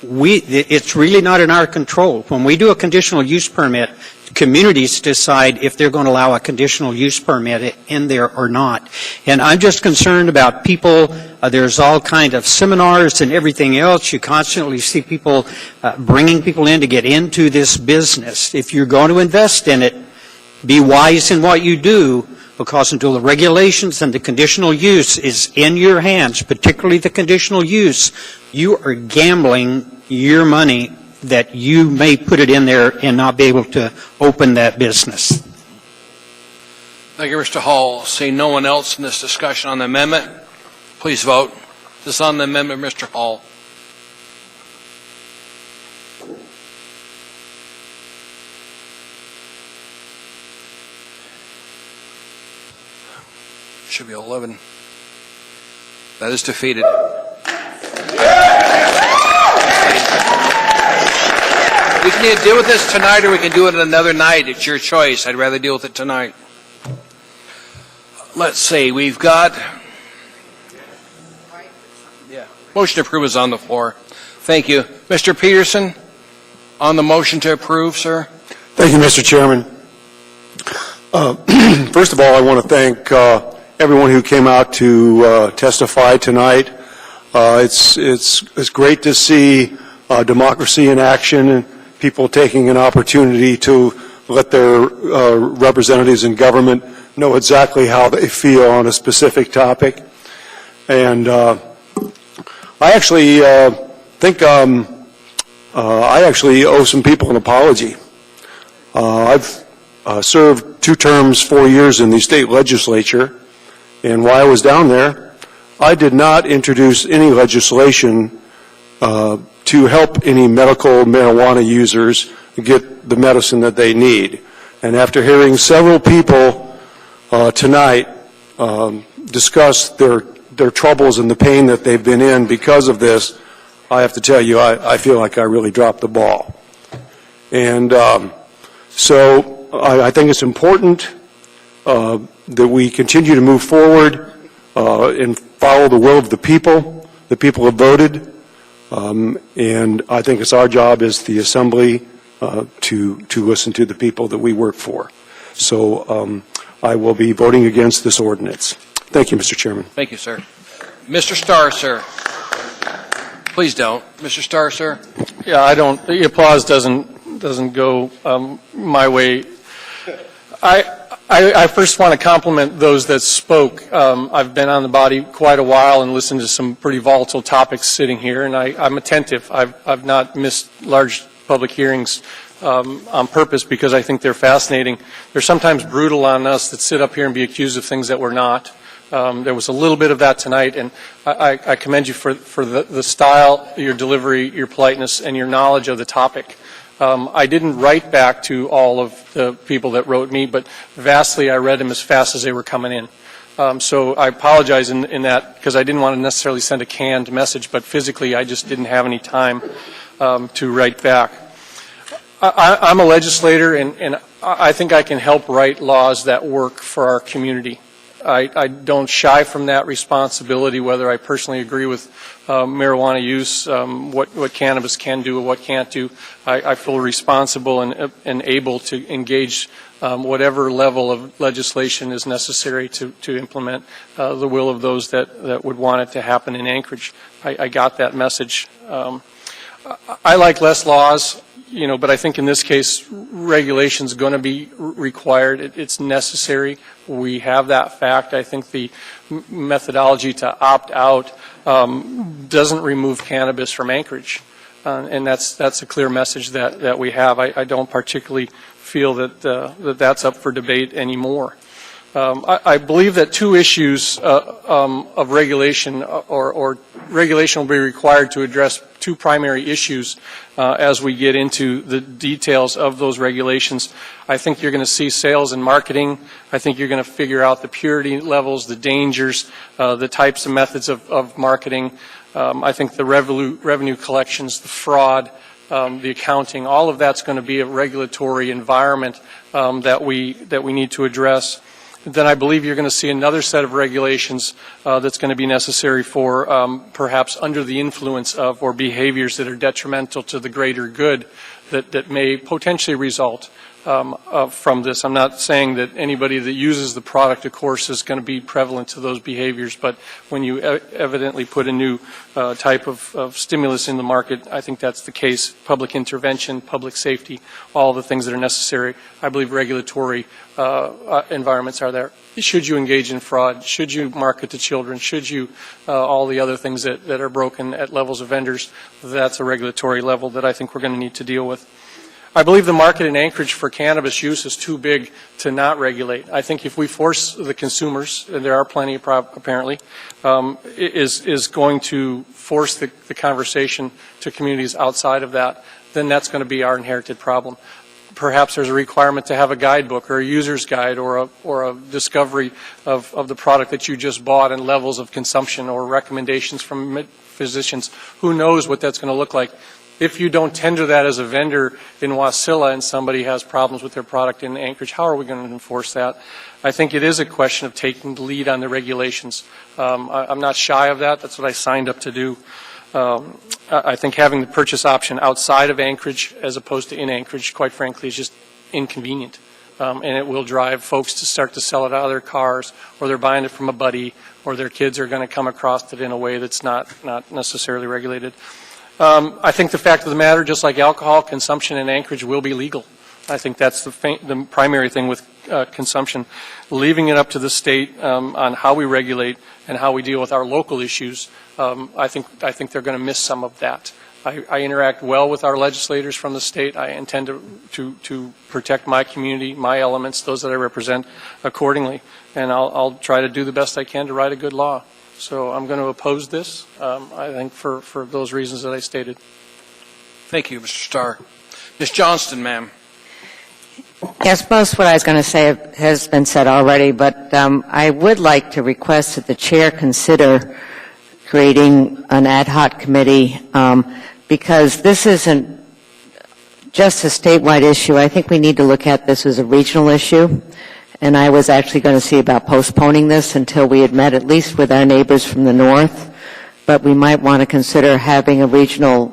it's really not in our control. When we do a conditional use permit, communities decide if they're going to allow a conditional use permit in there or not. And I'm just concerned about people. There's all kind of seminars and everything else. You constantly see people bringing people in to get into this business. If you're going to invest in it, be wise in what you do, because until the regulations and the conditional use is in your hands, particularly the conditional use, you are gambling your money that you may put it in there and not be able to open that business. Thank you, Mr. Hall. Seeing no one else in this discussion on the amendment, please vote. This is on the amendment, Mr. Hall. Should be 11. That is defeated. We can either deal with this tonight or we can do it another night. It's your choice. I'd rather deal with it tonight. Let's see. We've got... Motion to approve is on the floor. Thank you. Mr. Peterson, on the motion to approve, sir. Thank you, Mr. Chairman. First of all, I want to thank everyone who came out to testify tonight. It's great to see democracy in action and people taking an opportunity to let their representatives in government know exactly how they feel on a specific topic. And I actually think I actually owe some people an apology. I've served 2 terms, 4 years in the state legislature, and while I was down there, I did not introduce any legislation to help any medical marijuana users get the medicine that they need. And after hearing several people tonight discuss their troubles and the pain that they've been in because of this, I have to tell you, I feel like I really dropped the ball. And so I think it's important that we continue to move forward and follow the will of the people. The people have voted. And I think it's our job as the Assembly to listen to the people that we work for. So I will be voting against this ordinance. Thank you, Mr. Chairman. Thank you, sir. Mr. Starr, sir. Please don't. Mr. Starr, sir. Yeah, I don't. The applause doesn't go my way. I first want to compliment those that spoke. I've been on the body quite a while and listened to some pretty volatile topics sitting here, and I'm attentive. I've not missed large public hearings on purpose because I think they're fascinating. They're sometimes brutal on us that sit up here and be accused of things that we're not. There was a little bit of that tonight, and I commend you for the style, your delivery, your politeness, and your knowledge of the topic. I didn't write back to all of the people that wrote me, but vastly I read them as fast as they were coming in. So I apologize in that because I didn't want to necessarily send a canned message, but physically I just didn't have any time. to write back. I'm a legislator, and I think I can help write laws that work for our community. I don't shy from that responsibility, whether I personally agree with marijuana use, what cannabis can do or what can't do. I feel responsible and able to engage whatever level of legislation is necessary to implement the will of those that would want it to happen in Anchorage. I got that message. I like less laws, but I think in this case, regulation is going to be required. It's necessary. We have that fact. I think the methodology to opt out doesn't remove cannabis from Anchorage, and that's a clear message that we have. I don't particularly feel that that's up for debate anymore. I believe that two issues of regulation or regulation will be required to address two primary issues as we get into the details of those regulations. I think you're going to see sales and marketing. I think you're going to figure out the purity levels, the dangers, the types of methods of marketing. I think the revenue collections, the fraud, the accounting, all of that's going to be a regulatory environment that we need to address. Then I believe you're going to see another set of regulations that's going to be necessary for perhaps under the influence of or behaviors that are detrimental to the greater good that may potentially result from this. I'm not saying that anybody that uses the product, of course, is going to be prevalent to those behaviors, but when you evidently put a new type of stimulus in the market, I think that's the case. Public intervention, public safety, all the things that are necessary. I believe regulatory environments are there. Should you engage in fraud? Should you market to children? Should you all the other things that are broken at levels of vendors? That's a regulatory level that I think we're going to need to deal with. I believe the market in Anchorage for cannabis use is too big to not regulate. I think if we force the consumers, and there are plenty apparently, is going to force the conversation to communities outside of that, then that's going to be our inherited problem. Perhaps there's a requirement to have a guidebook or a user's guide or a discovery of the product that you just bought and levels of consumption or recommendations from physicians. Who knows what that's going to look like? If you don't tender that as a vendor in Wasilla and somebody has problems with their product in Anchorage, how are we going to enforce that? I think it is a question of taking the lead on the regulations. I'm not shy of that. That's what I signed up to do. I think having the purchase option outside of Anchorage as opposed to in Anchorage, quite frankly, is just inconvenient. And it will drive folks to start to sell it out of their cars, or they're buying it from a buddy, or their kids are going to come across it in a way that's not necessarily regulated. I think the fact of the matter, just like alcohol, consumption in Anchorage will be legal. I think that's the primary thing with consumption. Leaving it up to the state on how we regulate and how we deal with our local issues, I think they're going to miss some of that. I interact well with our legislators from the state. I intend to protect my community, my elements, those that I represent accordingly. And I'll try to do the best I can to write a good law. So I'm going to oppose this, I think, for those reasons that I stated. Thank you, Mr. Starr. Ms. Johnston, ma'am. Yes, most of what I was going to say has been said already, but I would like to request that the chair consider creating an ad hoc committee because this isn't just a statewide issue. I think we need to look at this as a regional issue. And I was actually going to see about postponing this until we had met at least with our neighbors from the north. But we might want to consider having a regional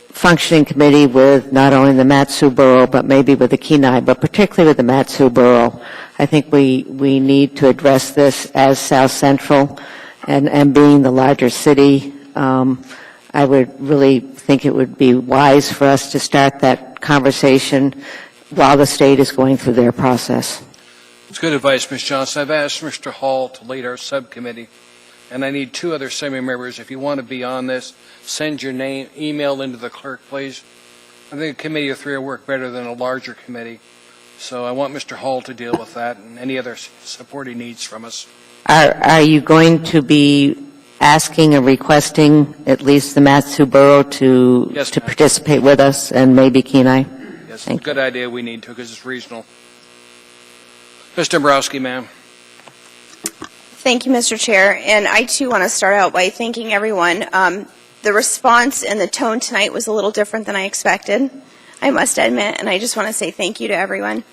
functioning committee with not only the Mat-Su Borough, but maybe with the Kenai, but particularly with the Mat-Su Borough. I think we need to address this as South Central and being the larger city. I would really think it would be wise for us to start that conversation while the state is going through their process. It's good advice, Ms. Johnson. I've asked Mr. Hall to lead our subcommittee, and I need 2 other semi-members. If you want to be on this, send your name, email into the clerk, please. I think a committee of 3 will work better than a larger committee. So I want Mr. Hall to deal with that and any other support he needs from us. Are you going to be asking or requesting at least the Mat-Su Borough to participate with us and maybe Kenai? Yes, it's a good idea. We need to because it's regional. Ms. Dombrowski, ma'am. Thank you, Mr. Chair. And I, too, want to start out by thanking everyone. The response and the tone tonight was a little different than I expected, I must admit, and I just want to say thank you to everyone.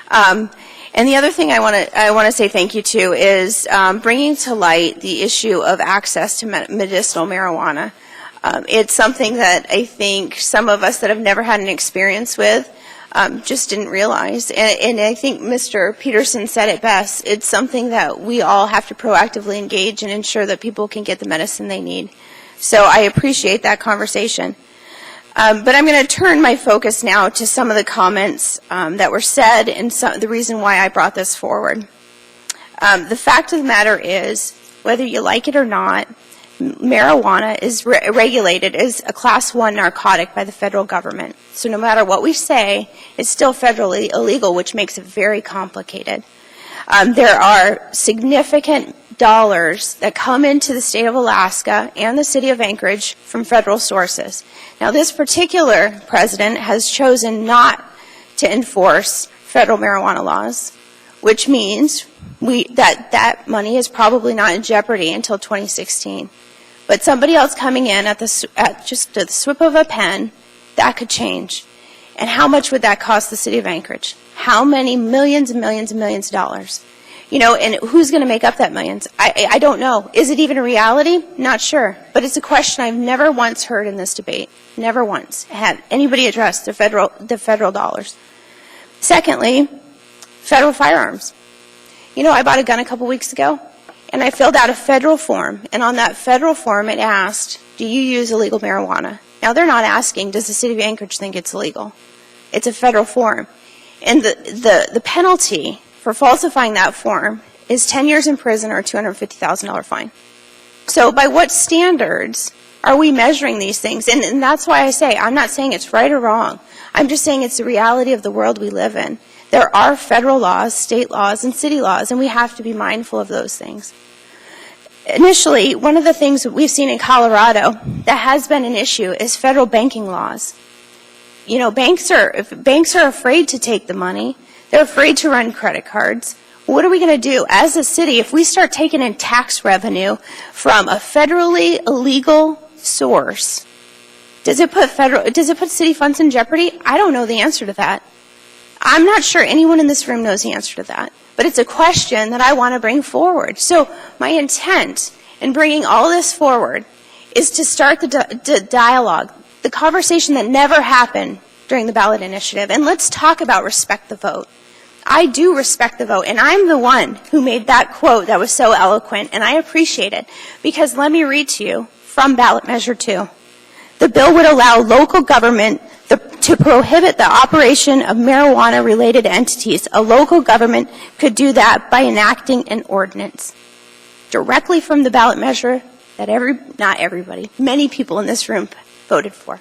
And the other thing I want to say thank you to is bringing to light the issue of access to medicinal marijuana. It's something that I think some of us that have never had an experience with just didn't realize. And I think Mr. Peterson said it best. It's something that we all have to proactively engage and ensure that people can get the medicine they need. So I appreciate that conversation. But I'm going to turn my focus now to some of the comments that were said and the reason why I brought this forward. The fact of the matter is, whether you like it or not, marijuana is regulated as a Class 1 narcotic by the federal government. So no matter what we say, it's still federally illegal, which makes it very complicated. There are significant dollars that come into the state of Alaska and the city of Anchorage from federal sources. Now, this particular president has chosen not to enforce federal marijuana laws, which means that money is probably not in jeopardy until 2016. But somebody else coming in at just the swip of a pen, that could change. And how much would that cost the city of Anchorage? How many millions and millions and millions of dollars? You know, and who's going to make up that millions? I don't know. Is it even a reality? Not sure. But it's a question I've never once heard in this debate. Never once had anybody address the federal dollars. Secondly, federal firearms. You know, I bought a gun a couple weeks ago, and I filled out a federal form. And on that federal form, it asked, do you use illegal marijuana? Now, they're not asking, does the city of Anchorage think it's illegal? It's a federal form. And the penalty for falsifying that form is 10 years in prison or a $250,000 fine. So by what standards are we measuring these things? And that's why I say, I'm not saying it's right or wrong. I'm just saying it's the reality of the world we live in. There are federal laws, state laws, and city laws, and we have to be mindful of those things. Initially, one of the things that we've seen in Colorado that has been an issue is federal banking laws. You know, banks are afraid to take the money. They're afraid to run credit cards. What are we going to do as a city if we start taking in tax revenue from a federally illegal source? Does it put city funds in jeopardy? I don't know the answer to that. I'm not sure anyone in this room knows the answer to that. But it's a question that I want to bring forward. So my intent in bringing all this forward is to start the dialogue, the conversation that never happened during the ballot initiative. And let's talk about respect the vote. I do respect the vote, and I'm the one who made that quote that was so eloquent, and I appreciate it. Because let me read to you from ballot measure 2. The bill would allow local government to prohibit the operation of marijuana-related entities. A local government could do that by enacting an ordinance. Directly from the ballot measure that not everybody, many people in this room voted for.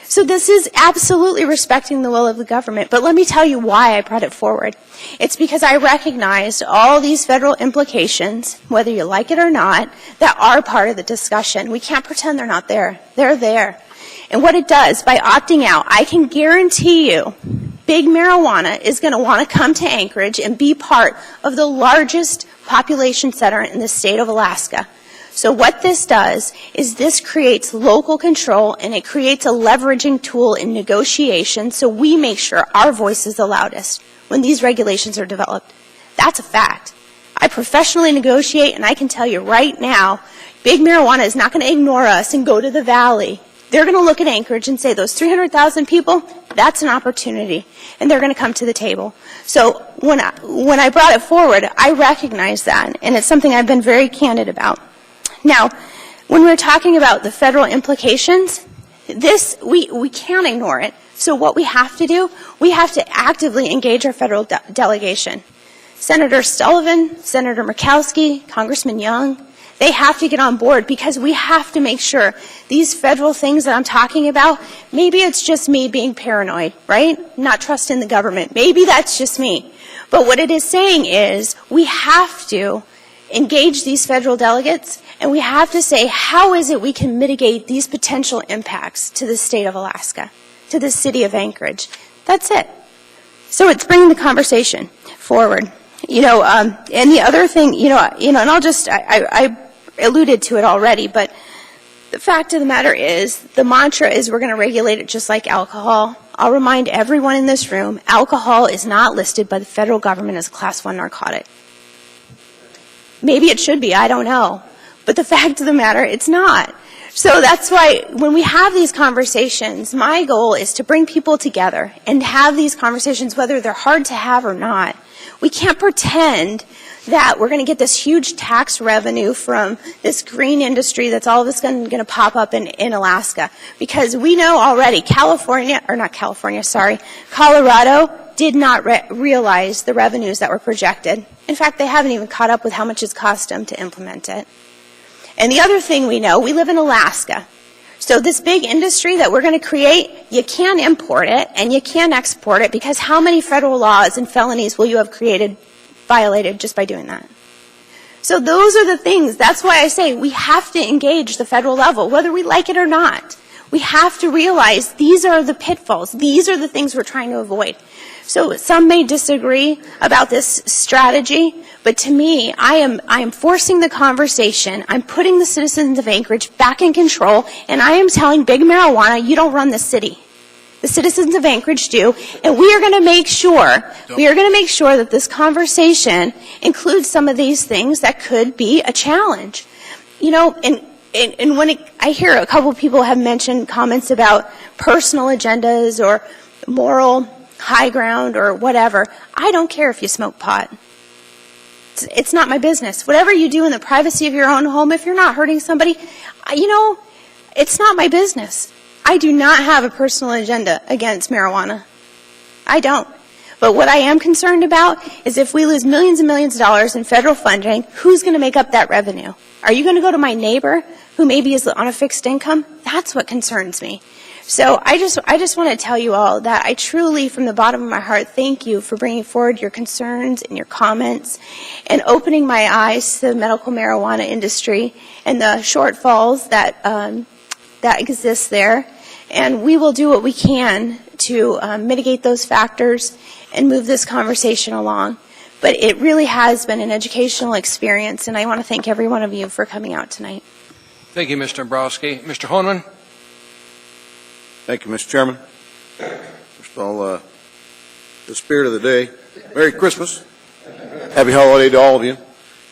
So this is absolutely respecting the will of the government. But let me tell you why I brought it forward. It's because I recognized all these federal implications, whether you like it or not, that are part of the discussion. We can't pretend they're not there. They're there. And what it does, by opting out, I can guarantee you big marijuana is going to want to come to Anchorage and be part of the largest population center in the state of Alaska. So what this does is this creates local control, and it creates a leveraging tool in negotiation so we make sure our voice is the loudest when these regulations are developed. That's a fact. I professionally negotiate, and I can tell you right now, big marijuana is not going to ignore us and go to the valley. They're going to look at Anchorage and say, those 300,000 people, that's an opportunity, and they're going to come to the table. So when I brought it forward, I recognize that, and it's something I've been very candid about. Now, when we're talking about the federal implications, we can't ignore it. So what we have to do, we have to actively engage our federal delegation. Senator Sullivan, Senator Murkowski, Congressman Young, they have to get on board because we have to make sure these federal things that I'm talking about, maybe it's just me being paranoid, right? Not trusting the government. Maybe that's just me. But what it is saying is we have to engage these federal delegates, and we have to say, how is it we can mitigate these potential impacts to the state of Alaska, to the city of Anchorage? That's it. So it's bringing the conversation forward. And the other thing, and I'll just, I alluded to it already, but The fact of the matter is, the mantra is we're going to regulate it just like alcohol. I'll remind everyone in this room, alcohol is not listed by the federal government as a Class 1 narcotic. Maybe it should be, I don't know. But the fact of the matter, it's not. So that's why when we have these conversations, my goal is to bring people together and have these conversations, whether they're hard to have or not. We can't pretend that we're going to get this huge tax revenue from this green industry that's all of a sudden going to pop up in Alaska. Because we know already Colorado did not realize the revenues that were projected. In fact, they haven't even caught up with how much it's cost them to implement it. And the other thing we know, we live in Alaska. So this big industry that we're going to create, you can't import it and you can't export it because how many federal laws and felonies will you have violated just by doing that? So those are the things. That's why I say we have to engage the federal level, whether we like it or not. We have to realize these are the pitfalls. These are the things we're trying to avoid. So some may disagree about this strategy, but to me, I am forcing the conversation. I'm putting the citizens of Anchorage back in control, and I am telling Big Marijuana, you don't run the city. The citizens of Anchorage do, and we are going to make sure that this conversation includes some of these things that could be a challenge. You know, and when I hear a couple of people have mentioned comments about personal agendas or moral high ground or whatever, I don't care if you smoke pot. It's not my business. Whatever you do in the privacy of your own home, if you're not hurting somebody, you know, it's not my business. I do not have a personal agenda against marijuana. I don't. But what I am concerned about is if we lose millions and millions of dollars in federal funding, who's going to make up that revenue? Are you going to go to my neighbor who maybe is on a fixed income? That's what concerns me. So I just want to tell you all that I truly, from the bottom of my heart, thank you for bringing forward your concerns and your comments and opening my eyes to the medical marijuana industry and the shortfalls that exist there. And we will do what we can to mitigate those factors and move this conversation along. But it really has been an educational experience, and I want to thank every one of you for coming out tonight. Thank you, Mr. Dombrowski. Mr. Honeman? Thank you, Mr. Chairman. First of all, the spirit of the day, Merry Christmas. Happy holiday to all of you.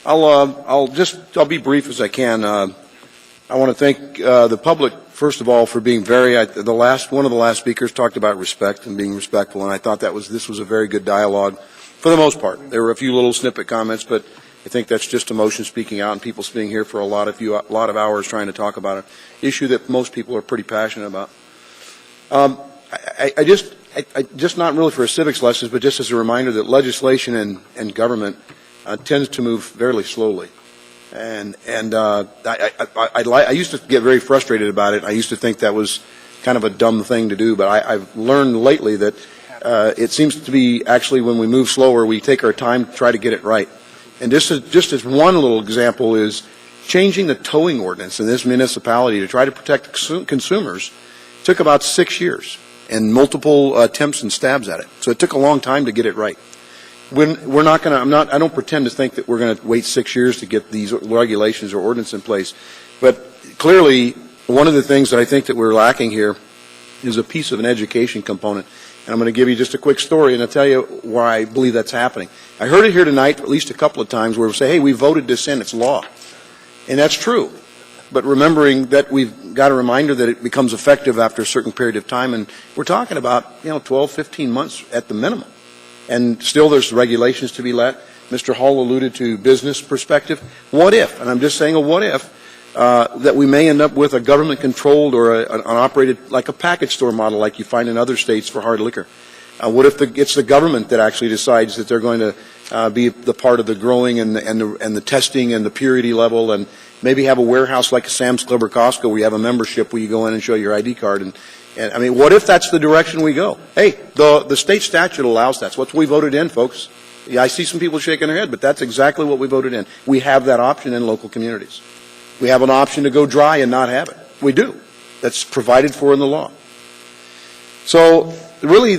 I'll be brief as I can. I want to thank the public, first of all, for being one of the last speakers talked about respect and being respectful, and I thought this was a very good dialogue for the most part. There were a few little snippet comments, but I think that's just emotion speaking out and people being here for a lot of hours trying to talk about an issue that most people are pretty passionate about. I just not really for a civics lessons, but just as a reminder that legislation and government tends to move fairly slowly. And I used to get very frustrated about it. I used to think that was kind of a dumb thing to do, but I've learned lately that it seems to be actually when we move slower, we take our time to try to get it right. And just as one little example is changing the towing ordinance in this municipality to try to protect consumers took about 6 years and multiple attempts and stabs at it. So it took a long time to get it right. We're not going to, I don't pretend to think that we're going to wait 6 years to get these regulations or ordinance in place. But clearly, one of the things that I think that we're lacking here is a piece of an education component. And I'm going to give you just a quick story, and I'll tell you why I believe that's happening. I heard it here tonight at least a couple of times where we say, hey, we voted this in, it's law. And that's true. But remembering that we've got a reminder that it becomes effective after a certain period of time, and we're talking about 12, 15 months at the minimum. And still there's regulations to be let. Mr. Hall alluded to business perspective. What if, and I'm just saying a what if, that we may end up with a government-controlled or an operated, like a package store model like you find in other states for hard liquor. What if it's the government that actually decides that they're going to be the part of the growing and the testing and the purity level, and maybe have a warehouse like a Sam's Club or Costco where you have a membership where you go in and show your ID card. And I mean, what if that's the direction we go? Hey, the state statute allows that. That's what we voted in, folks. Yeah, I see some people shaking their head, but that's exactly what we voted in. We have that option in local communities. We have an option to go dry and not have it. We do. That's provided for in the law. So really,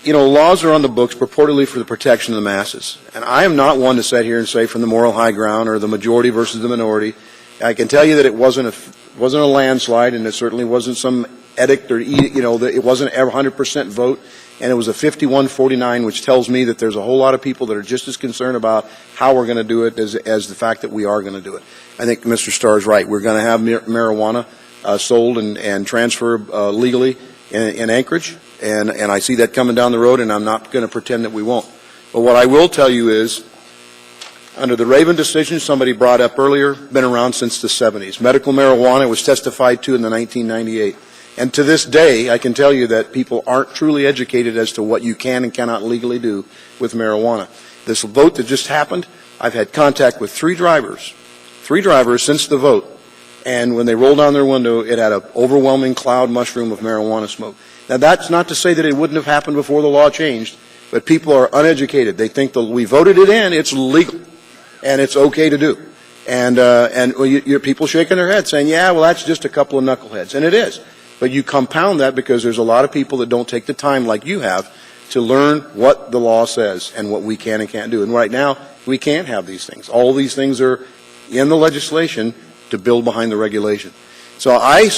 laws are on the books purportedly for the protection of the masses. And I am not one to sit here and say from the moral high ground or the majority versus the minority. I can tell you that it wasn't wasn't a landslide, and it certainly wasn't some edict or, it wasn't a 100% vote, and it was a 51-49, which tells me that there's a whole lot of people that are just as concerned about how we're going to do it as the fact that we are going to do it. I think Mr. Starr is right. We're going to have marijuana sold and transferred legally in Anchorage, and I see that coming down the road, and I'm not going to pretend that we won't. But what I will tell you is, under the Raven decision, somebody brought up earlier, been around since the 70s. Medical marijuana was testified to in the 1998. And to this day, I can tell you that people aren't truly educated as to what you can and cannot legally do with marijuana. This vote that just happened, I've had contact with three drivers since the vote. And when they rolled down their window, it had an overwhelming cloud mushroom of marijuana smoke. Now, that's not to say that it wouldn't have happened before the law changed, but people are uneducated. They think that we voted it in, it's legal, and it's okay to do. And you're people shaking their heads saying, yeah, well, that's just a couple of knuckleheads. And it is. But you compound that because there's a lot of people that don't take the time like you have to learn what the law says and what we can and can't do. And right now, we can't have these things. All these things are in the legislation to build behind the regulation. So I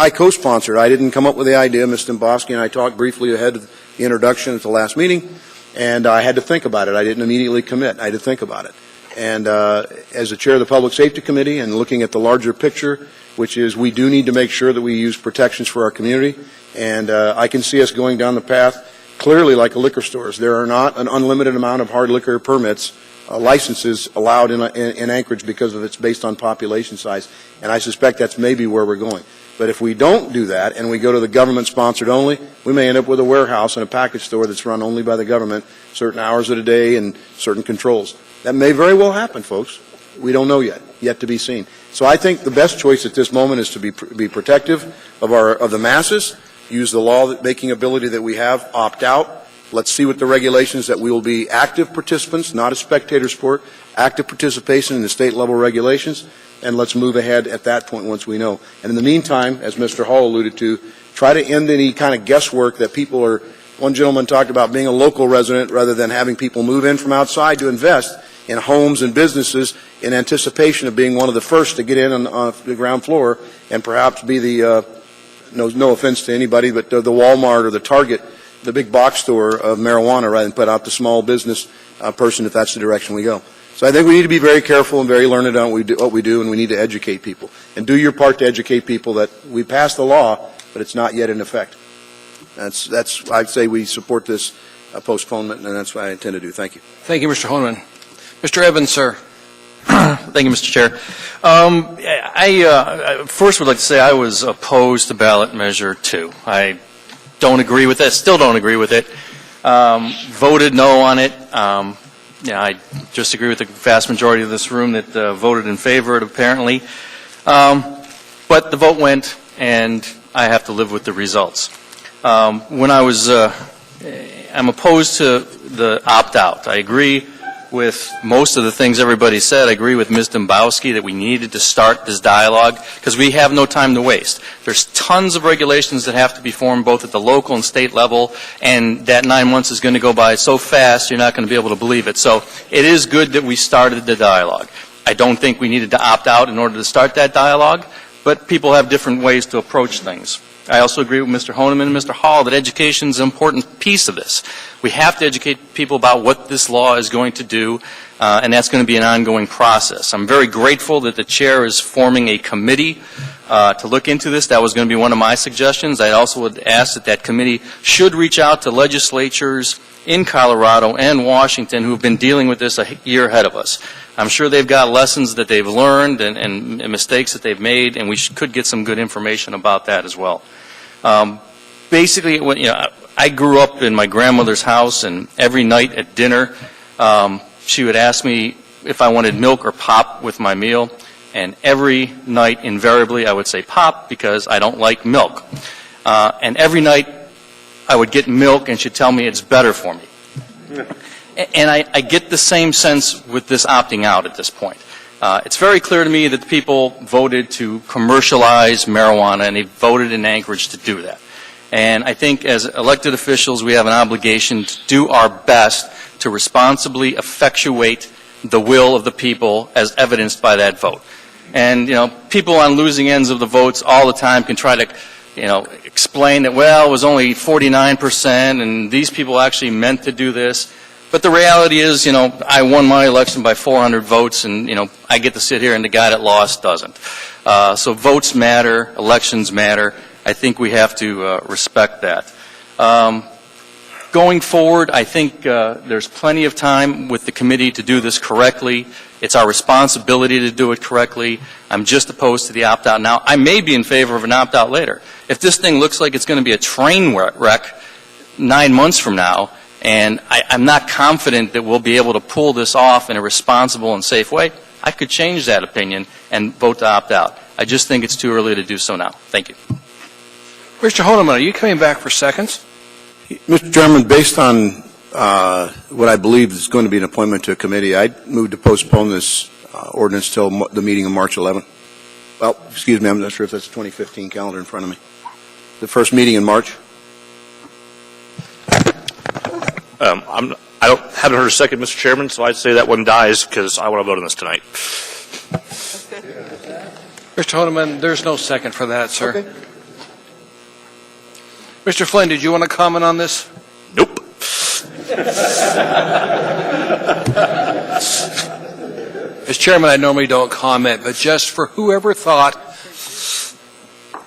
co-sponsored. I didn't come up with the idea. Mr. Dombosky and I talked briefly ahead of the introduction at the last meeting, and I had to think about it. I didn't immediately commit. I had to think about it. And as the chair of the Public Safety Committee and looking at the larger picture, which is we do need to make sure that we use protections for our community, and I can see us going down the path clearly like a liquor stores. There are not an unlimited amount of hard liquor permits, licenses allowed in Anchorage because of it's based on population size, and I suspect that's maybe where we're going. But if we don't do that and we go to the government-sponsored only, we may end up with a warehouse and a package store that's run only by the government, certain hours of the day and certain controls. That may very well happen, folks. We don't know yet to be seen. So I think the best choice at this moment is to be protective of the masses, use the law-making ability that we have, opt out. Let's see what the regulations that we will be active participants, not a spectator sport, active participation in the state-level regulations, and let's move ahead at that point once we know. And in the meantime, as Mr. Hall alluded to, try to end any kind of guesswork that people are. One gentleman talked about being a local resident rather than having people move in from outside to invest in homes and businesses in anticipation of being one of the first to get in on the ground floor and perhaps be the, no offense to anybody, but the Walmart or the Target, the big box store of marijuana rather than put out the small business person if that's the direction we go. So I think we need to be very careful and very learned on what we do, and we need to educate people. And do your part to educate people that we passed the law, but it's not yet in effect. That's I'd say we support this postponement, and that's what I intend to do. Thank you. Thank you, Mr. Honeman. Mr. Evans, sir. Thank you, Mr. Chair. I first would like to say I was opposed to ballot measure 2. I don't agree with it, still don't agree with it. Voted no on it. I just agree with the vast majority of this room that voted in favor of it, apparently. But the vote went, and I have to live with the results. When I was, I'm opposed to the opt-out. I agree with most of the things everybody said. I agree with Ms. Dombosky that we needed to start this dialogue because we have no time to waste. There's tons of regulations that have to be formed both at the local and state level, and that 9 months is going to go by so fast you're not going to be able to believe it. So it is good that we started the dialogue. I don't think we needed to opt out in order to start that dialogue, but people have different ways to approach things. I also agree with Mr. Honeman and Mr. Hall that education is an important piece of this. We have to educate people about what this law is going to do, and that's going to be an ongoing process. I'm very grateful that the chair is forming a committee to look into this. That was going to be one of my suggestions. I also would ask that committee should reach out to legislatures in Colorado and Washington who have been dealing with this a year ahead of us. I'm sure they've got lessons that they've learned and mistakes that they've made, and we could get some good information about that as well. Basically, I grew up in my grandmother's house, and every night at dinner, she would ask me if I wanted milk or pop with my meal, and every night, invariably, I would say pop because I don't like milk. And every night, I would get milk, and she'd tell me it's better for me. And I get the same sense with this opting out at this point. It's very clear to me that the people voted to commercialize marijuana, and they voted in Anchorage to do that. And I think as elected officials, we have an obligation to do our best to responsibly effectuate the will of the people as evidenced by that vote. And, people on losing ends of the votes all the time can try to, explain that, well, it was only 49% and these people actually meant to do this. But the reality is, I won my election by 400 votes and, I get to sit here and the guy that lost doesn't. So votes matter, elections matter. I think we have to respect that. Going forward, I think there's plenty of time with the committee to do this correctly. It's our responsibility to do it correctly. I'm just opposed to the opt-out now. I may be in favor of an opt-out later. If this thing looks like it's going to be a train wreck 9 months from now, and I'm not confident that we'll be able to pull this off in a responsible and safe way, I could change that opinion and vote to opt out. I just think it's too early to do so now. Thank you. Mr. Honeman, are you coming back for seconds? Mr. Chairman, based on what I believe is going to be an appointment to a committee, I'd move to postpone this ordinance till the meeting of March 11th. Well, excuse me, I'm not sure if that's the 2015 calendar in front of me. The first meeting in March? I haven't heard a second, Mr. Chairman, so I'd say that one dies because I want to vote on this tonight. Mr. Honeman, there's no second for that, sir. Okay. Mr. Flynn, did you want to comment on this? Nope. As chairman, I normally don't comment, but just for whoever thought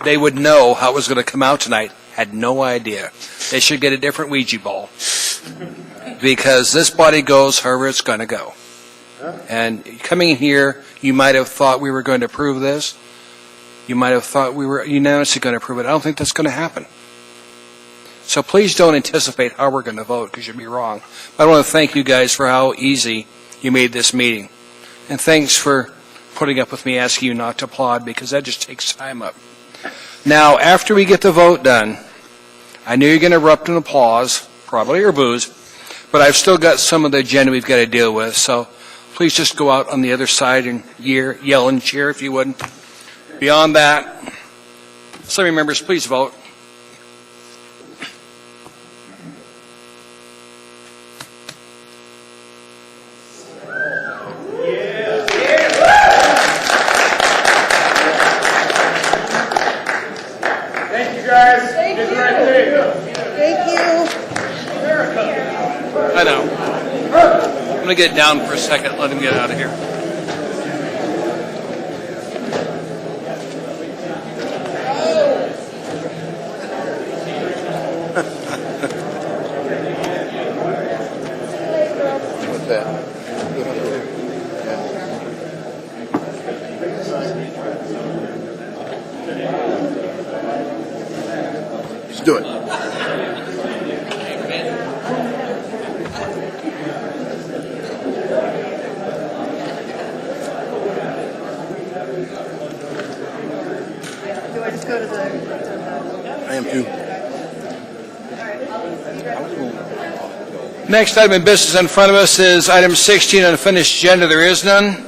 they would know how it was going to come out tonight, had no idea. They should get a different Ouija ball. Because this body goes however it's going to go. And coming here, you might have thought we were going to approve this. You might have thought we were unanimously going to approve it. I don't think that's going to happen. So please don't anticipate how we're going to vote, because you'll be wrong. I want to thank you guys for how easy you made this meeting. And thanks for putting up with me asking you not to applaud, because that just takes time up. Now, after we get the vote done, I know you're going to erupt in applause, probably, or booze, but I've still got some of the agenda we've got to deal with. So please just go out on the other side and yell and cheer if you would. Beyond that, Assembly members, please vote. I know. I'm going to get down for a second. Let him get out of here. What's that? Let's do it. I am too. Next item of business in front of us is item 16, unfinished agenda. There is none.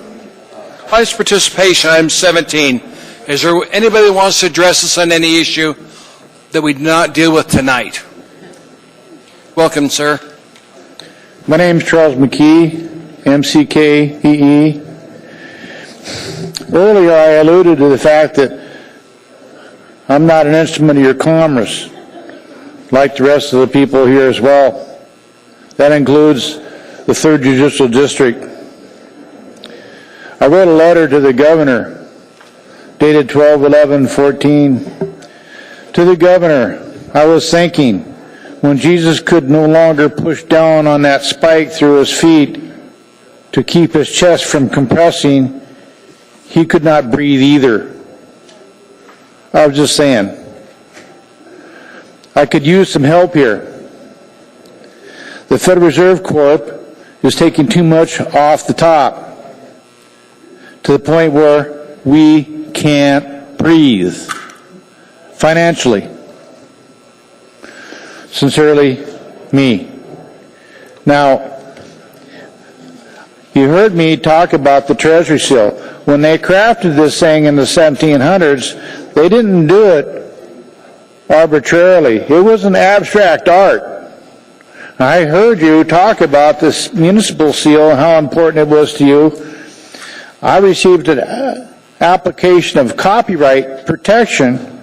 Audience participation, item 17. Is there anybody who wants to address us on any issue that we do not deal with tonight? Welcome, sir. My name is Charles McKee, MCKEE. Earlier, I alluded to the fact that I'm not an instrument of your commerce, like the rest of the people here as well. That includes the 3rd Judicial District. I wrote a letter to the governor, dated 12/11/14. To the governor, I was thinking, when Jesus could no longer push down on that spike through his feet to keep his chest from compressing, he could not breathe either. I was just saying, I could use some help here. The Federal Reserve Corp is taking too much off the top, to the point where we can't breathe financially. Sincerely, me. Now, you heard me talk about the Treasury seal. When they crafted this thing in the 1700s, they didn't do it arbitrarily. It was an abstract art. I heard you talk about this municipal seal and how important it was to you. I received it application of copyright protection,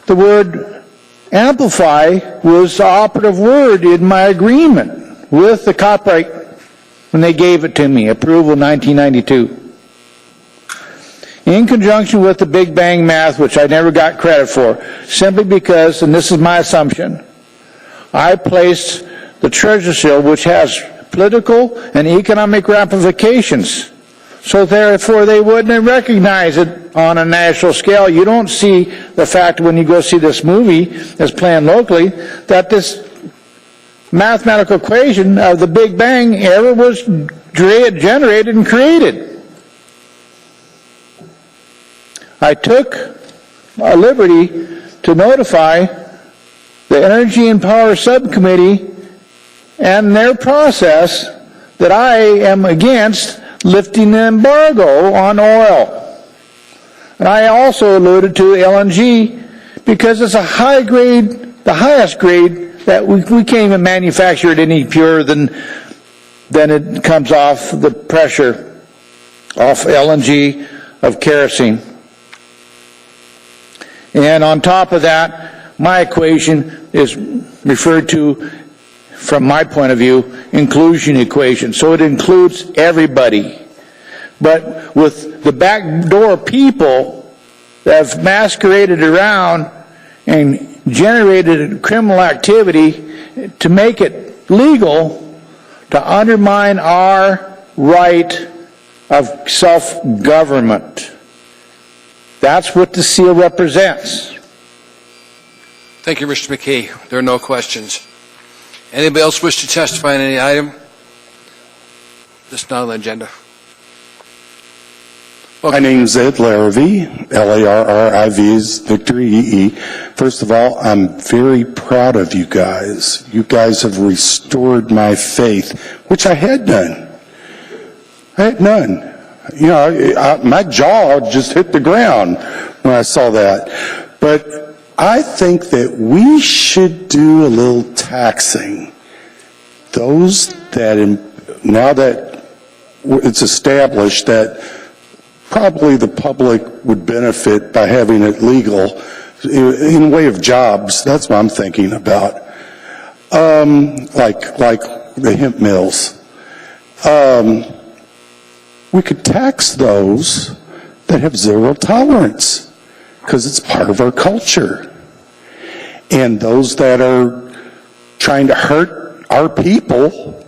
the word amplify was the operative word in my agreement with the copyright when they gave it to me, approval 1992. In conjunction with the Big Bang math, which I never got credit for, simply because, and this is my assumption, I placed the treasure seal, which has political and economic ramifications. So therefore, they wouldn't recognize it on a national scale. You don't see the fact when you go see this movie that's playing locally that this mathematical equation of the Big Bang ever was generated and created. I took a liberty to notify the Energy and Power Subcommittee and their process that I am against lifting the embargo on oil. And I also alluded to LNG because it's a high grade, the highest grade that we can't even manufacture it any purer than it comes off the pressure off LNG of kerosene. And on top of that, my equation is referred to, from my point of view, inclusion equation. So it includes everybody. But with the backdoor people that have masqueraded around and generated criminal activity to make it legal to undermine our right of self-government. That's what the seal represents. Thank you, Mr. McKee. There are no questions. Anybody else wish to testify on any item? This is not on the agenda. My name's Ed Larrivee. Larriv is Victor EE. First of all, I'm very proud of you guys. You guys have restored my faith, which I had none. I had none. You know, my jaw just hit the ground when I saw that. But I think that we should do a little taxing. Those that, now that it's established that probably the public would benefit by having it legal in way of jobs, that's what I'm thinking about. Like the hemp mills. We could tax those that have zero tolerance because it's part of our culture. And those that are trying to hurt our people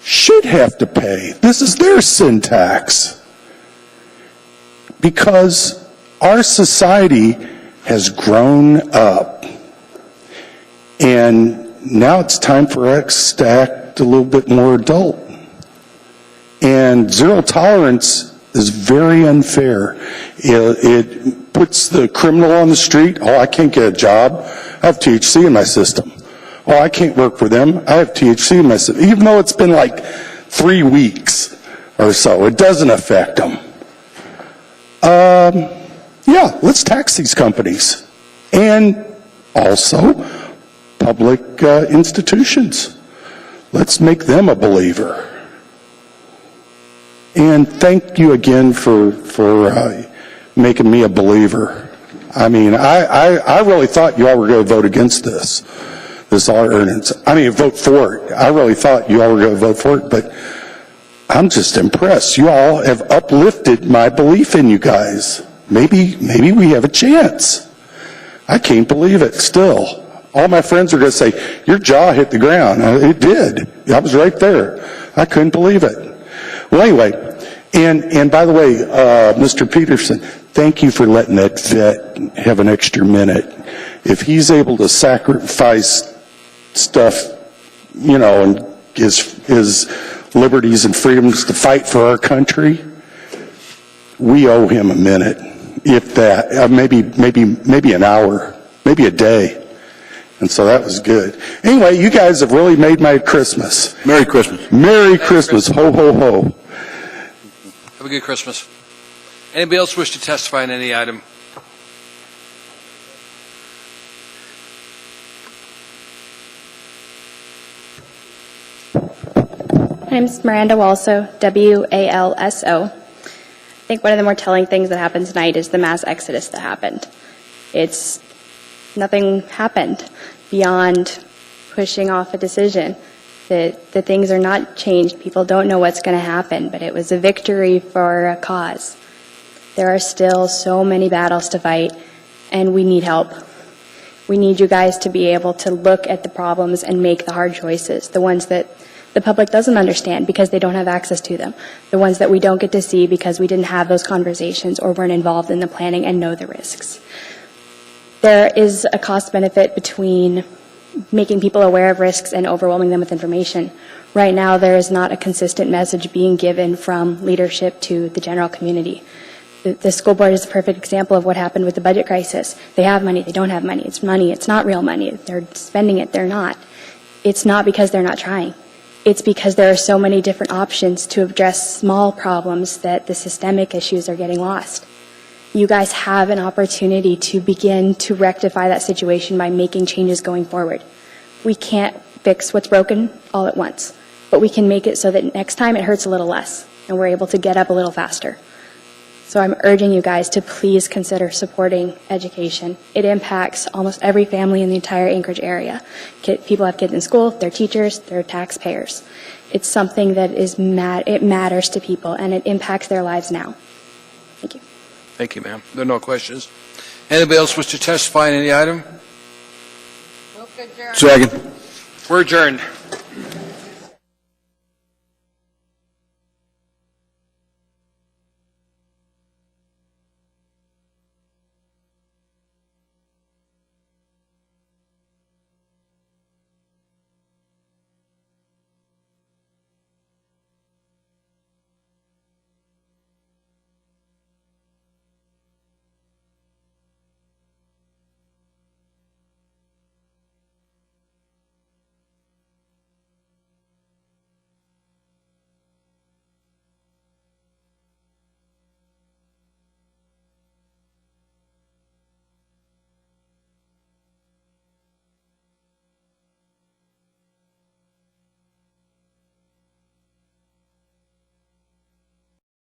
should have to pay. This is their sin tax. Because our society has grown up. And now it's time for us to act a little bit more adult. And zero tolerance is very unfair. It puts the criminal on the street. Oh, I can't get a job. I have THC in my system. Oh, I can't work for them. I have THC in my system. Even though it's been like 3 weeks or so, it doesn't affect them. Yeah, let's tax these companies. And also public institutions. Let's make them a believer. And thank you again for making me a believer. I mean, I really thought you all were going to vote against this ordinance. I mean, vote for it. I really thought you all were going to vote for it, but I'm just impressed. You all have uplifted my belief in you guys. Maybe we have a chance. I can't believe it still. All my friends are going to say, your jaw hit the ground. It did. I was right there. I couldn't believe it. Well, anyway, and by the way, Mr. Peterson, thank you for letting that vet have an extra minute. If he's able to sacrifice stuff, you know, and his liberties and freedoms to fight for our country, we owe him a minute, if that, maybe an hour, maybe a day. And so that was good. Anyway, you guys have really made my Christmas. Merry Christmas. Merry Christmas. Ho, ho, ho. Have a good Christmas. Anybody else wish to testify on any item? My name is Miranda Walso, WALSO. think one of the more telling things that happened tonight is the mass exodus that happened. Nothing happened beyond pushing off a decision. The things are not changed. People don't know what's going to happen, but it was a victory for a cause. There are still so many battles to fight, and we need help. We need you guys to be able to look at the problems and make the hard choices, the ones that the public doesn't understand because they don't have access to them, the ones that we don't get to see because we didn't have those conversations or weren't involved in the planning and know the risks. There is a cost benefit between making people aware of risks and overwhelming them with information. Right now, there is not a consistent message being given from leadership to the general community. The school board is a perfect example of what happened with the budget crisis. They have money, they don't have money. It's not real money. They're spending it, they're not. It's not because they're not trying. It's because there are so many different options to address small problems that the systemic issues are getting lost. You guys have an opportunity to begin to rectify that situation by making changes going forward. We can't fix what's broken all at once, but we can make it so that next time it hurts a little less and we're able to get up a little faster. So I'm urging you guys to please consider supporting education. It impacts almost every family in the entire Anchorage area. People have kids in school, they're teachers, they're taxpayers. It's something that it matters to people and it impacts their lives now. Thank you. Thank you, ma'am. There are no questions. Anybody else wish to testify on any item? Second. We're adjourned.